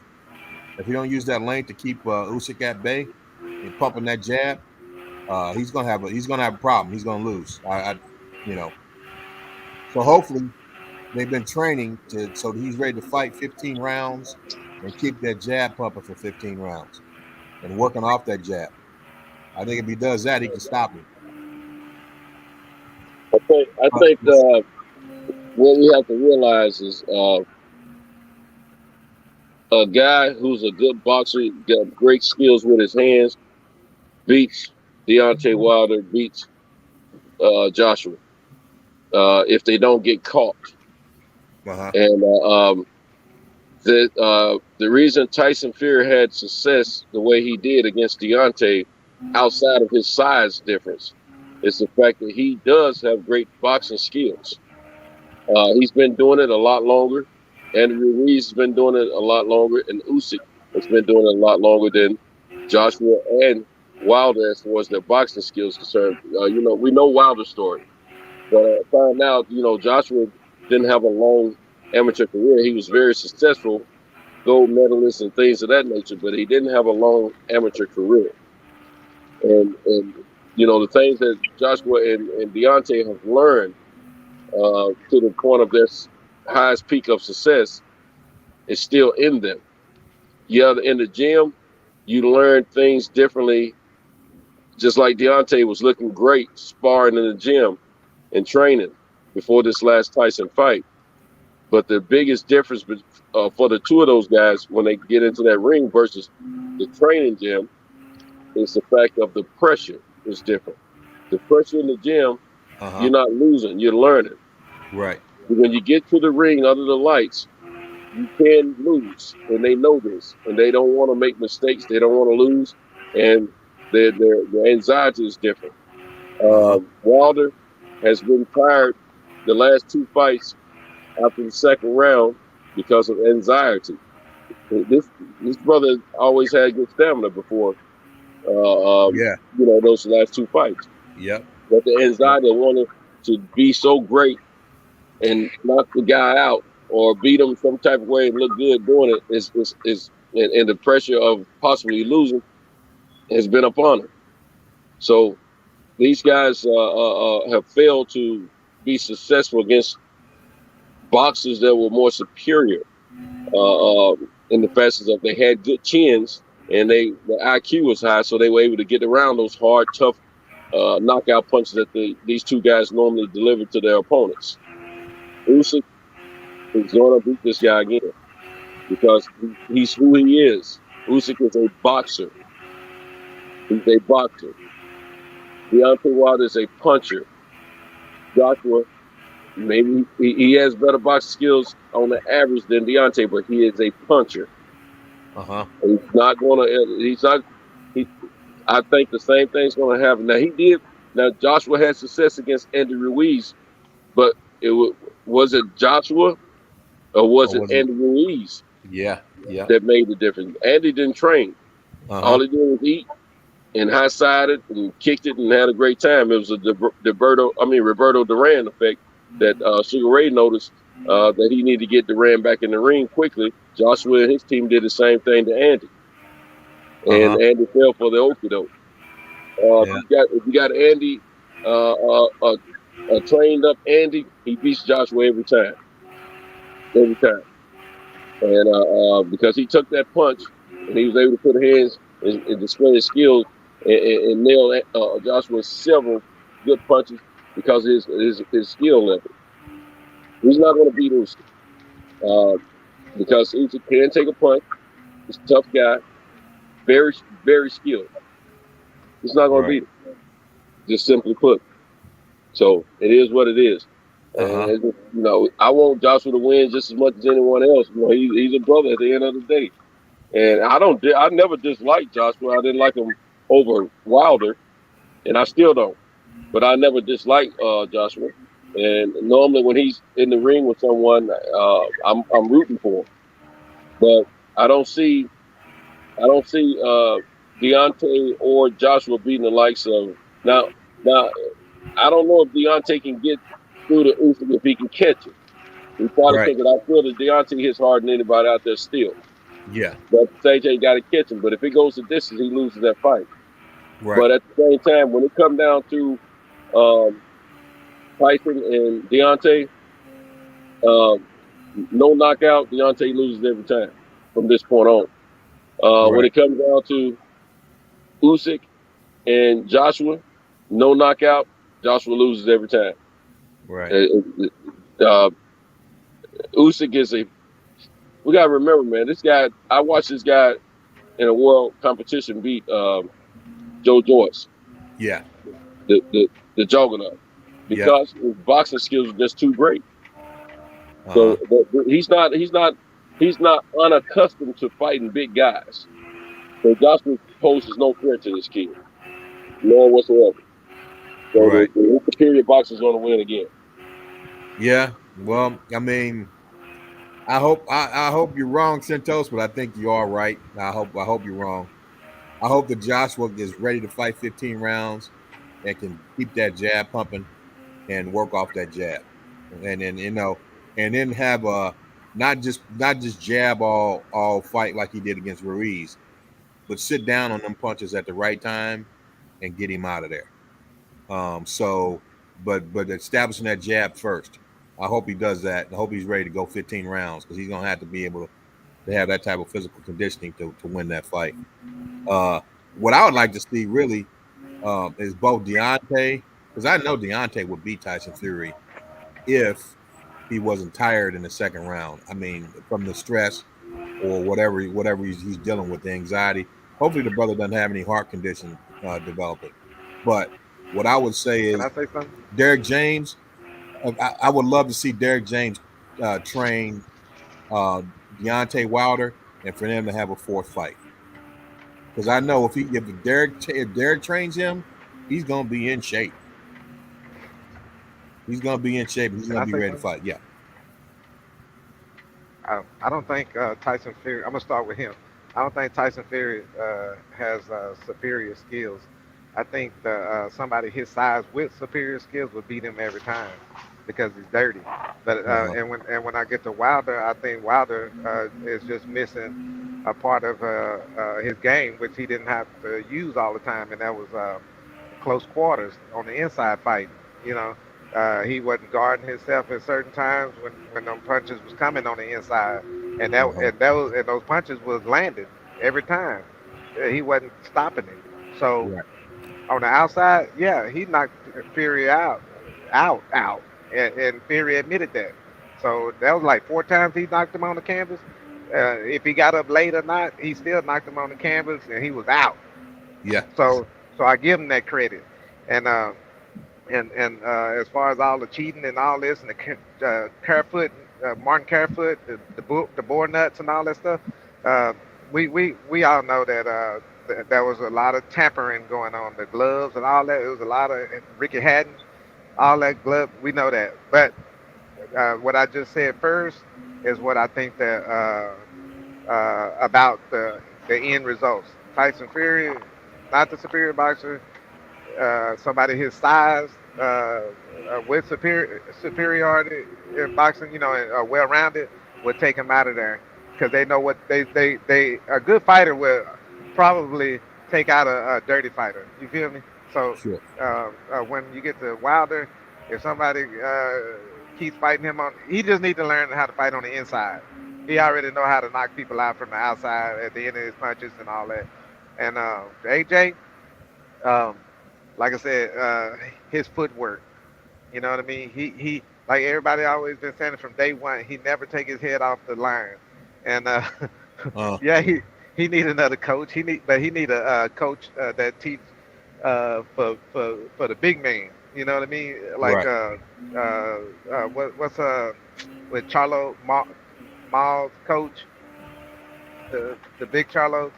If he don't use that length to keep Usyk at bay and pumping that jab, he's gonna have a problem. He's gonna lose. You know. So hopefully they've been training so that he's ready to fight 15 rounds and keep that jab pumping for 15 rounds and working off that jab. I think if he does that, he can stop him. I But think what we have to realize is a guy who's a good boxer, got great skills with his hands, beats Deontay Wilder, beats Joshua if they don't get caught. uh-huh. And the reason Tyson Fury had success the way he did against Deontay, outside of his size difference, is the fact that he does have great boxing skills. He's been doing it a lot longer. Andrew Ruiz has been doing it a lot longer, and Usyk has been doing it a lot longer than Joshua and Wilder as far as their boxing skills concerned. We know Wilder's story, but found out, Joshua didn't have a long amateur career. He was very successful, gold medalist and things of that nature, but he didn't have a long amateur career. And the things that Joshua and Deontay have learned to the point of their highest peak of success is still in them. Yeah, in the gym, you learn things differently. Just like Deontay was looking great sparring in the gym and training before this last Tyson fight. But the biggest difference for the two of those guys when they get into that ring versus the training gym is the fact of the pressure is different. The pressure in the gym, Uh-huh. you're not losing, you're learning. Right. When you get to the ring under the lights, you can lose, and they know this, and they don't want to make mistakes. They don't want to lose, and their anxiety is different. Uh-huh. Wilder has been tired the last two fights after the second round because of anxiety. This brother always had good stamina before, Yeah. those last two fights. Yep. But the Yep. anxiety of wanting to be so great and knock the guy out or beat him some type of way and look good doing it and the pressure of possibly losing has been upon him. So these guys have failed to be successful against boxers that were more superior in the facets of they had good chins and the IQ was high, so they were able to get around those hard, tough knockout punches that these two guys normally deliver to their opponents. Usyk is going to beat this guy again because he's who he is. Usyk is a boxer. He's a boxer. Deontay Wilder is a puncher. Joshua, maybe he has better boxing skills on the average than Deontay, but he is a puncher. Uh-huh. He's not going to. He's not. He. I think the same thing's going to happen. Now he did. Now Joshua had success against Andy Ruiz, but was it Joshua or was Or it was it? Andy Ruiz Yeah. Yeah. that made the difference? Andy didn't train. Uh-huh. All he did was eat and high-sided and kicked it and had a great time. It was a Roberto Duran effect that Sugar Ray noticed that he needed to get Duran back in the ring quickly. Joshua and his team did the same thing to Andy, and Uh-huh. Andy fell for the okie doke. Yeah. If you got Andy, trained up Andy, he beats Joshua every time. And because he took that punch and he was able to put hands and display his skills and nail Joshua several good punches because of his skill level. He's not going to beat Usyk because Usyk can take a punch. He's a tough guy, very very skilled. He's not going to Right. beat him. Just simply put. So it is what it is. Uh-huh. And I want Joshua to win just as much as anyone else. He's a brother at the end of the day. And I never disliked Joshua. I didn't like him over Wilder, and I still don't. But I never disliked Joshua. And normally when he's in the ring with someone, I'm rooting for him. But I don't see Deontay or Joshua beating the likes of now. Now I don't know if Deontay can get through the Usyk if he can catch it. He probably Right. can, but I feel that Deontay hits harder than anybody out there still. Yeah. But CJ got to catch him. But if it goes the distance, he loses that fight. Right. But at the same time, when it comes down to Tyson and Deontay, no knockout, Deontay loses every time from this point on. When Right. it comes down to Usyk and Joshua, no knockout, Joshua loses every time. Right. Uh, Usyk is we got to remember, man, this guy, I watched this guy in a world competition beat Joe Joyce, Yeah. the juggernaut, Yep. because his boxing skills are just too great. Uh-huh. So he's not unaccustomed to fighting big guys. So Joshua poses no threat to this kid, none whatsoever. So Right. the superior boxer is going to win again. Yeah. Well, I mean, I hope you're wrong, Santos, but I think you are right. I hope you're wrong. I hope that Joshua is ready to fight 15 rounds and can keep that jab pumping and work off that jab. And then and then have a not just jab all fight like he did against Ruiz, but sit down on them punches at the right time and get him out of there. So but establishing that jab first. I hope he does that. I hope he's ready to go 15 rounds because he's gonna have to be able to have that type of physical conditioning to win that fight. What I would like to see really is both Deontay, because I know Deontay would beat Tyson Fury if he wasn't tired in the second round. I mean, from the stress or whatever he's dealing with, the anxiety. Hopefully, the brother doesn't have any heart condition developing. But what I would say Can is I say something? Derek James. I would love to see Derek James train Deontay Wilder and for them to have a fourth fight. Because I know if Derek trains him, he's gonna be in shape. He's gonna be in shape. He's Can gonna I be say ready to something? fight. Yeah. I don't think Tyson Fury. I'm gonna start with him. I don't think Tyson Fury has superior skills. I think somebody his size with superior skills would beat him every time because he's dirty. But Uh-huh. and when I get to Wilder, I think Wilder is just missing a part of his game, which he didn't have to use all the time, and that was close quarters on the inside fighting. You know, he wasn't guarding himself at certain times when them punches was coming on the inside, Uh-huh. and those punches was landing every time. He wasn't stopping it. So Right. on the outside, yeah, he knocked Fury out, and Fury admitted that. So that was like four times he knocked him on the canvas. If he got up late or not, he still knocked him on the canvas, and he was out. Yeah. So I give him that credit. And as far as all the cheating and all this, and the Carefoot, Martin Carefoot, the board nuts and all that stuff, uh, we all know that there was a lot of tampering going on, the gloves and all that. It was a lot of Ricky Hatton, all that glove. We know that, but what I just said first is what I think that about the end results. Tyson Fury, not the superior boxer, somebody his size, with superiority in boxing, and well rounded, would take him out of there because they know what they a good fighter will probably take out a dirty fighter. You feel me? So Sure. when you get to Wilder, if somebody keeps fighting him on, he just need to learn how to fight on the inside. He already know how to knock people out from the outside at the end of his punches and all that. And AJ, um, like I said, his footwork. You know what I mean? He like everybody always been saying it from day one. He never take his head off the line, and Uh, yeah, he need another coach. He need a coach that teach for the big man. You know what I mean? Like right. what's with Maul's coach, the big Charlo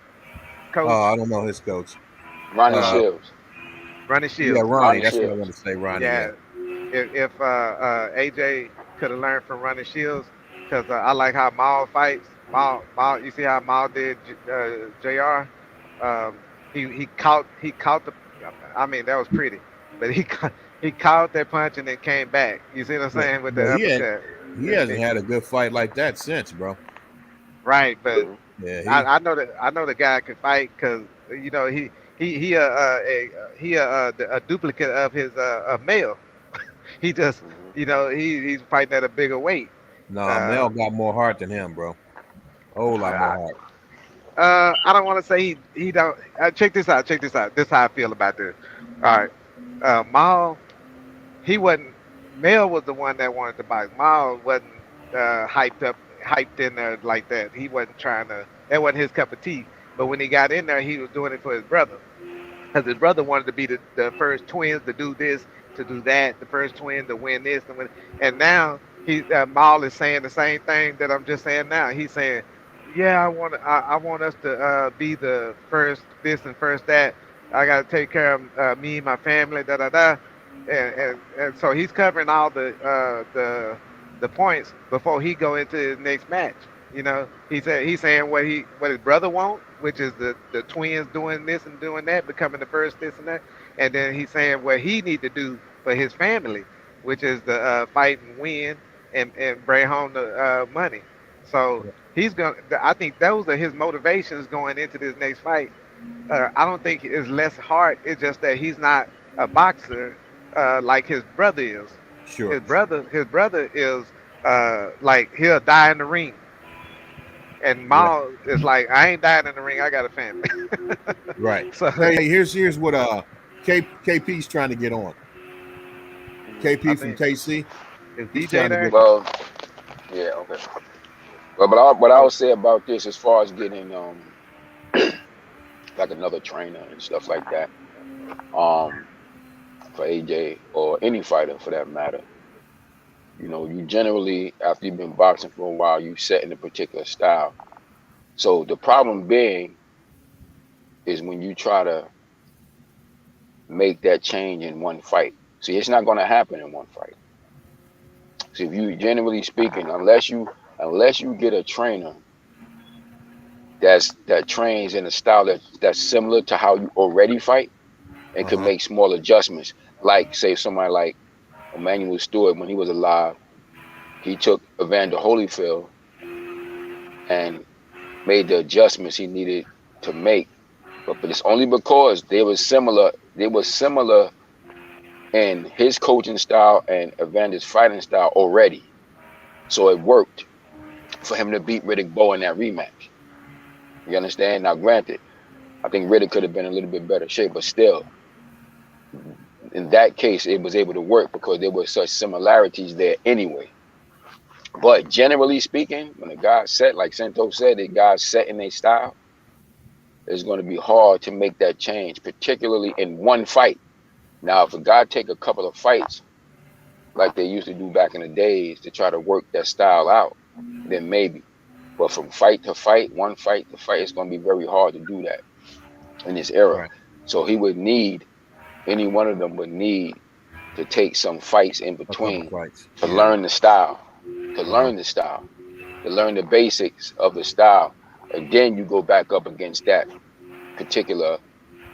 coach, I don't know his coach. Ronnie uh, Shields. Ronnie Yeah, Shields. Ronnie. Ronnie That's what I Shields. want to say, Ronnie. Yeah. Yeah, if AJ could have learned from Running Shields, because I like how Maul fights. Maul, you see how Maul did Jr. He caught the. I mean, that was pretty, but he caught that punch and then came back. You see what I'm But saying with but the he uppercut? he hasn't had a good fight like that since, bro. Right, but Mhm. Yeah, I know the guy can fight because he a duplicate of his of male. He just Mhm. he's fighting at a bigger weight. no, Uh, Mel got more heart than him, bro. A whole lot more I, heart. I don't want to say he don't. Check this out. Check this out. This is how I feel about this. All right, Maul, he wasn't. Mel was the one that wanted to box. Maul wasn't hyped in there like that. He wasn't trying to. That wasn't his cup of tea. But when he got in there, he was doing it for his brother. Because his brother wanted to be the first twins to do this, to do that, the first twin to win this, and now Maul is saying the same thing that I'm just saying now. He's saying, "Yeah, I want us to be the first this and first that. I got to take care of me, my family, da da da," and so he's covering all the points before he go into his next match. He's saying what his brother want, which is the twins doing this and doing that, becoming the first this and that, and then he's saying what he need to do for his family, which is the fight and win and bring home the money. So he's gonna. I think those are his motivations going into this next fight. I don't think it's less hard. It's just that he's not a boxer like his brother is. Sure. His brother is like he'll die in the ring. And Yeah. Maul is like, I ain't dying in the ring. I got a family. Right. So Hey, here's what KP's trying to get on. I KP from think KC. is He's DJ trying to there? get. Well, yeah, okay. Well, what I Oh, would say about this, as far as getting like another trainer and stuff like that, um, for AJ or any fighter for that matter, you generally after you've been boxing for a while, you set in a particular style. So the problem being is when you try to make that change in one fight. See, it's not going to happen in one fight. So if you generally speaking, unless you get a trainer that trains in a style that's similar to how you already fight and can Uh-huh. make small adjustments, like say somebody like Emmanuel Stewart when he was alive, he took Evander Holyfield and made the adjustments he needed to make. But it's only because they were similar. They were similar in his coaching style and Evander's fighting style already. So it worked for him to beat Riddick Bowe in that rematch. You understand? Now, granted, I think Riddick could have been in a little bit better shape, but still, in that case, it was able to work because there were such similarities there anyway. But generally speaking, when a guy's set, like Sento said, the guy's set in a style, it's going to be hard to make that change, particularly in one fight. Now, if a guy take a couple of fights like they used to do back in the days to try to work that style out, then maybe. But from fight to fight, one fight to fight, it's going to be very hard to do that in this era. Right. So he would need, any one of them would need to take some fights in A couple between fights. to Yeah. learn the style, to Uh-huh. learn the style, to learn the basics of the style. And then you go back up against that particular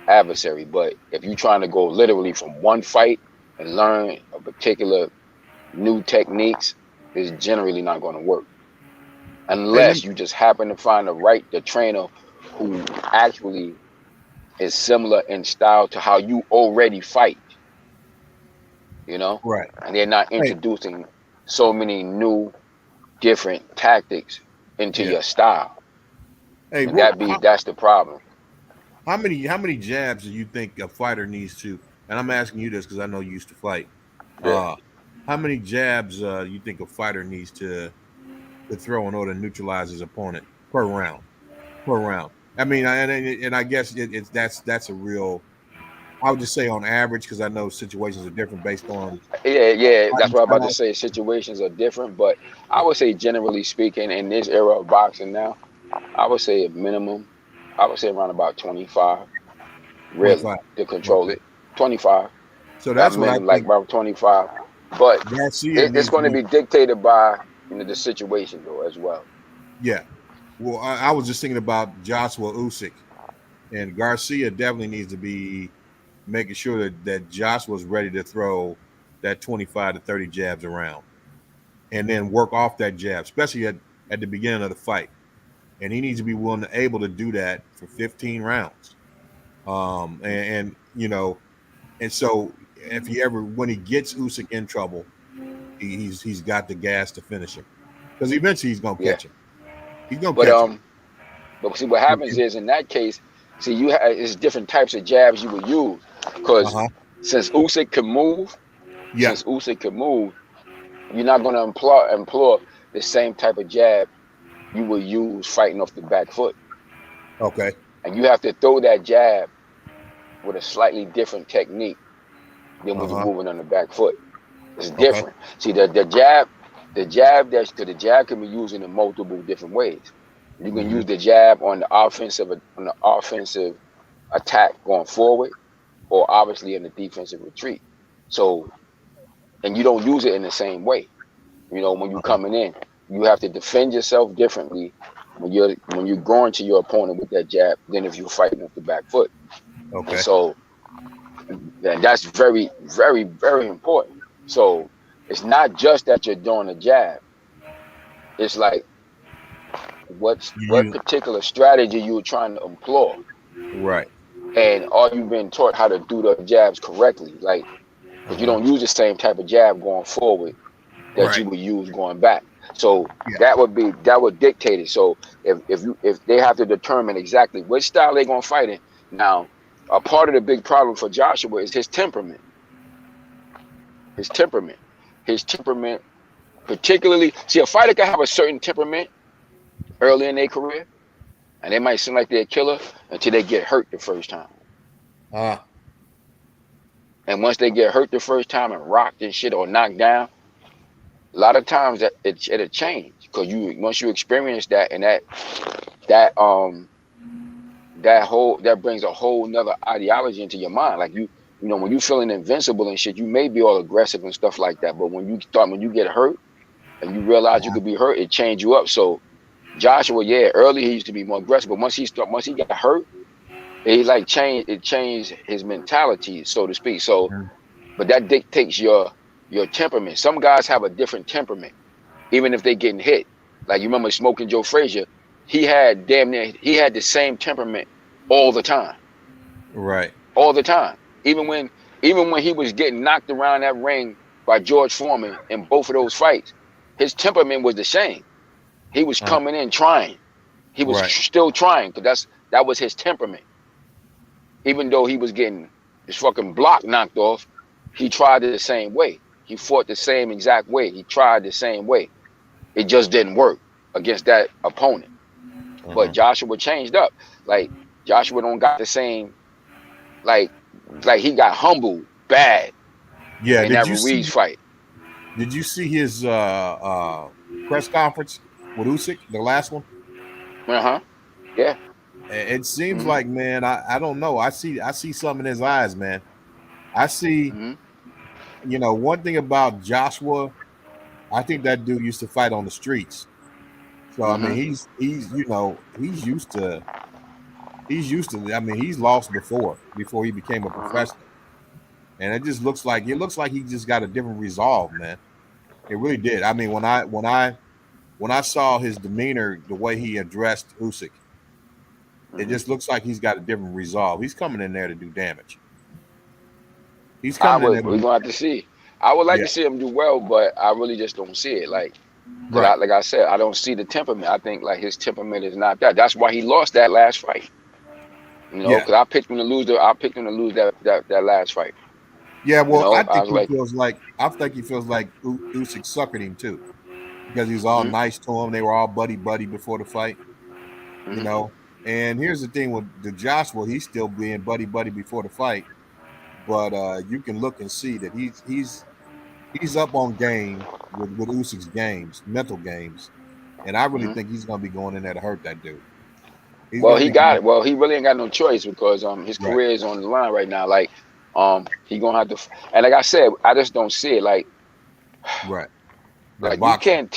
adversary. But if you're trying to go literally from one fight and learn a particular new techniques, it's generally not going to work Hey, let unless you just happen to find the trainer who actually is similar in style to how you already fight, you know, right. and they're not Hey, introducing so many new different tactics into yeah. your style. Hey, And what? that's the problem. How many jabs do you think a fighter needs to? And I'm asking you this because I know you used to fight. Yeah. Uh, how many jabs you think a fighter needs to throw in order to neutralize his opponent per round? Per round. I mean, and I guess it's that's a real. I would just say on average because I know situations are different based on Yeah, that's fighting what I'm about to style. say. Situations are different, but I would say generally speaking, in this era of boxing now, I would say a minimum, I would say around about 25, really, 25. to control Okay. it. 25, So about that's what I minimum, like think about 25. But Garcia it's needs to going to be. be dictated by, the situation though as well. Yeah. Well, I was just thinking about Joshua Usyk and Garcia definitely needs to be making sure that Joshua's ready to throw that 25 to 30 jabs around and then work off that jab, especially at the beginning of the fight. And he needs to be willing to able to do that for 15 rounds. And and so if he ever when he gets Usyk in trouble, he's got the gas to finish him because eventually he's gonna Yeah. catch him. He's gonna But catch him. see what happens is in that case, see it's different types of jabs you would use because Uh-huh. since Usyk can move, Yeah. since Usyk can move, you're not going to employ the same type of jab you will use fighting off the back foot. Okay. And you have to throw that jab with a slightly different technique than when you're Uh-huh. moving on the back foot. It's Okay. different. See the jab can be used in multiple different ways. You can Mm-hmm. use the jab on the offensive attack going forward, or obviously in the defensive retreat. So, and you don't use it in the same way. When you're Uh-huh. coming in, you have to defend yourself differently when you're going to your opponent with that jab than if you're fighting off the back foot. And Okay. so that's very, very, very important. So it's not just that you're doing a jab. It's like what You particular strategy you're trying to employ, right. and are you being taught how to do the jabs correctly? Like, because you Uh-huh. don't use the same type of jab going forward that you Right. would use going back. So Yeah. that would dictate it. So if they have to determine exactly which style they're gonna fight in. Now, a part of the big problem for Joshua is his temperament. His temperament. His temperament, particularly, see, a fighter can have a certain temperament early in their career, and they might seem like they're a killer until they get hurt the first time. Ah. And once they get hurt the first time and rocked and shit or knocked down, a lot of times it'll change because once you experience that, and that that brings a whole nother ideology into your mind. Like when you feeling invincible and shit, you may be all aggressive and stuff like that. But when you get hurt and you realize you could be hurt, it change you up. So Joshua, yeah, early he used to be more aggressive, but once he got hurt, it changed his mentality, so to speak. So, but that dictates your temperament. Some guys have a different temperament, even if they getting hit. Like you remember Smoking Joe Frazier, he had the same temperament all the time. Right. All the time. Even when he was getting knocked around that ring by George Foreman in both of those fights, his temperament was the same. He was Uh, coming in trying. He was right. still trying because that was his temperament. Even though he was getting his fucking block knocked off, he tried it the same way. He fought the same exact way. He tried the same way. It just didn't work against that opponent. But Uh-huh. Joshua changed up. Like Joshua don't got the same like he got humbled bad Yeah, in that Ruiz fight. did you see his press conference with Usyk, the last one? Yeah. It seems Mm-hmm. like, man, I don't know. I see something in his eyes, man. I see, one thing about Joshua, I think that dude used to fight on the streets. So I mean, he's used to. I mean, he's lost before he became a professional, and it just looks like he just got a different resolve, man. It really did. I mean, when I saw his demeanor, the way he addressed Usyk, it just looks like he's got a different resolve. He's coming in there to do damage. He's coming in there. We're gonna have to see. I would like Yeah. to see him do well, but I really just don't see it. Like, Right. like I said, I don't see the temperament. I think like his temperament is not that. That's why he lost that last fight. Yeah. Because I picked him to lose. I picked him to lose that last fight. Yeah. Well, I I think was he like, feels like Usyk suckered him too, because he was all nice to him. They were all buddy before the fight, And here's the thing with the Joshua, he's still being buddy before the fight, but you can look and see that he's up on game with Usyk's mental games, and I really think he's going to be going in there to hurt that dude. well, he got it. Well, he really ain't got no choice because his Right. career is on the line right now. Like, he gonna have to. And like I said, I just don't see it. Like, Right. like boxing.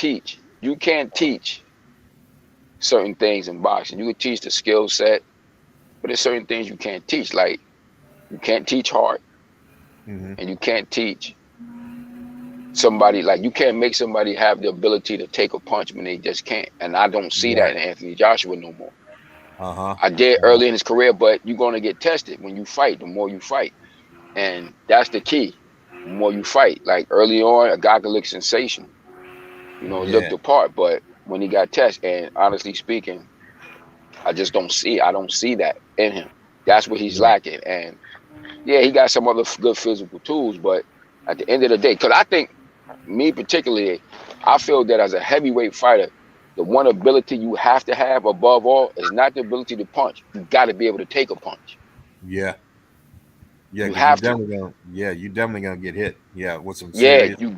You can't teach certain things in boxing. You can teach the skill set, but there's certain things you can't teach. Like, you can't teach heart, and you can't teach somebody, like, you can't make somebody have the ability to take a punch when they just can't. And I don't see that in Anthony Joshua no more. I did early in his career, but you're gonna get tested when you fight. The more you fight, and that's the key. The more you fight, like early on, a guy could look sensational, looked the part, but when he got tested, and honestly speaking, I just don't see. I don't see that in him. That's what he's lacking. And yeah, he got some other good physical tools, but at the end of the day, because I think, me particularly, I feel that as a heavyweight fighter, the one ability you have to have above all is not the ability to punch. You got to be able to take a punch. Yeah. Yeah, you have to. You're definitely gonna get hit. Yeah, with some serious stuff.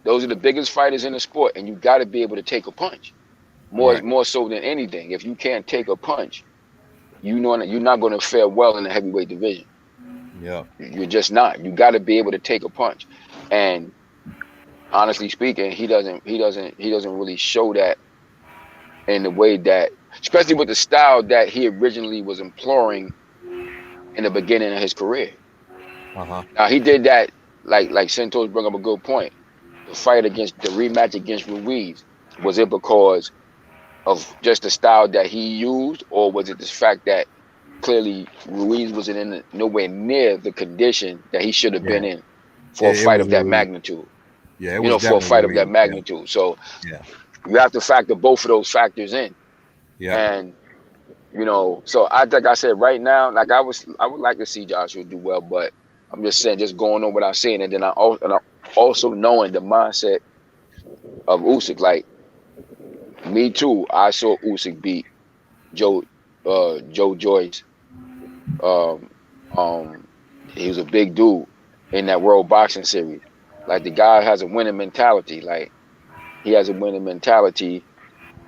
Those are the biggest fighters in the sport, and you got to be able to take a punch. More so than anything. If you can't take a punch, you're not going to fare well in the heavyweight division. Yeah, you're just not. You got to be able to take a punch, and honestly speaking, he doesn't really show that in the way that, especially with the style that he originally was imploring in the beginning of his career. Now he did that, like Santos brought up a good point. The rematch against Ruiz, was it because of just the style that he used, or was it the fact that clearly Ruiz wasn't nowhere near the condition that he should have been in for a fight of that magnitude? Yeah, it was for a fight of that magnitude. Yeah. So you have to factor both of those factors in. Yeah. And so like I said, right now, like I would like to see Joshua do well, but I'm just saying, just going on what I'm saying, and then I also knowing the mindset of Usyk. Like, me too, I saw Usyk beat Joe Joyce. He was a big dude in that World Boxing Series. Like, the guy has a winning mentality. Like, he has a winning mentality.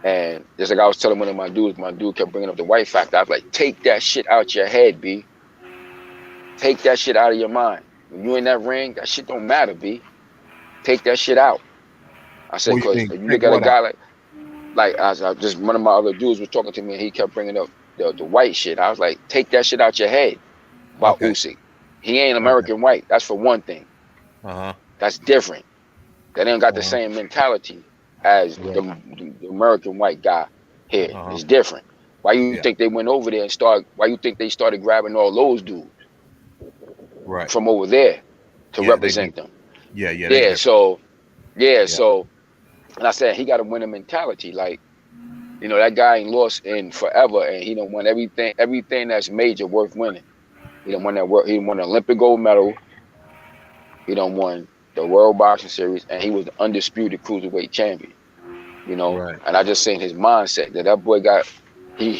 And just like I was telling one of my dude kept bringing up the white factor. I was like, take that shit out your head, B. Take that shit out of your mind. When you in that ring, that shit don't matter, B. Take that shit out. I said, because if you look at a guy like just one of my other dudes was talking to me, and he kept bringing up the white shit. I was like, take that shit out your head about Usyk. He ain't American white. That's for one thing. That's different. They ain't got the same mentality as the American white guy here. It's different. Why you think they went over there and why you think they started grabbing all those dudes from over there to represent them? So, and I said, he got a winning mentality. Like, that guy ain't lost in forever, and he done won everything that's major worth winning. He done won he won the Olympic gold medal. He done won the World Boxing Series, and he was the undisputed cruiserweight champion. And I just seen his mindset that boy got.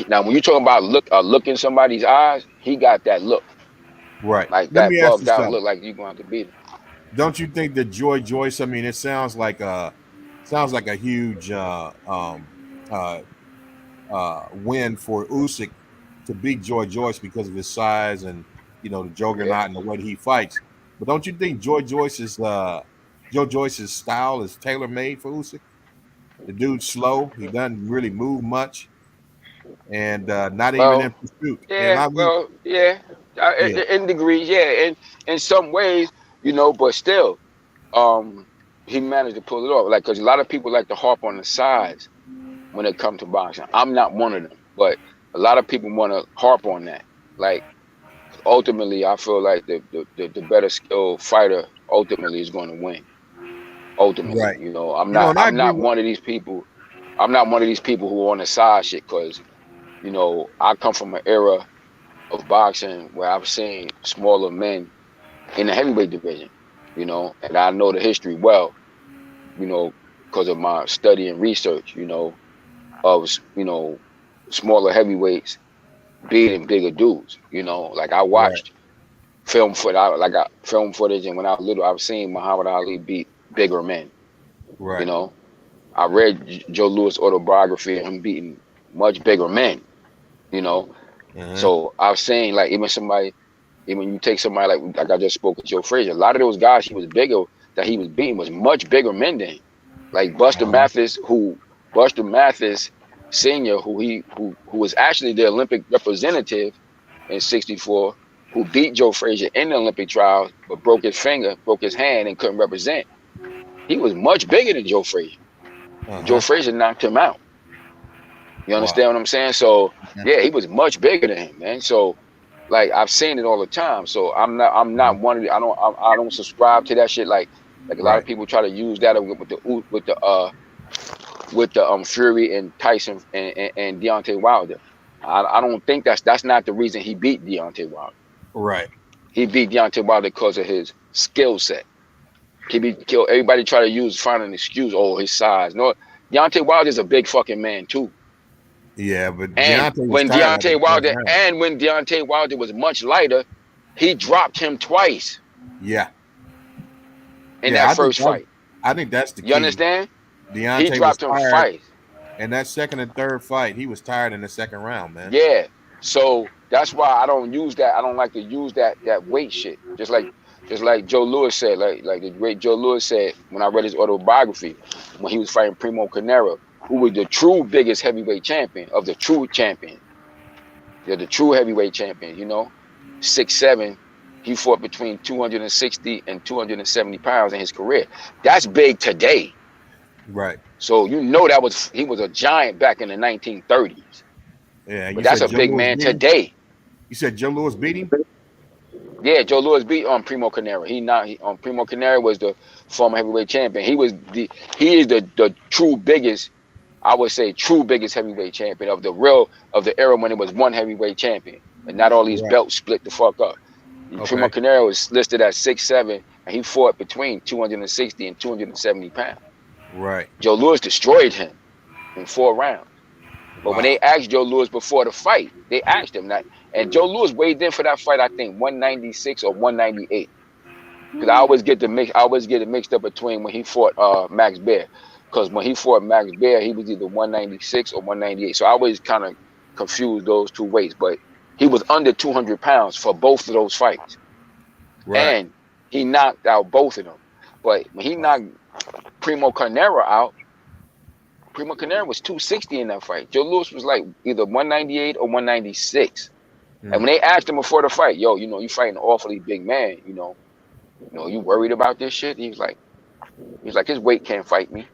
Now when you talking about look in somebody's eyes, he got that look. Right. Like Let that me ask you bugged out something. look like you're going to have to beat him. Don't you think that Joyce? I mean, it sounds like a huge uh, win for Usyk to beat Joyce because of his size and the Yeah. juggernaut and the way he fights. But don't you think Joe Joyce's style is tailor made for Usyk? The dude's slow. He doesn't really move much, and not even in Well, pursuit. And yeah, I mean, well, yeah, yeah, in degrees, yeah, in some ways, but still, um, he managed to pull it off. Like, because a lot of people like to harp on the size when it comes to boxing. I'm not one of them, but a lot of people want to harp on that. Like, ultimately, I feel like the better skilled fighter ultimately is going to win. Ultimately, right. I'm And I I'm agree not with. one of these people. I'm not one of these people who are on the side shit because I come from an era of boxing where I've seen smaller men in the heavyweight division, and I know the history well, because of my study and research, of smaller heavyweights beating bigger dudes. Like I Right, watched I got film footage, and when I was little, I've seen Muhammad Ali beat bigger men. You right. know, I read Joe Louis' autobiography and him beating much bigger men. You know, Uh-huh. so I've seen like even you take somebody like I just spoke with Joe Frazier, a lot of those guys that he was beating was much bigger men than him. Like Uh-huh. Buster Mathis Senior, who was actually the Olympic representative in '64, who beat Joe Frazier in the Olympic trials, but broke his hand, and couldn't represent. He was much bigger than Joe Frazier. Joe Uh-huh. Frazier knocked him out. You Wow. understand what I'm saying? So Uh-huh. yeah, he was much bigger than him, man. So like I've seen it all the time. So I'm not one of the I don't subscribe to that shit. Like a lot of Right. people try to use that with the Fury and Tyson and Deontay Wilder. I don't think that's not the reason he beat Deontay Wilder. Right. He beat Deontay Wilder because of his skill set. Everybody try to find an excuse. Oh, his size. No, Deontay Wilder is a big fucking man too. Yeah, but And Deontay was when tired after the Deontay first Wilder round. and when Deontay Wilder was much lighter, he dropped him twice Yeah. in Yeah, that first fight. I think that's the You key. understand? He Deontay was dropped him tired twice. in that second and third fight. He was tired in the second round, man. Yeah. So that's why I don't use that. I don't like to use that weight shit. Just like Joe Louis said, like the great Joe Louis said when I read his autobiography, when he was fighting Primo Carnera, who was the true biggest heavyweight champion of the true champion. They're the true heavyweight champion, 6'7". He fought between 260 and 270 pounds in his career. That's big today. Right. So he was a giant back in the 1930s. Yeah. But You that's said a Joe big Louis man beat him? today. You said Joe Louis beat him? Yeah, Joe Louis beat Primo Carnera. Primo Carnera was the former heavyweight champion. He is the true biggest, I would say, true biggest heavyweight champion of the era when it was one heavyweight champion and not all these Right. belts split the fuck up. Primo Okay. Carnera was listed at 6'7", and he fought between 260 and 270 pounds. Right. Joe Louis destroyed him in 4 rounds. But when they Wow. asked Joe Louis before the fight, they asked him that, and Joe Louis weighed in for that fight, I think 196 or 198. Because I always get it mixed up between when he fought Max Baer. Because when he fought Max Baer, he was either 196 or 198. So I always kind of confuse those two weights. But he was under 200 pounds for both of those fights, Right. and he knocked out both of them. But when he Wow. knocked Primo Carnera out, Primo Carnera was 260 in that fight. Joe Louis was like either 198 or 196. And Hmm. when they asked him before the fight, yo, you fighting an awfully big man, you worried about this shit? He's like, his weight can't fight me.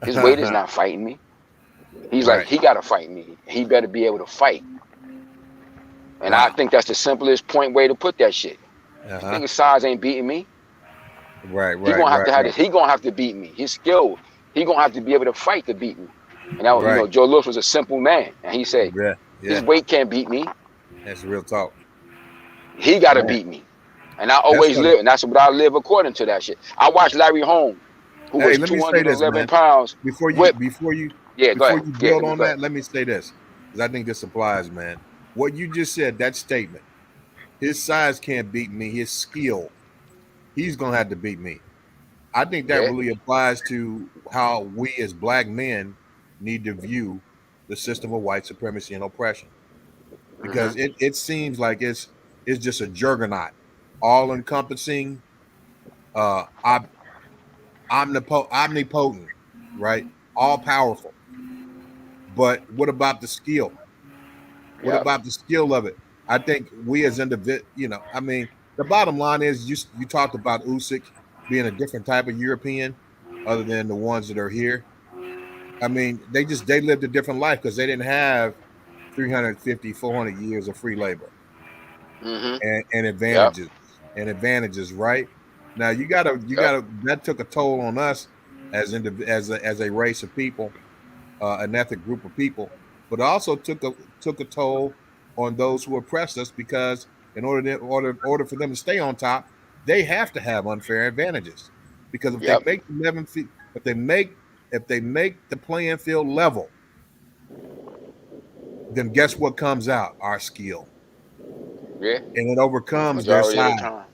His weight is not fighting me. He's like, Right. he gotta fight me. He better be able to fight. And I Wow. think that's the simplest point way to put that shit. This Uh-huh. nigga size ain't beating me. Right. He Right. gonna have Right. to have Right. this. He gonna have to beat me. His skill. He gonna have to be able to fight to beat me. And now, Right. Joe Louis was a simple man, and he said Yeah. his Yeah. weight can't beat me. That's real talk. He gotta Man. beat me. And I That's always funny. live, and that's what I live according to that shit. I watched Larry Holmes, who Hey, was let me say this, 211 man. pounds, Before you whip. before you Yeah, go before ahead. you Yeah, build on go ahead. that, let me say this. Because I think this applies, man. What you just said, that statement, His size can't beat me. His skill, he's gonna have to beat me. I think that Yeah. really applies to how we as black men need to view the system of white supremacy and oppression, because it seems like it's just a juggernaut, all encompassing, uh, omnipotent, right? All powerful. But what about the skill? What Yep. about the skill of it? I think we as individuals, I mean, the bottom line is you talked about Usyk being a different type of European, other than the ones that are here. I mean, they lived a different life because they didn't have 350, 400 years of free labor and Yep. advantages, right? Now you gotta that took a toll on us as a race of people, an ethnic group of people, but also took a toll on those who oppressed us, because in order for them to stay on top, they have to have unfair advantages. Because if they Yep. make the level, if they make the playing field level, then guess what comes out? Our skill, Yeah. and it overcomes their Majority of the size. time.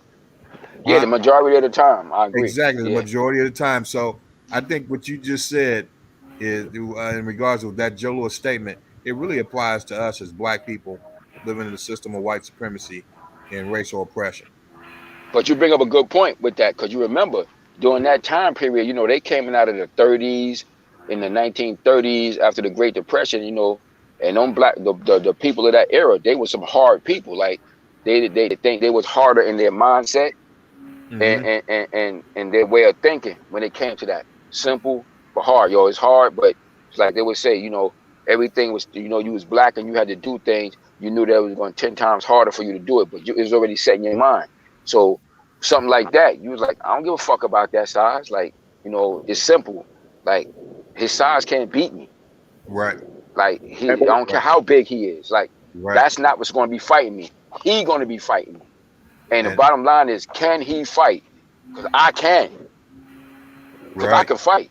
Yeah, the Huh? majority of the time, I agree. Exactly, the Yeah. majority of the time. So I think what you just said is, in regards to that Joe Lewis statement, it really applies to us as black people living in the system of white supremacy and racial oppression. But you bring up a good point with that, because you remember during that time period, they came in out of the 30s, in the 1930s after the Great Depression, and them the people of that era, they were some hard people. Like they think they was harder in their mindset Mm-hmm. and their way of thinking when it came to that. Simple but hard. It's hard, but it's like they would say, everything was, you was black and you had to do things. You knew that it was going 10 times harder for you to do it, but it was already set in your mind. So something like that, you was like, I don't give a fuck about that size. Like, it's simple. Like, his size can't beat me. Right. Like, I don't care how big he is. Like, Right. that's not what's going to be fighting me. He going to be fighting me. And the bottom line is, can he fight? Because I can. Because I can fight.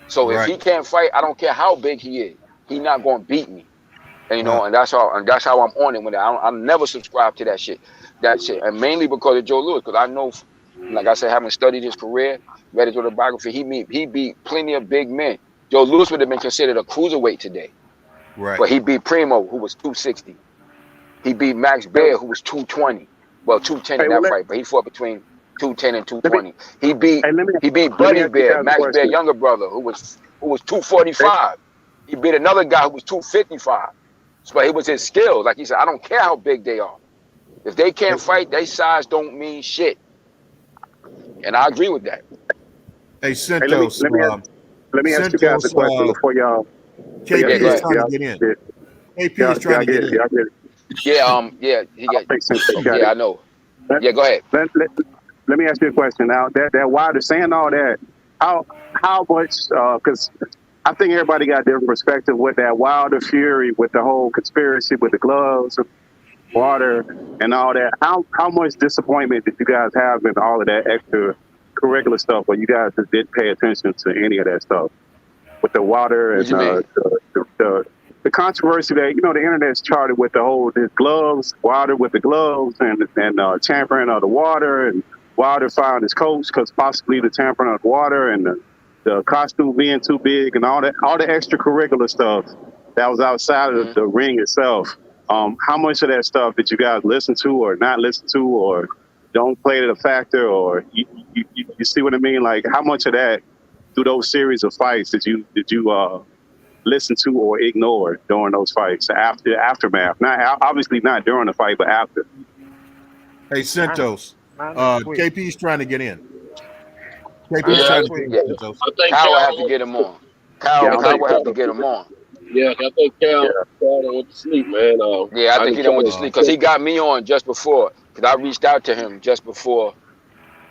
So if he can't fight, I don't care how big he is. He not going to beat me. And, and that's how I'm on it. When I never subscribe to that shit. And mainly because of Joe Lewis. Because I know, like I said, having studied his career, read his autobiography, he beat plenty of big men. Joe Lewis would have been considered a cruiserweight today. Right. But he beat Primo, who was 260. He beat Max Baer, who was 220. Well, 210 in that fight, but he fought between 210 and 220. He beat Buddy Bear, Max Baer younger brother, who was 245. He beat another guy who was 255. But it was his skill. Like he said, I don't care how big they are. If they can't fight, their size don't mean shit. And I agree with that. Hey, Santos, let me ask you guys a question before y'all. KP is trying to get in. KP is trying to get in. Yeah, he got. Yeah, I know. Yeah, go ahead. Let me ask you a question now. That Wilder saying all that, how much? Because I think everybody got different perspective with that Wilder Fury, with the whole conspiracy with the gloves, water, and all that. How much disappointment did you guys have in all of that extra curricular stuff, where you guys just didn't pay attention to any of that stuff with the water and the controversy that the internet's charted with the whole gloves, Wilder with the gloves and tampering of the water, and Wilder firing his coach because possibly the tampering of the water, and the costume being too big, and all the extracurricular stuff that was outside of the ring itself. How much of that stuff did you guys listen to or not listen to, or don't play it a factor, or you see what I mean? Like, how much of that through those series of fights did you listen to or ignore during those fights, after aftermath? Not obviously not during the fight, but after. Hey, Santos, KP's trying to get in. KP's trying to get in. Santos. I think Kyle will have to get him on. Kyle will have to get him on. Yeah, I think Cal went to sleep, man. Yeah, I think he done went to sleep because he got me on just before. Because I reached out to him just before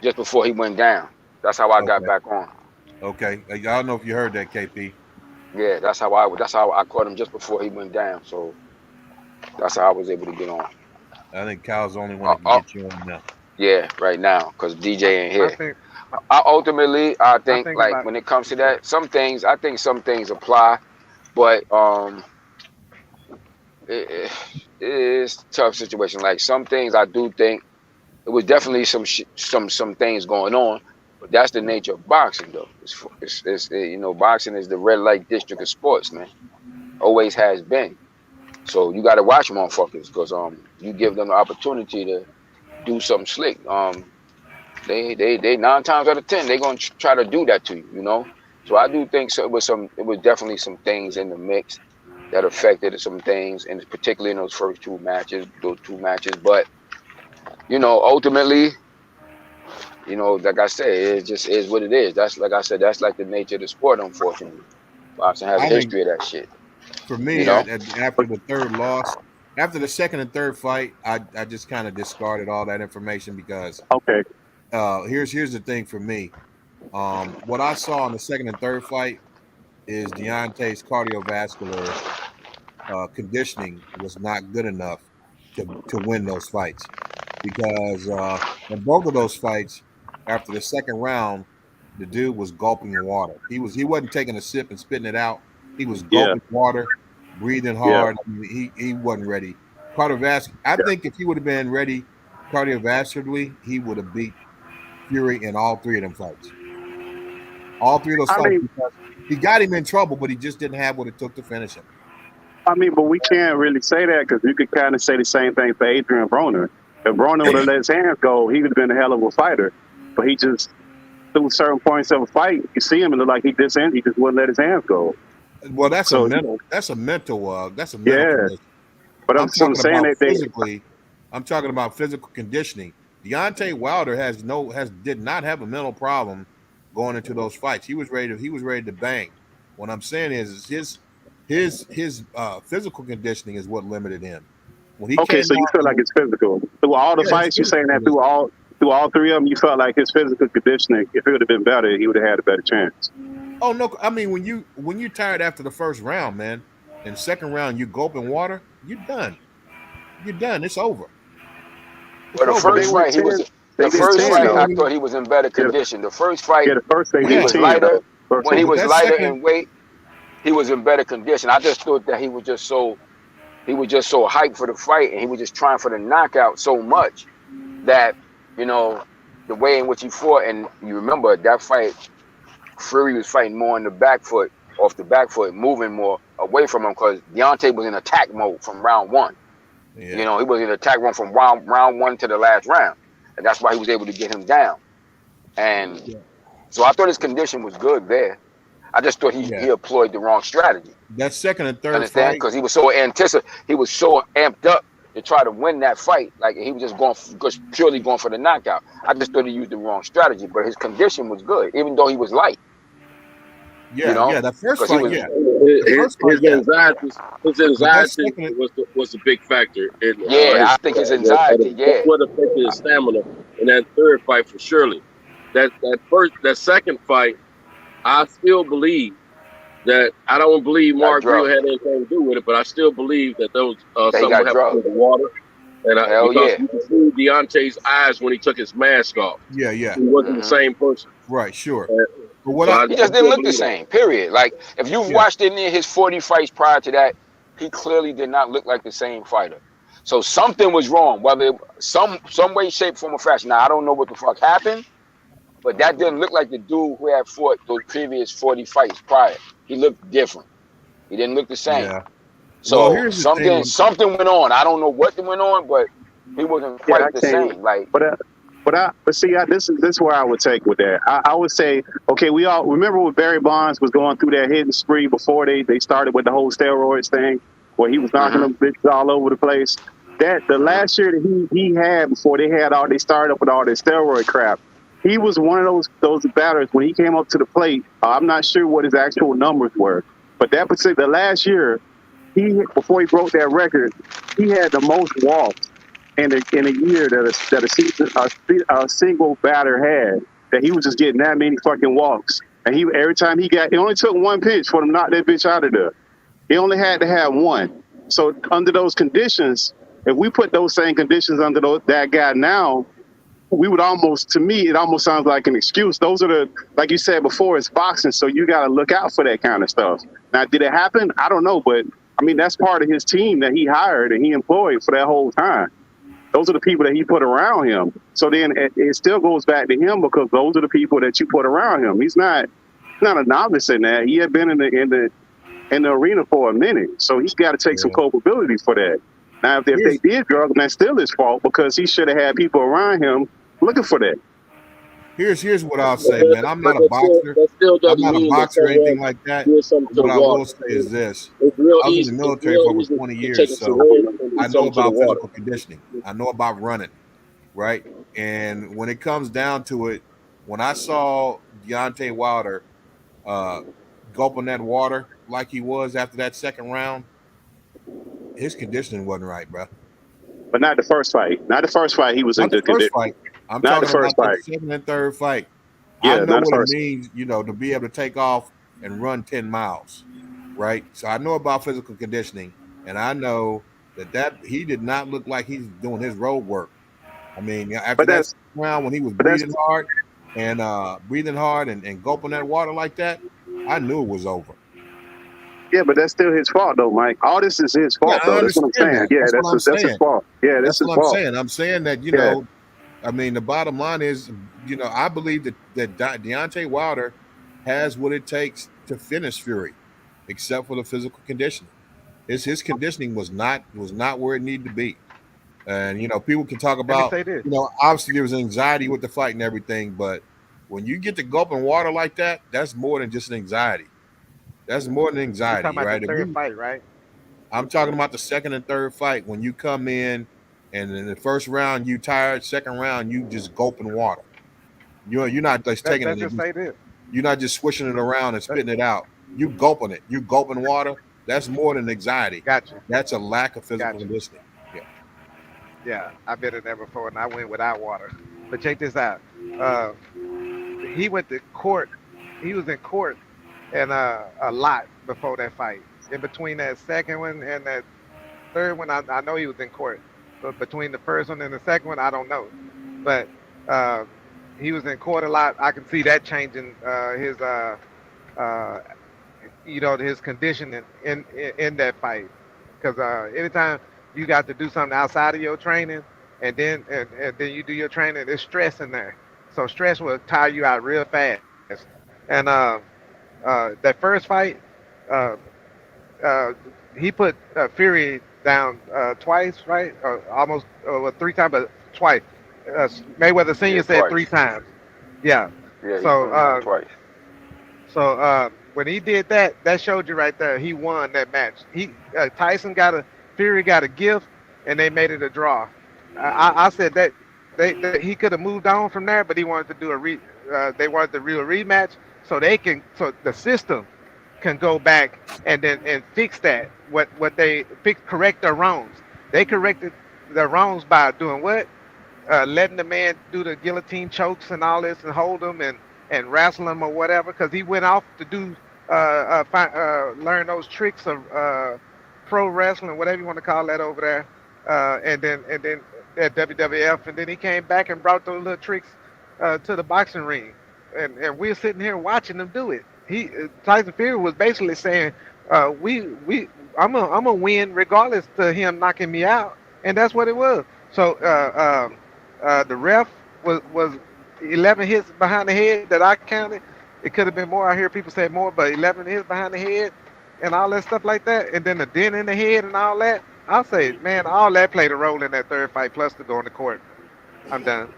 he went down. That's how I got back on. Okay, I don't know if you heard that, KP. Yeah, that's how I caught him just before he went down. So that's how I was able to get on. I think Kyle's the only one that can get you on now. Yeah, right now, because DJ ain't here. I think like when it comes to that, some things apply, but it's a tough situation. Like some things, I do think it was definitely some things going on, but that's the nature of boxing, though. Boxing is the red light district of sports, man. Always has been. So you got to watch motherfuckers because you give them the opportunity to do something slick. They 9 times out of 10 they gonna try to do that to you, you know. So I do think so. It was definitely some things in the mix that affected some things, and particularly in those first two matches. But ultimately, like I said, it just is what it is. That's like I said, that's like the nature of the sport. Unfortunately, boxing has a I think history of that shit. for You me, know. after the third loss, after the second and third fight, I just kind of discarded all that information because Okay. here's the thing for me. What I saw in the second and third fight is Deontay's cardiovascular conditioning was not good enough to win those fights because in both of those fights, after the second round, the dude was gulping water. He wasn't taking a sip and spitting it out. He was Yeah. gulping water, breathing Yeah. hard. I mean, he wasn't ready. Cardiovascular. I Yeah. think if he would have been ready cardiovascularly, he would have beat Fury in all three of them fights. All three of those I fights mean, because he got him in trouble, but he just didn't have what it took to finish him. but we can't really say that because you could kind of say the same thing for Adrian Broner. If Broner would have let his hands go, he would have been a hell of a fighter. But he just, through certain points of a fight, you see him and look like he just wouldn't let his hands go. Well, that's So a mental yeah, condition. but I'm I'm talking saying about that they. physically. I'm talking about physical conditioning. Deontay Wilder did not have a mental problem going into those fights. He was ready to bang. What I'm saying is his physical conditioning is what limited him. When he Okay, came so you out, feel like it's physical through all the yeah, his fights. You're saying physical that conditioning. through all three of them, you felt like his physical conditioning, if it would have been better, he would have had a better chance. Oh no! I mean, when you're tired after the first round, man, and second round you gulping water, you're done. You're done. It's over. It's Well, the over, But they first man. went fight, 10. They the did It's first 10 fight, frustrating though. I when thought he was in better Yeah, condition. The first fight, the first they when he did yeah, was 10 lighter, though. First when they he did. but was that lighter second, in weight, he was in better condition. I just thought that he was just so hyped for the fight, and he was just trying for the knockout so much that the way in which he fought. And you remember that fight, Fury was fighting more on the back foot, off the back foot, moving more away from him because Deontay was in attack mode from round one. yeah, He was in attack mode from round one to the last round, and that's why he was able to get him down. And yeah, so I thought his condition was good there. I just thought he yeah. employed the wrong strategy. That second and third Understand? fight, Because he was so amped up to try to win that fight. Like he was just purely going for the knockout. I just thought he used the wrong strategy, but his condition was good, even though he was light. yeah. That first Because he fight, was. yeah. The first fight, His yeah. But that anxiety second, was a big factor in Yeah, his I think his that's anxiety. Yeah, what affected his stamina in that third fight for surely. That second fight, I still believe that I don't believe got Mark Grill drugged. had anything to do with it, but I still believe that those That he something got would have to do drugged. with the water, and Hell because yeah. you could see Deontay's eyes when he took his mask off, yeah, yeah. he wasn't the hmm same person. Right, sure. And But what so I, I He just didn't still look the believe that. same. Period. Like if you've yeah, watched any of his 40 fights prior to that, he clearly did not look like the same fighter. So something was wrong, whether some way, shape, form, or fashion. Now I don't know what the fuck happened, but that didn't look like the dude who had fought those previous 40 fights prior. He looked different. He didn't look the same. yeah. Well, So here's the thing. something went on. I don't know what went on, but he wasn't Yeah, I quite the can't. same. Like But see, this is where I would take with that. I would say, okay, we all remember when Barry Bonds was going through that hitting spree before they started with the whole steroids thing, where he was knocking hmm them bitches all over the place. That the hmm last year that he had before they started up with all this steroid crap, he was one of those batters when he came up to the plate. I'm not sure what his actual numbers were, but that particular last year, before he broke that record, he had the most walks in a year that a single batter had, that he was just getting that many fucking walks. And every time it only took one pitch for him to knock that bitch out of there. He only had to have one. So under those conditions, if we put those same conditions under that guy now, we would to me, it almost sounds like an excuse. Those are like you said before, it's boxing, so you got to look out for that kind of stuff. Now, did it happen? I don't know, but I mean, that's part of his team that he hired and he employed for that whole time. Those are the people that he put around him. So then it still goes back to him because those are the people that you put around him. He's not a novice in that. He had been in the arena for a minute, so he's got to take some culpability for that. Now, if they did drug him, that's still his fault because he should have had people around him looking for that. Here's what I'll say, man. I'm not a boxer. I'm not a boxer or anything like that. But what I will say is this. I was in the military for over 20 years, so I know about physical conditioning. I know about running, right? And when it comes down to it, when I saw Deontay Wilder gulping that water like he was after that second round, his conditioning wasn't right, bro. But not the first fight. Not the first fight. He was in good condition. I'm not talking the first about fight. the second and third fight. Yeah, I know not the what first. it means, to be able to take off and run 10 miles, right? So I know about physical conditioning, and I know that he did not look like he's doing his road work. I mean, after that round when he was breathing hard and gulping that water like that, I knew it was over. Yeah, but that's still his fault, though, Mike. All this is his fault, though. That's what I'm saying. Yeah, that's his fault. Yeah, that's his fault. I'm saying that, I mean, the bottom line is, I believe that Deontay Wilder has what it takes to finish Fury, except for the physical conditioning. His conditioning was not where it needed to be. And, people can talk about, obviously there was anxiety with the fight and everything, but when you get to gulping water like that, that's more than just an anxiety. That's more than anxiety, You're talking about right? the third fight, right? I'm talking about the second and third fight when you come in and in the first round you tired, second round you just gulping water. You're not just taking it. Just say this. You're not just swishing it around and spitting it out. You gulping it. You gulping water. That's more than anxiety. Gotcha. That's a lack of physical conditioning. Yeah. Yeah, I've been in there before and I went without water. But check this out. He went to court. He was in court and a lot before that fight. In between that second one and that third one, I know he was in court. But between the first one and the second one, I don't know. But he was in court a lot. I can see that changing his conditioning in that fight. Because anytime you got to do something outside of your training, and then you do your training, there's stress in there. So stress will tire you out real fast. And that first fight, he put Fury down twice, right? Almost three times, but twice. Mayweather Senior said twice. 3 times. Yeah. Yeah. So twice. So when he did that, that showed you right there. He won that match. Fury got a gift, and they made it a draw. I said that he could have moved on from there, but he wanted to do they wanted to do a rematch so the system can go back and fix that. Correct their wrongs. They corrected their wrongs by doing what? Letting the man do the guillotine chokes and all this and hold him and wrestle him or whatever, because he went off to do learn those tricks of pro wrestling, whatever you want to call that over there, and then at WWF, and then he came back and brought those little tricks to the boxing ring, and we're sitting here watching him do it. Tyson Fury was basically saying, I'm gonna win regardless to him knocking me out, and that's what it was. So the ref was 11 hits behind the head that I counted. It could have been more. I hear people say more, but 11 hits behind the head and all that stuff like that, and then the dent in the head and all that. I'll say, man, all that played a role in that third fight, plus to go in the court. I'm done.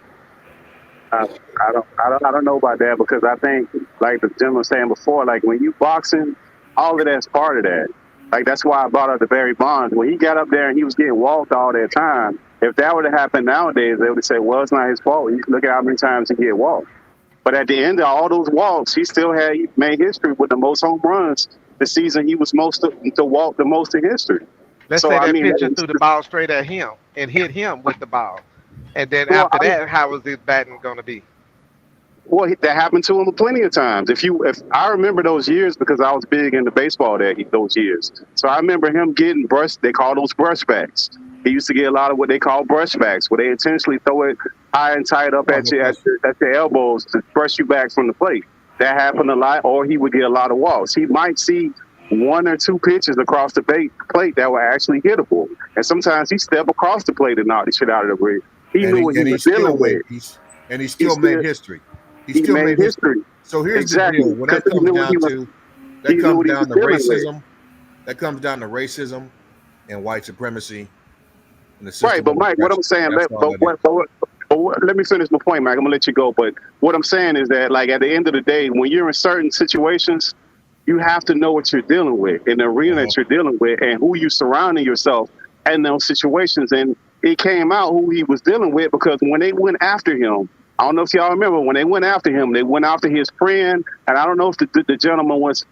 I don't know about that, because I think, like the gentleman was saying before, like when you boxing, all of that's part of that. Like that's why I brought up the Barry Bonds. When he got up there and he was getting walked all that time, if that would have happened nowadays, they would say, well, it's not his fault. You look at how many times he get walked. But at the end of all those walks, he made history with the most home runs the season he was to walk the most in history. Let's say that pitcher threw the ball straight at him and hit him with the ball. And then after that, how was his batting going to be? Well, that happened to him plenty of times. If I remember those years, because I was big into baseball those years. So I remember him getting they call those brushbacks. He used to get a lot of what they call brushbacks, where they intentionally throw it high and tight up at your elbows to brush you back from the plate. That happened a lot, or he would get a lot of walks. He might see one or two pitches across the plate that were actually hittable. And sometimes he stepped across the plate and knocked the shit out of the ring. He knew what he was dealing with. He still made history. He made history. So here's exactly. the deal. What that Because he comes knew what down he was. to, He that knew comes what he down was to dealing with. racism. That comes down to racism and white supremacy and the Right, system but of Mike, what I'm oppression. saying, That's all that is. let me finish my point, Mike. I'm gonna let you go. But what I'm saying is that, like, at the end of the day, when you're in certain situations, you have to know what you're dealing with in the arena that you're dealing with and who you surrounding yourself in those situations. And it came out who he was dealing with, because when they went after him, I don't know if y'all remember, when they went after him, they went after his friend, and I don't know if the gentleman was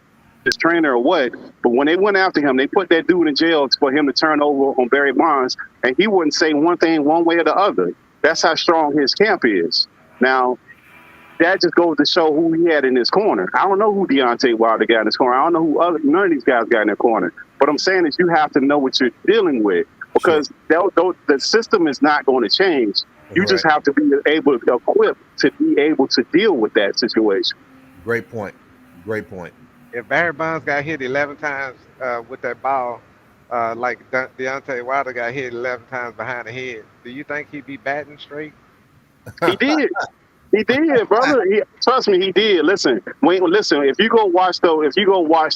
his trainer or what, but when they went after him, they put that dude in jail for him to turn over on Barry Bonds, and he wouldn't say one thing one way or the other. That's how strong his camp is. Now, that just goes to show who he had in his corner. I don't know who Deontay Wilder got in his corner. I don't know who none of these guys got in their corner. What I'm saying is you have to know what you're dealing with, because the system is not going to change. You just have to be able to equip to be able to deal with that situation. Great point. Great point. If Barry Bonds got hit 11 times with that ball, like Deontay Wilder got hit 11 times behind the head, do you think he'd be batting straight? He did. He did, brother. Trust me, he did. Listen, if you go watch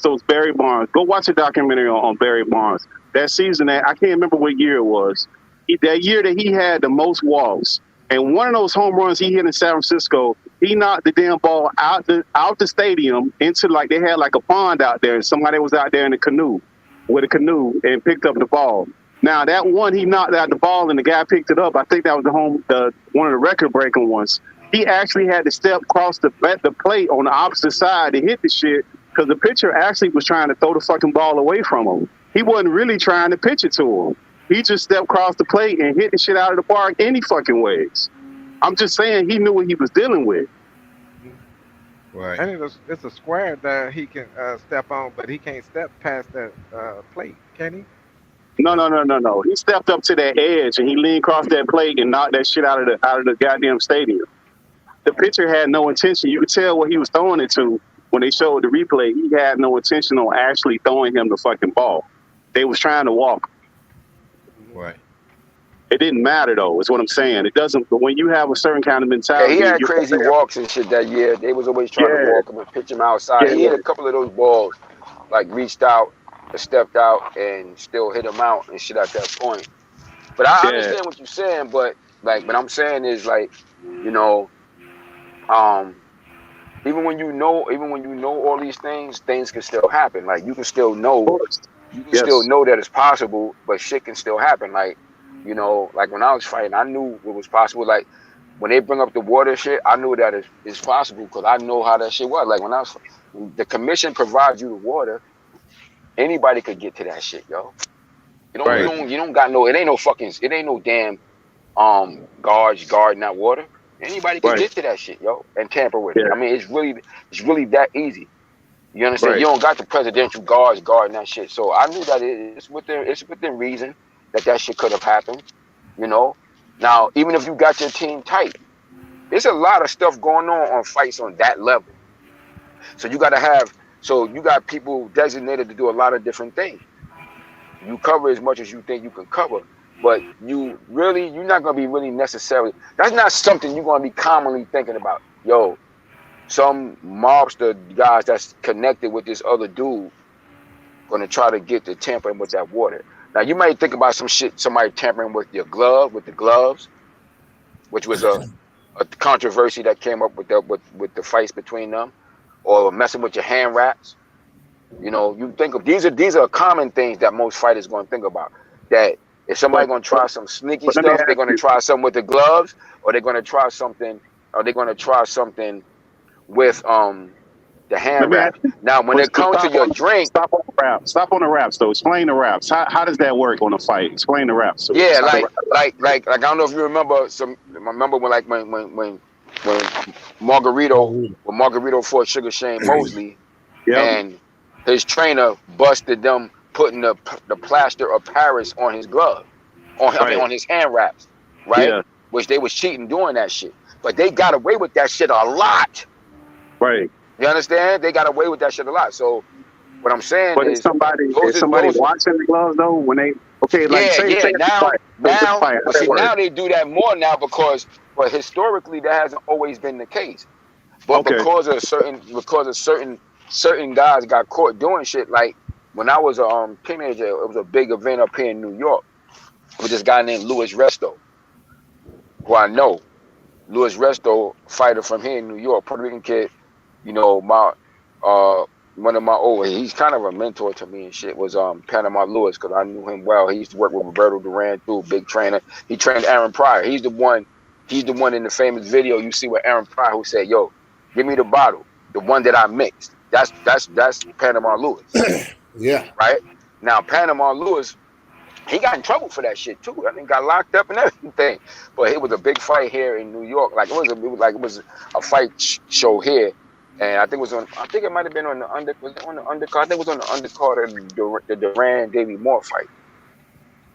those Barry Bonds, go watch a documentary on Barry Bonds. That season, I can't remember what year it was. That year that he had the most walks, and one of those home runs he hit in San Francisco, he knocked the damn ball out the stadium into, like, they had like a pond out there, and somebody was out there in a canoe with a canoe and picked up the ball. Now that one, he knocked out the ball and the guy picked it up. I think that was one of the record breaking ones. He actually had to step across the plate on the opposite side to hit the shit, because the pitcher actually was trying to throw the fucking ball away from him. He wasn't really trying to pitch it to him. He just stepped across the plate and hit the shit out of the park any fucking ways. I'm just saying he knew what he was dealing with. Right. And it's a square that he can step on, but he can't step past that plate, can he? No. He stepped up to that edge and he leaned across that plate and knocked that shit out of the goddamn stadium. The pitcher had no intention. You could tell what he was throwing it to when they showed the replay. He had no intention on actually throwing him the fucking ball. They was trying to walk. Right. It didn't matter, though, is what I'm saying. It doesn't, but when you have a certain kind of mentality. Yeah, he had crazy walks and shit that year. They was always trying to walk him and pitch him outside. He hit a couple of those balls, like reached out, stepped out, and still hit him out and shit at that point. But I understand what you're saying, but what I'm saying is, like, you know, even when you know all these things can still happen. Like, you can still know, still know that it's possible, but shit can still happen. Like, you know, like when I was fighting, I knew it was possible. Like, when they bring up the water shit, I knew that it's possible, because I know how that shit was. Like, when the commission provides you the water, anybody could get to that shit, yo. You don't got no. It ain't no damn guards guarding that water. Anybody can get to that shit, yo, and tamper with it. I mean, it's really that easy. You understand? You don't got the presidential guards guarding that shit. So I knew that it's within reason that shit could have happened. You know. Now, even if you got your team tight, there's a lot of stuff going on fights on that level. So you got people designated to do a lot of different things. You cover as much as you think you can cover, but you're not going to be really necessarily. That's not something you're going to be commonly thinking about. Yo, some mobster guys that's connected with this other dude going to try to get to tampering with that water. Now, you might think about some shit, somebody tampering with the gloves, which was a controversy that came up with the fights between them, or messing with your hand wraps. You know, you think of these are common things that most fighters going to think about. That if somebody going to try some sneaky stuff, they're going to try something with the gloves, or they're going to try something, with the hand wrap. Now, when it comes to your drink, stop on the wraps though. Explain the wraps. How does that work on a fight? Explain the wraps. So yeah, like I don't know if you remember when Margarito fought Sugar Shane Mosley, and his trainer busted them putting the plaster of Paris on his glove, on his hand wraps, right? Yeah. Which they was cheating doing that shit, but they got away with that shit a lot. Right. You understand? They got away with that shit a lot. So What I'm saying But is is somebody those watching the gloves though when they like say yeah. it's a fight, say it's a Now, fight, how but that see, work? now they do that more now but historically that hasn't always been the case. But Okay, certain guys got caught doing shit. Like when I was a teenager, it was a big event up here in New York with this guy named Louis Resto, who I know. Louis Resto, fighter from here in New York, Puerto Rican kid. You know, my uh one of my he's kind of a mentor to me and shit was Panama Lewis because I knew him well. He used to work with Roberto Duran too, big trainer. He trained Aaron Pryor. He's the one in the famous video you see with Aaron Pryor who said, "Yo, give me the bottle, the one that I mixed." That's Panama Lewis, Yeah. right? Now Panama Lewis, he got in trouble for that shit too. I think got locked up and everything. But it was a big fight here in New York. Like it was a fight show here, and I think it was on. I think it might have been on the undercard. I think it was on the undercard of the Duran Davey Moore fight.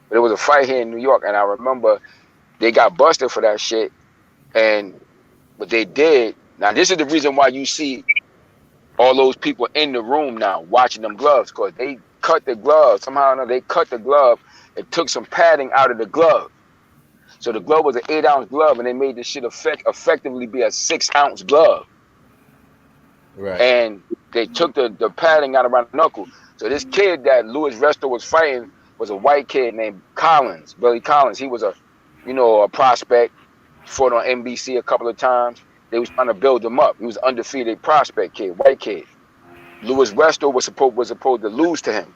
But it was a fight here in New York, and I remember they got busted for that shit. And what they did. Now this is the reason why you see all those people in the room now watching them gloves because they cut the glove somehow or another. They cut the glove and took some padding out of the glove. So the glove was an 8-ounce glove, and they made this shit effectively be a 6-ounce glove. Right. And they took the padding out around the knuckle. So this kid that Louis Resto was fighting was a white kid named Collins, Billy Collins. He was a prospect, fought on NBC a couple of times. They was trying to build him up. He was an undefeated prospect kid, white kid. Louis Resto was supposed to lose to him,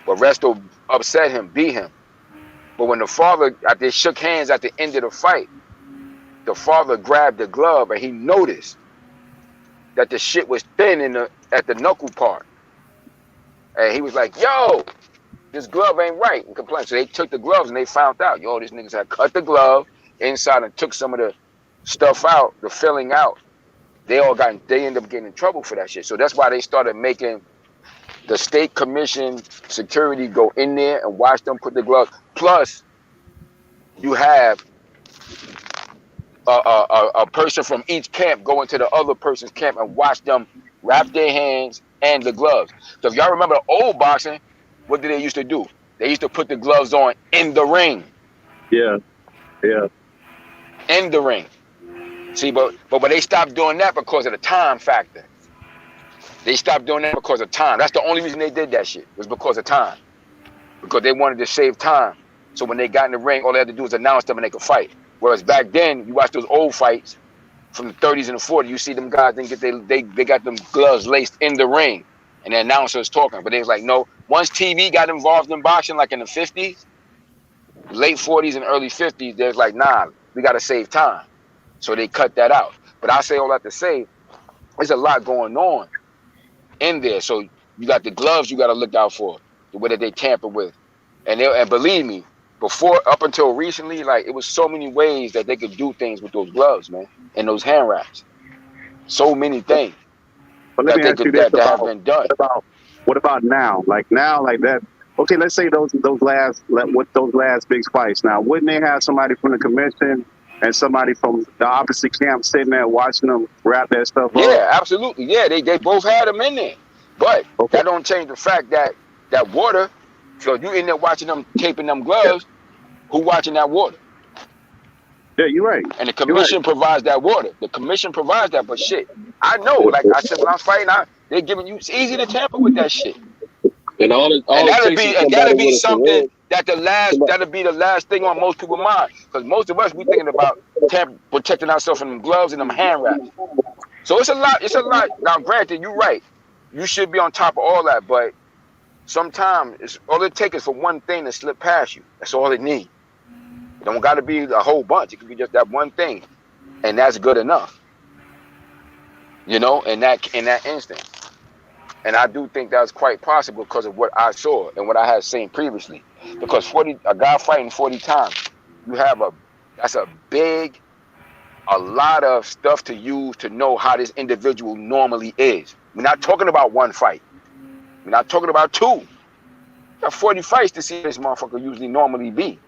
but Resto upset him, beat him. But when the father, they shook hands at the end of the fight, the father grabbed the glove and he noticed that the shit was thin at the knuckle part, and he was like, "Yo, this glove ain't right," and complained. So they took the gloves and they found out, yo, these niggas had cut the glove inside and took some of the stuff out, the filling out. They ended up getting in trouble for that shit. So that's why they started making the state commission security go in there and watch them put the gloves. Plus, you have a person from each camp go into the other person's camp and watch them wrap their hands and the gloves. So if y'all remember old boxing, what did they used to do? They used to put the gloves on in the ring. yeah. In the ring. See, but they stopped doing that because of the time factor. They stopped doing that because of time. That's the only reason they did that shit, was because of time. Because they wanted to save time. So when they got in the ring, all they had to do was announce them and they could fight. Whereas back then, you watch those old fights from the 30s and the 40s, you see them guys they got them gloves laced in the ring, and the announcer's talking. But they was like, no. Once TV got involved in boxing, like in the 50s, late 40s and early 50s, they was like, nah, we got to save time. So they cut that out. But I say all that to say, there's a lot going on in there. So you got the gloves you got to look out for, the way that they tamper with. And believe me, up until recently, like it was so many ways that they could do things with those gloves, man, and those hand wraps. So many things But let me ask you this that have been done. What about now? Like that. Okay, let's say those last big fights. Now, wouldn't they have somebody from the commission and somebody from the opposite camp sitting there watching them wrap that stuff up? Yeah, absolutely. Yeah, they both had them in there, but that don't change the fact that water. So you in there watching them taping them gloves. Who watching that water? Yeah, you're right. And the commission provides that water. The commission provides that. But shit, I know. Like I said, when I was fighting, they're giving you. It's easy to tamper with that shit. And that'll be something that'll be the last thing on most people's mind. Because most of us, we thinking about protecting ourselves from them gloves and them hand wraps. So it's a lot. It's a lot. Now, granted, you're right. You should be on top of all that, but sometimes all it takes is for one thing to slip past you. That's all it needs. It don't got to be a whole bunch. It could be just that one thing, and that's good enough. In that instant. And I do think that's quite possible because of what I saw and what I had seen previously. Because a guy fighting 40 times, that's a lot of stuff to use to know how this individual normally is. We're not talking about one fight. We're not talking about two. You got 40 fights to see how this motherfucker usually normally be.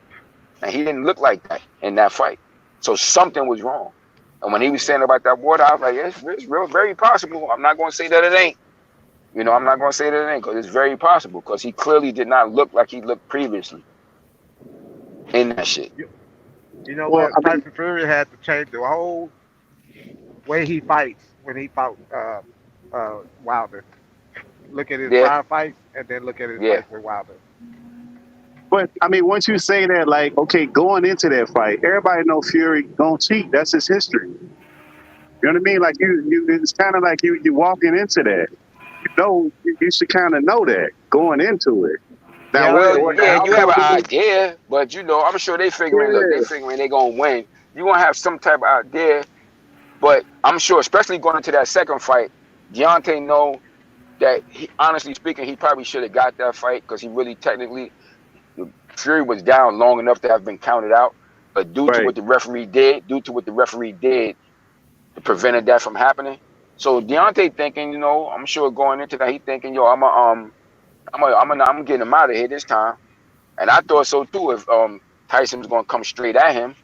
And he didn't look like that in that fight. So something was wrong. And when he was saying about that water, I was like, it's real, very possible. I'm not going to say that it ain't. You know, I'm not gonna say that it ain't because it's very possible because he clearly did not look like he looked previously in that shit. You know Well, what? I mean, Tyson Fury had to change the whole way he fights when he fought Wilder. Look at his Yeah, prior fights and then look at his yeah, fights with Wilder. but I mean, once you say that, like, okay, going into that fight, everybody know Fury gonna cheat. That's his history. You know what I mean? Like it's kind of like you walking into that. You know, you should kind of know that going into it. Now, Yeah, Well, yeah, how you many? have an idea, but you know, I'm sure they figuring. Look, they yeah, figuring they gonna win. You gonna have some type of idea, but I'm sure, especially going into that second fight, Deontay know that he, honestly speaking, he probably should have got that fight because he really technically Fury was down long enough to have been counted out, but right. due to what the referee did, it prevented that from happening. So Deontay thinking, you know, I'm sure going into that, he thinking, yo, I'm getting him out of here this time. And I thought so too. If Tyson was gonna come straight at him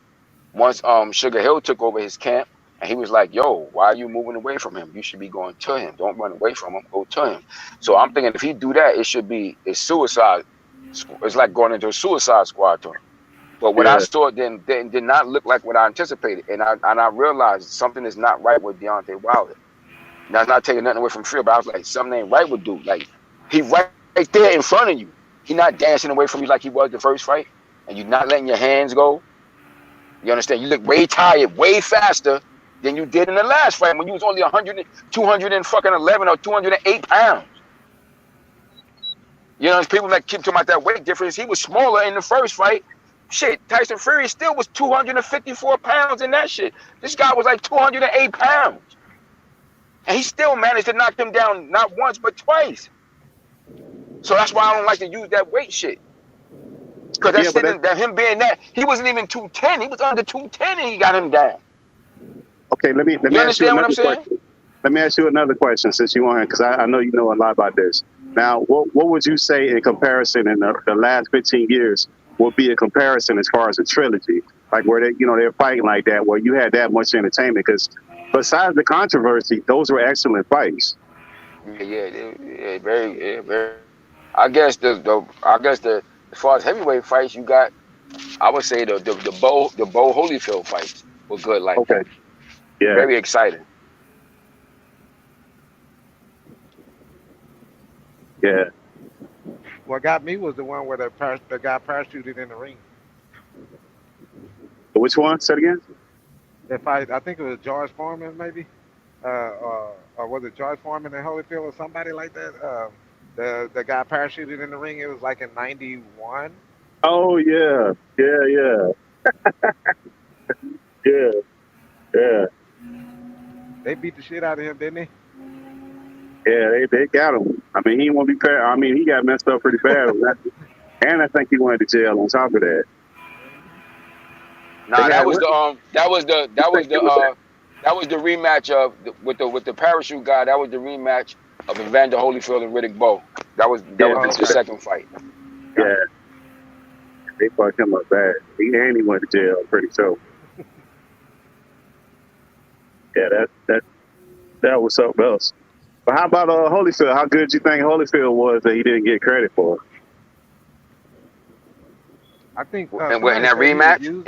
once Sugar Hill took over his camp, and he was like, yo, why are you moving away from him? You should be going to him. Don't run away from him. Go to him. So I'm thinking if he do that, it's suicide. It's like going into a suicide squad to him. But what I Yeah, saw then did not look like what I anticipated, and I realized something is not right with Deontay Wilder. Now, it's not taking nothing away from Fear, but I was like, something ain't right with dude. Like, he right there in front of you. He not dancing away from you like he was the first fight, and you not letting your hands go. You understand? You look way tired, way faster than you did in the last fight when you was only 100, 200 and fucking 11 or 208 pounds. You know, people that keep talking about that weight difference. He was smaller in the first fight. Shit, Tyson Fury still was 254 pounds in that shit. This guy was like 208 pounds. And he still managed to knock him down not once, but twice. So that's why I don't like to use that weight shit. Because that yeah, but shit, that him being that, he wasn't even 210. He was under 210 and he got him down. okay. Let me You ask you understand what I'm another saying? question. Let me ask you another question since you want, because I know you know a lot about this. Now, what would you say in comparison in the last 15 years would be a comparison as far as a trilogy, like where they're fighting like that, where you had that much entertainment? Because besides the controversy, those were excellent fights. Very. I guess the as far as heavyweight fights, you got, I would say the Bo Holyfield fights were good like Okay, that. yeah, Very exciting. yeah. What got me was the one where the guy parachuted in the ring. Which one? Say it again. That fight, I think it was George Foreman, maybe, or was it George Foreman and Holyfield or somebody like that? The guy parachuted in the ring. It was like in '91. Oh yeah, yeah, yeah, yeah. They beat the shit out of him, didn't they? Yeah, they got him. I mean, he won't be fair. I mean, he got messed up pretty bad. And I think he went to jail on top of that. They Nah, had that was what? the rematch of with the parachute guy. That was the rematch of Evander Holyfield and Riddick Bowe. That was Yeah, Oh, the okay. second fight. yeah. They fucked him up bad. He went to jail pretty sure. Yeah, that was something else. But how about Holyfield? How good you think Holyfield was that he didn't get credit for? I think And in somebody that said he was rematch, using.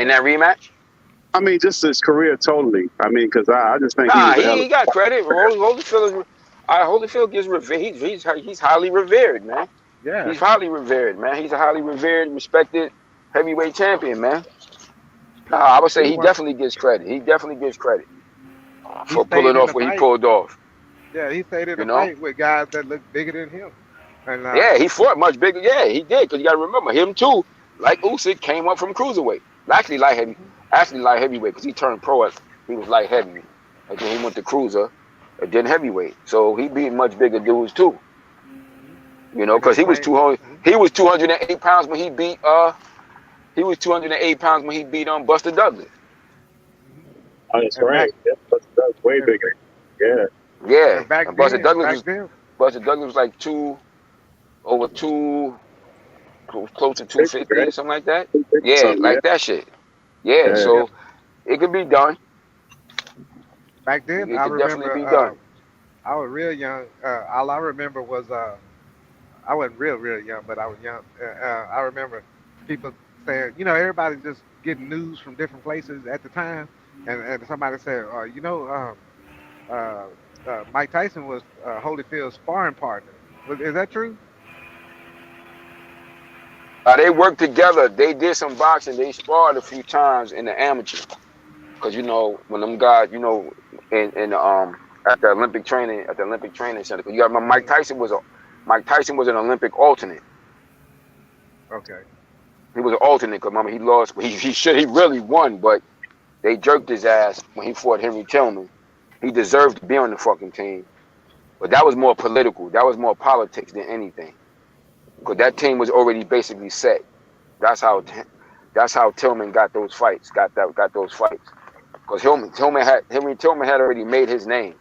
I mean, just his career totally. I mean, because I just think he nah, was a hell he got credit. Holyfield gets revered. He's highly revered, man. Yeah. He's highly revered, man. He's a highly revered, respected heavyweight champion, man. Nah, I would say He he won. definitely gets credit. He definitely gets credit He for stayed pulling in off the what he fight. pulled off. Yeah, he stayed in You the know? fight with guys that looked bigger than him. And Yeah, he fought much bigger. Yeah, he did. Because you got to remember, him too, like Usyk, came up from cruiserweight. Actually light heavyweight, because he turned pro as he was light heavy. And then he went to cruiser and then heavyweight. So he beat much bigger dudes too. You know, and he because claimed. he was 208 pounds when he was 208 pounds when he beat Buster Douglas. Oh, that's And right. back That's way and, bigger. Yeah. Yeah. and back And then, back then, Buster Douglas was like over two close to 50, 250 right? or something like that. 250 Yeah, something, yeah. like that shit. Yeah, Yeah. yeah, so it could be done. back then, It I could definitely remember be done. I was real young. All I remember was I wasn't real young, but I was young. I remember people saying, everybody just getting news from different places at the time, and somebody said, Mike Tyson was Holyfield's sparring partner. Is that true? They worked together. They did some boxing. They sparred a few times in the amateur. Cause when them guys, in at the Olympic training center. 'Cause you got Mike Tyson was an Olympic alternate. Okay. He was an alternate. Cause remember he lost. He really won, but they jerked his ass when he fought Henry Tillman. He deserved to be on the fucking team, but that was more political. That was more politics than anything. Cause that team was already basically set. That's how Tillman got those fights. Got those fights. Because Henry Tillman had already made his name.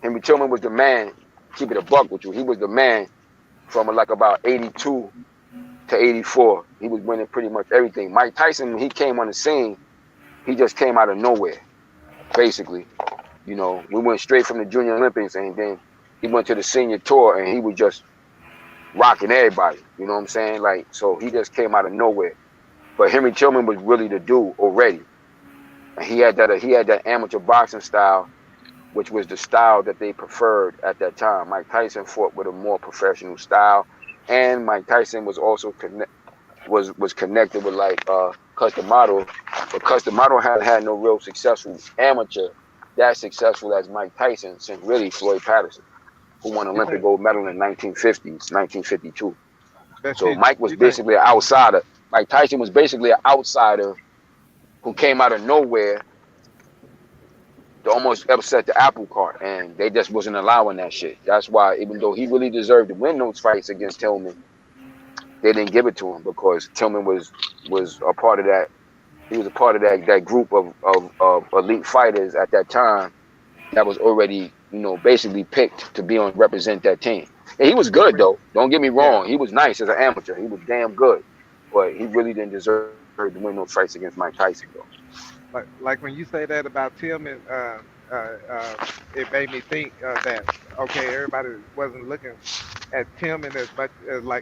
Henry Tillman was the man. Keep it a buck with you. He was the man from like about 82 to 84. He was winning pretty much everything. Mike Tyson, when he came on the scene, he just came out of nowhere, basically. We went straight from the Junior Olympics, and then he went to the senior tour, and he was just rocking everybody. You know what I'm saying? So he just came out of nowhere. But Henry Tillman was really the dude already. And he had that amateur boxing style, which was the style that they preferred at that time. Mike Tyson fought with a more professional style, and Mike Tyson was also connected with Customato, but Customato had no real successful amateur that successful as Mike Tyson since really Floyd Patterson, who won Olympic gold medal in 1952. So Mike was basically an outsider. Mike Tyson was basically an outsider who came out of nowhere to almost upset the apple cart, and they just wasn't allowing that shit. That's why, even though he really deserved to win those fights against Tillman, they didn't give it to him because Tillman was a part of that. He was a part of that group of elite fighters at that time that was already, basically picked to represent that team. And he was good though. Don't get me wrong. He was nice as an amateur. He was damn good, but he really didn't deserve to win those fights against Mike Tyson though. Like when you say that about Tillman, it made me think that okay, everybody wasn't looking at Tillman as much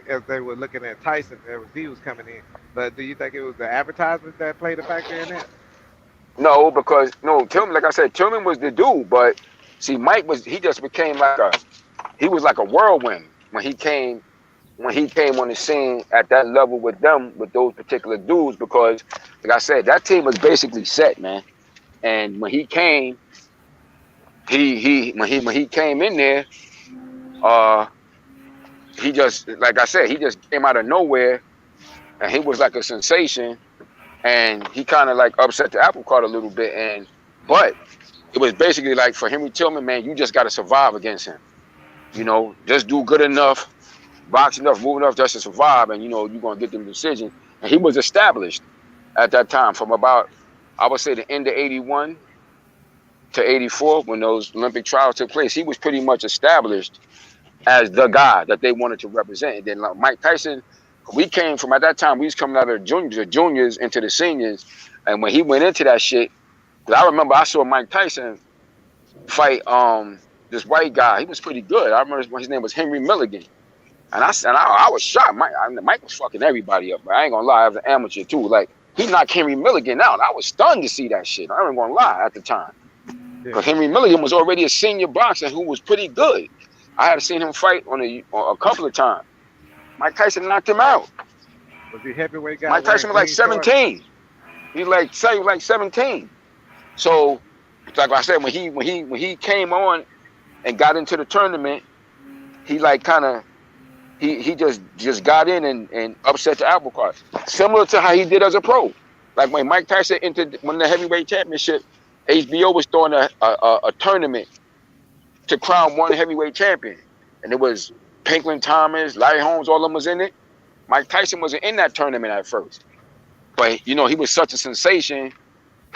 as they were looking at Tyson as he was coming in. But do you think it was the advertisement that played a factor in that? No, because Tillman, like I said, Tillman was the dude, but see, he just became he was like a whirlwind when he came on the scene at that level with those particular dudes, because like I said, that team was basically set, man. And when he came, when he came in there, he just, like I said, he just came out of nowhere, and he was like a sensation, and he kind of like upset the apple cart a little bit, but it was basically like for Henry Tillman, man, you just got to survive against him. Just do good enough, box enough, move enough just to survive, and you're gonna get them decisions. And he was established at that time from about, I would say, the end of 81 to 84 when those Olympic trials took place. He was pretty much established as the guy that they wanted to represent. And then like Mike Tyson, we came from, at that time, we was coming out of the juniors into the seniors. And when he went into that shit, I remember I saw Mike Tyson fight this white guy. He was pretty good. I remember his name was Henry Milligan. And I was shocked. Mike was fucking everybody up. But I ain't gonna lie, I was an amateur too. Like, he knocked Henry Milligan out. I was stunned to see that shit. I ain't gonna lie at the time. Because Henry Milligan was already a senior boxer who was pretty good. I had seen him fight on a couple of times. Mike Tyson knocked him out. Was he heavyweight guy? Mike Tyson was like 17. He was like 17. So, like I said, when he came on and got into the tournament, he like kind of he just got in and upset the apple cart, similar to how he did as a pro. Like when Mike Tyson entered won the heavyweight championship, HBO was throwing a tournament to crown one heavyweight champion, and it was Pinklin Thomas, Larry Holmes, all of them was in it. Mike Tyson wasn't in that tournament at first, but he was such a sensation.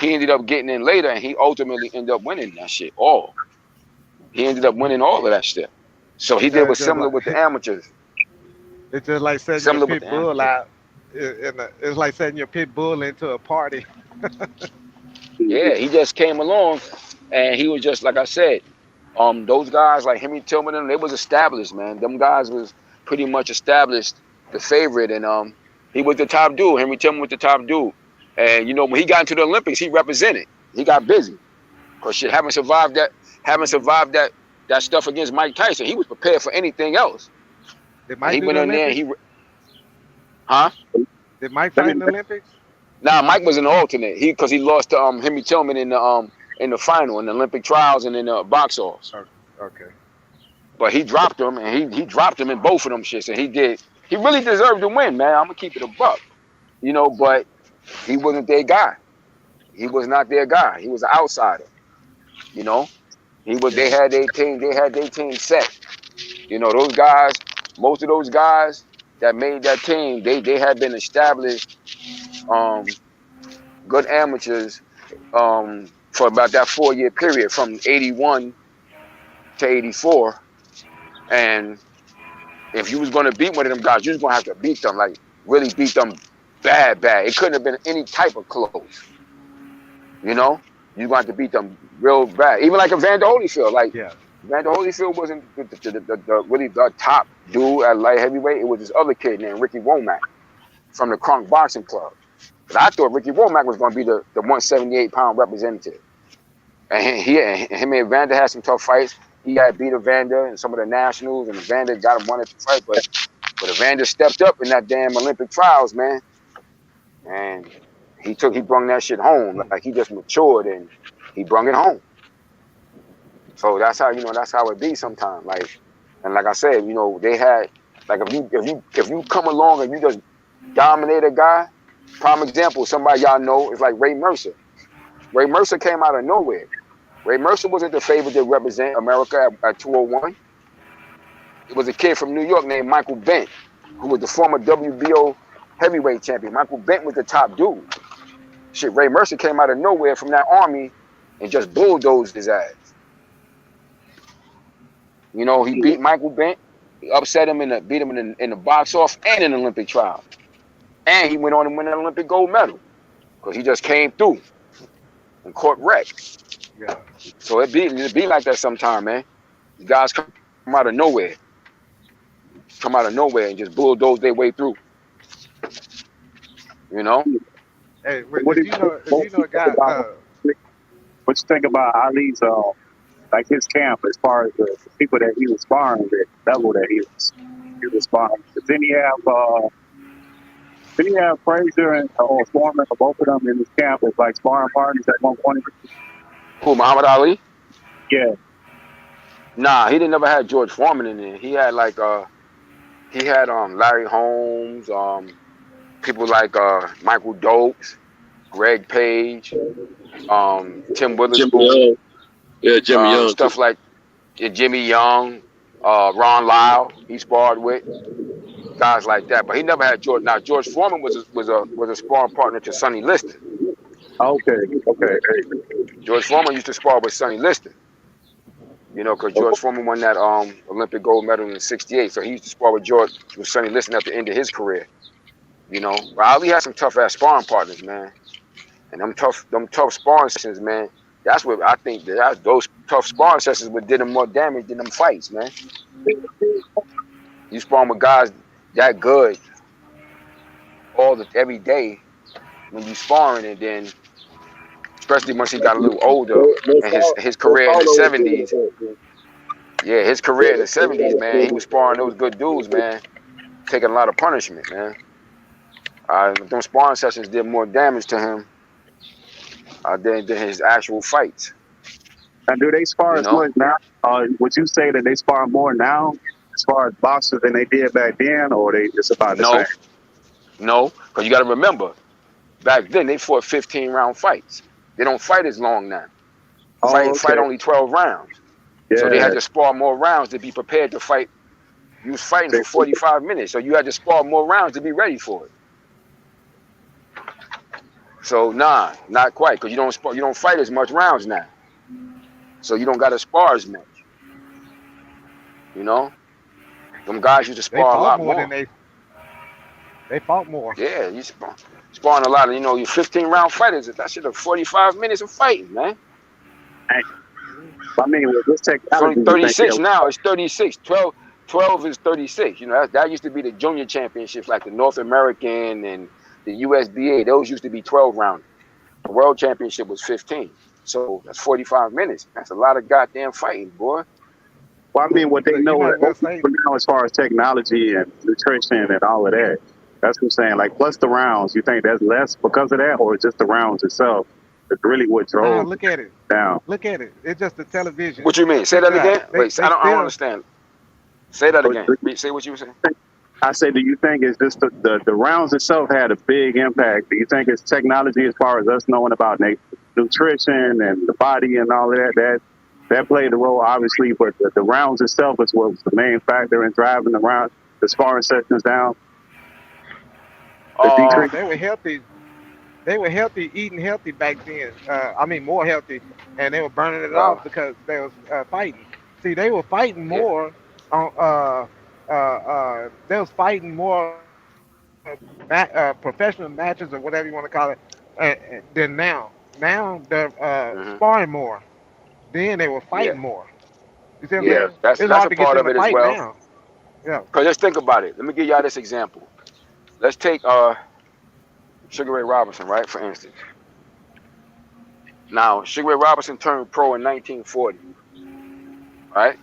He ended up getting in later, and he ultimately ended up winning that shit all. He ended up winning all of that shit. So he did was similar with the amateurs. It's just like setting your pit bull out. It's like setting your pit bull into a party. Yeah, he just came along, and he was just, like I said, Those guys like Henry Tillman and them, they was established, man. Them guys was pretty much established, the favorite, and he was the top dude. Henry Tillman was the top dude, and you know when he got into the Olympics, he represented. He got busy, cause shit, having survived that stuff against Mike Tyson, he was prepared for anything else. Did And Mike he do went the in there, and Olympics? huh? Did Mike Let fight me in the Olympics? Nah, Mike was an alternate. Because he lost to Henry Tillman in the final in the Olympic trials and in the box offs. Okay. But he dropped him, and he dropped him in both of them shits, and he did. He really deserved to win, man. I'm gonna keep it a buck, you know. But he wasn't their guy. He was not their guy. He was an outsider, you know. He was. Yeah. They had their team. They had their team set. You know, those guys. Most of those guys that made that team, they had been established, good amateurs, for about that 4-year period from 81 to 84, and if you was going to beat one of them guys, you was going to have to beat them, like really beat them bad. It couldn't have been any type of close, you know? You going to have to beat them real bad. Even like a Vander Holyfield. Like, Yeah. Vander Holyfield wasn't the really the top dude at light heavyweight. It was this other kid named Ricky Womack from the Kronk Boxing Club. But I thought Ricky Womack was going to be the 178-pound representative. And him and Vander had some tough fights. He had beat Evander in some of the nationals, and Evander got him one at the fight. But Evander stepped up in that damn Olympic trials, man. And he brung that shit home. Like he just matured and he brung it home. So that's how it be sometimes. Like, and like I said, you know, they had like if you come along and you just dominate a guy. Prime example, somebody y'all know is like Ray Mercer. Ray Mercer came out of nowhere. Ray Mercer wasn't the favorite to represent America at 201. It was a kid from New York named Michael Bent, who was the former WBO heavyweight champion. Michael Bent was the top dude. Shit, Ray Mercer came out of nowhere from that army and just bulldozed his ass. You know, he beat Michael Bent, he upset him beat him in the box off and in the Olympic trial. And he went on and win an Olympic gold medal because he just came through and caught wreck. Yeah. So it be like that sometime, man. The guys come out of nowhere. Come out of nowhere and just bulldoze their way through. You know? Hey, What do if you know a think guy, about what you think about Ali's like his camp as far as the people that he was sparring with, level that he was sparring? Did he have Frazier and or Foreman or both of them in his camp as like sparring partners at one point? Who, Muhammad Ali? Yeah. Nah, he didn't never had George Foreman in there. He had like Larry Holmes, people like Michael Dokes, Greg Page, Tim Jimmy Witherspoon, Young. Yeah, Jimmy Young too. stuff like Jimmy Young, Ron Lyle. He sparred with guys like that, but he never had George. Now George Foreman was a sparring partner to Sonny Liston. Okay. George Foreman used to spar with Sonny Liston. You know, because George Foreman won that Olympic gold medal in '68, so he used to spar with Sonny Liston at the end of his career. You know, but Ali had some tough ass sparring partners, man, and them tough sparring sessions, man. That's what I think. Those tough sparring sessions would did him more damage than them fights, man. You sparring with guys that good every day when you sparring, and then especially once he got a little older and his career in the '70s. Yeah, his career in the '70s, man, he was sparring those good dudes, man, taking a lot of punishment, man. Them sparring sessions did more damage to him than his actual fights. And do they spar as much now? Would you say that they spar more now as far as boxers than they did back then, or they just about the same? No, because you got to remember, back then they fought 15-round fights. They don't fight as long now. Fight only 12 rounds. Yeah. So they had to spar more rounds to be prepared to fight. You was fighting for 45 minutes, so you had to spar more rounds to be ready for it. So nah, not quite, because you don't fight as much rounds now. So you don't got to spar as much. You know, them guys used to spar a lot more. They fought more. Yeah, you sparring a lot of, you 15-round fighters. That shit, 45 minutes of fighting, man. I mean, with this It's only technology, you think 36 they'll now. It's 36. 12 is 36. You know, that used to be the junior championships, like the North American and the USBA. Those used to be 12 round. The world championship was 15. So that's 45 minutes. That's a lot of goddamn fighting, boy. Well, I mean, what they Look, you know might is as well open say, now as far as technology and nutrition and all of that. That's what I'm saying. Like, plus the rounds, you think that's less because of that, or just the rounds itself? It's really what nah, drove look at it. down. Look at it. It's just the television. What you mean? Say Check it that out. again. Wait, They I don't still understand. Say that But again. Say what you were saying. I say, do you think it's just the rounds itself had a big impact? Do you think it's technology as far as us knowing about nutrition and the body and all of that played a role, obviously, but the rounds itself is what was the main factor in driving the round, the sparring sessions down, the no, decrease? they were healthy. They were healthy, eating healthy back then. I mean, more healthy, and they were burning it off Well, because they was fighting. See, they were fighting yeah. more on. They was fighting more professional matches or whatever you want to call it than now. Now they're Hmm. sparring more. Then they were Yeah. fighting more. You see what I'm Yeah. saying? That's It's that's a hard to get part them of to it as fight well. now. Yeah. Cause let's think about it. Let me give y'all this example. Let's take Sugar Ray Robinson, right? For instance. Now, Sugar Ray Robinson turned pro in 1940, right?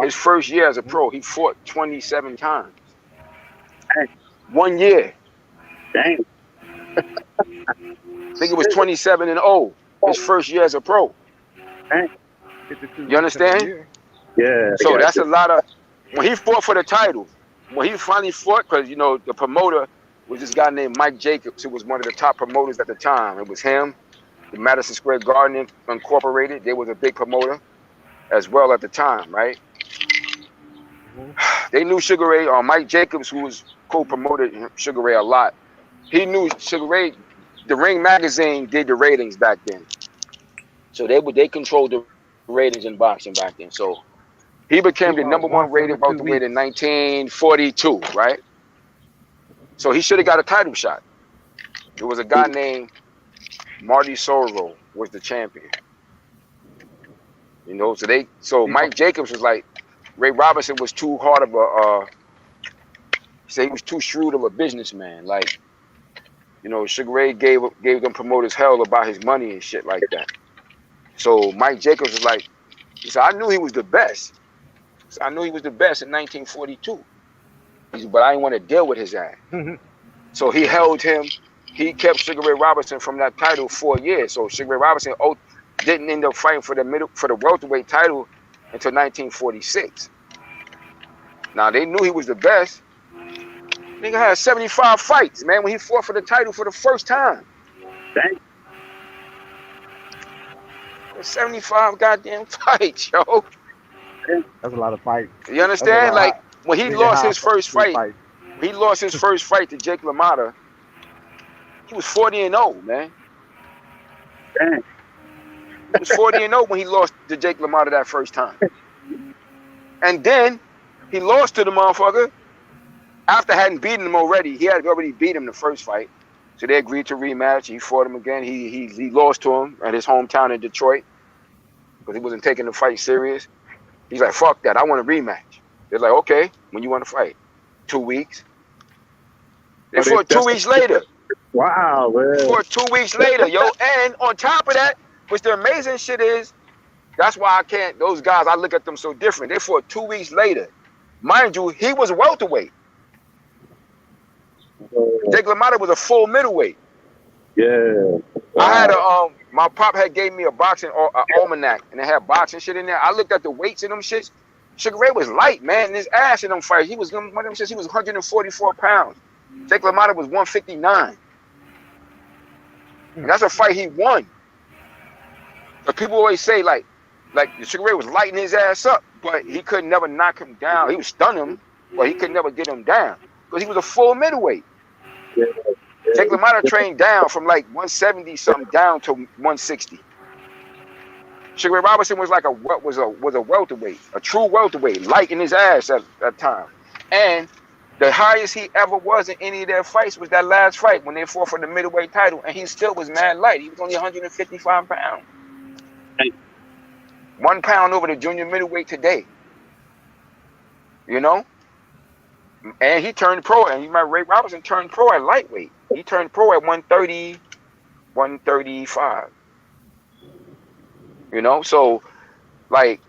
His first year as a pro, he fought 27 times. Dang, 1 year. dang, I think it was 27 and 0. His first year as a pro. dang. 52 You weeks in a understand? year. Yeah, I So got that's you. a lot of when he fought for the title. When he finally fought, because you know the promoter was this guy named Mike Jacobs, who was one of the top promoters at the time. It was him, the Madison Square Garden Incorporated. They was a big promoter as well at the time, right? Hmm. They knew Sugar Ray, Mike Jacobs, who was co-promoted Sugar Ray a lot. He knew Sugar Ray. The Ring magazine did the ratings back then, so they controlled the ratings in boxing back then. So he He became the fought number one once rated every two welterweight in weeks. 1942, right? So he should have got a title shot. There was a guy named Marty Sorrell was the champion. You know, so He Mike fought. Jacobs was like Ray Robinson was too hard of a say he was too shrewd of a businessman. Like, you know, Sugar Ray gave them promoters hell about his money and shit like that. So Mike Jacobs was like, he said, I knew he was the best. So I knew he was the best in 1942. He said, but I didn't want to deal with his ass. So he held him. He kept Sugar Ray Robinson from that title 4 years. So Sugar Ray Robinson didn't end up fighting for the welterweight title until 1946. Now they knew he was the best. Nigga had 75 fights, man, when he fought for the title for the first time. Dang. 75 goddamn fights, yo. That's a lot of fighting. You That's a understand? lot. Like when he Nigga, lost how his first he fight, fight? to Jake LaMotta, he was 40 and 0, man. Dang. He was 40 and 0 when he lost to Jake LaMotta that first time. And then he lost to the motherfucker after hadn't beaten him already. He had already beat him the first fight. So they agreed to rematch. He fought him again. He lost to him at his hometown in Detroit because he wasn't taking the fight serious. He's like, fuck that. I want a rematch. They're like, okay, when you want to fight? 2 weeks. They But fought 2 weeks later. wow, They man. fought 2 weeks later, yo. And on top of that, which the amazing shit is, that's why I can't, those guys, I look at them so different. They fought 2 weeks later. Mind you, he was welterweight. Jake LaMotta was a full middleweight. Yeah. I had Wow. my pop had gave me a boxing almanac, and it had boxing shit in there. I looked at the weights in them shits. Sugar Ray was light, man. And his ass in them fights, he was one of them shits. He was 144 pounds. Jake LaMotta was 159, and that's a fight he won. But people always say like Sugar Ray was lighting his ass up, but he could never knock him down. He would stun him, but he could never get him down because he was a full middleweight. Yeah. Jake LaMotta trained down from like 170 something down to 160. Sugar Ray Robinson was like a welterweight, a true welterweight, light in his ass at that time. And the highest he ever was in any of their fights was that last fight when they fought for the middleweight title, and he still was mad light. He was only 155 pounds. 1 pound over the junior middleweight today. You know, and he turned pro. And you remember Ray Robinson turned pro at lightweight. He turned pro at 130, 135. You know, so like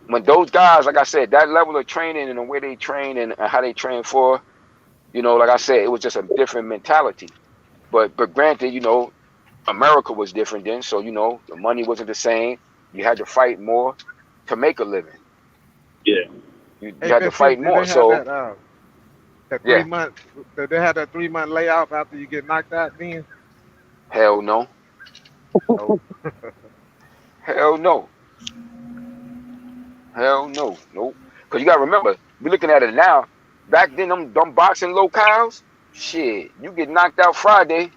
when those guys, like I said, that level of training and the way they train and how they train for, you know, like I said, it was just a different mentality. But granted, you know, America was different then, so you know the money wasn't the same. You had to fight more to make a living. Yeah. You Hey, had to Big Sis, fight did more. they have So that yeah, 3 month? Did they have that 3 month layoff after you get knocked out? Then hell no, nope. hell no, hell no, nope. Because you gotta remember, we're looking at it now. Back then, them boxing locales, shit, you get knocked out Friday,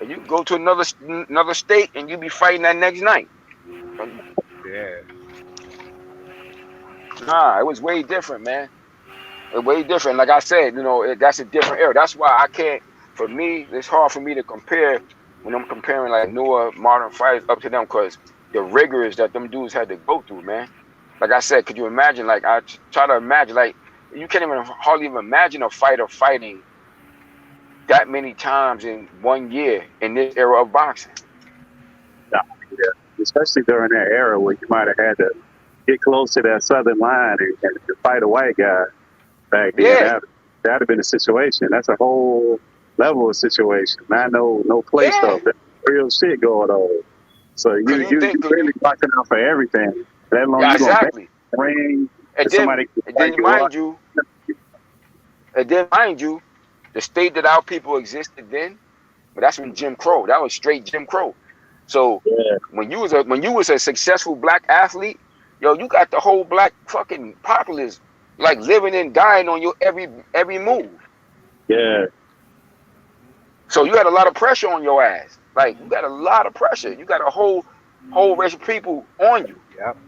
and you go to another state, and you be fighting that next night. Yeah. Nah, it was way different, man. Way different. Like I said, you know, that's a different era. That's why I can't. For me, it's hard for me to compare when I'm comparing like newer modern fighters up to them because the rigors that them dudes had to go through, man. Like I said, could you imagine? Like I try to imagine, like you can't even hardly even imagine a fighter fighting that many times in 1 year in this era of boxing. Yeah, especially during that era where you might have had to get close to that southern line and fight a white guy back then. Yeah, That'd have been a situation. That's a whole level of situation. Not no play yeah. stuff. That's real shit going on. So Cause you you think, cause you, really watching out for everything. That long yeah, you gonna make exactly. a ring And and then, somebody can and fight then you up. mind you, the state that our people existed then, but that's when Jim Crow. That was straight Jim Crow. So Yeah, when you was a successful black athlete, yo, you got the whole black fucking populace like living and dying on your every move. yeah. So you had a lot of pressure on your ass. Like you got a lot of pressure. You got a whole race of people on you. Yep.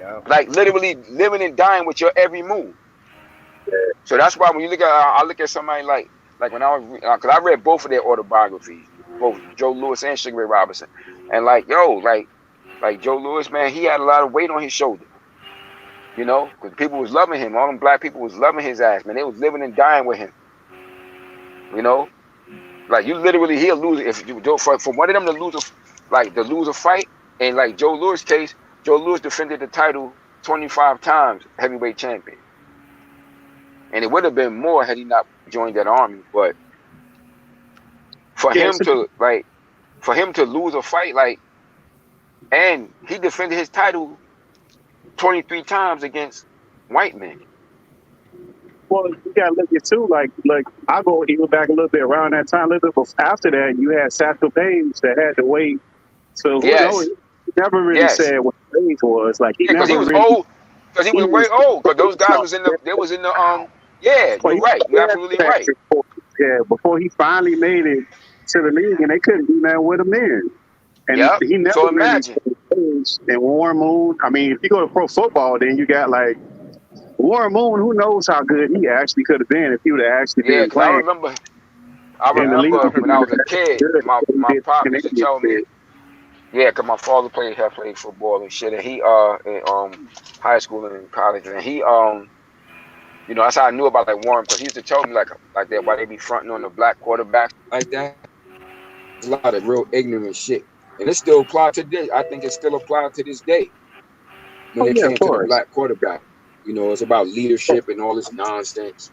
Yep. Like literally living and dying with your every move. So that's why when you look at, I look at somebody like when I was, because I read both of their autobiographies, both Joe Louis and Sugar Ray Robinson, and like yo, like Joe Louis, man, he had a lot of weight on his shoulder, you know, because people was loving him. All them black people was loving his ass, man. They was living and dying with him, you know. Like you literally, he'll lose if you do for one of them to lose a fight, and like Joe Louis' case, Joe Louis defended the title 25 times heavyweight champion. And it would have been more had he not joined that army. But for Yeah, him to lose a fight, like, and he defended his title 23 times against white men. well, you gotta look at too. Like I go even back a little bit around that time. A little bit before, after that, you had Satchel Paige that had to wait. So who knows? Yes, He never really yes, said what his age was. Like he yeah, because he never was really. old. Because he He was way was. old. Because those guys was in the. They was in the. Yeah, Well, you're right. You're absolutely right. before he finally made it to the league, and they couldn't do nothing with him then. And Yep. he never So really imagine. changed. And Warren Moon, I mean, if you go to pro football, then you got like Warren Moon. Who knows how good he actually could have been if he would have actually Yeah, been because I playing remember. I in the league. remember when I was a That's kid, good. my pop used to tell me. Canadian Yeah, because my father had played football and shit, and he in high school and in college, and he you know, that's how I knew about like Warren, because he used to tell me like that why they be fronting on the black quarterback like that. There's a lot of real ignorant shit, and it still applies to this. I think it still applies to this day when Oh it yeah, came of to the course. black quarterback. You know, it's about leadership and all this nonsense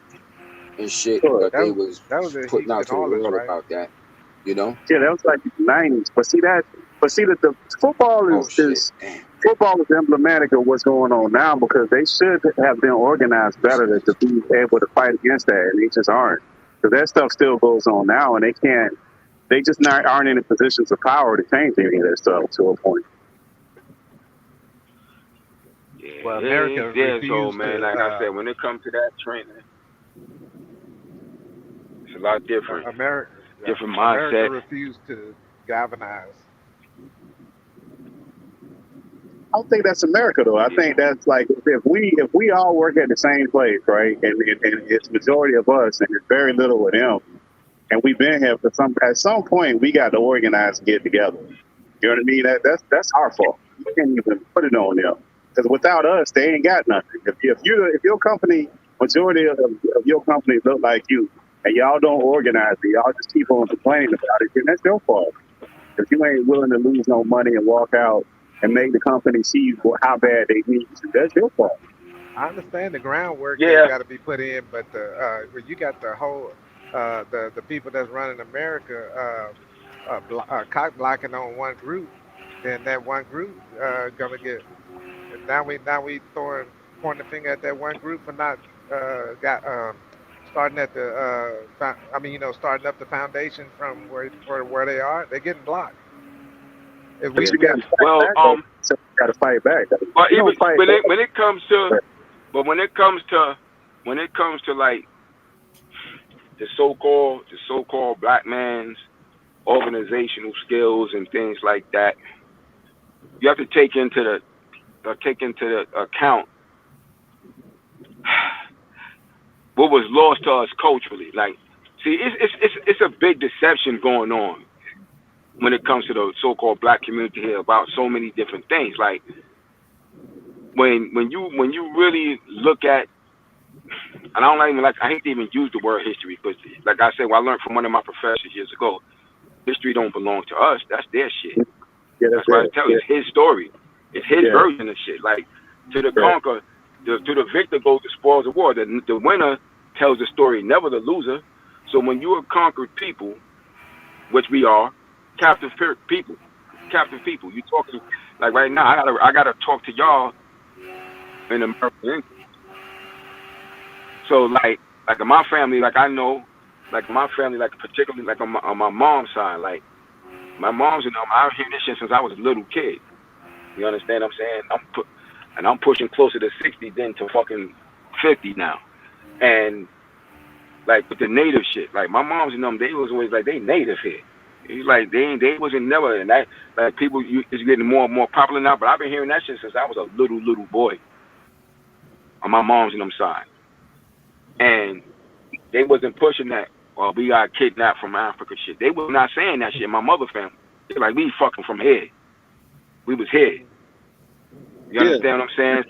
and shit Sure. that they was That was in putting Houston, out to the Oilers, world right? about that. You know? Yeah, that was like the '90s. But see the football Oh shit, is damn. football is emblematic of what's going on now because they should have been organized better to be able to fight against that, and they just aren't. Because that stuff still goes on now, and they can't. They just aren't in the positions of power to change any of that stuff to a point. Yeah, Well, it America ain't there. So refused man, to. like I said, when it comes to that training, it's a lot different. America, Different America mindset. refused to galvanize. I don't think that's America though. I think that's like if we all work at the same place, right, and it's majority of us, and it's very little of them, and we've been here at some point we got to organize and get together. You know what I mean? That's our fault. You can't even put it on them because without us, they ain't got nothing. If your company, majority of your company look like you, and y'all don't organize it, y'all just keep on complaining about it, then that's your fault. If you ain't willing to lose no money and walk out and make the company see how bad they need you, that's your fault. I understand the groundwork that's Yeah, got to be put in, but when you got the whole the people that's running America cock blocking on one group, then that one group gonna get now we throwing pointing the finger at that one group for not got starting at the starting up the foundation from where they are. They're getting blocked. If But we yeah. you got if to fight Well, back, though. So you got to fight back. but You even don't fight when back. it comes to, but when it comes to like the so-called black man's organizational skills and things like that, you have to take into the account what was lost to us culturally. Like, see, it's a big deception going on when it comes to the so-called black community here about so many different things. Like when you really look at, and I hate to even use the word history because, like I said, what I learned from one of my professors years ago, history don't belong to us. That's their shit. Yeah, That's that's what I it. tell you. It's his story. It's his Yeah, version of shit. Like to the yeah. conquer, to the victor goes the spoils of war. The winner tells the story, never the loser. So when you are conquered people, which we are, people, captive people, you talking like right now. I gotta talk to y'all in American. So like in my family, like I know, like my family, like particularly like on my mom's side, like my mom's and them, I've heard this shit since I was a little kid. You understand what I'm saying? I'm pushing closer to 60 than to fucking 50 now. And like with the native shit, like my mom's and them, they was always like they native here. It's like they wasn't never, and that like people it's getting more and more popular now. But I've been hearing that shit since I was a little boy on my mom's and them side, and they wasn't pushing that. Well, we got kidnapped from Africa shit. They was not saying that shit. My mother family, they like we fucking from here. We was here. You Yeah. understand what I'm saying?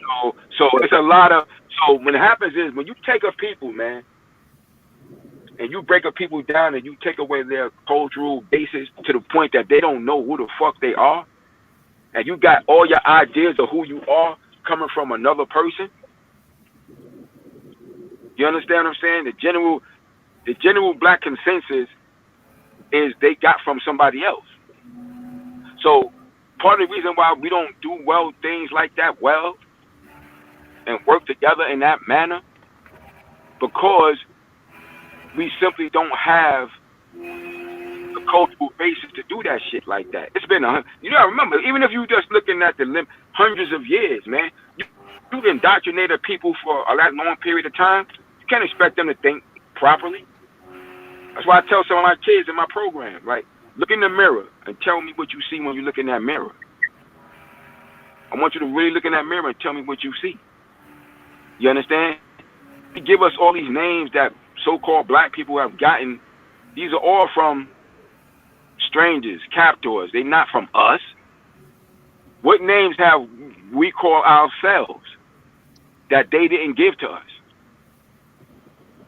So it's a lot of. So when it happens is when you take a people, man, and you break a people down and you take away their cultural basis to the point that they don't know who the fuck they are, and you got all your ideas of who you are coming from another person. You understand what I'm saying? The general black consensus is they got from somebody else. So part of the reason why we don't do well things like that well and work together in that manner because we simply don't have the cultural basis to do that shit like that. It's been you gotta remember, even if you just looking at the hundreds of years, man, you've indoctrinated people for a that long period of time. You can't expect them to think properly. That's why I tell some of my kids in my program, like, look in the mirror and tell me what you see when you look in that mirror. I want you to really look in that mirror and tell me what you see. You understand? They give us all these names that so-called black people have gotten. These are all from strangers, captors. They're not from us. What names have we call ourselves that they didn't give to us?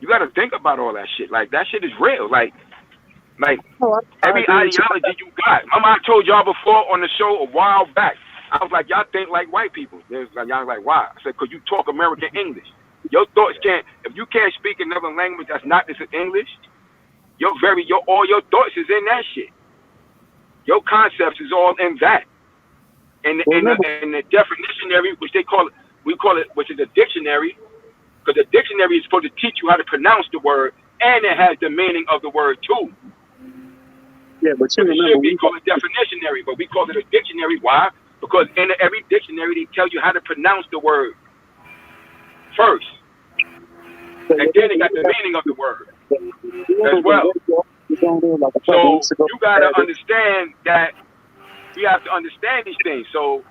You got to think about all that shit. Like, that shit is real. Like Oh, I every agree with you. ideology you got. Remember I told y'all before on the show a while back. I was like, y'all think like white people. Y'all like, why? I said, because you talk American English. Your thoughts can't, if you can't speak another language that's not this English, all your thoughts is in that shit. Your concepts is all in that. And Well, remember, the definitionary, which we call it, which is a dictionary, because the dictionary is supposed to teach you how to pronounce the word, and it has the meaning of the word too. yeah, but you But it remember, should be called a definitionary, but we call it a dictionary. Why? Because in every dictionary, they tell you how to pronounce the word first, and then they got the meaning of the word as well. So you got to understand that we have to understand these things. So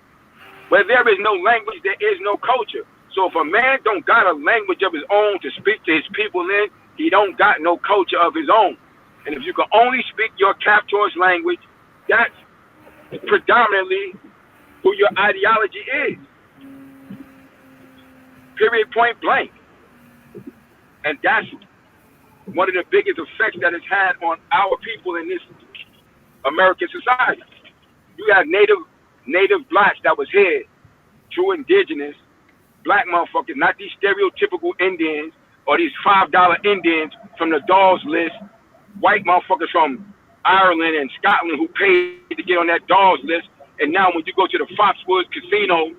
where there is no language, there is no culture. So if a man don't got a language of his own to speak to his people in, he don't got no culture of his own. And if you can only speak your captor's language, that's predominantly who your ideology is. Period, point blank. And that's one of the biggest effects that it's had on our people in this American society. You got native blacks that was here, true indigenous, black motherfuckers, not these stereotypical Indians or these $5 Indians from the Dawes list, white motherfuckers from Ireland and Scotland who paid to get on that Dawes list. And now when you go to the Foxwoods Casino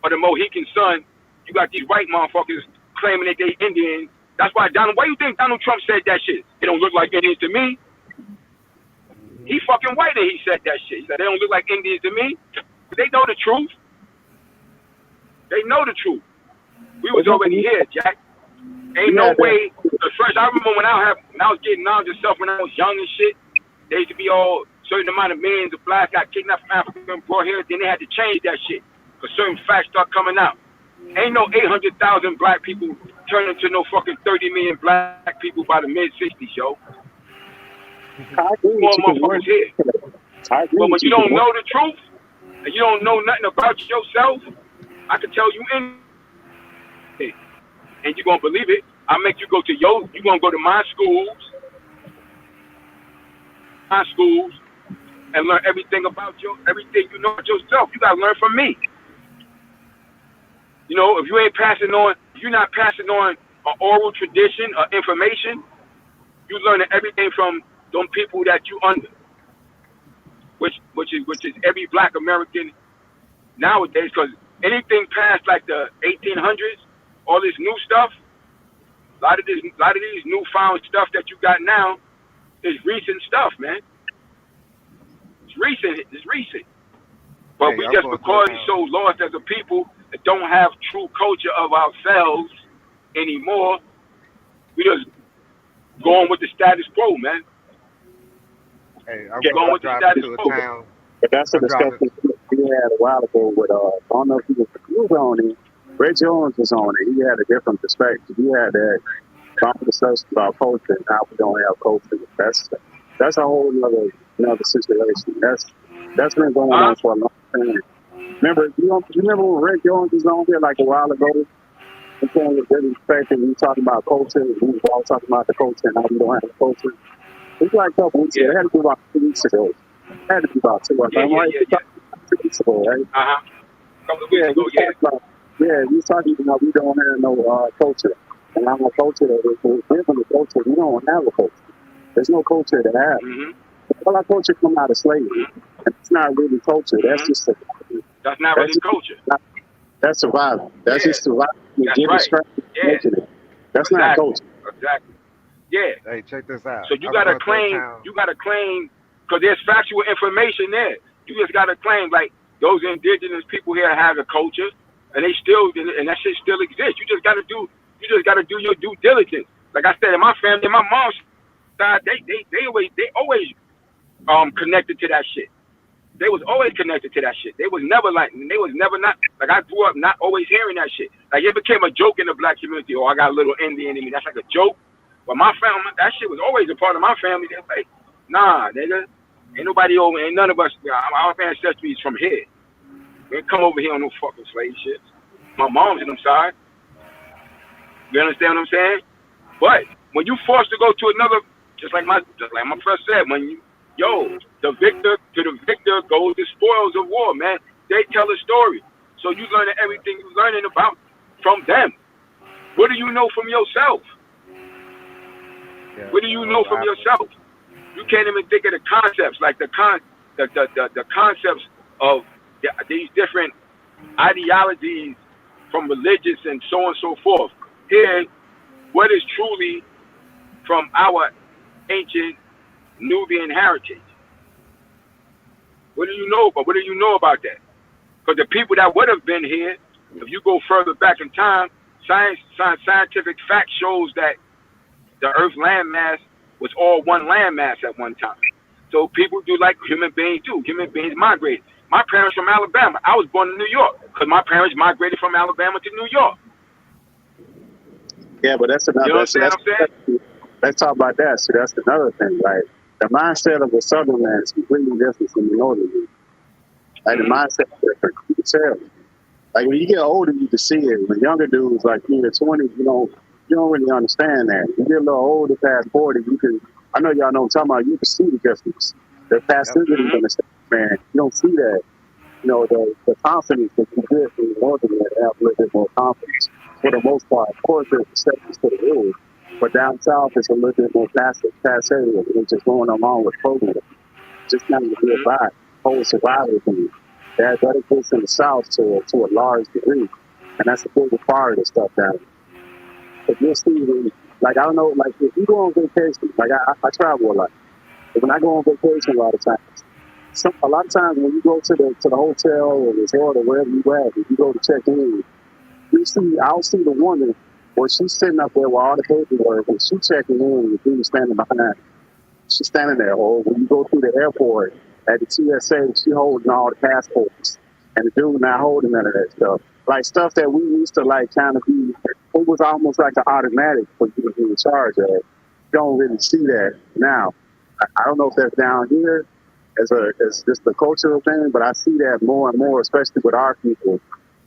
or the Mohican Sun, you got these white motherfuckers claiming that they Indians. That's why why you think Donald Trump said that shit? They don't look like Indians to me. He fucking white and he said that shit. He said they don't look like Indians to me. They know the truth. They know the truth. We was already here, Jack. Ain't no way. First, I remember when I was getting knowledge of stuff when I was young and shit. They used to be all certain amount of millions of blacks got kidnapped from Africa and brought here. Then they had to change that shit because certain facts start coming out. Ain't no 800,000 black people turn into no fucking 30 million black people by the mid '60s, yo. More motherfuckers here. But when you don't know the truth and you don't know nothing about yourself, I can tell you anything, and you're gonna believe it. I make you go to you're gonna go to my schools, and learn everything about everything you know about yourself. You gotta learn from me. You know, if you ain't passing on, if you're not passing on an oral tradition or information, you learning everything from them people that you under, which is every black American nowadays. Because anything past like the 1800s, all this new stuff, a lot of these newfound stuff that you got now is recent stuff, man. It's recent. But we just because we're so lost as a people that don't have true culture of ourselves anymore, we just going with the status quo, man. Hey, I'm going with the status quo. But that's a discussion we had a while ago with I don't know if he was on it. Ray Jones was on it. He had a different perspective. He had that conversation about culture and how we don't have culture. That's a whole another situation. That's been going on for a long time. Remember when Ray Jones was on here like a while ago? And saying with good respect, and we were talking about culture, and we were all talking about the culture and how we don't have the culture. It was like a couple weeks ago. It had to be about 2 weeks ago. It had to be about 2 weeks ago. 2 weeks ago, right? Couple of weeks ago, we was talking about we don't have no culture. And I'm a culture that is different a culture. We don't have a culture. There's no culture to have. All our culture come out of slavery. And it's not really culture. That's just survival. That's not really culture. That's survival. That's just survival. That's right. That's not culture. Exactly. Yeah. Hey, check this out. So you gotta claim, because there's factual information there. You just gotta claim like those indigenous people here have a culture, and they still, and that shit still exists. You just gotta do your due diligence. Like I said, in my family, my mom's side, they always connected to that shit. They was always connected to that shit. They was never not, like I grew up not always hearing that shit. Like it became a joke in the black community. Oh, I got a little Indian in me. That's like a joke. But my family, that shit was always a part of my family. They're like, nah, nigga, ain't none of us, our ancestry is from here. We ain't come over here on no fucking slave shit. My mom's on them side. You understand what I'm saying? But when you forced to go to another, just like my friend said, the victor goes the spoils of war, man. They tell a story. So you learning everything you're learning about from them. What do you know from yourself? What do you know from yourself? You can't even think of the concepts, like the concepts of these different ideologies from religious and so on and so forth. Here, what is truly from our ancient Nubian heritage? What do you know about? What do you know about that? Because the people that would have been here, if you go further back in time, scientific fact shows that the Earth landmass was all one landmass at one time. So people do like human beings do. Human beings migrate. My parents from Alabama. I was born in New York because my parents migrated from Alabama to New York. Yeah, but that's another. You know what I'm saying? Let's talk about that. So that's another thing, right? The mindset of the Southern man is completely different from the Northern man. Like the mindset is different. You can tell. Like when you get older, you can see it. When younger dudes, like in your 20s, you don't really understand that. You get a little older, past 40, you can. I know y'all know what I'm talking about. You can see the difference. The passivity in the same man. You don't see that. The confidence that you get when you're older, man, have a little bit more confidence. For the most part, of course, there's exceptions to the rule. But down south, it's a little bit more passe, and just going along with program. Just kind of get by, whole survival thing. That exists in the South to a large degree, and that's a big part of the stuff down there. If you're seeing, like I don't know, like if you go on vacation, like I travel a lot. But when I go on vacation, a lot of times, a lot of times when you go to the hotel or resort or wherever you at, if you go to check in, I'll see the woman where she's sitting up there with all the paperwork and she's checking in and the dude standing behind. She's standing there, or when you go through the airport at the TSA, she holding all the passports, and the dude not holding none of that stuff. Like stuff that we used to like kind of be, it was almost like an automatic for you to be in charge of. You don't really see that now. I don't know if that's down here as just a cultural thing, but I see that more and more, especially with our people,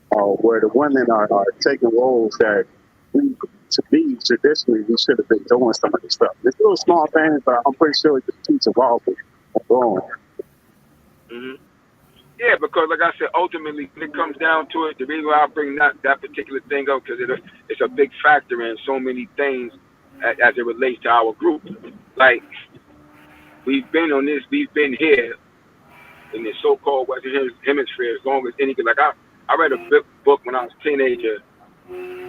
where the women are taking roles that we, to be traditionally, we should have been doing some of this stuff. It's little small things, but I'm pretty sure it keeps evolving and growing. Yeah, because like I said, ultimately, when it comes down to it, the reason why I bring that particular thing up, because it's a big factor in so many things as it relates to our group. Like, we've been here in the so-called Western Hemisphere as long as anything. Like, I read a book when I was a teenager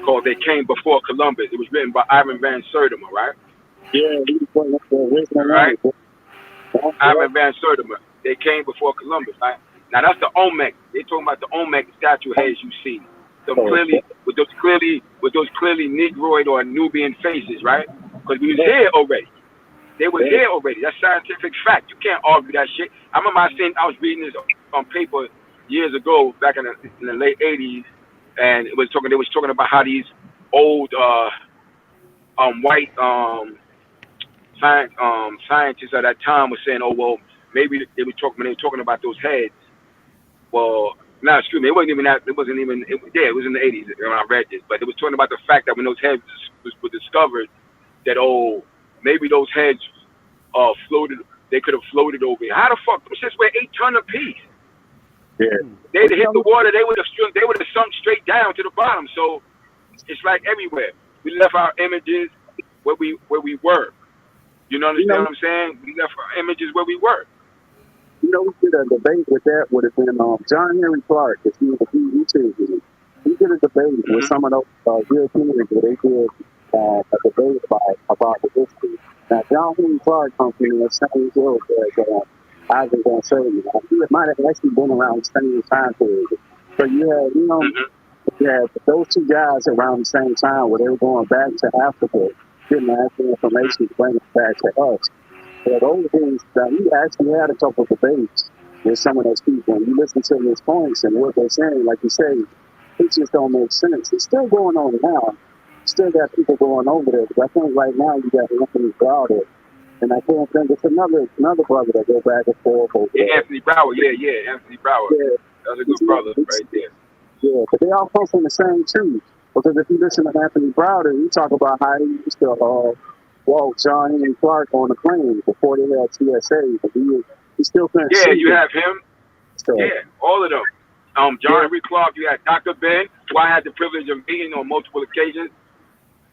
called They Came Before Columbus. It was written by Ivan Van Sertima, right? Yeah, he was one of the original right? ones. Ivan Van Sertima. They came before Columbus, right? Now that's the Olmec. They're talking about the Olmec statue heads you see. Them clearly with those clearly Negroid or Nubian faces, right? Because we was here already. They were here already. That's scientific fact. You can't argue that shit. I remember I was reading this on paper years ago, back in the late '80s, and they was talking about how these old white scientists at that time were saying, oh well, maybe they were talking about those heads. Well, no, excuse me, it wasn't even that. It was in the '80s when I read this, but it was talking about the fact that when those heads were discovered, that maybe those heads floated. They could have floated over here. How the fuck? Them shits weigh 8 tons apiece. Yeah. They'd hit the water. They would have sunk straight down to the bottom. So it's like everywhere. We left our images where we were. You know, understand what I'm saying? We left our images where we were. We did a debate with that would have been John Henry Clark, if he was a YouTube. We did a debate with some of those Europeans where they did a debate about the history. Now, John Henry Clark comes from the same field as Isaac Van Sertima. He might have actually been around the same time period. So you had those two guys around the same time where they were going back to Africa, getting the actual information to bring it back to us. Yeah, those things that we actually had a couple of debates with some of those people, and you listen to these points and what they're saying, like you say, it just don't make sense. It's still going on now. Still got people going over there, but I think right now you got Anthony Browder, and I can't think it's another brother that go back and forth over there. Anthony Browder, yeah, Anthony Browder. Yeah. That's a good brother right there. Yeah, but they all come from the same tree. Because if you listen to Anthony Browder, he talk about how he used to walk John Henry Clark on the plane before they had TSA. But he still couldn't see. Yeah, you have him. So, yeah, all of them. John Henry Clark, you had Dr. Ben, who I had the privilege of meeting on multiple occasions.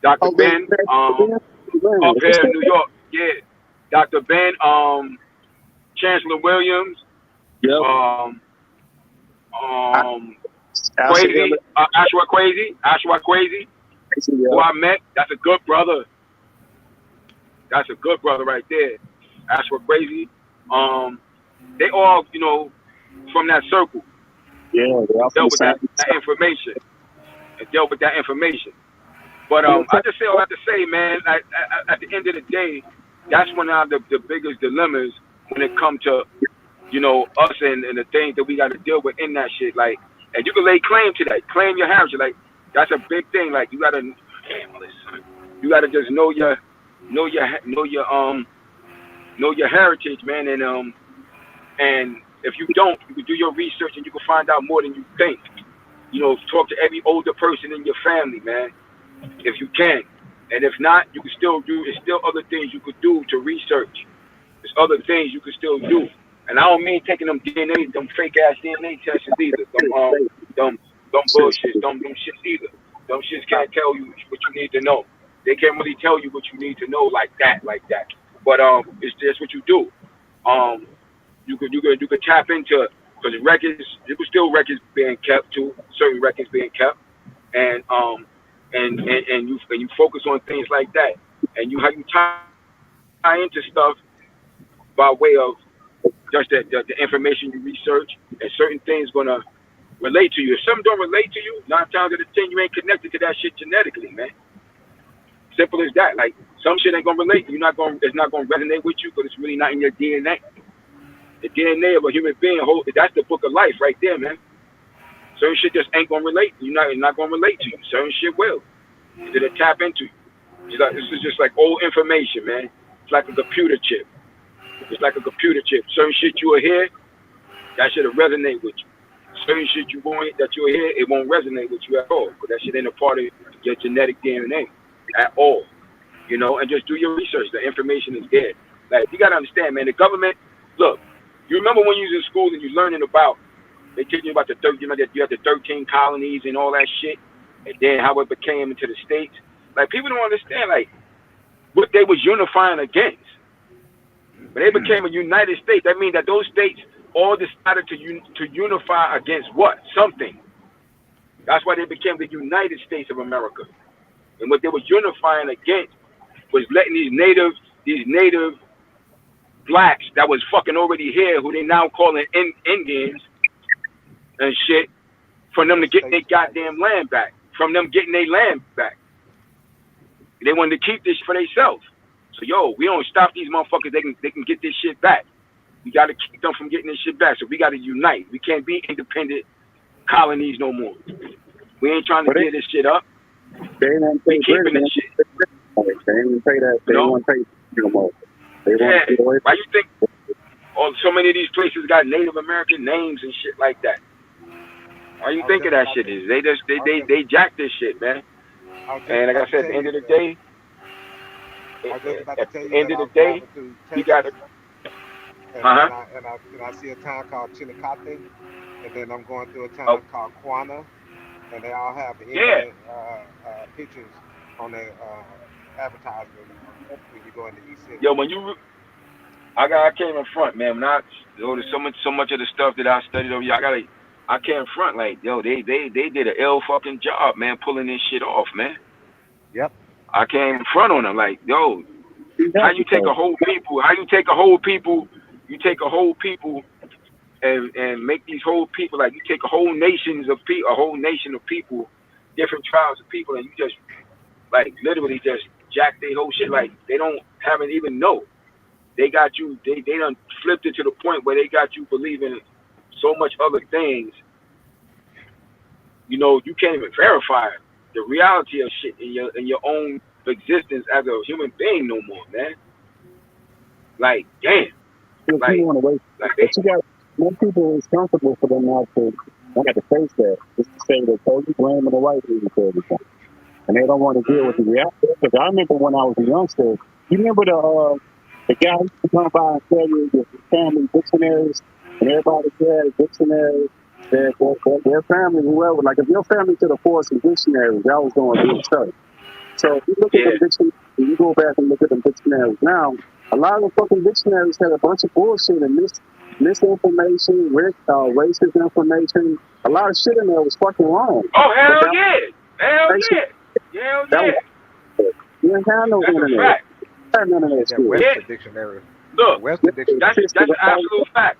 Dr. Ben, up here in New York. Yeah. Dr. Ben, Chancellor Williams. Yep. Crazy, Ashwa Crazy, who I met. That's a good brother. That's a good brother right there. Ashwa Crazy. They all, from that circle. Yeah, they all dealt with that information. And dealt with that information. But I just say all I have to say, man. At the end of the day, that's one of the biggest dilemmas when it comes to, us and the things that we got to deal with in that shit. Like, and you can lay claim to that, claim your heritage. Like, that's a big thing. Like, you gotta just know your heritage, man, and If you don't, you can do your research and you can find out more than you think. You know, talk to every older person in your family, man, if you can. And if not, you can still do. There's still other things you could do to research. There's other things you can still do. And I don't mean taking them DNA, them fake ass DNA tests either. Them bullshits, them shits either. Them shits can't tell you what you need to know. They can't really tell you what you need to know like that. But it's just what you do. You could tap into, because records, there was still records being kept too, certain records being kept, and you focus on things like that, and how you tie into stuff by way of just the information you research, and certain things gonna relate to you. If something don't relate to you, 9 times out of 10 you ain't connected to that shit genetically, man. Simple as that. Like some shit ain't gonna relate. It's not gonna resonate with you because it's really not in your DNA. The DNA of a human being, that's the book of life right there, man. Certain shit just ain't gonna relate. It's not gonna relate to you. Certain shit will. It'll tap into you. This is just like old information, man. It's like a computer chip. Certain shit you will hear, that shit'll resonate with you. Certain shit that you'll hear, it won't resonate with you at all, because that shit ain't a part of your genetic DNA at all. You know, and just do your research. The information is there. Like, you gotta understand, man, the government, look, you remember when you was in school and you learning about, they teaching you about you had the 13 colonies and all that shit, and then how it became into the states. Like, people don't understand, like, what they was unifying against. When they became a United States, that means that those states all decided to unify against what? Something. That's why they became the United States of America. And what they were unifying against was letting these native blacks that was fucking already here, who they now calling Indians and shit, from them to get their goddamn land back. From them getting their land back. They wanted to keep this for themselves. So, we don't stop these motherfuckers. They can get this shit back. We got to keep them from getting this shit back. So we got to unite. We can't be independent colonies no more. We ain't trying to tear this shit up. They won't pay keeping this shit. They didn't pay that. They won't pay no more. Why you think so many of these places got Native American names and shit like that? Why you think of that shit is? They jack this shit, man. And like I said, at the end of the day, you got to. And I see a town called Chillicothe, and then I'm going through a town called Quanah, and they all have Indian pictures on their advertisement when you go into East City. Yo, I came in front, man. There's so much of the stuff that I studied over here. I came in front like, they did an ill fucking job, man, pulling this shit off, man. Yep. I came in front on them like, how you take a whole people, and make these whole people, like, you take a whole nation of people, different tribes of people, and you just like literally just jack their whole shit, like they haven't even know. They got you, they done flipped it to the point where they got you believing so much other things, you can't even verify the reality of shit in your own existence as a human being no more, man. Like, damn. Like, you want to wait. But you got more people, it's comfortable for them now to, I got to face that, just to say that Kobe blaming the white people for everything. And they don't want to deal with the reality. Because I remember when I was a youngster, you remember the guy who used to come by and tell you the family dictionaries, and everybody had a dictionary, their family, whoever, like if your family could afford some dictionaries, that was going to good stuff. So if you look at the dictionaries, you go back and look at the dictionaries now, a lot of the fucking dictionaries had a bunch of bullshit and misinformation, racist information. A lot of shit in there was fucking wrong. Oh, hell yeah. Hell yeah. Hell yeah. You didn't have no internet. That's a Webster dictionary. Look, Webster dictionary. that's an absolute fact.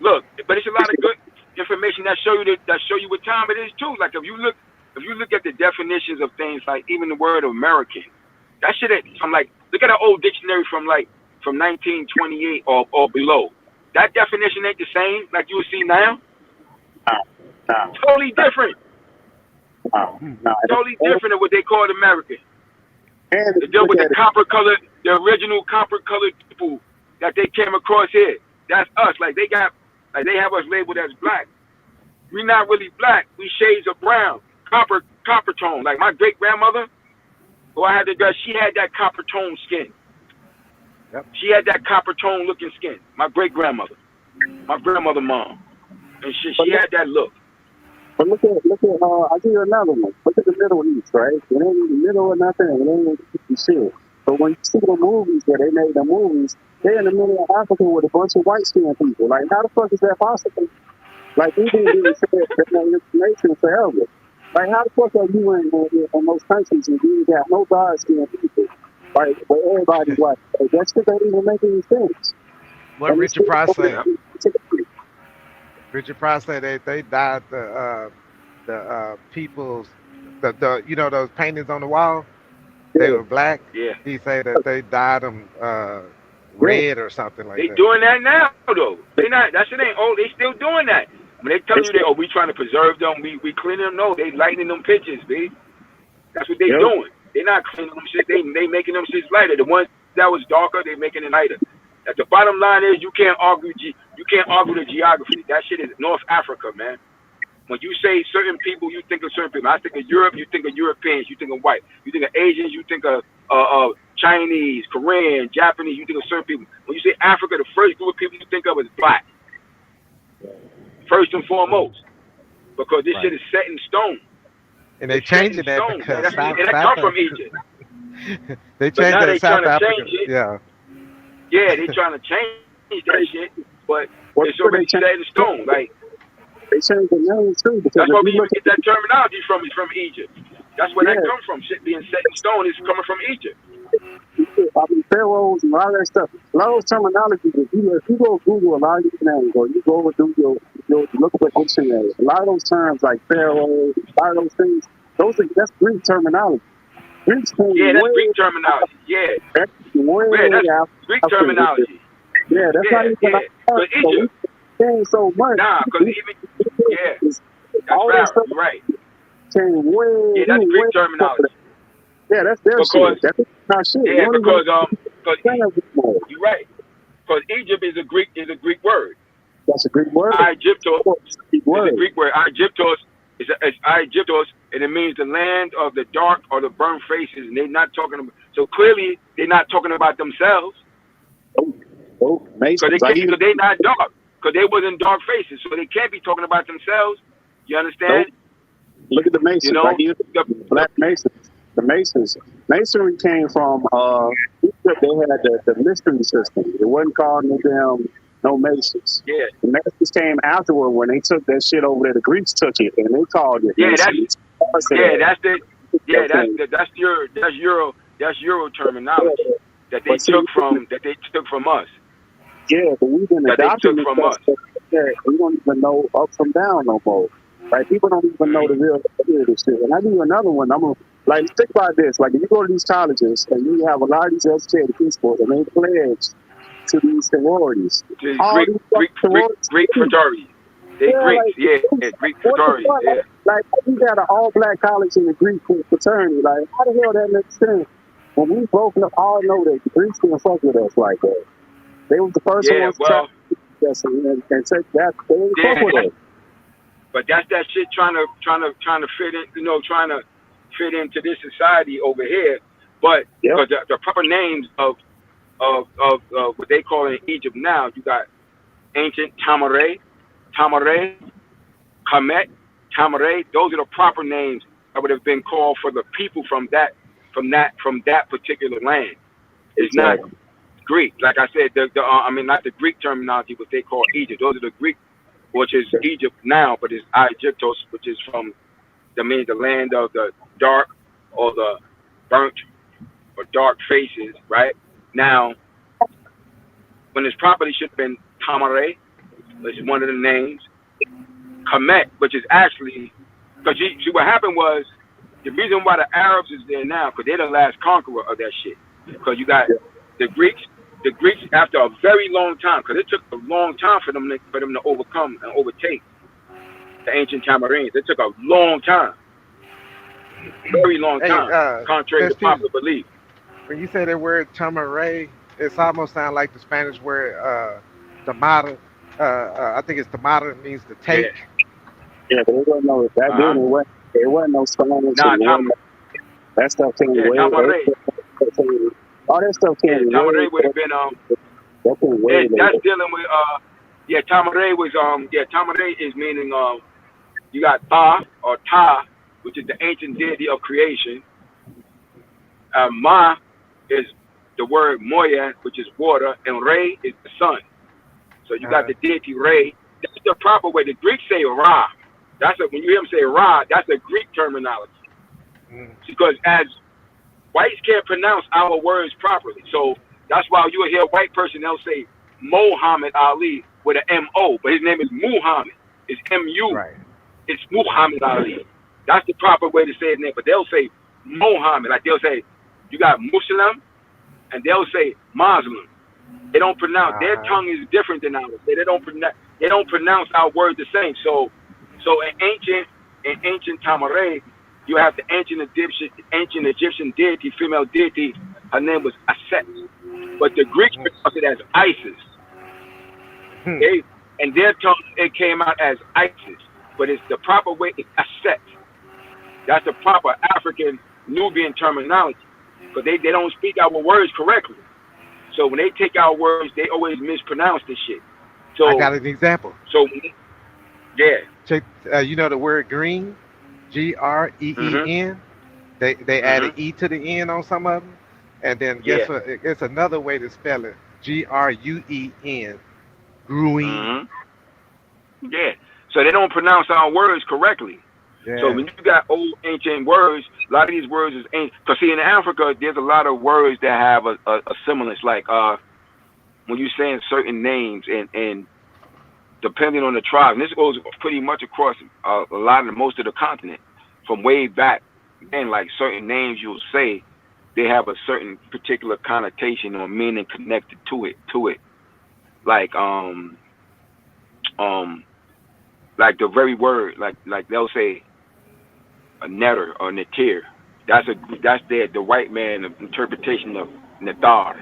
Look, but it's a lot of good information that show you what time it is too. Like if you look at the definitions of things, like even the word American, that shit. I'm like, look at an old dictionary from 1928 or below. That definition ain't the same like you would see now. Totally different. Totally different than what they call American. They deal with the original copper colored people that they came across here. That's us. Like they have us labeled as black. We're not really black. We shades of brown, copper tone. Like my great grandmother, who I had to dress, she had that copper tone skin. Yep. She had that copper tone looking skin. My great grandmother, my grandmother mom, and she had that look. But look at I'll give you another one. Look at the Middle East, right? It ain't in the middle or nothing. It ain't in shit. But when you see the movies where they made the movies, they're in the middle of Africa with a bunch of white skinned people. Like, how the fuck is that possible? Like, we been getting said that information forever. Like, how the fuck are you in most countries and you got no dark skinned people? Like, but everybody's white. Like, that shit don't even make any sense. What And Richard Pryor say? it's Richard Pryor said they dyed the people's the you know those paintings on the wall. They were black. Yeah. He said that they dyed them red or something like They that. doing that now though. They not. That shit ain't old. They still doing that. When they telling you we trying to preserve them, we cleaning them. No, they lightening them pictures, babe. That's what they doing. They not cleaning them shit. They making them shit lighter. The ones that was darker, they making it lighter. At the bottom line is you can't argue the geography. That shit is North Africa, man. When you say certain people, you think of certain people. I think of Europe, you think of Europeans, you think of white. You think of Asians, you think of Chinese, Korean, Japanese, you think of certain people. When you say Africa, the first group of people you think of is black. First and foremost. Because this shit is set in stone. And they changing that stone, because that South come from Africa. Egypt. They But changed now that they in South trying to Africa. change it. Yeah. Yeah, they trying to change that shit, but What it's already set in stone. Like they changed the name too because that's if where you we even look get that terminology from. Is from Egypt. That's where that Yeah. comes from. Shit being set in stone is coming from Egypt. I mean, pharaohs and all that stuff. A lot of those terminologies, if you go Google a lot of these names, or you go do your look up a dictionary, a lot of those terms like pharaoh, a lot of those things, that's Greek terminology. Greeks came Yeah, that's way, Greek terminology. Yeah, that's way that's out. Greek terminology. Yeah, that's not even Yeah. our But Egypt, changed so much. nah, because even that's all that Pharaoh. stuff You're right. came way. Yeah, that's Greek terminology. Yeah, that's their Because shit. That's not shit. yeah, You don't because even you're right. Because Egypt is a Greek word. That's a Greek word. Egyptos It's a Greek is word. a Greek word. Egyptos is Egyptos, and it means the land of the dark or the burnt faces. And they're not talking about. So clearly, they're not talking about themselves. Oh, Because they not dark. Because they wasn't dark faces, so they can't be talking about themselves. You understand? Look at the Masons. You know, Like the Black Masons. The Masons. Masonry came from Egypt. They had the mystery system. It wasn't called no Masons. Yeah. The Masons came afterward when they took that shit over there. The Greeks took it and they called it Masonry. That's Euro terminology that they took from us. Yeah, but we've been adopting this stuff. We don't even know up from down no more. Right? People don't even know the real history of this shit. And I give you another one. Think about this. Like, if you go to these colleges and you have a lot of these educated people and they pledge to these sororities. Greek fraternities. They Greeks, Greek fraternities. Yeah. Like, you got an all-black college in the Greek fraternity. Like, how the hell that makes sense? When we both all know that the Greeks didn't fuck with us like that. They was the first ones to try to and take that. They didn't fuck with us. But that's that shit trying to fit in, trying to fit into this society over here. But because the proper names of what they call in Egypt now, you got ancient Tamare, Kemet, Tamare. Those are the proper names that would have been called for the people from that particular land. It's not Greek. Like I said, not the Greek terminology, what they call Egypt. Those are the Greek, which is Egypt now, but it's Egyptos, which is from the land of the dark or the burnt or dark faces, right? Now, when this property should have been Tamare, which is one of the names, Kemet, which is actually, because see what happened was, the reason why the Arabs is there now, because they're the last conqueror of that shit. Because you got the Greeks after a very long time, because it took a long time for them to overcome and overtake the ancient Tamarines. It took a long time, very long time, contrary to popular belief. When you say the word Tamare, it's almost sound like the Spanish word Tamara. I think it's Tamara means to Yeah. take. Yeah, but it wasn't no back then. It wasn't no songs and Nah, it wasn't that stuff came yeah, way. Tamare. All that stuff came Yeah, way. Tamare would have been That came way that's later. dealing with yeah, Tamare was Tamare is meaning you got Ta or Ta, which is the ancient deity of creation. Ma is the word Moya, which is water, and Re is the sun. So you got Uh, the deity Re. That's the proper way. The Greeks say Ra. That's when you hear them say Ra, that's a Greek terminology. mm, Because as whites can't pronounce our words properly, so that's why you'll hear a white person they'll say Mohammed Ali with an M-O, but his name is Muhammad. It's M-U. right. It's Muhammad Ali. That's the proper way to say his name. But they'll say Mohammed. Like they'll say, you got Muslim, and they'll say Muslim. They don't pronounce. Their Uh-huh. tongue is different than ours. They don't pronounce. They don't pronounce our words the same. So in ancient Tamare, you have the ancient Egyptian deity, female deity. Her name was Aset, but the Greeks pronounce it as Isis. Hmm. They and their tongue it came out as Isis, but it's the proper way is Aset. That's the proper African Nubian terminology, because they don't speak our words correctly. So when they take our words, they always mispronounce this shit. I So got an example. so yeah. Check. You know the word green, Mhm. Green. They added Mhm. e to the end on some of them, and then guess Yeah. what? It's another way to spell it. Gruen. Green. Mhm. Yeah. So they don't pronounce our words correctly. So Yeah. when you got old ancient words, a lot of these words is ancient. Cause see in Africa, there's a lot of words that have a semblance. Like when you're saying certain names and depending on the tribe, and this goes pretty much across a lot of most of the continent from way back then. Like certain names you'll say, they have a certain particular connotation or meaning connected to it. Like um like the very word, like they'll say a netter or netir. That's the white man interpretation of netar.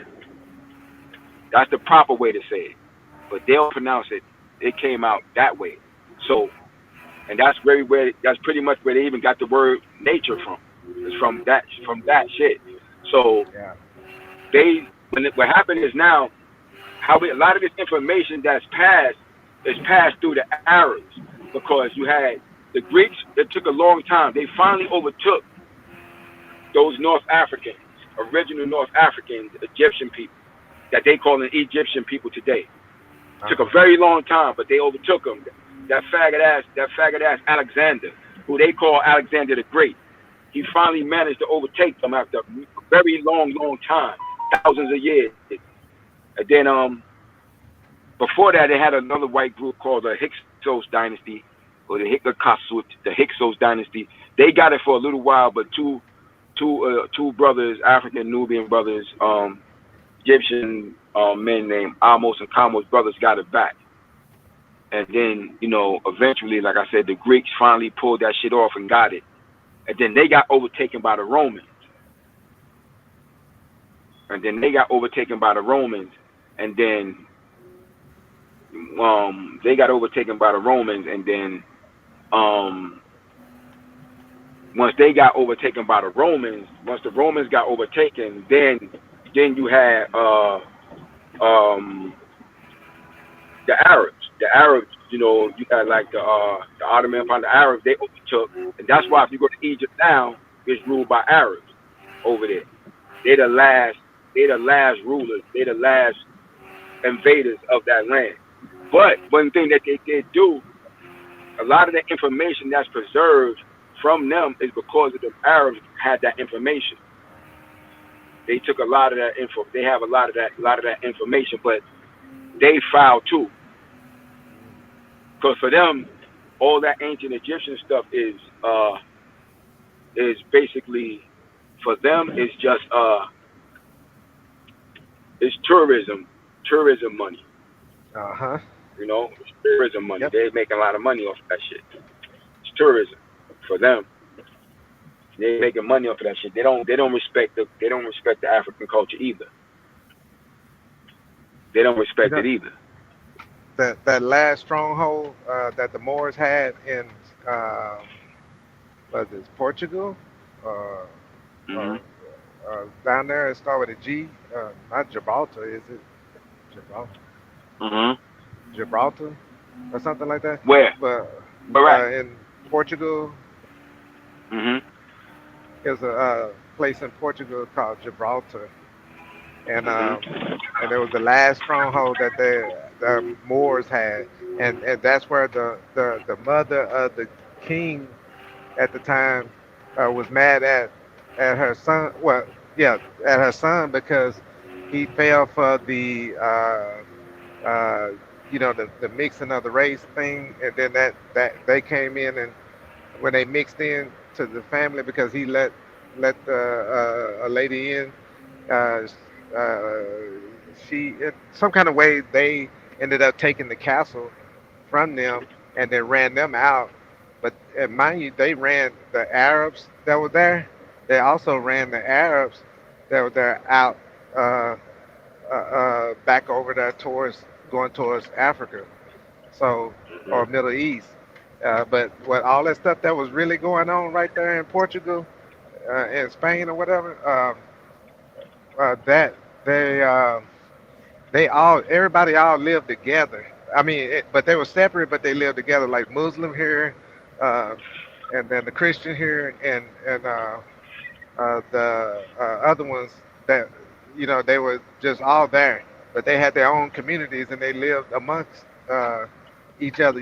That's the proper way to say it, but they'll pronounce it. It came out that way. So, and that's pretty much where they even got the word nature from. It's from that shit. So Yeah. what happened is now a lot of this information that's passed is passed through the Arabs, because you had the Greeks. It took a long time. They finally overtook those North Africans, original North Africans, Egyptian people that they call the Egyptian people today. Took a Uh-huh. very long time, but they overtook them. That faggot ass Alexander, who they call Alexander the Great. He finally managed to overtake them after a very long time, thousands of years. And then before that, they had another white group called the Hyksos dynasty, or the the Hyksos dynasty. They got it for a little while, but two brothers, African Nubian brothers, Egyptian men named Amos and Kamos brothers got it back. And then, eventually, like I said, the Greeks finally pulled that shit off and got it. And then they got overtaken by the Romans. And then they got overtaken by the Romans. And then they got overtaken by the Romans. And then um, once they got overtaken by the Romans, once the Romans got overtaken, then you had um, the Arabs. The Arabs, you got like the Ottoman Empire, the Arabs, they overtook, and that's why if you go to Egypt now, it's ruled by Arabs over there. They the last rulers, they the last invaders of that land. But one thing that they did do, a lot of the information that's preserved from them is because of the Arabs had that information. They took a lot of that info. They have a lot of that information, but they filed too. Because for them, all that ancient Egyptian stuff is basically, for them is just it's tourism money. Uh-huh. It's tourism money. Yep. They're making a lot of money off of that shit. It's tourism for them. They're making money off of that shit. They don't respect the African culture either. They don't You respect know, it either. that last stronghold that the Moors had in um, was it Portugal? Uh, Mm-hmm. or down there, it started with a G. Not Gibraltar, is it? Gibraltar, Mm-hmm. Gibraltar, or something like that. Where? But Where at? in Portugal, Mm-hmm. there's a place in Portugal called Gibraltar, and Mm-hmm. it was the last stronghold that the Moors had, and that's where the mother of the king at the time was mad at her son. Well, yeah, at her son because he fell for the uh, the mixing of the race thing, and then that they came in and when they mixed in to the family because he let a lady in. Uh, uh, she in some kind of way they ended up taking the castle from them and then ran them out. But mind you, they ran the Arabs that were there. They also ran the Arabs that were there out back over there towards going towards Africa, so or Middle East. But what all that stuff that was really going on right there in Portugal, in Spain or whatever, that they they all everybody all lived together. I mean, but they were separate, but they lived together. Like Muslim here, uh, and then the Christian here, and the other ones that they were just all there, but they had their own communities and they lived amongst each other.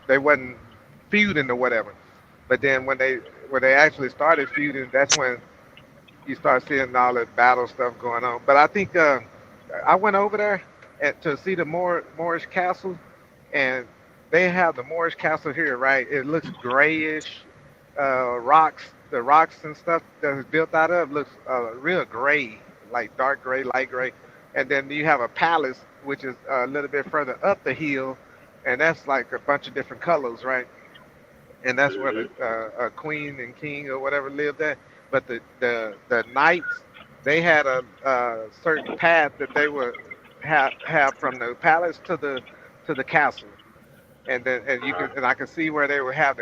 They wasn't feuding or whatever. But then when they actually started feuding, that's when you start seeing all that battle stuff going on. But I think I went over there to see the Moorish castle, and they have the Moorish castle here, right? It looks grayish, rocks, the rocks and stuff that is built out of looks real gray, like dark gray, light gray. And then you have a palace, which is a little bit further up the hill, and that's like a bunch of different colors, right? And that's where the queen and king or whatever lived at. But the knights, they had a certain path that they would have from the palace to the castle, and then and I can see where they would have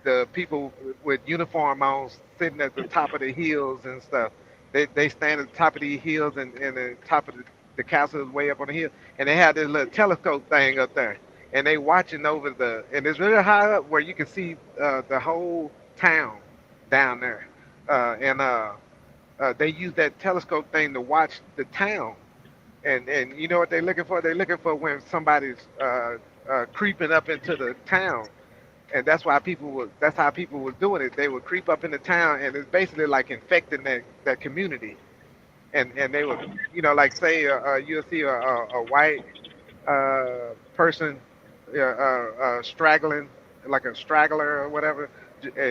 the people with uniform on sitting at the top of the hills and stuff. They stand at the top of the hills and the top of the castle is way up on the hill, and they have this little telescope thing up there, and they watching over and it's really high up where you can see the whole town down there, and they use that telescope thing to watch the town. And you know what they're looking for? They're looking for when somebody's creeping up into the town, and that's how people was doing it. They would creep up in the town, and it's basically like infecting that community. And they would, like say you'll see a white person straggling, like a straggler or whatever.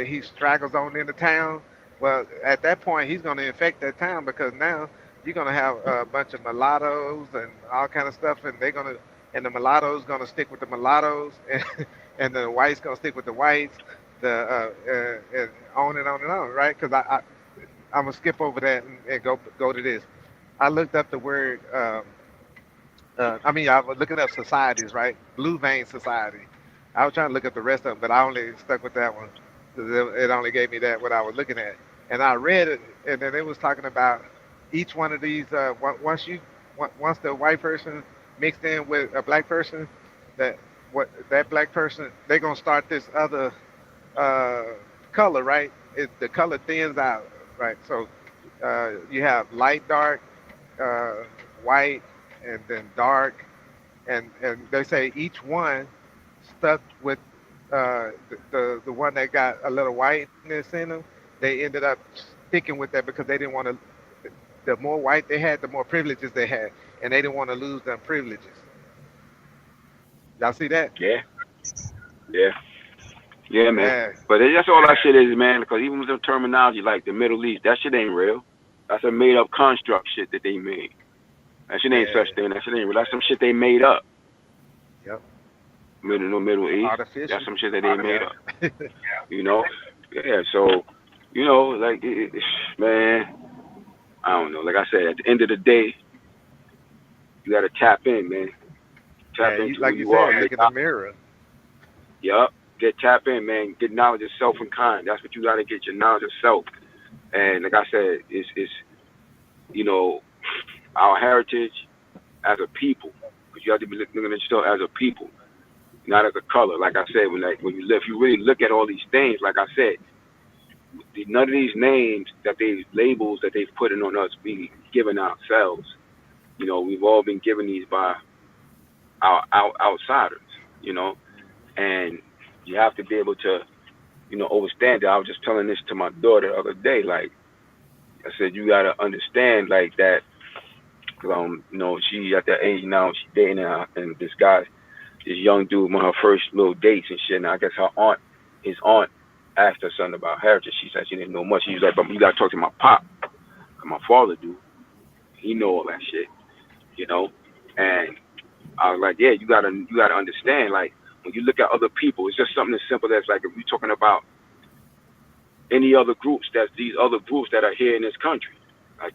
He straggles on into town. Well, at that point, he's going to infect that town because now you're going to have a bunch of mulattoes and all kind of stuff, and and the mulattoes going to stick with the mulattoes, and the whites going to stick with the whites, and on and on, right? Because I'm gonna skip over that and go to this. I looked up the word. I was looking up societies, right? Blue vein society. I was trying to look up the rest of them, but I only stuck with that one because it only gave me that what I was looking at. And I read it, and then it was talking about each one of these. Once the white person mixed in with a black person, that that black person they're gonna start this other uh, color, right? The color thins out, right? So you have light, dark, uh, white, and then dark, and they say each one stuck with the one that got a little whiteness in them. They ended up sticking with that because they didn't want to. The more white they had, the more privileges they had, and they didn't want to lose them privileges. Y'all see that? Yeah, yeah, yeah, man. Yeah, But that's all that shit is, man. Because even with the terminology like the Middle East, that shit ain't real. That's a made up construct shit that they made. That shit ain't yeah, such thing. That shit ain't real. That's some shit they made up. yep. Middle East. That's Artificial. some shit that they made up. Yeah. You know? Yeah. So, like, man, I don't know. Like I said, at the end of the day, you gotta tap in, man. Yeah, tap into who like you you are. said, look in the mirror. Yup. Get tap in, man. Get knowledge of self and kind. That's what you gotta get, your knowledge of self. And like I said, it's you know, our heritage as a people. Because you have to be looking at yourself as a people, not as a color. Like I said, when you live, you really look at all these things. Like I said, none of these names that they labels that they've put in on us, we given ourselves. You know, we've all been given these by our outsiders. You know, and you have to be able to, understand that. I was just telling this to my daughter the other day. Like I said, you gotta understand like that. She at that age now. She dating and this young dude, one of her first little dates and shit. And I guess his aunt, asked her son about heritage. She said she didn't know much. She was like, "But you gotta talk to my pop, 'cause my father do. He know all that shit, you know." And I was like, "Yeah, you gotta understand. Like when you look at other people, it's just something as simple as like if you're talking about any other groups, that's these other groups that are here in this country, like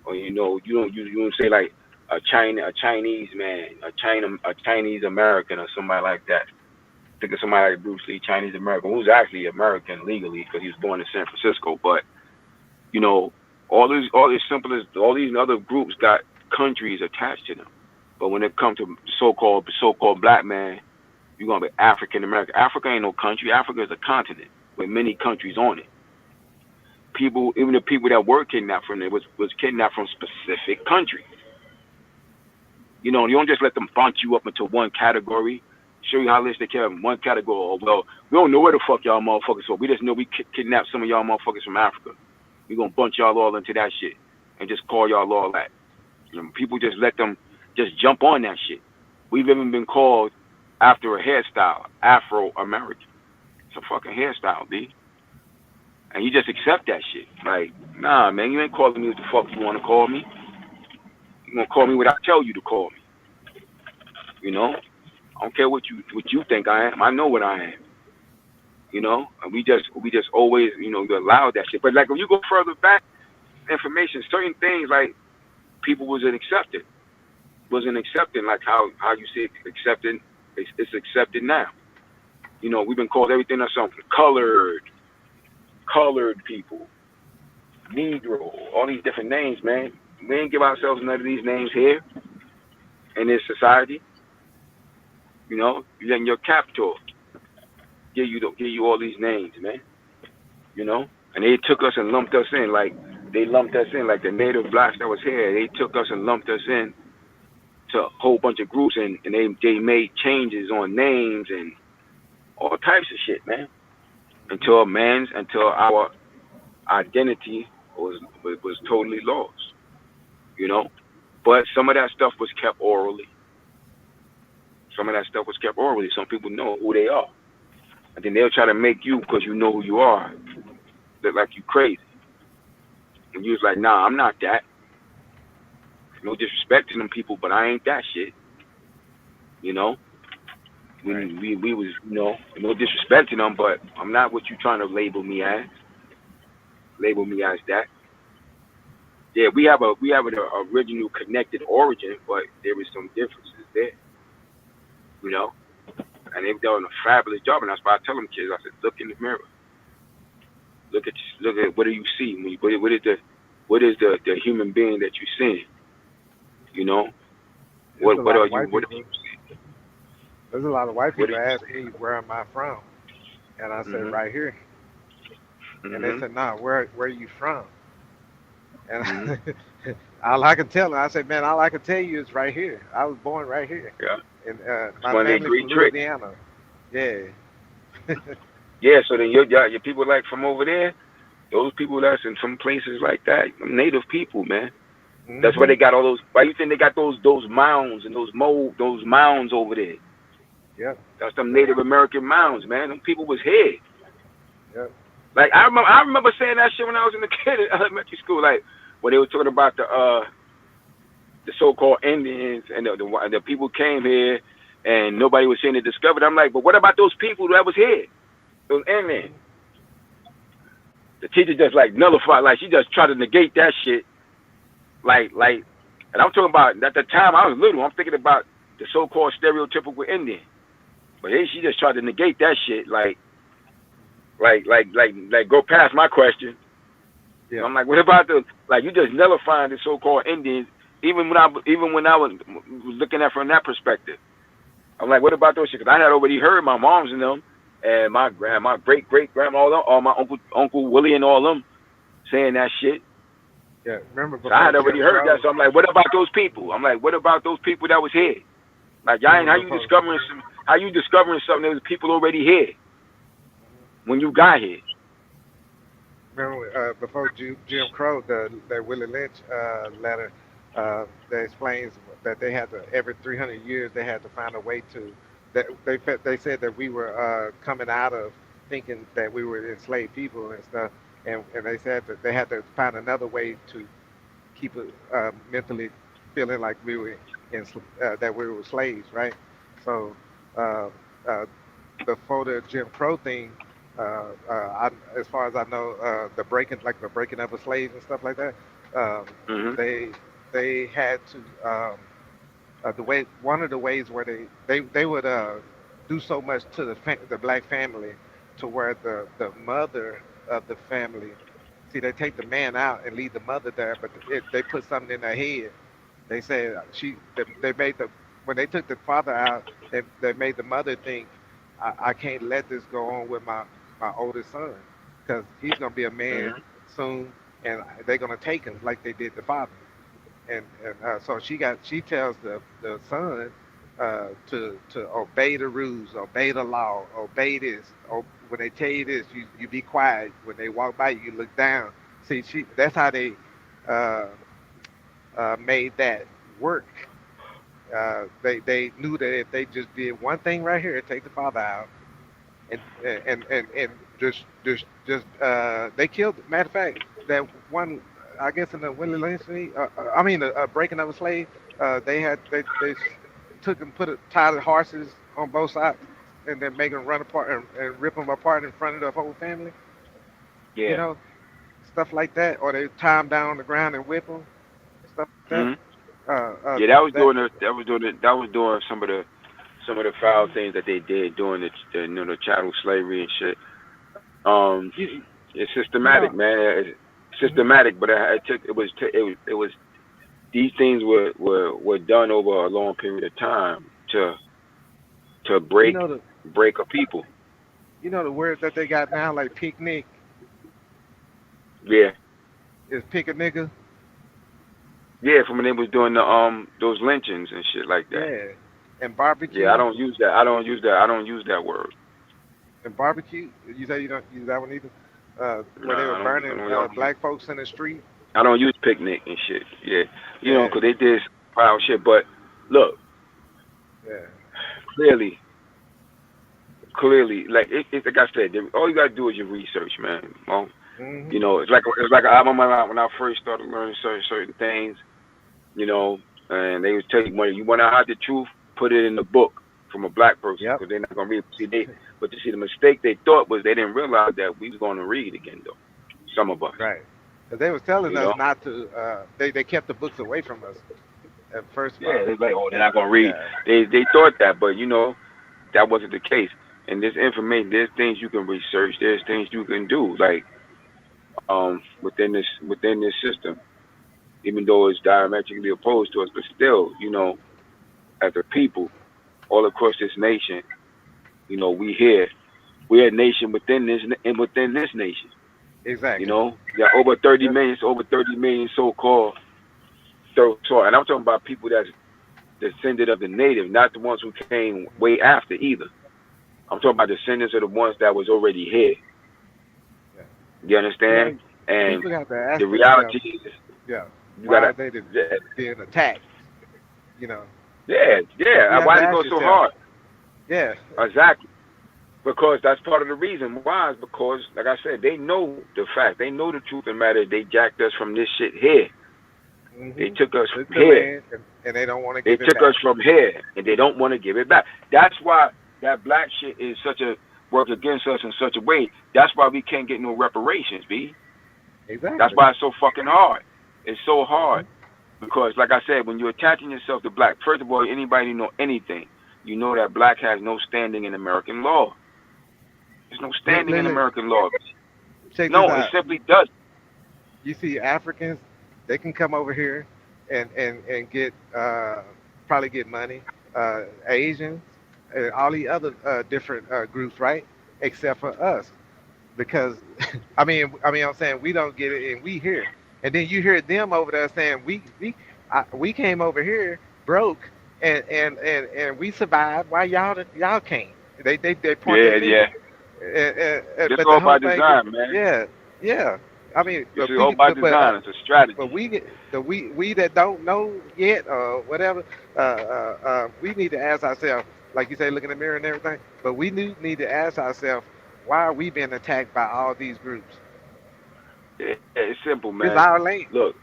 or you don't say like a Chinese man, a Chinese American or somebody like that. Think of somebody like Bruce Lee, Chinese American, who's actually American legally because he was born in San Francisco. But you know, all these other groups got countries attached to them. But when it comes to so-called black man, you're gonna be African American. Africa ain't no country. Africa is a continent with many countries on it. People, even the people that were kidnapped from there was kidnapped from specific countries. You don't just let them bunch you up into one category. Show you how they care in one category. Oh, well, we don't know where the fuck y'all motherfuckers are. We just know we kidnapped some of y'all motherfuckers from Africa. We gonna bunch y'all all into that shit and just call y'all all that. People just let them just jump on that shit. We've even been called after a hairstyle, Afro American. It's a fucking hairstyle, B. And you just accept that shit. Like, nah, man, you ain't calling me what the fuck you want to call me. You gonna call me what I tell you to call me. I don't care what you think I am. I know what I am. And we just always, allow that shit. But like when you go further back, information, certain things like people wasn't accepted like how you see it accepted. It's accepted now. We've been called everything or something. Colored people, Negro, all these different names, man. We ain't give ourselves none of these names here in this society. You letting your captor give you all these names, man. And they took us and lumped us in like the native blacks that was here. They took us and lumped us in to a whole bunch of groups, and they made changes on names and all types of shit, man. Until our identity was totally lost. But some of that stuff was kept orally. Some people know who they are, and then they'll try to make you, because you know who you are, look like you crazy. And you was like, nah, I'm not that. No disrespect to them people, but I ain't that shit. We was, no disrespect to them, but I'm not what you trying to label me as. Label me as that. Yeah, we have an original connected origin, but there is some differences there. And they've done a fabulous job, and that's why I tell them kids, I said, look in the mirror. Look at what do you see? What is the human being that you're seeing? There's a What lot are of you? white What do people. you see? There's a lot of white What do people you ask see? me where am I from, and I said Mhm. right here, and they Mhm. said, nah, where are you from? Mhm. And all I can tell them, I said, man, all I can tell you is right here. I was born right here, Yeah. and It's my one of their family's great from tricks. Louisiana. Yeah. Yeah. So then your people like from over there, those people that's in some places like that, native people, man. That's why Mhm. they got all those. Why you think they got those mounds and those mounds over there? Yep. That's some Yep. Native American mounds, man. Them people was here. Yep. Like I remember saying that shit when I was in the kid in elementary school, like when they were talking about the so-called Indians and the people came here and nobody was saying they discovered. I'm like, but what about those people that was here? Those Indians. The teacher just like nullified, like she just tried to negate that shit. Like, and I'm talking about at the time I was little. I'm thinking about the so-called stereotypical Indian. But she just tried to negate that shit, like go past my question. Yeah. I'm like, what about the like? You just never find the so-called Indians, even when I was looking at from that perspective. I'm like, what about those shit? Because I had already heard my moms and them, and my great grandma, all my uncle Willie and all them saying that shit. Yeah. Remember So I before had Jim already heard that. Crow? So I'm like, what about those people? I'm like, what about those people that was here? Like, y'all ain't Remember how you before? discovering something that was people already here when you got here. Remember before Jim Crow, the Willie Lynch letter that explains that they had to every 300 years they had to find a way to that they said that we were coming out of thinking that we were enslaved people and stuff, and they said that they had to find another way to keep it mentally feeling like we were that we were slaves, right? So uh, uh, before the Jim Crow thing, as far as I know, the breaking of a slave and stuff like that, um, Hmm. they they had to the way one of the ways where they would do so much to the black family to where the mother of the family, see, they take the man out and leave the mother there, but they put something in her head. They said they made the when they took the father out, they made the mother think, I can't let this go on with my oldest son, because he's gonna be a man Hmm. soon, and they're gonna take him like they did the father. And so she tells the son to obey the rules, obey the law, obey this. When they tell you this, you be quiet. When they walk by you, you look down. See, that's how they uh, made that work. They knew that if they just did one thing right here, take the father out, and just they killed. Matter of fact, that one, I guess in the Willie Lynch thing, I mean the breaking of a slave, they took and tied the horses on both sides and then make them run apart and rip them apart in front of the whole family. You Yeah. know, stuff like that, or they tie them down on the ground and whip them, stuff like that. Hmm. Uh, uh, Yeah, that was that doing some of the foul things that they did during the chattel slavery and shit. Um, you, it's you systematic, know. man. It's Mhm. systematic, but it was these things were done over a long period of time to You break know the break a people. the word that they got now, like picnic, Yeah, is pick a nigga. yeah. From when they was doing those lynchings and shit like that. Yeah, and Yeah, I barbecue don't use that. I don't use that word. and barbecue. You say you don't use that one either. Where they were Nah, I burning don't use. black folks in the street. I don't use picnic and shit. Yeah, Yeah, 'cause they did some foul shit. But look, yeah. clearly, like like I said, all you gotta do is your research, man. Well, Mhm. it's like I remember when I first started learning certain things, you know, and they would tell you when you want to hide the truth, put it in the book from a black person Yep. because they're not gonna read. But you see, the mistake they thought was they didn't realize that we was gonna read again though. Some of us, Right. 'Cause they was telling you us know. not to. They kept the books away from us at first Yeah, while. it's like, oh, they're not gonna read. Yeah. They thought that, but that wasn't the case. And this information, there's things you can research. There's things you can do, like within this system, even though it's diametrically opposed to us, but still, as a people all across this nation, we here. We're a nation within this and within this nation. Exactly. We got over 30 Yep. million, over 30 million so-called. And I'm talking about people that's descended of the native, not the ones who came way after either. I'm talking about descendants of the ones that was already here. Yeah. You You understand? know, And people have to the ask reality themselves, is, yeah, you why gotta, are they yeah, being attacked? You know, yeah, you yeah. have to Why they ask go so yourself. hard? Yeah. Exactly. Because that's part of the reason. Why is because, like I said, they know the fact. They know the truth and matter. They jacked us from this shit here. They Mhm. took us Took from the here. land and they don't want to They give it took us back. from here, and they don't want to give it back. That's why that black shit is such a work against us in such a way. That's why we can't get no reparations, B. That's Exactly. why it's so fucking hard. It's so hard. Mhm. Because, like I said, when you're attaching yourself to black, first of all, anybody know anything, you know that black has no standing in American law. There's no Look, standing look, in look, American law. check this No, it out. simply doesn't. You see Africans, they can come over here and get probably get money. Asians, all the other different groups, right? Except for us, because I'm saying we don't get it, and we here, and then you hear them over there saying we came over here broke, and we survived. Why y'all can't? They point their Yeah, finger, yeah. This but the all whole by thing is design, man. yeah, yeah. I mean, This is all by design. It's a but strategy. we that don't know yet or whatever, we need to ask ourselves, like you say, look in the mirror and everything. But we need to ask ourselves, why are we being attacked by all these groups? Yeah, it's simple, It's man. our land. Look,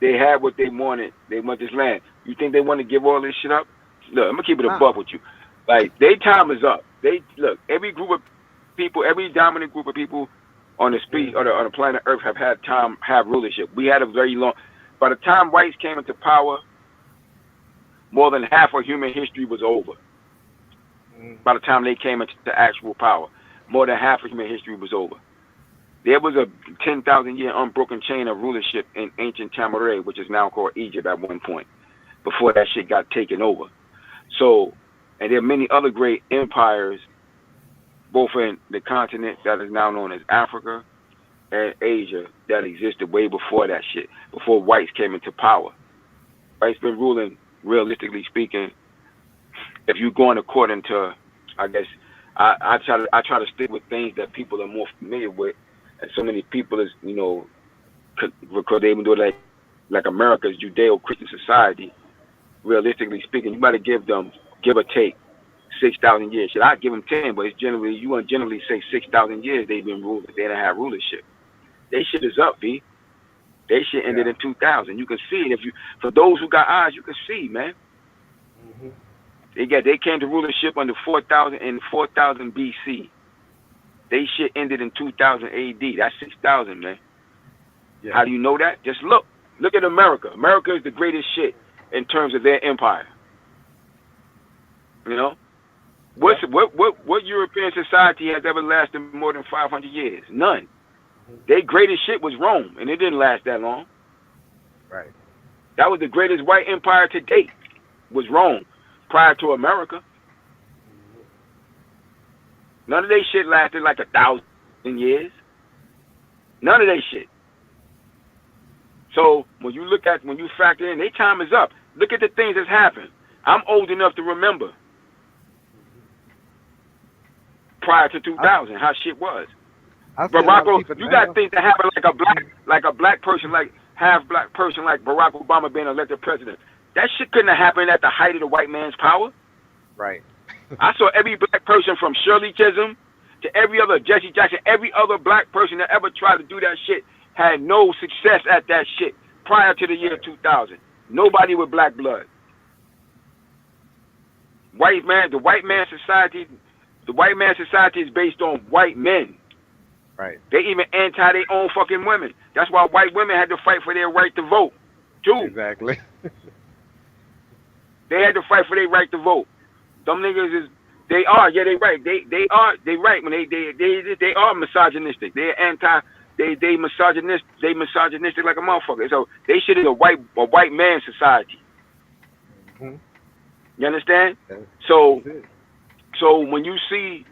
they had what they wanted. They want this land. You think they want to give all this shit up? Look, I'm gonna keep it a Nah. buck with you. Like, their time is up. They look, every group of people, every dominant group of people on the speed or on the planet Earth have rulership. We had a very long. By the time whites came into power, more than half of human history was over. By the time they came into actual power, more than half of human history was over. There was a 10,000-year unbroken chain of rulership in ancient Tamaray, which is now called Egypt at one point, before that shit got taken over. So, and there are many other great empires, both in the continent that is now known as Africa and Asia, that existed way before that shit, before whites came into power. Whites been ruling, realistically speaking, if you're going according to, I guess, I try to stick with things that people are more familiar with, and so many people is, because they even do it like America's Judeo-Christian society. Realistically speaking, you got to give them, give or take, 6,000 years. Should I give them 10? But it's generally, you want to generally say 6,000 years they've been ruling. They don't have rulership. They shit is up, V. They shit ended in 2000. You can see it if you. For those who got eyes, you can see, man. They came to rulership under 4000 BC. They shit ended in 2000 AD. That's 6,000, man. Yeah. How do you know that? Just look. Look at America. America is the greatest shit in terms of their empire. You know? What European society has ever lasted more than 500 years? None. Their greatest shit was Rome, and it didn't last that long. Right. That was the greatest white empire to date, was Rome, prior to America. None of their shit lasted like 1,000 years. None of their shit. So when you factor in, their time is up. Look at the things that's happened. I'm old enough to remember prior to 2000 how shit was. I see a lot of Barack, people you got now. things that happen like a black person, like half black person, like Barack Obama being elected president. That shit couldn't have happened at the height of the white man's power. Right. I saw every black person from Shirley Chisholm to every other Jesse Jackson, every other black person that ever tried to do that shit had no success at that shit prior to the year 2000. Nobody with black blood. The white man society is based on white men. Right. They even anti their own fucking women. That's why white women had to fight for their right to vote, too. Exactly. They had to fight for their right to vote. Them niggas is, they are, yeah, they right. They right when they are misogynistic. They're they misogynistic like a motherfucker. So they shit is a white man society. Mm-hmm. You understand? That's So it. when you see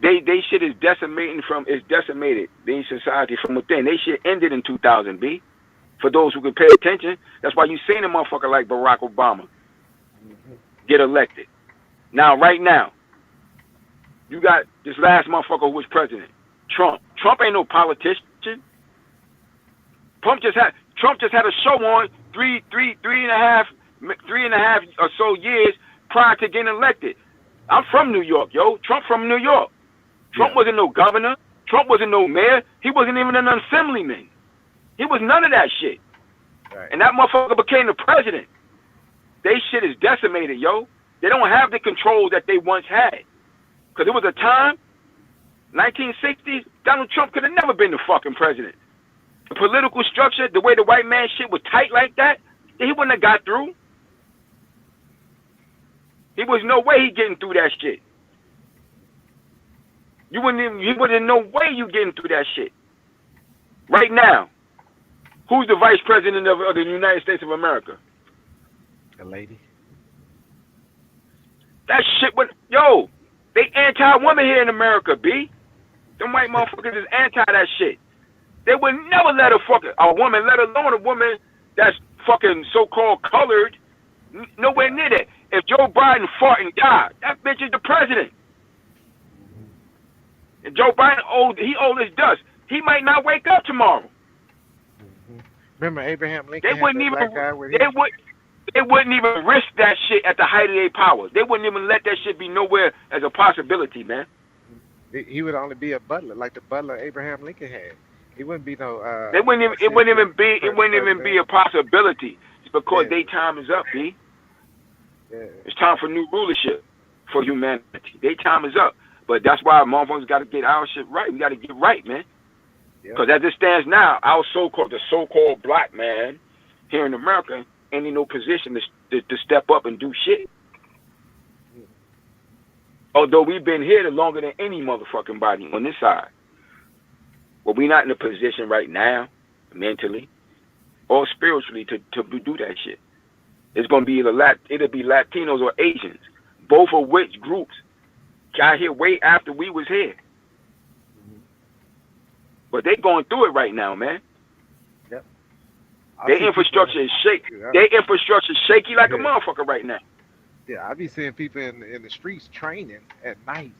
they shit is decimated. The society from within. They shit ended in 2000, B. For those who can pay attention, that's why you seen a motherfucker like Barack Obama get elected. Now, right now, you got this last motherfucker who was president, Trump. Trump ain't no politician. Trump just had a show on three and a half or so years prior to getting elected. I'm from New York, yo. Trump from New York. Trump wasn't no governor. Trump wasn't no mayor. He wasn't even an assemblyman. He was none of that shit. Right. And that motherfucker became the president. They shit is decimated, yo. They don't have the control that they once had. Because there was a time, 1960s, Donald Trump could have never been the fucking president. The political structure, the way the white man shit was tight like that, he wouldn't have got through. He was no way he getting through that shit. He wouldn't no way you getting through that shit. Right now, who's the vice president of the United States of America? A lady. That shit would, yo, they anti-woman here in America, B. Them white motherfuckers is anti that shit. They would never let a woman, let alone a woman that's fucking so-called colored, nowhere near that. If Joe Biden fought and died, that bitch is the president. And Joe Biden old as dust. He might not wake up tomorrow. Remember Abraham They Lincoln had wouldn't that even black guy with him? they wouldn't even risk that shit at the height of their powers. They wouldn't even let that shit be nowhere as a possibility, man. He would only be a butler, like the butler Abraham Lincoln had. He wouldn't be no. They wouldn't even. It wouldn't even be. It wouldn't even be a possibility. It's because Yeah. their time is up, B. Yeah. It's time for new rulership for humanity. Their time is up. But that's why motherfuckers got to get our shit right. We got to get right, man. Because as it stands now, the so-called black man here in America ain't in no position to step up and do shit. Although we've been here longer than any motherfucking body on this side. But we're not in a position right now, mentally or spiritually, to do that shit. It's gonna be it'll be Latinos or Asians, both of which groups got here way after we was here. But they going through it right now, man. Yep. Their infrastructure is shaky. Their infrastructure is shaky like a motherfucker right now. Yeah, I be seeing people in the streets training at night.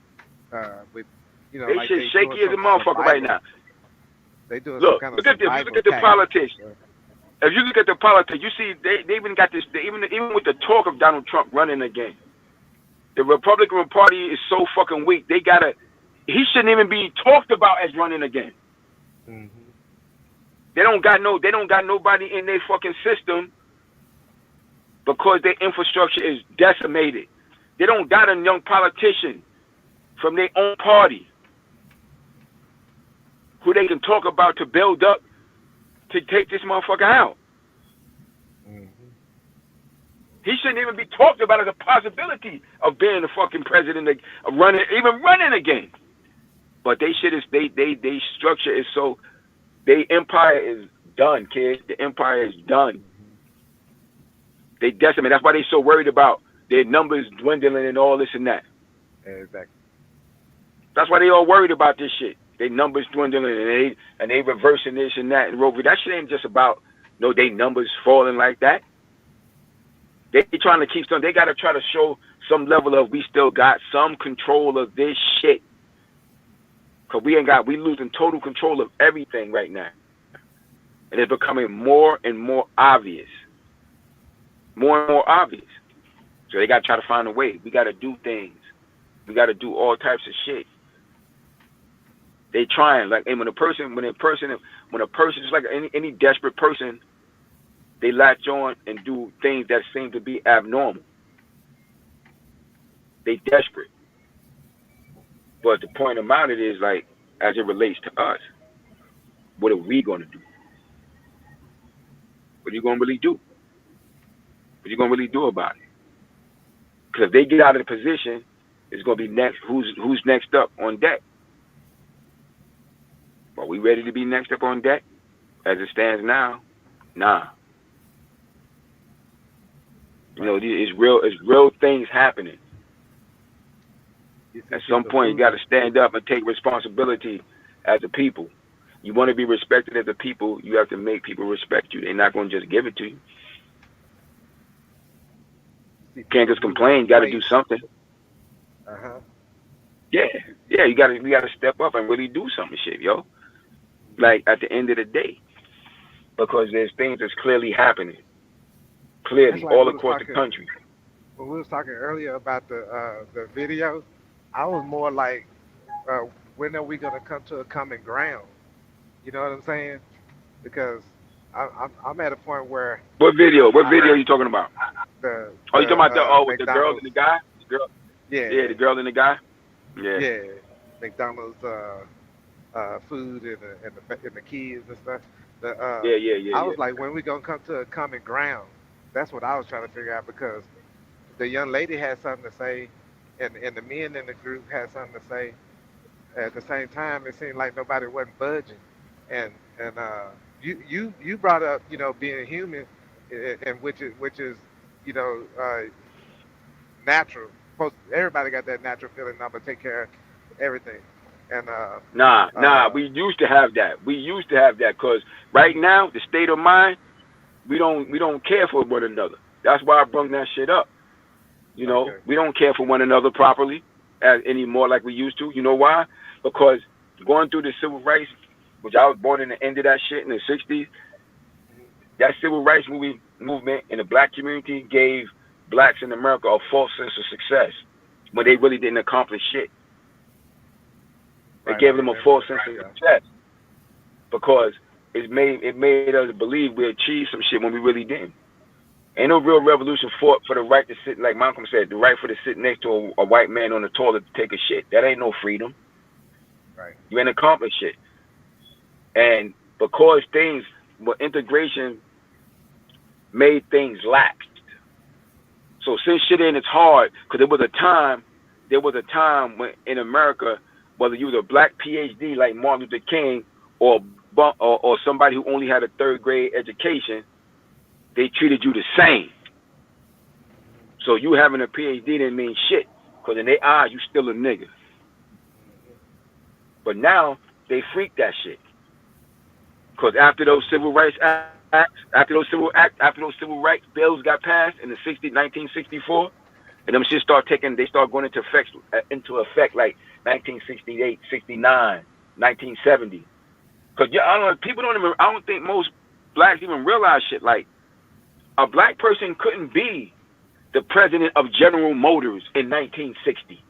With They like shit they shaky doing as a some motherfucker right survival. now. They doing Look, some kind of look at this. You survival look at the tactics. politicians. If you look at the politics, you see they even got this. Even with the talk of Donald Trump running again, the Republican Party is so fucking weak. He shouldn't even be talked about as running again. Mm-hmm. They don't got nobody in their fucking system because their infrastructure is decimated. They don't got a young politician from their own party who they can talk about to build up to take this motherfucker out. Mm-hmm. He shouldn't even be talked about as a possibility of being the fucking president, of running again. But they structure is so, their empire is done, kids. The empire is done. They decimate. That's why they so worried about their numbers dwindling and all this and that. Exactly. That's why they all worried about this shit. Their numbers dwindling and they reversing this and that. And that shit ain't just about they numbers falling like that. They trying to keep some. They got to try to show some level of we still got some control of this shit. Cause we losing total control of everything right now, and it's becoming more and more obvious. More and more obvious. So they got to try to find a way. We got to do things. We got to do all types of shit. They trying and when a person is like any desperate person, they latch on and do things that seem to be abnormal. They desperate. But the point about it is as it relates to us, what are we going to do? What are you going to really do? What are you going to really do about it? Because if they get out of the position, it's going to be next. Who's next up on deck? Are we ready to be next up on deck? As it stands now, nah. It's real things happening. At some point, you got to stand up and take responsibility as a people. You want to be respected as a people, you have to make people respect you. They're not going to just give it to you. You can't just complain. You got to do something. Yeah, you got to step up and really do something, shit, yo. At the end of the day, because there's things that's clearly happening, all across the country. When we was talking earlier about the video, I was more like, when are we gonna come to a common ground? You know what I'm saying? Because I'm at a point where. What video? What video are you talking about? You talking about with the girl and the guy? The girl. Yeah, the girl and the guy. Yeah. McDonald's food and the kids and stuff. The Yeah, yeah, yeah, I yeah. was like, when we gonna come to a common ground? That's what I was trying to figure out because the young lady had something to say, and the men in the group had something to say. At the same time, it seemed like nobody wasn't budging, and you brought up being human, and which is you know natural. Everybody got that natural feeling. I'm gonna take care of everything, and Nah. uh, We used to have that. We used to have that because right now the state of mind, we don't care for one another. That's why I brought that shit up. okay. We don't care for one another properly as anymore like we used to. You know why? Because going through the civil rights, which I was born in the end of that shit in the '60s, that civil rights movement in the black community gave blacks in America a false sense of success when they really didn't accomplish shit. It Right, I gave them a remember false that. sense of Yeah. success because it made us believe we achieved some shit when we really didn't. Ain't no real Right. revolution fought for the right to sit, like Malcolm said, the right for to sit next to a white man on the toilet to take a shit. That ain't no freedom. Right. You ain't accomplished shit. And because things, but integration made things lax. So since shit ain't as hard, because there was a time when in America, whether you was a black PhD like Martin Luther King or somebody who only had a third grade education, they treated you the same. So you having a PhD didn't mean shit, because in their eyes you still a nigga. But now they freak that shit, because after those civil rights bills got passed in the 1964, and them shit they start going into effect like 1968, 69, 1970. Because I don't know, I don't think most blacks even realize shit. Like a black person couldn't be the president of General Motors in 1960.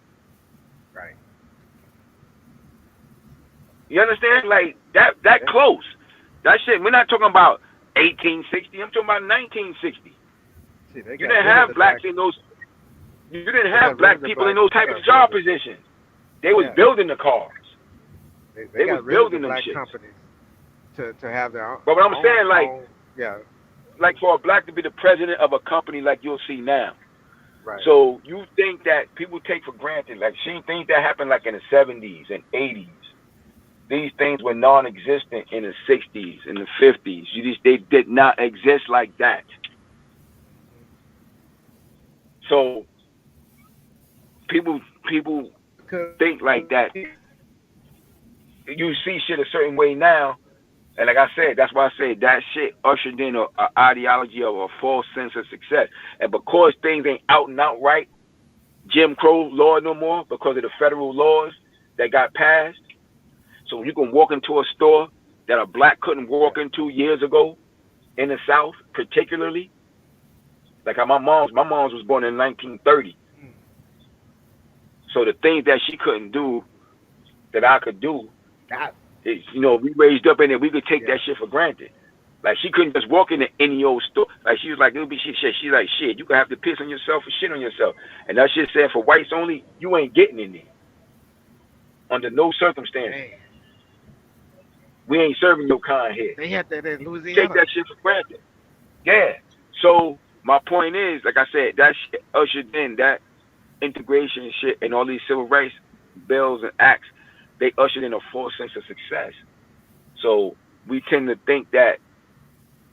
Right. You understand? Like that Yeah. close. That shit. We're not talking about 1860. I'm talking about 1960. See, they You got didn't rid of have the blacks black. in those. You didn't They have got rid of black the people in black those type of job builders. positions. They was Yeah. building the cars. They They was got rid of the building them black shits. companies to have their But what I'm own saying, own. Yeah. like for a black to be the president of a company like you'll see now. Right. So you think that people take for granted, like she things that happened like in the 70s and 80s. These things were non-existent in the 60s, in the 50s. They did not exist like that. So people Because think like that. You see shit a certain way now, and like I said, that's why I say that shit ushered in a ideology of a false sense of success. And because things ain't out and out right, Jim Crow law no more because of the federal laws that got passed. So you can walk into a store that a black couldn't walk yeah. into years ago in the South, particularly. Like how my mom's was born in 1930. Mm. So the things that she couldn't do that I could do, Got. we raised up in it. We could take Yeah. that shit for granted. Like she couldn't just walk into any old store. Like she was like, it'll be shit. She's like, shit, you can have to piss on yourself or shit on yourself. And that shit said for whites only, you ain't getting in there under no circumstances. Dang. We ain't serving your kind here. They had that in Take Louisiana. that shit for granted. Yeah. So my point is, like I said, that shit ushered in that integration and shit and all these civil rights bills and acts, they ushered in a false sense of success. So we tend to think that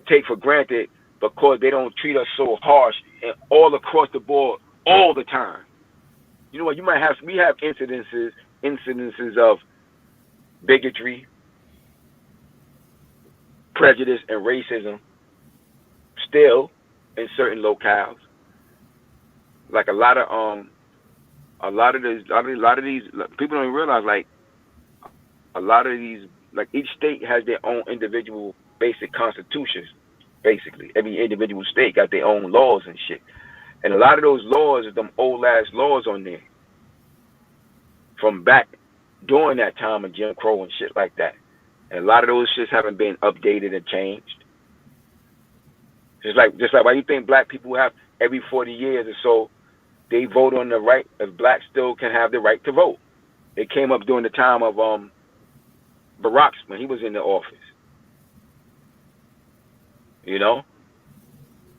take for granted because they don't treat us so harsh and all across the board all the time. You know what? We have incidences of bigotry, prejudice, and racism still in certain locales. Like a lot of these people don't even realize like a lot of these like each state has their own individual basic constitutions. Basically, every individual state got their own laws and shit. And a lot of those laws are them old ass laws on there from back during that time of Jim Crow and shit like that. And a lot of those shits haven't been updated and changed. Just like why you think black people have every 40 years or so they vote on the right if blacks still can have the right to vote. It came up during the time of Barack when he was in the office. You know,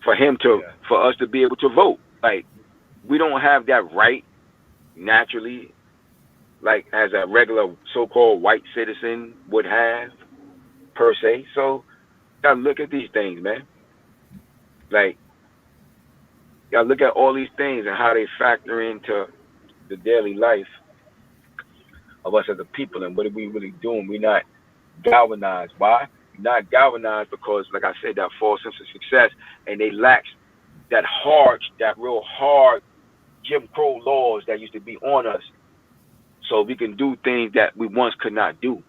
for him to, Yeah. for us to be able to vote. Like we don't have that right naturally, like as a regular so-called white citizen would have per se. So gotta look at these things, man. Like gotta look at all these things and how they factor into the daily life of us as a people and what are we really doing. We're not galvanized. Why? We're not galvanized because, like I said, that false sense of success, and they lack that real hard Jim Crow laws that used to be on us, so we can do things that we once could not do.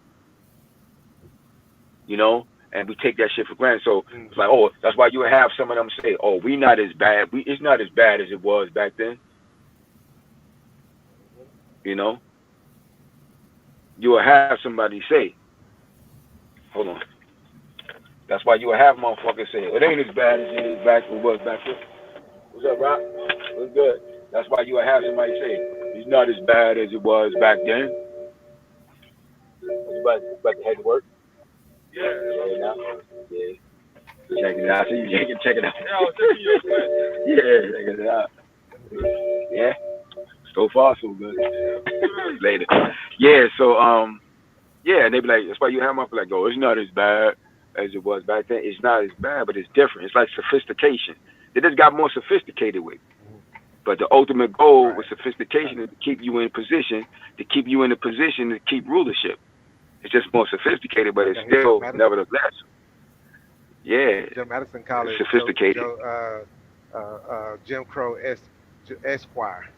You know, and we take that shit for granted. So it's like, oh, that's why you have some of them say, oh, we not as bad. It's not as bad as it was back then. You know, you will have somebody say, hold on. That's why you will have motherfuckers say, it ain't as bad as it was back then. What's up, Rock? What's good? That's why you will have somebody say, it's not as bad as it was back then. You about to head to work? Yeah. Right now? Yeah. Check it out. So you can check it out. Yeah, check it out. Yeah. So far, so good. Later. Yeah, so yeah, and they be like, that's why you have them up like, oh, it's not as bad as it was back then. It's not as bad, but it's different. It's like sophistication. They just got more sophisticated with. But the ultimate goal with sophistication is to keep you in position, to keep rulership. It's just more sophisticated, but it's still nevertheless. Yeah. Joe Madison called it sophisticated. Jim Crow Esquire.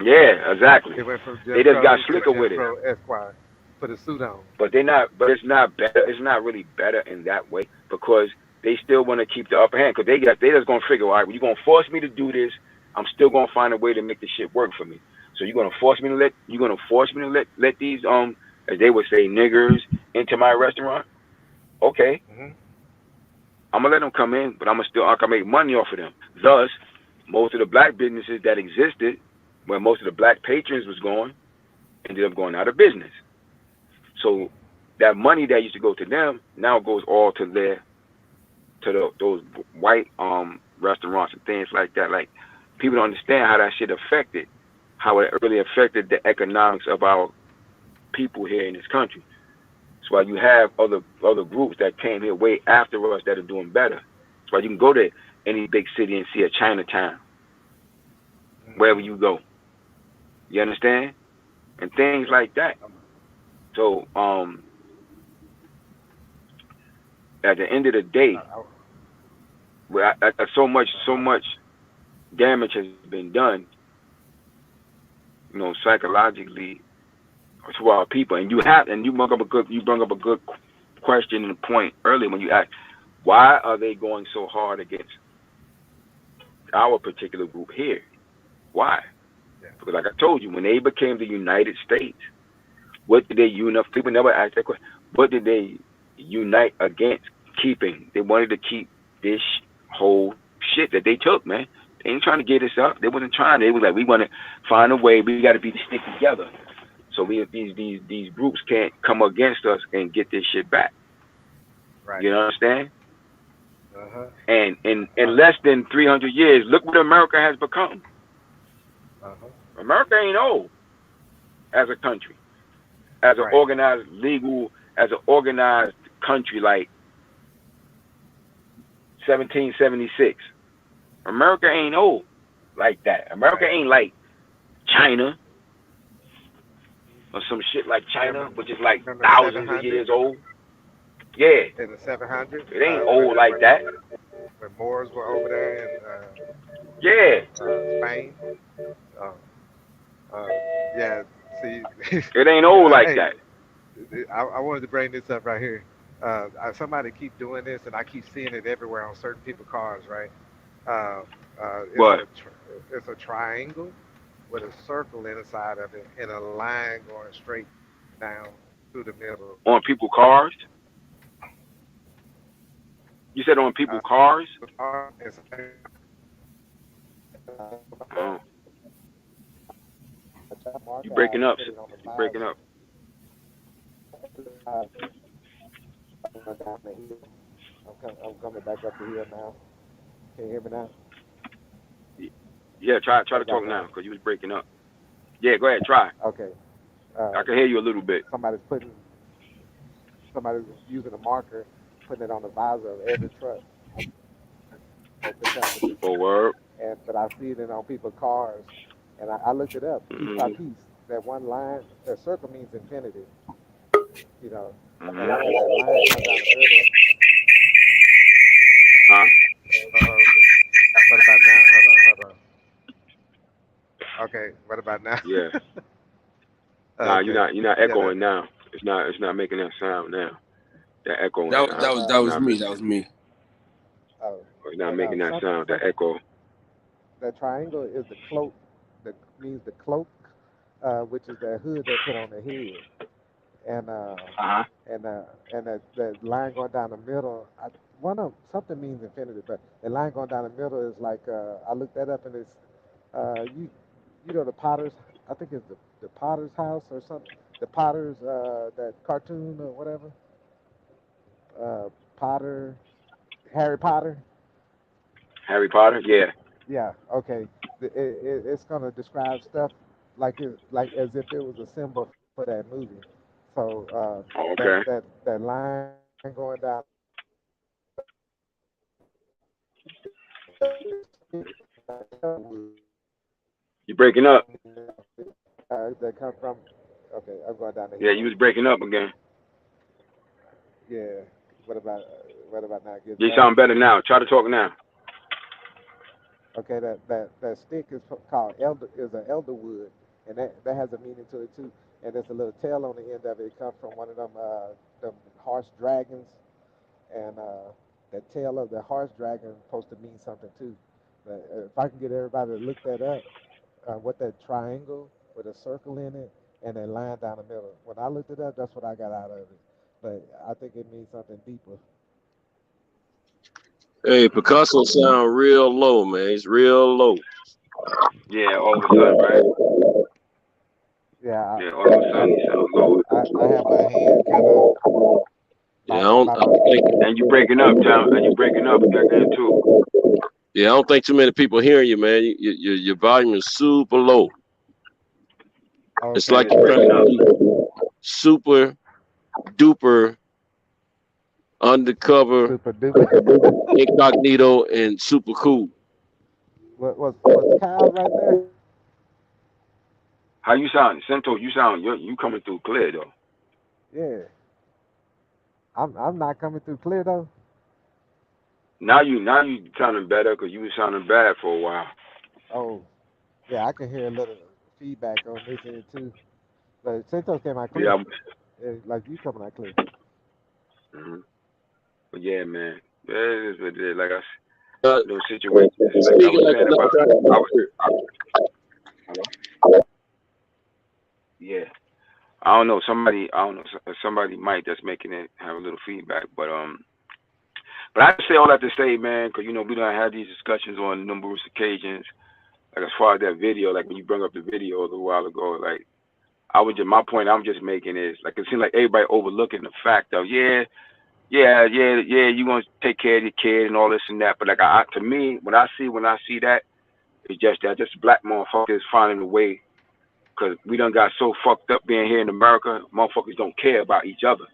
Yeah, exactly. It went from They just got slicker with it. Jim Crow Esquire. Put a suit on. But they're not. But it's not better. It's not really better in that way because they still want to keep the upper hand. Because they just gonna figure, all right, well, you're gonna force me to do this. I'm still gonna find a way to make the shit work for me. So you're gonna force me to let these as they would say, niggers into my restaurant. Okay. Mm-hmm. I'm gonna let them come in, but I can make money off of them. Thus, most of the black businesses that existed, where most of the black patrons was going, ended up going out of business. So that money that used to go to them now goes all to those white restaurants and things like that. Like people don't understand how that shit affected, how it really affected the economics of our people here in this country. That's why you have other groups that came here way after us that are doing better. That's why you can go to any big city and see a Chinatown wherever you go. You understand? And things like that. So at the end of the day, so much damage has been done, you know, psychologically to our people. And you brought up a good question and point earlier when you asked, why are they going so hard against our particular group here? Why? Yeah. Because like I told you, when they became the United States, what did they unite? People never ask that question. What did they unite against keeping? They wanted to keep this whole shit that they took, man. They ain't trying to get us up. They wasn't trying. They was like, we want to find a way. We got to stick together. So these groups can't come against us and get this shit back. Right. You understand? Uh-huh. And in less than 300 years, look what America has become. Uh-huh. America ain't old as a country, as an organized country like 1776. America ain't old like that. America ain't like China or some shit like China, which is like thousands of years old. Yeah. In the 700s. It ain't old like that. When Moors were over there in Spain. Yeah, see. It ain't old like that. I wanted to bring this up right here. Somebody keep doing this, and I keep seeing it everywhere on certain people's cars, right? What? It's a triangle with a circle inside of it and a line going straight down through the middle. On people's cars? You said on people's cars? Oh. You breaking up. You breaking up. I'm coming back up the hill now. Can you hear me now? Yeah, try What to about talk now now? because you was breaking up. Yeah, go ahead, try. Okay. I Uh, can hear you a little bit. somebody's putting somebody's using a marker, putting it on the visor of every truck at the temperature. Oh, word. And but I see it on people's cars, and I looked it up piece by Mhm. piece. That one line, that circle means infinity, you know, and Mhm. that line going down the middle. Huh? Uh-oh. What about now? Hold on. Okay, what about now? Yeah. Nah, Okay, you're not yeah, that. echoing now. It's not making that sound now. That echoing That sound. that It's was not. me. That was me. Oh, It's not but making that something sound. That something echo. that triangle is the cloak. That means the cloak, which is that hood they put on the head, and Uh huh. and uh, and that line going down the middle. One of something means infinity, but the line going down the middle is like I looked that up and it's you know the Potter's. I think it's the Potter's house or something. The Potter's that cartoon or whatever. Potter, Harry Potter. Harry Potter. Yeah. Yeah, okay. It's gonna describe stuff like as if it was a symbol for that movie. So Oh, that okay. that that line going down the middle You breaking up. that come from. Okay, I'm going down the Yeah, you hill. was breaking up again. Yeah. What about now? Getting You better? sound better now. Try to talk now. Okay, that stick is called elder is an elderwood, and that has a meaning to it too. And there's a little tail on the end of it. It comes from one of them horse dragons, and the tail of the horse dragon is supposed to mean something too. But if I can get everybody to look that up, what that triangle with a circle in it and a line down the middle. When I looked it up, that's what I got out of it. But I think it means something deeper. Hey, Picasso sound real low, man. It's real low. Yeah, all of a sudden, right? Yeah, Yeah, all of a sudden he sound low. I have my hand kind of Yeah, by I my. don't think. And you breaking up, town. And you breaking up again too. Yeah, I don't think too many people hearing you, man. Your volume is super low. It's Okay, like Yeah, it's you're trying breaking to up. be super duper undercover, super duper. incognito, and super cool. Was Kyle right there? How you sound, Santos? You coming through clear though. Yeah, I'm not coming through clear though. Now you sounding better because you was sounding bad for a while. Oh, yeah, I can hear a little feedback on this end too. But Santos came out clear. Yeah. Like you coming out clear. Mm-hmm. But yeah, man. Yeah, it is what it is. Like Uh, those situations. Like I Speaking was like saying you're not about. trying to I be was. weird. Hello. Yeah. I don't know. I don't know. Somebody might just making it have a little feedback, but. But I say all that to say, man, because we done had these discussions on numerous occasions. Like as far as that video, like when you bring up the video a little while ago, like my point I'm just making is like it seems like everybody overlooking the fact of yeah, you gonna take care of your kid and all this and that. But like to me, when I see that, it's just that just black motherfuckers finding a way because we done got so fucked up being here in America, motherfuckers don't care about each other.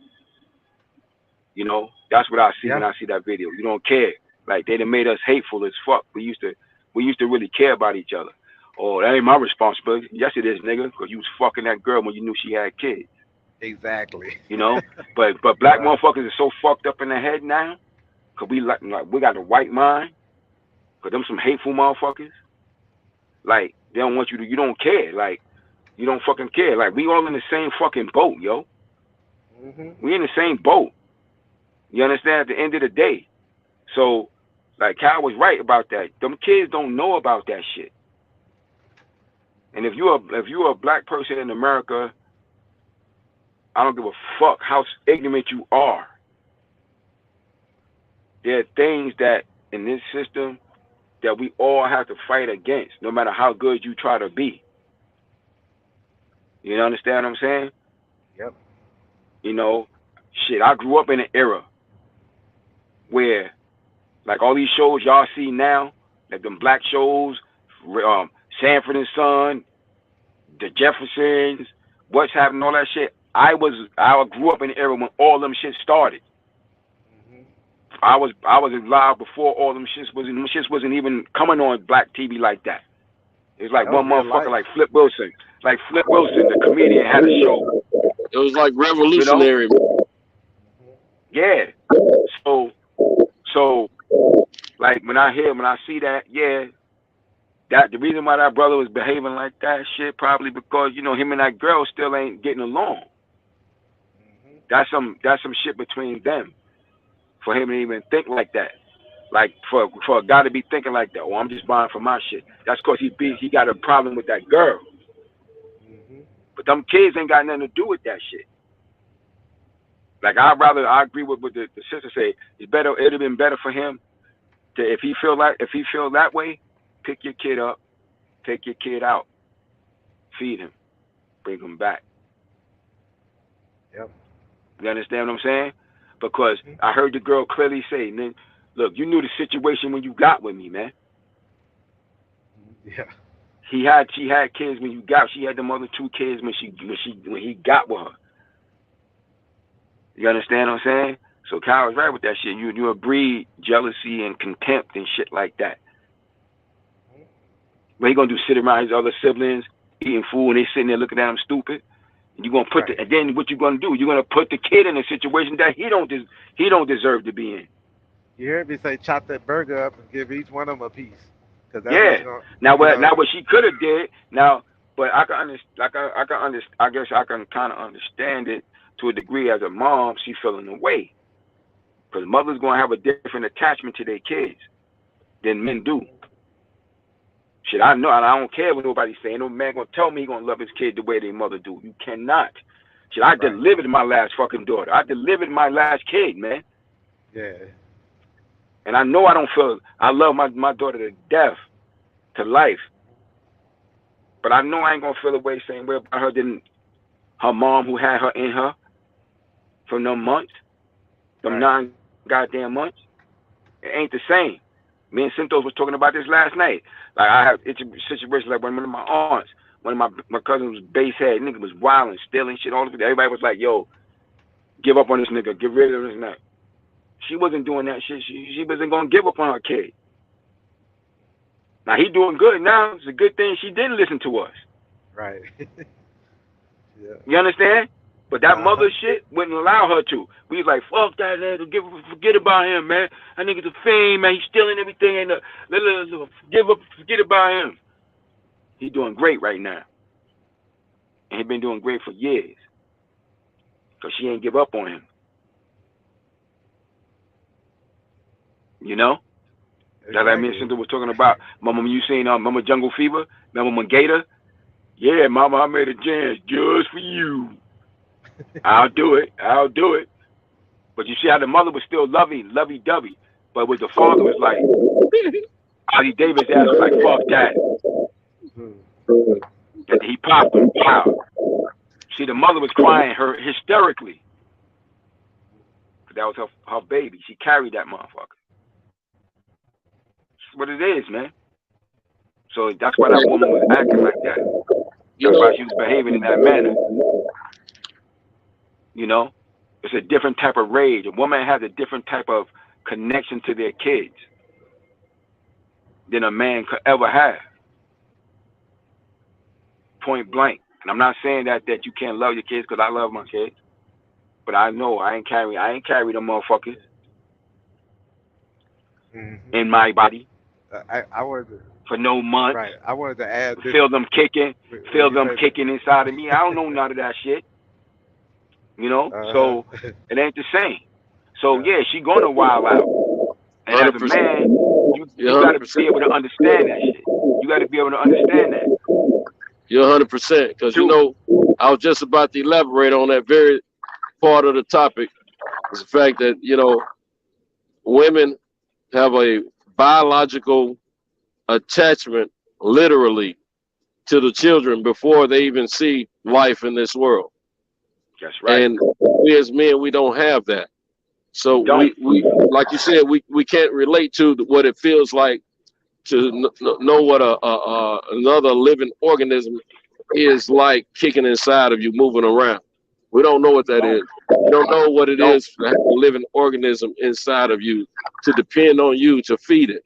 That's what I see when Yeah, I see that video. You don't care. Like they done made us hateful as fuck. We used to really care about each other. Oh, that ain't my responsibility. Yes, it is, nigga, because you was fucking that girl when you knew she had kids. exactly. You know, but black Right. motherfuckers are so fucked up in the head now, cause like we got the white mind, cause them some hateful motherfuckers. Like they don't want you to. You don't care. Like you don't fucking care. Like we all in the same fucking boat, yo. Mhm. We in the same boat. You understand? At the end of the day, so like Kyle was right about that. Them kids don't know about that shit. And if you're a black person in America, I don't give a fuck how ignorant you are. There are things that in this system that we all have to fight against, no matter how good you try to be. You understand what I'm saying? Yep. You know, shit. I grew up in an era where like all these shows y'all see now, like them black shows, Sanford and Son, the Jeffersons, what's happening, all that shit. I grew up in the era when all them shit started. I was alive before all them shits wasn't even coming on black TV like that. It's like That one was real motherfucker life. like Flip Wilson. Like Flip Wilson, the comedian, had a show. It was like You know? revolutionary. Yeah. So like when I see that, yeah, that the reason why that brother was behaving like that shit probably because, you know, him and that girl still ain't getting along. That's some shit between them for him to even think like that. Like for a guy to be thinking like that, oh, I'm just buying for my shit. That's because he got a problem with that girl. But them kids ain't got nothing to do with that shit. Like I agree with what the sister said. It'd have been better for him to if he feel that way, pick your kid up, take your kid out, feed him, bring him back. Yep. You understand what I'm saying? Because I heard the girl clearly say, "Man, look, you knew the situation when you got with me, man." Yeah. She had kids when you got. She had them other 2 kids when he got with her. You understand what I'm saying? So Kyle was right with that shit. You breed jealousy and contempt and shit like that. What he gonna do? Sit around his other siblings eating food and they sitting there looking at him stupid? And you gonna put and then what you gonna do? You're gonna put the kid in a situation that he don't deserve to be in. You heard me say chop that burger up and give each one of them a piece, because that's Yeah. what's going. Now You know. what she could have did now, but I can understand. I guess I can kind of understand it to a degree. As a mom, she feeling away because mothers gonna have a different attachment to their kids than men do. Shit, I know, and I don't care what nobody's saying. No man gonna tell me he gonna love his kid the way their mother do. You cannot. Shit, I delivered my last fucking daughter. I delivered my last kid, man. Yeah. And I know I love my daughter to death, to life. But I know I ain't gonna feel the way same way about her than her mom who had her in her for them months, them 9 goddamn months. It ain't the same. Me and Cintos was talking about this last night. Like I have it's a situation like one of my aunts, one of my cousins was base head, nigga was wilding, stealing shit, all of it. Everybody was like, yo, give up on this nigga, get rid of this nigga. She wasn't doing that shit. She wasn't gonna give up on her kid. Now he doing good now. It's a good thing she didn't listen to us. Right. Yeah. You understand? But that mother shit wouldn't allow her to. We was like, fuck that nigga, forget about him, man. That nigga's a fiend, man. He's stealing everything and forget about him. He's doing great right now. And he been doing great for years. Because she ain't give up on him. You know? Exactly. That like me and Cynthia was talking about. Mama, you seen Mama Jungle Fever? Remember Gator? Yeah, Mama, I made a jazz just for you. I'll do it. But you see how the mother was still lovey-dovey. But with the father was like, Ozzie Davis ass was like, fuck that. And he popped him. Wow. See, the mother was crying hysterically. That was her baby. She carried that motherfucker. That's what it is, man. So that's why that woman was acting like that. That's why she was behaving in that manner. You know? It's a different type of rage. A woman has a different type of connection to their kids than a man could ever have. Point blank. And I'm not saying that you can't love your kids, because I love my kids. But I know I ain't carry them motherfuckers in my body. I wanted for no months. Right. I wanted to add this. Feel them kicking inside of me. I don't know none of that shit. You know? So it ain't the same. So yeah, she gonna wild out. And 100%. As a man, you gotta be able to understand that shit. You gotta be able to understand that. You're 100%. Because you know, I was just about to elaborate on that very part of the topic. Is the fact that, you know, women have a biological attachment literally to the children before they even see life in this world. That's right. And we as men, we don't have that. So You don't. we like you said, we can't relate to what it feels like to know what another living organism is like kicking inside of you, moving around. We don't know what that is. We don't know what it Don't. is to have a living organism inside of you to depend on you to feed it.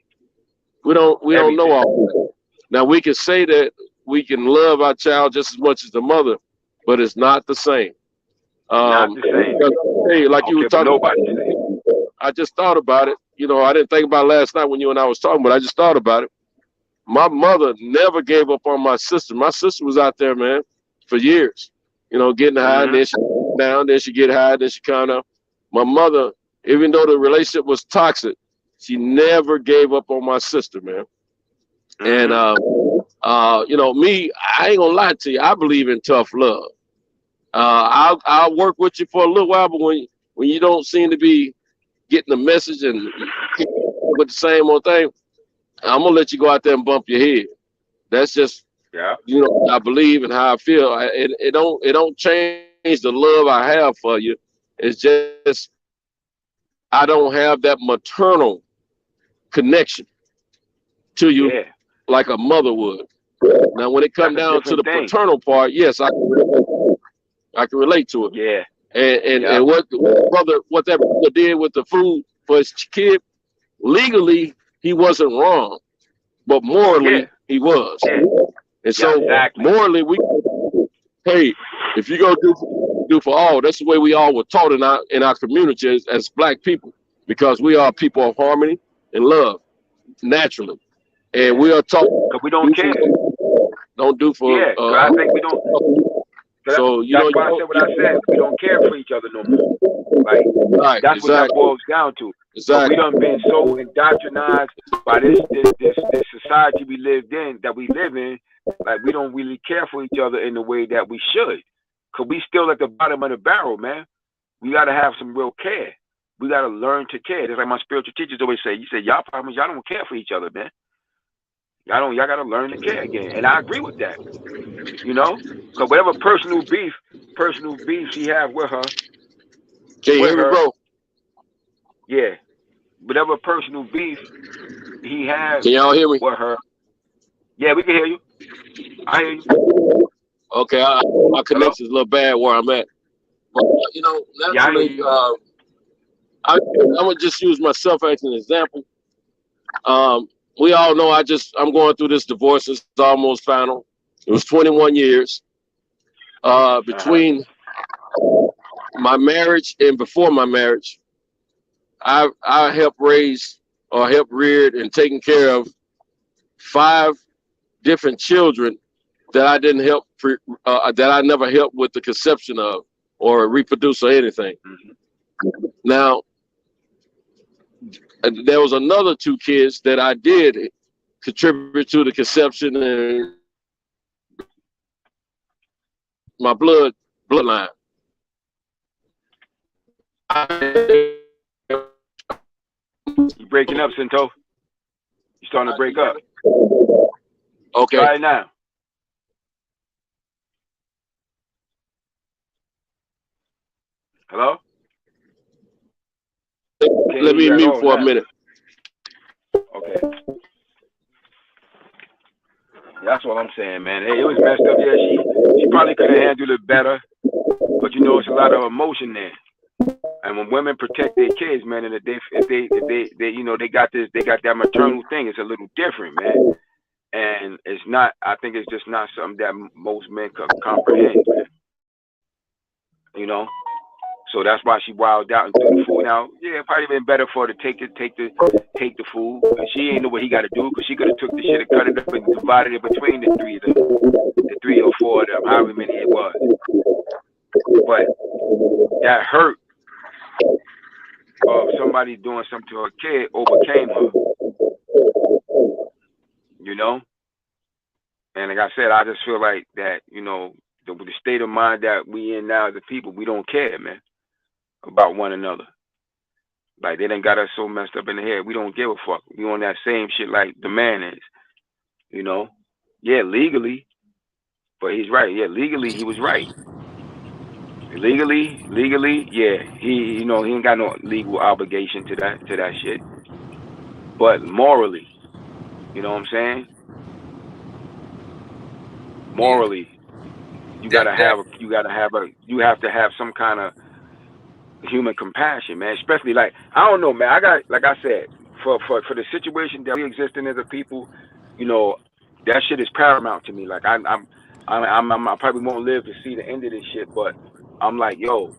We don't know Everything. all that. Now we can say that we can love our child just as much as the mother, but it's not the same. Not the same. Because, hey, I like don't you were care what talking nobody about, say. I just thought about it. You know, I didn't think about it last night when you and I was talking, but I just thought about it. My mother never gave up on my sister. My sister was out there, man, for years. You know, getting high, and Mm-hmm. then she down, then she get high, then she kind of. My mother, even though the relationship was toxic, she never gave up on my sister, man. And Mm-hmm. you know, me, I ain't gonna lie to you. I believe in tough love. I'll work with you for a little while, but when you don't seem to be getting the message and with the same old thing, I'm gonna let you go out there and bump your head. That's just, Yeah. you know, I believe and how I feel. It don't change the love I have for you. It's just I don't have that maternal connection to you Yeah. like a mother would. Now, when it comes That's a down to the different thing. paternal part, yes, I can relate to it. Yeah. And Yep. what that brother did with the food for his kid, legally he wasn't wrong, but Yeah. morally he was. Yeah. And Yeah. so Exactly. morally hey, if you go do for all, that's the way we all were taught in our community as black people, because we are people of harmony and love naturally, and Yeah. we are taught Cause we don't do for care. don't do for Yeah. Cause I think we don't. so you That's know why I said what I said. We don't care for each other no more. Like right, that's what that exactly, boils down to. Cause we exactly. done been so indoctrinized by this society we live in, like we don't really care for each other in the way that we should. Cause we still at the bottom of the barrel, man. We gotta have some real care. We gotta learn to care. That's like my spiritual teachers always say. You say y'all problem is y'all don't care for each other, man. Y'all gotta learn to care again. And I agree with that. You know? Cause whatever personal beef she have Can you with hear me, her, bro? yeah. Whatever personal beef he had Can y'all hear me? with her, yeah, we can hear you. I hear you. Okay, my Hello? connection's a little bad where I'm at, but you know, Yeah, I hear naturally, you. I'm gonna just use myself as an example. Um, we all know I'm going through this divorce. It's almost final. It was 21 years Uh-huh. between my marriage and before my marriage. I helped raise or helped reared and taken care of 5 different children that I didn't help that I never helped with the conception of or reproduce or anything. Mm-hmm. Now there was another 2 kids that I did contribute to the conception and my bloodline. You breaking up, Cinto. You starting to break up. Okay. Try it now. Hello? Can't Let hear me you at mute all for a now. minute. Okay. That's what I'm saying, man. It was messed up. Yeah, she probably could have handled it better, but you know, it's a lot of emotion there. And when women protect their kids, man, and if they you know, they got that maternal thing, it's a little different, man. And it's not. I think it's just not something that most men can comprehend, man. You know. So that's why she wilded out and threw the food. Now, yeah, it probably been better for her to take the food. And she ain't know what he got to do, because she could have took the shit and cut it up and divided it between the 3 of them, the 3 or 4 of them, however many it was. But that hurt of somebody doing something to her kid overcame her. You know. And like I said, I just feel like that. You know, the state of mind that we in now as a people, we don't care, man, about one another. Like, they done got us so messed up in the head. We don't give a fuck. We on that same shit like the man is. You know? Yeah, legally. But he's right. Yeah, legally he was right. Legally, yeah. He ain't got no legal obligation to that shit. But morally, you know what I'm saying? Yeah. Morally, That that you have to have some kind of human compassion, man. Especially like I don't know, man. I got like I said, for the situation that we exist in as a people, you know, that shit is paramount to me. Like I probably won't live to see the end of this shit, but I'm like, yo,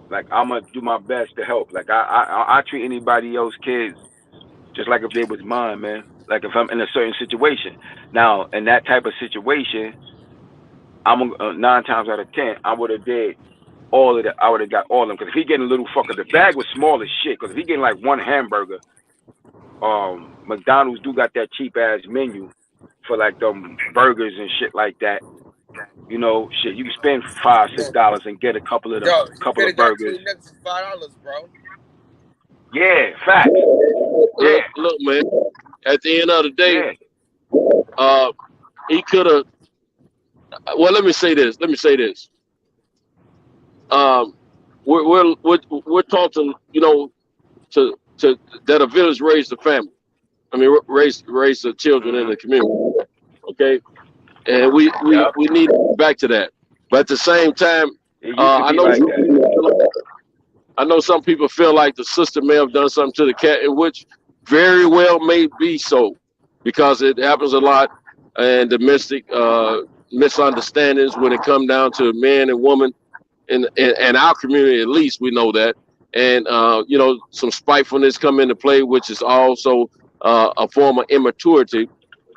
like I'm gonna do my best to help. Like I treat anybody else kids just like if they was mine, man. Like if I'm in a certain situation. Now, in that type of situation, I'm 9 times out of 10, I would have did all of that. I would have got all of them. Because if he getting a little fucker, the bag was small as shit. Because if he getting like one hamburger, McDonald's do got that cheap ass menu for like them burgers and shit like that. You know, shit, you can spend $5-6 and get a couple of them, yo, you couple could of have got burgers. 2 nuggets for $5, bro. Yeah, facts. Yeah, Look, man. At the end of the day, yeah. he could have. Well, let me say this. We're taught to, to that a village raised a family. I mean, raise the children in the community. Okay, and we Yep. need to get back to that. But at the same time, It used to I be know like that. some people feel like the sister may have done something to the cat, in which very well may be so, because it happens a lot, and domestic misunderstandings when it come down to man and woman in our community, at least we know that, and some spitefulness come into play, which is also a form of immaturity,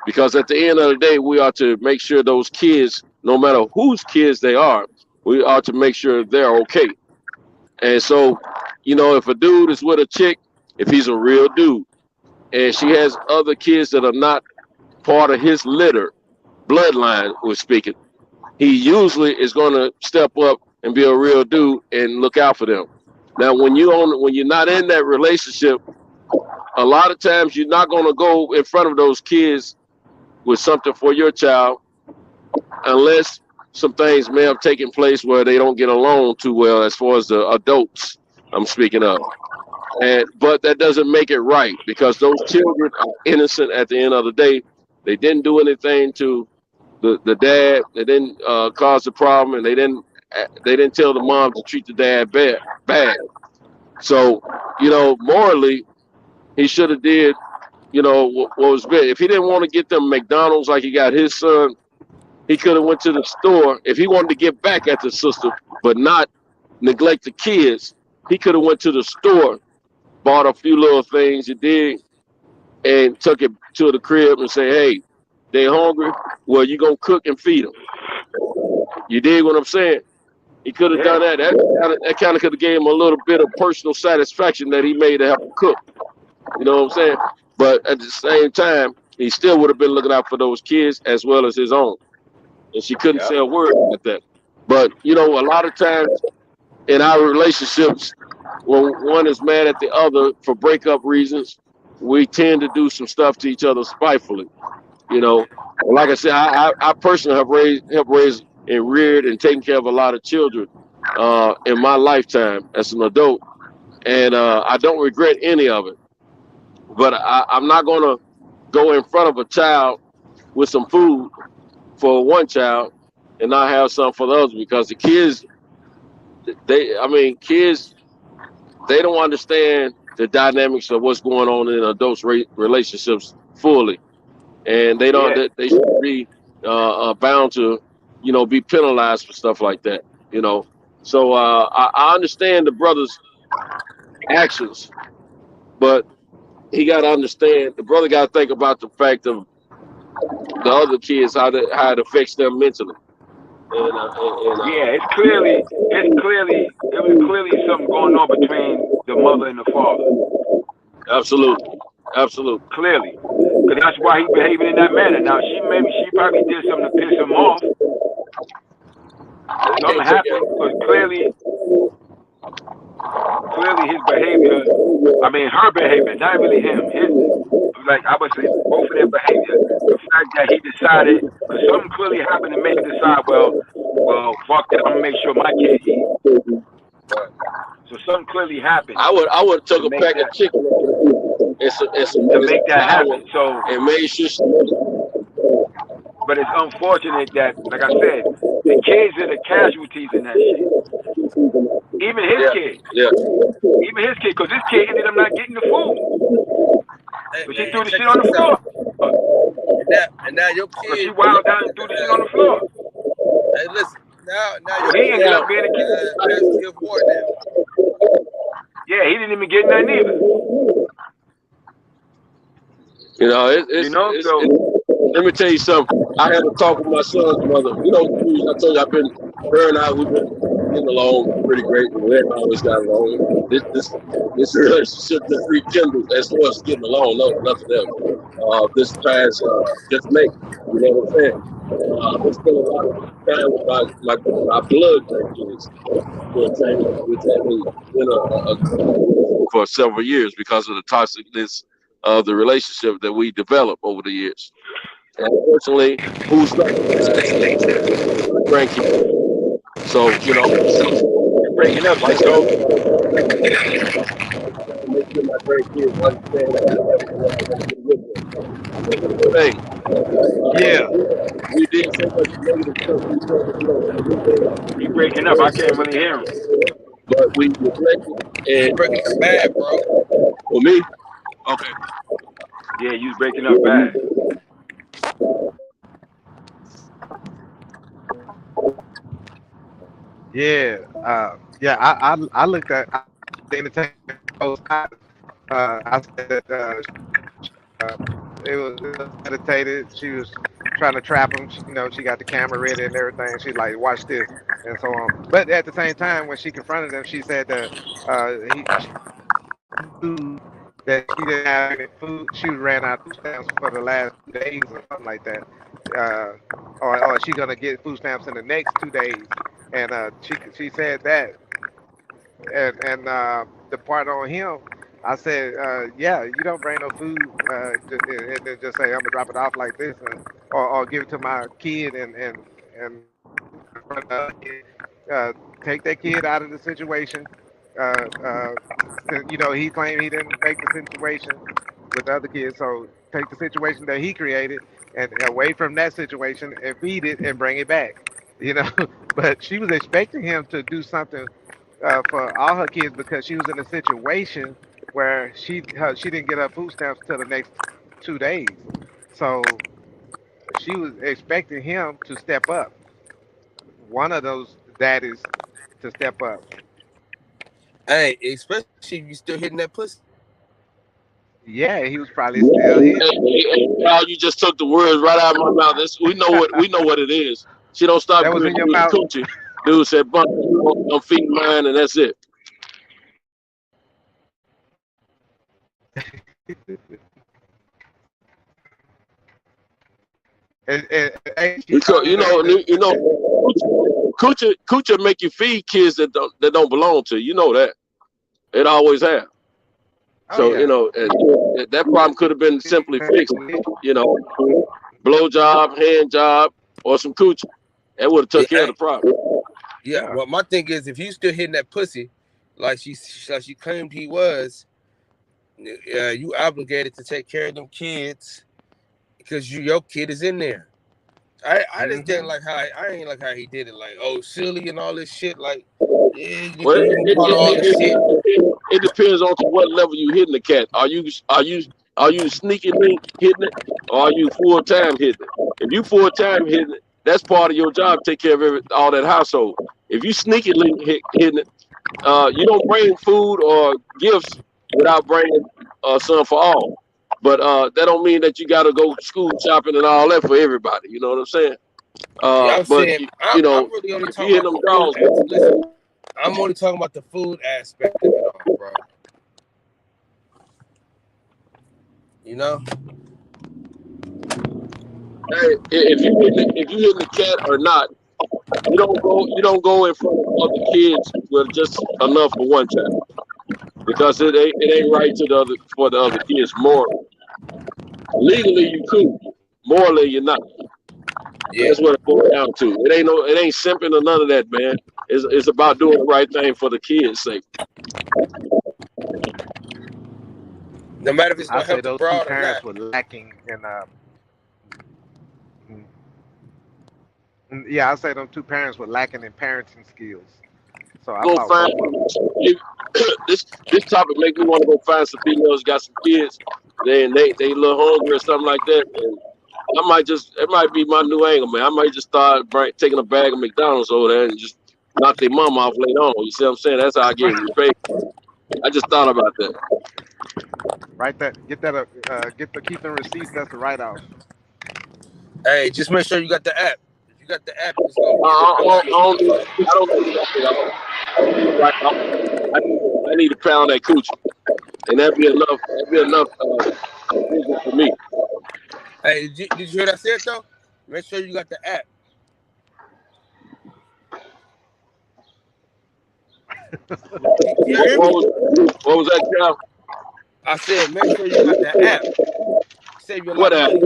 because at the end of the day, we are to make sure those kids, no matter whose kids they are, we are to make sure they're okay. And so, if a dude is with a chick, if he's a real dude, and she has other kids that are not part of his litter, bloodline, we're speaking, he usually is going to step up and be a real dude and look out for them. Now, when you're not in that relationship, a lot of times you're not going to go in front of those kids with something for your child, unless some things may have taken place where they don't get along too well, as far as the adults I'm speaking of. But that doesn't make it right, because those children are innocent at the end of the day. They didn't do anything to the dad. They didn't cause the problem, and they didn't tell the mom to treat the dad bad. So, morally, he should have did, what was bad. If he didn't want to get them McDonald's like he got his son, he could have went to the store. If he wanted to get back at the sister, but not neglect the kids, he could have went to the store, bought a few little things, you dig, and took it to the crib and say, hey, they hungry? Well, you gonna cook and feed them. You dig what I'm saying? He could have done that. That kind of could have gave him a little bit of personal satisfaction that he made to help him cook. You know what I'm saying? But at the same time, he still would have been looking out for those kids as well as his own. And she couldn't say a word about that. But, a lot of times in our relationships, when one is mad at the other for breakup reasons, we tend to do some stuff to each other spitefully. Like I said, I personally have raised and reared and taken care of a lot of children in my lifetime as an adult, and I don't regret any of it. But I'm not gonna go in front of a child with some food for one child and not have some for the other, because the kids, kids, they don't understand the dynamics of what's going on in adults' relationships fully, and they don't. They should be bound to, be penalized for stuff like that. So I understand the brother's actions, but he got to understand. The brother got to think about the fact of the other kids, how it affects them mentally. Yeah, it was clearly something going on between the mother and the father. Absolutely. Clearly, because that's why he behaving in that manner. Now she probably did something to piss him off. Something happened, because clearly his behavior. I mean, her behavior, not really him. I would say, both of their behavior. The fact that he decided, because something clearly happened to make him decide, well, well, fuck that. I'm gonna make sure my kids eat. Right. So something clearly happened I would to took a make pack of that chicken and some to make that flour happen. So, and made sure she but it's unfortunate that, like I said, the kids are the casualties in that shit. Even his kid, yeah. because his kid ended up not getting the food, Hey so she man, threw the check shit on the this floor. out. And now your So she kid. wilded down and threw the shit on the floor. Hey, listen. Now So your he ended kid up being a kid. has to give war now. Yeah, he didn't even get nothing either. You know, You know, so let me tell you something. I had a talk with my son's mother. You know, I told you I've been, her and I, we've been getting along pretty great. We have always got along. This relationship just rekindled as far as getting along, no, nothing else. This past, just May, you know what I'm saying? I spent a lot of time with my blood grandkids, which had me in for several years because of the toxicness of the relationship that we developed over the years. And unfortunately, who's grandkids? So, you know, you're breaking up, Cinco. make sure my grandkids understand thing. Yeah. We did so much negative stuff to each other, you know, You breaking up. I can't really hear him. but we reflected You and breaking up bad, bro. for me, okay. Yeah, you was breaking up bad. Yeah. Yeah. I looked at the entertainment both sides. I said that it was meditated. She was trying to trap him. She got the camera ready and everything. She like, watch this and so on. But at the same time, when she confronted him, she said that she knew that she didn't have any food. She ran out of food stamps for the last 2 days or something like that. Uh, or she gonna get food stamps in the next 2 days. And she said that, and the part on him, I said, yeah, you don't bring no food, and then just say I'm gonna drop it off like this, or give it to my kid, and in front of the other kid, uh, take that kid out of the situation. Uh, uh, he claimed he didn't make the situation with the other kids, so take the situation that he created and away from that situation and feed it and bring it back. You know, but she was expecting him to do something for all her kids because she was in a situation where she didn't get her food stamps till the next 2 days. So she was expecting him to step up, one of those daddies to step up. Hey, especially if you still hitting that pussy. Yeah, he was probably still hitting it. Now you just took the words right out of my mouth. We know what it is. She don't stop That was in giving your dudes mouth. coochie. Dude said, "Bunch, I'm feeding mine," and that's it. Hey, she Because told him to. coochie make you feed kids that don't belong to you. You know that it always have. Oh So yeah. and that problem could have been simply fixed. You know, blow job, hand job, or some coochie. That would have Yeah, took care of the problem. yeah. Yeah. Well, my thing is, if you still hitting that pussy, like she claimed he was, you obligated to take care of them kids because your kid is in there. I just didn't Hmm. like how I ain't like how he did it. Like, oh, silly and all this shit. Like, yeah, Well, you call all this shit. it depends on to what level you hitting the cat. Are you sneakily hitting it, or are you full time hitting it? If you full time hitting it, that's part of your job. Take care of all that household. If you sneakily hitting it, you don't bring food or gifts without bringing some for all. But that don't mean that you got to go school shopping and all that for everybody. You know what I'm saying? Yeah, I'm But saying I'm really only if you talking hit about them the food. draws, Listen, I'm only talking about the food aspect of it all, bro. You know? hey, if you hitting the cat or not, you don't go in front of other kids with just enough for one child because it ain't right to the other kids. More legally you could, morally you're not. Yeah. That's what it boils down to. It ain't simping or none of that, man. It's about doing the right thing for the kids' sake. No matter if it's I gonna say help the those two broad or not. parents were lacking in mm, yeah, I say them two parents were lacking in parenting skills. So I Go fought find both of them. this topic make me want to go find some females got some kids. Then they a little hungry or something like that, and it might be my new angle, man. I might just start taking a bag of McDonald's over there and just knock their mom off later on. You see what I'm saying? That's how I get repaid. I just thought about that. Right, that get that get the keep them receipts. That's the write off. Hey, just make sure you got the app. If you got the app, it's gonna get it I don't need that at all. Like, I need to pound that coochie, and that'd be enough. That'd be enough vision for me. Hey, did you hear what I said though? Make sure you got the app. You hear me? What was that, Cal? I said make sure you got the app. Save you a lot What of app? money.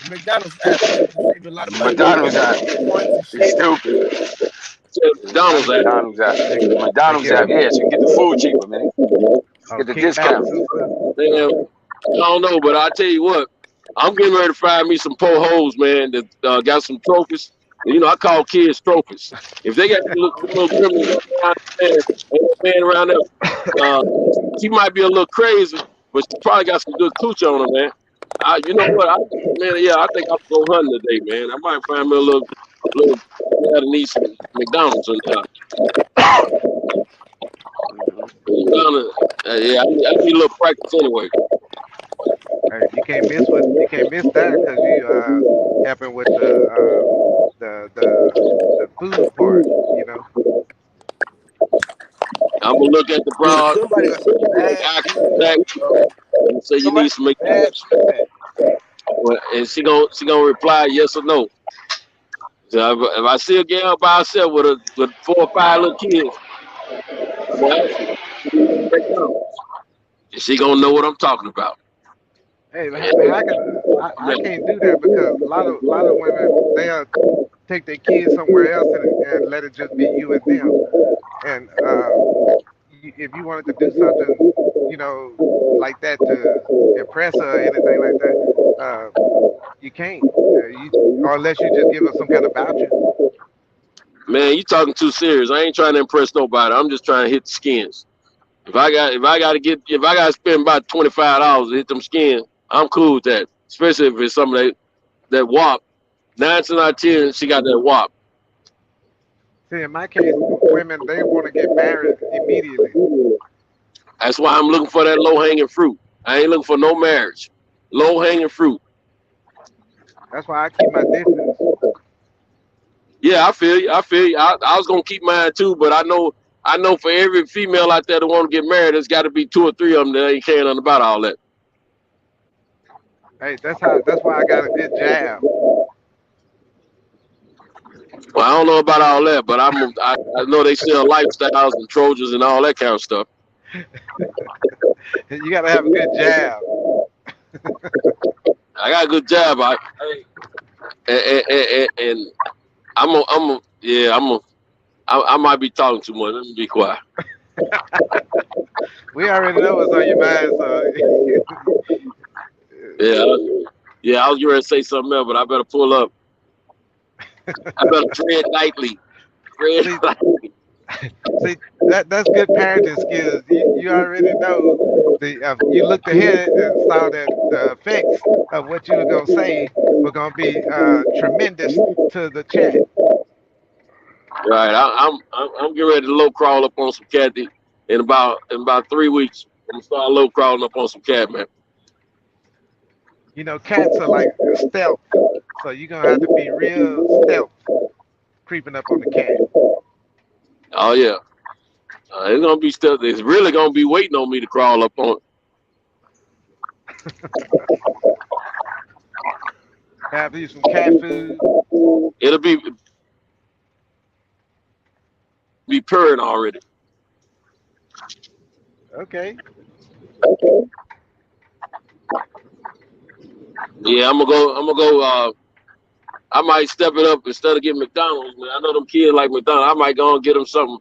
The McDonald's app. Save you a lot of The money. You McDonald's get app. points and It's shit. stupid. I, McDonald's app. McDonald's app. they The they McDonald's give app. them Yes, you can get the food cheaper, man. Get the discount. kickbacks and stuff. Man, I don't know, but I tell you what, I'm getting ready to find me some po hoes, man. That got some trophies. You know, I call kids trophies. If they got little criminals around there, man around there, uh, she might be a little crazy, but she probably got some good cooch on her, man. You know what? I think I'll go hunting today, man. I might find me a little yeah, to need some McDonald's in there. Yeah, I need a little practice anyway. Hey, you can't miss that because you helping with the food part. You know. I'm gonna look at the Dude, broad somebody got some bad back feedback, bro. and say you Somebody need got some some bad McDonald's. feedback. And she gonna reply yes or no. So if I see a girl by herself with 4 or 5 little kids, I'm gonna ask her, "You need some McDonald's?" And she gonna know what I'm talking about. Hey, And how can I can't do that because a lot of women they'll take their kids somewhere else and let it just be you and them. And if you wanted to do something, you know, like that to impress her or anything like that, you can't. Or unless you just give her some kind of voucher. man, you talking too serious. I ain't trying to impress nobody. I'm just trying to hit the skins. If I gotta spend about $25 to hit them skins, I'm cool with that. Especially if it's something that wop. 9 times out of 10, she got that wop. See, in my case, women they want to get married immediately. That's why I'm looking for that low hanging fruit. I ain't looking for no marriage. Low hanging fruit. That's why I keep my distance. Yeah, I feel you. I feel you. I was gonna keep mine too, but I know for every female out there that want to get married, there's got to be 2 or 3 of them that ain't caring nothing about all that. Hey, that's why I got a good jab. Well, I don't know about all that, but I know they sell lifestyles and Trojans and all that kind of stuff. You got to have a good jab. I got a good job. And I might be talking too much. Let me be quiet. We already know what's on your mind, so Yeah, I was going to say something else, but I better pull up. I better tread lightly. Tread see, lightly. see that's good parenting skills. You already know you looked ahead and saw that the effects of what you were gonna say were gonna be tremendous to the chat. Right. I'm getting ready to low crawl up on some cat in about 3 weeks. I'm gonna start low crawling up on some cat, man. You know, cats are like stealth, so you're gonna have to be real stealth creeping up on the cat. Oh yeah. It's gonna be stuff. It's really gonna be waiting on me to crawl up on. Have you some cat food? It'll be purring already. Okay. Yeah, I'm gonna go. I might step it up instead of getting McDonald's. Man, I know them kids like McDonald's. I might go and get them something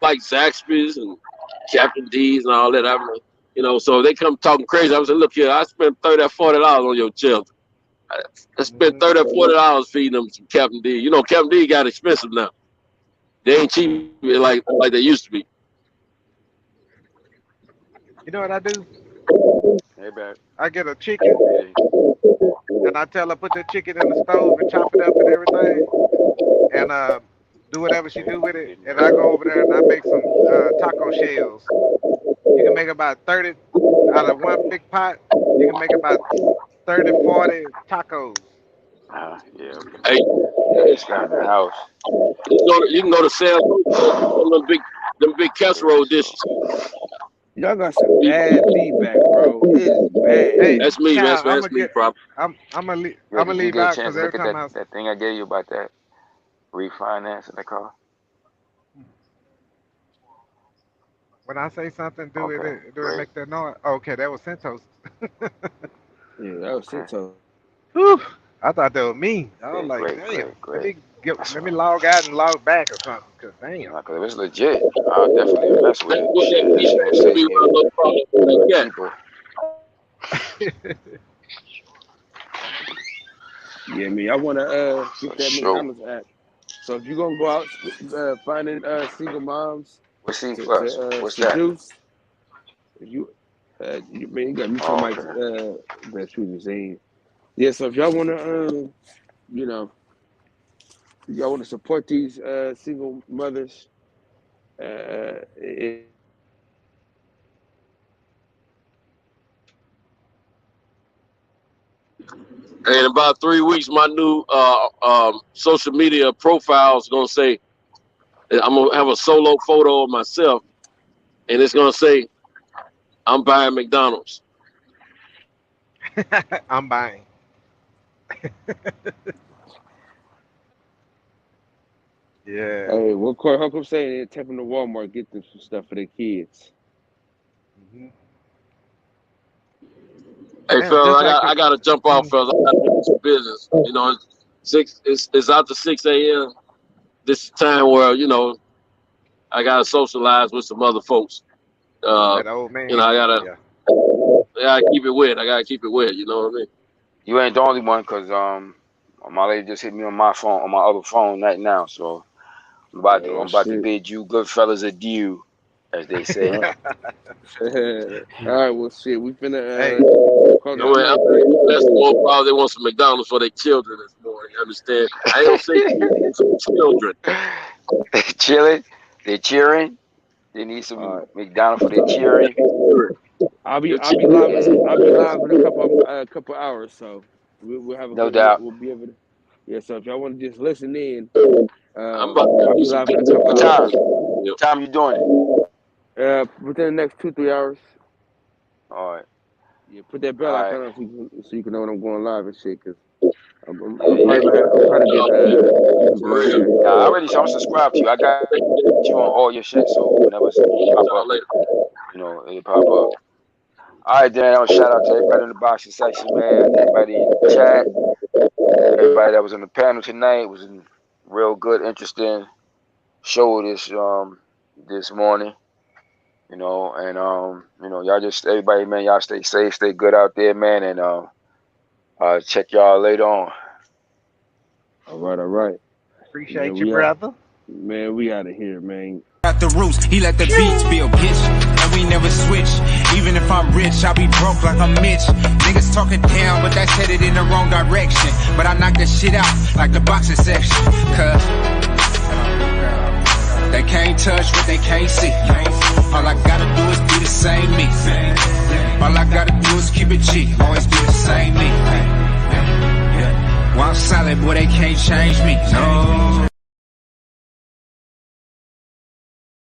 like Zaxby's and Captain D's and all that. So they come talking crazy. I was like, look here, I spent $30 or $40 on your children. I spent $30 or $40 feeding them some Captain D. You know, Captain D got expensive now. They ain't cheap like they used to be. You know what I do? Hey, back. I get a chicken and I tell her put the chicken in the stove and chop it up and everything, and do whatever she do with it. And I go over there and I make some taco shells. You can make about 30 out of one big pot. You can make about 30, 40 tacos. Yeah. Okay. Hey, It's got in the house. you can go to Sam's, them big casserole dishes. Y'all got some bad feedback, bro. It is bad. Hey, That's me, man. Cal, That's me, prob. I'm gonna Yeah, did you leave get a out chance because to every look at time that thing I gave you about that refinance in the car? when I say something, do Okay, it great. make that noise? Okay, that was Centos. Yeah, that was Okay. Cinto. Whew, I thought that was me. I was Okay, like, great, damn. great. Let me log out and log back or something. Cause damn. Because if it's legit, I'll definitely mess with it. Shit, that shit gonna save me Yeah. people. Yeah, me. I want to get For that sure. McDonald's app. So if you're gonna go out finding single moms What's C to plus? What's that? seduce, if you man, you got me Oh, talking about that you was saying. Yeah, so if y'all want to y'all want to support these single mothers, it, In about 3 weeks, my new social media profile is gonna say I'm gonna have a solo photo of myself, and it's gonna say I'm buying McDonald's. I'm buying. Yeah. hey, what Corey Holcomb saying? They're tapping to Walmart, get them some stuff for their kids. hmm Hey, Damn, fellas, just like I gotta jump off, fellas. I gotta do some business. You know, it's after 6 a.m. This is time where I gotta socialize with some other folks. that old man. I gotta Yeah. keep it wet. I gotta keep it wet. You know what I mean? You ain't the only one, cause my lady just hit me on my phone, on my other phone right now. So I'm about Oh to shit! bid you good fellas adieu, as they say. All right, well, shit, we finna Hey, close You out know, tonight, that's more probably they want some McDonald's for their children this morning. You understand? I ain't gonna say kids, some children. They're cheering. They need some All right. McDonald's for their cheering. I'll be Your live. children. I'll be live in a couple hours, so we'll have No doubt. we'll be able to. Yeah, so if y'all want to just listen in, I'm about to I'll do be some live in a pizza. couple What hours. time? What time you doing it? Within the next 2-3 hours. All right. Yeah, put that bell All right. icon on so you can know when I'm going live and shit. Cause I'm Yeah. probably get people on here. Nah, I'm subscribed to you. I got you on all your shit, so whenever it pop up, it'll pop up. All right, then. I'll shout out to everybody in the boxing section, man. Everybody in the chat. Everybody that was on the panel tonight. It was a real good, interesting show this morning. Y'all just everybody, man. Y'all stay safe, stay good out there, man, and check y'all later on. All right. appreciate you, brother. Man, we out of here, man. At the roots, he let the beats build, bitch, and we never switch. Even if I'm rich, I'll be broke like I'm Mitch. Niggas talking down, but that's headed in the wrong direction. But I knock that shit out like the boxing section. Cause they can't touch what they can't see. All I gotta do is be the same me. All I gotta do is keep it G. Always be the same me. While I'm solid, boy, they can't change me. No.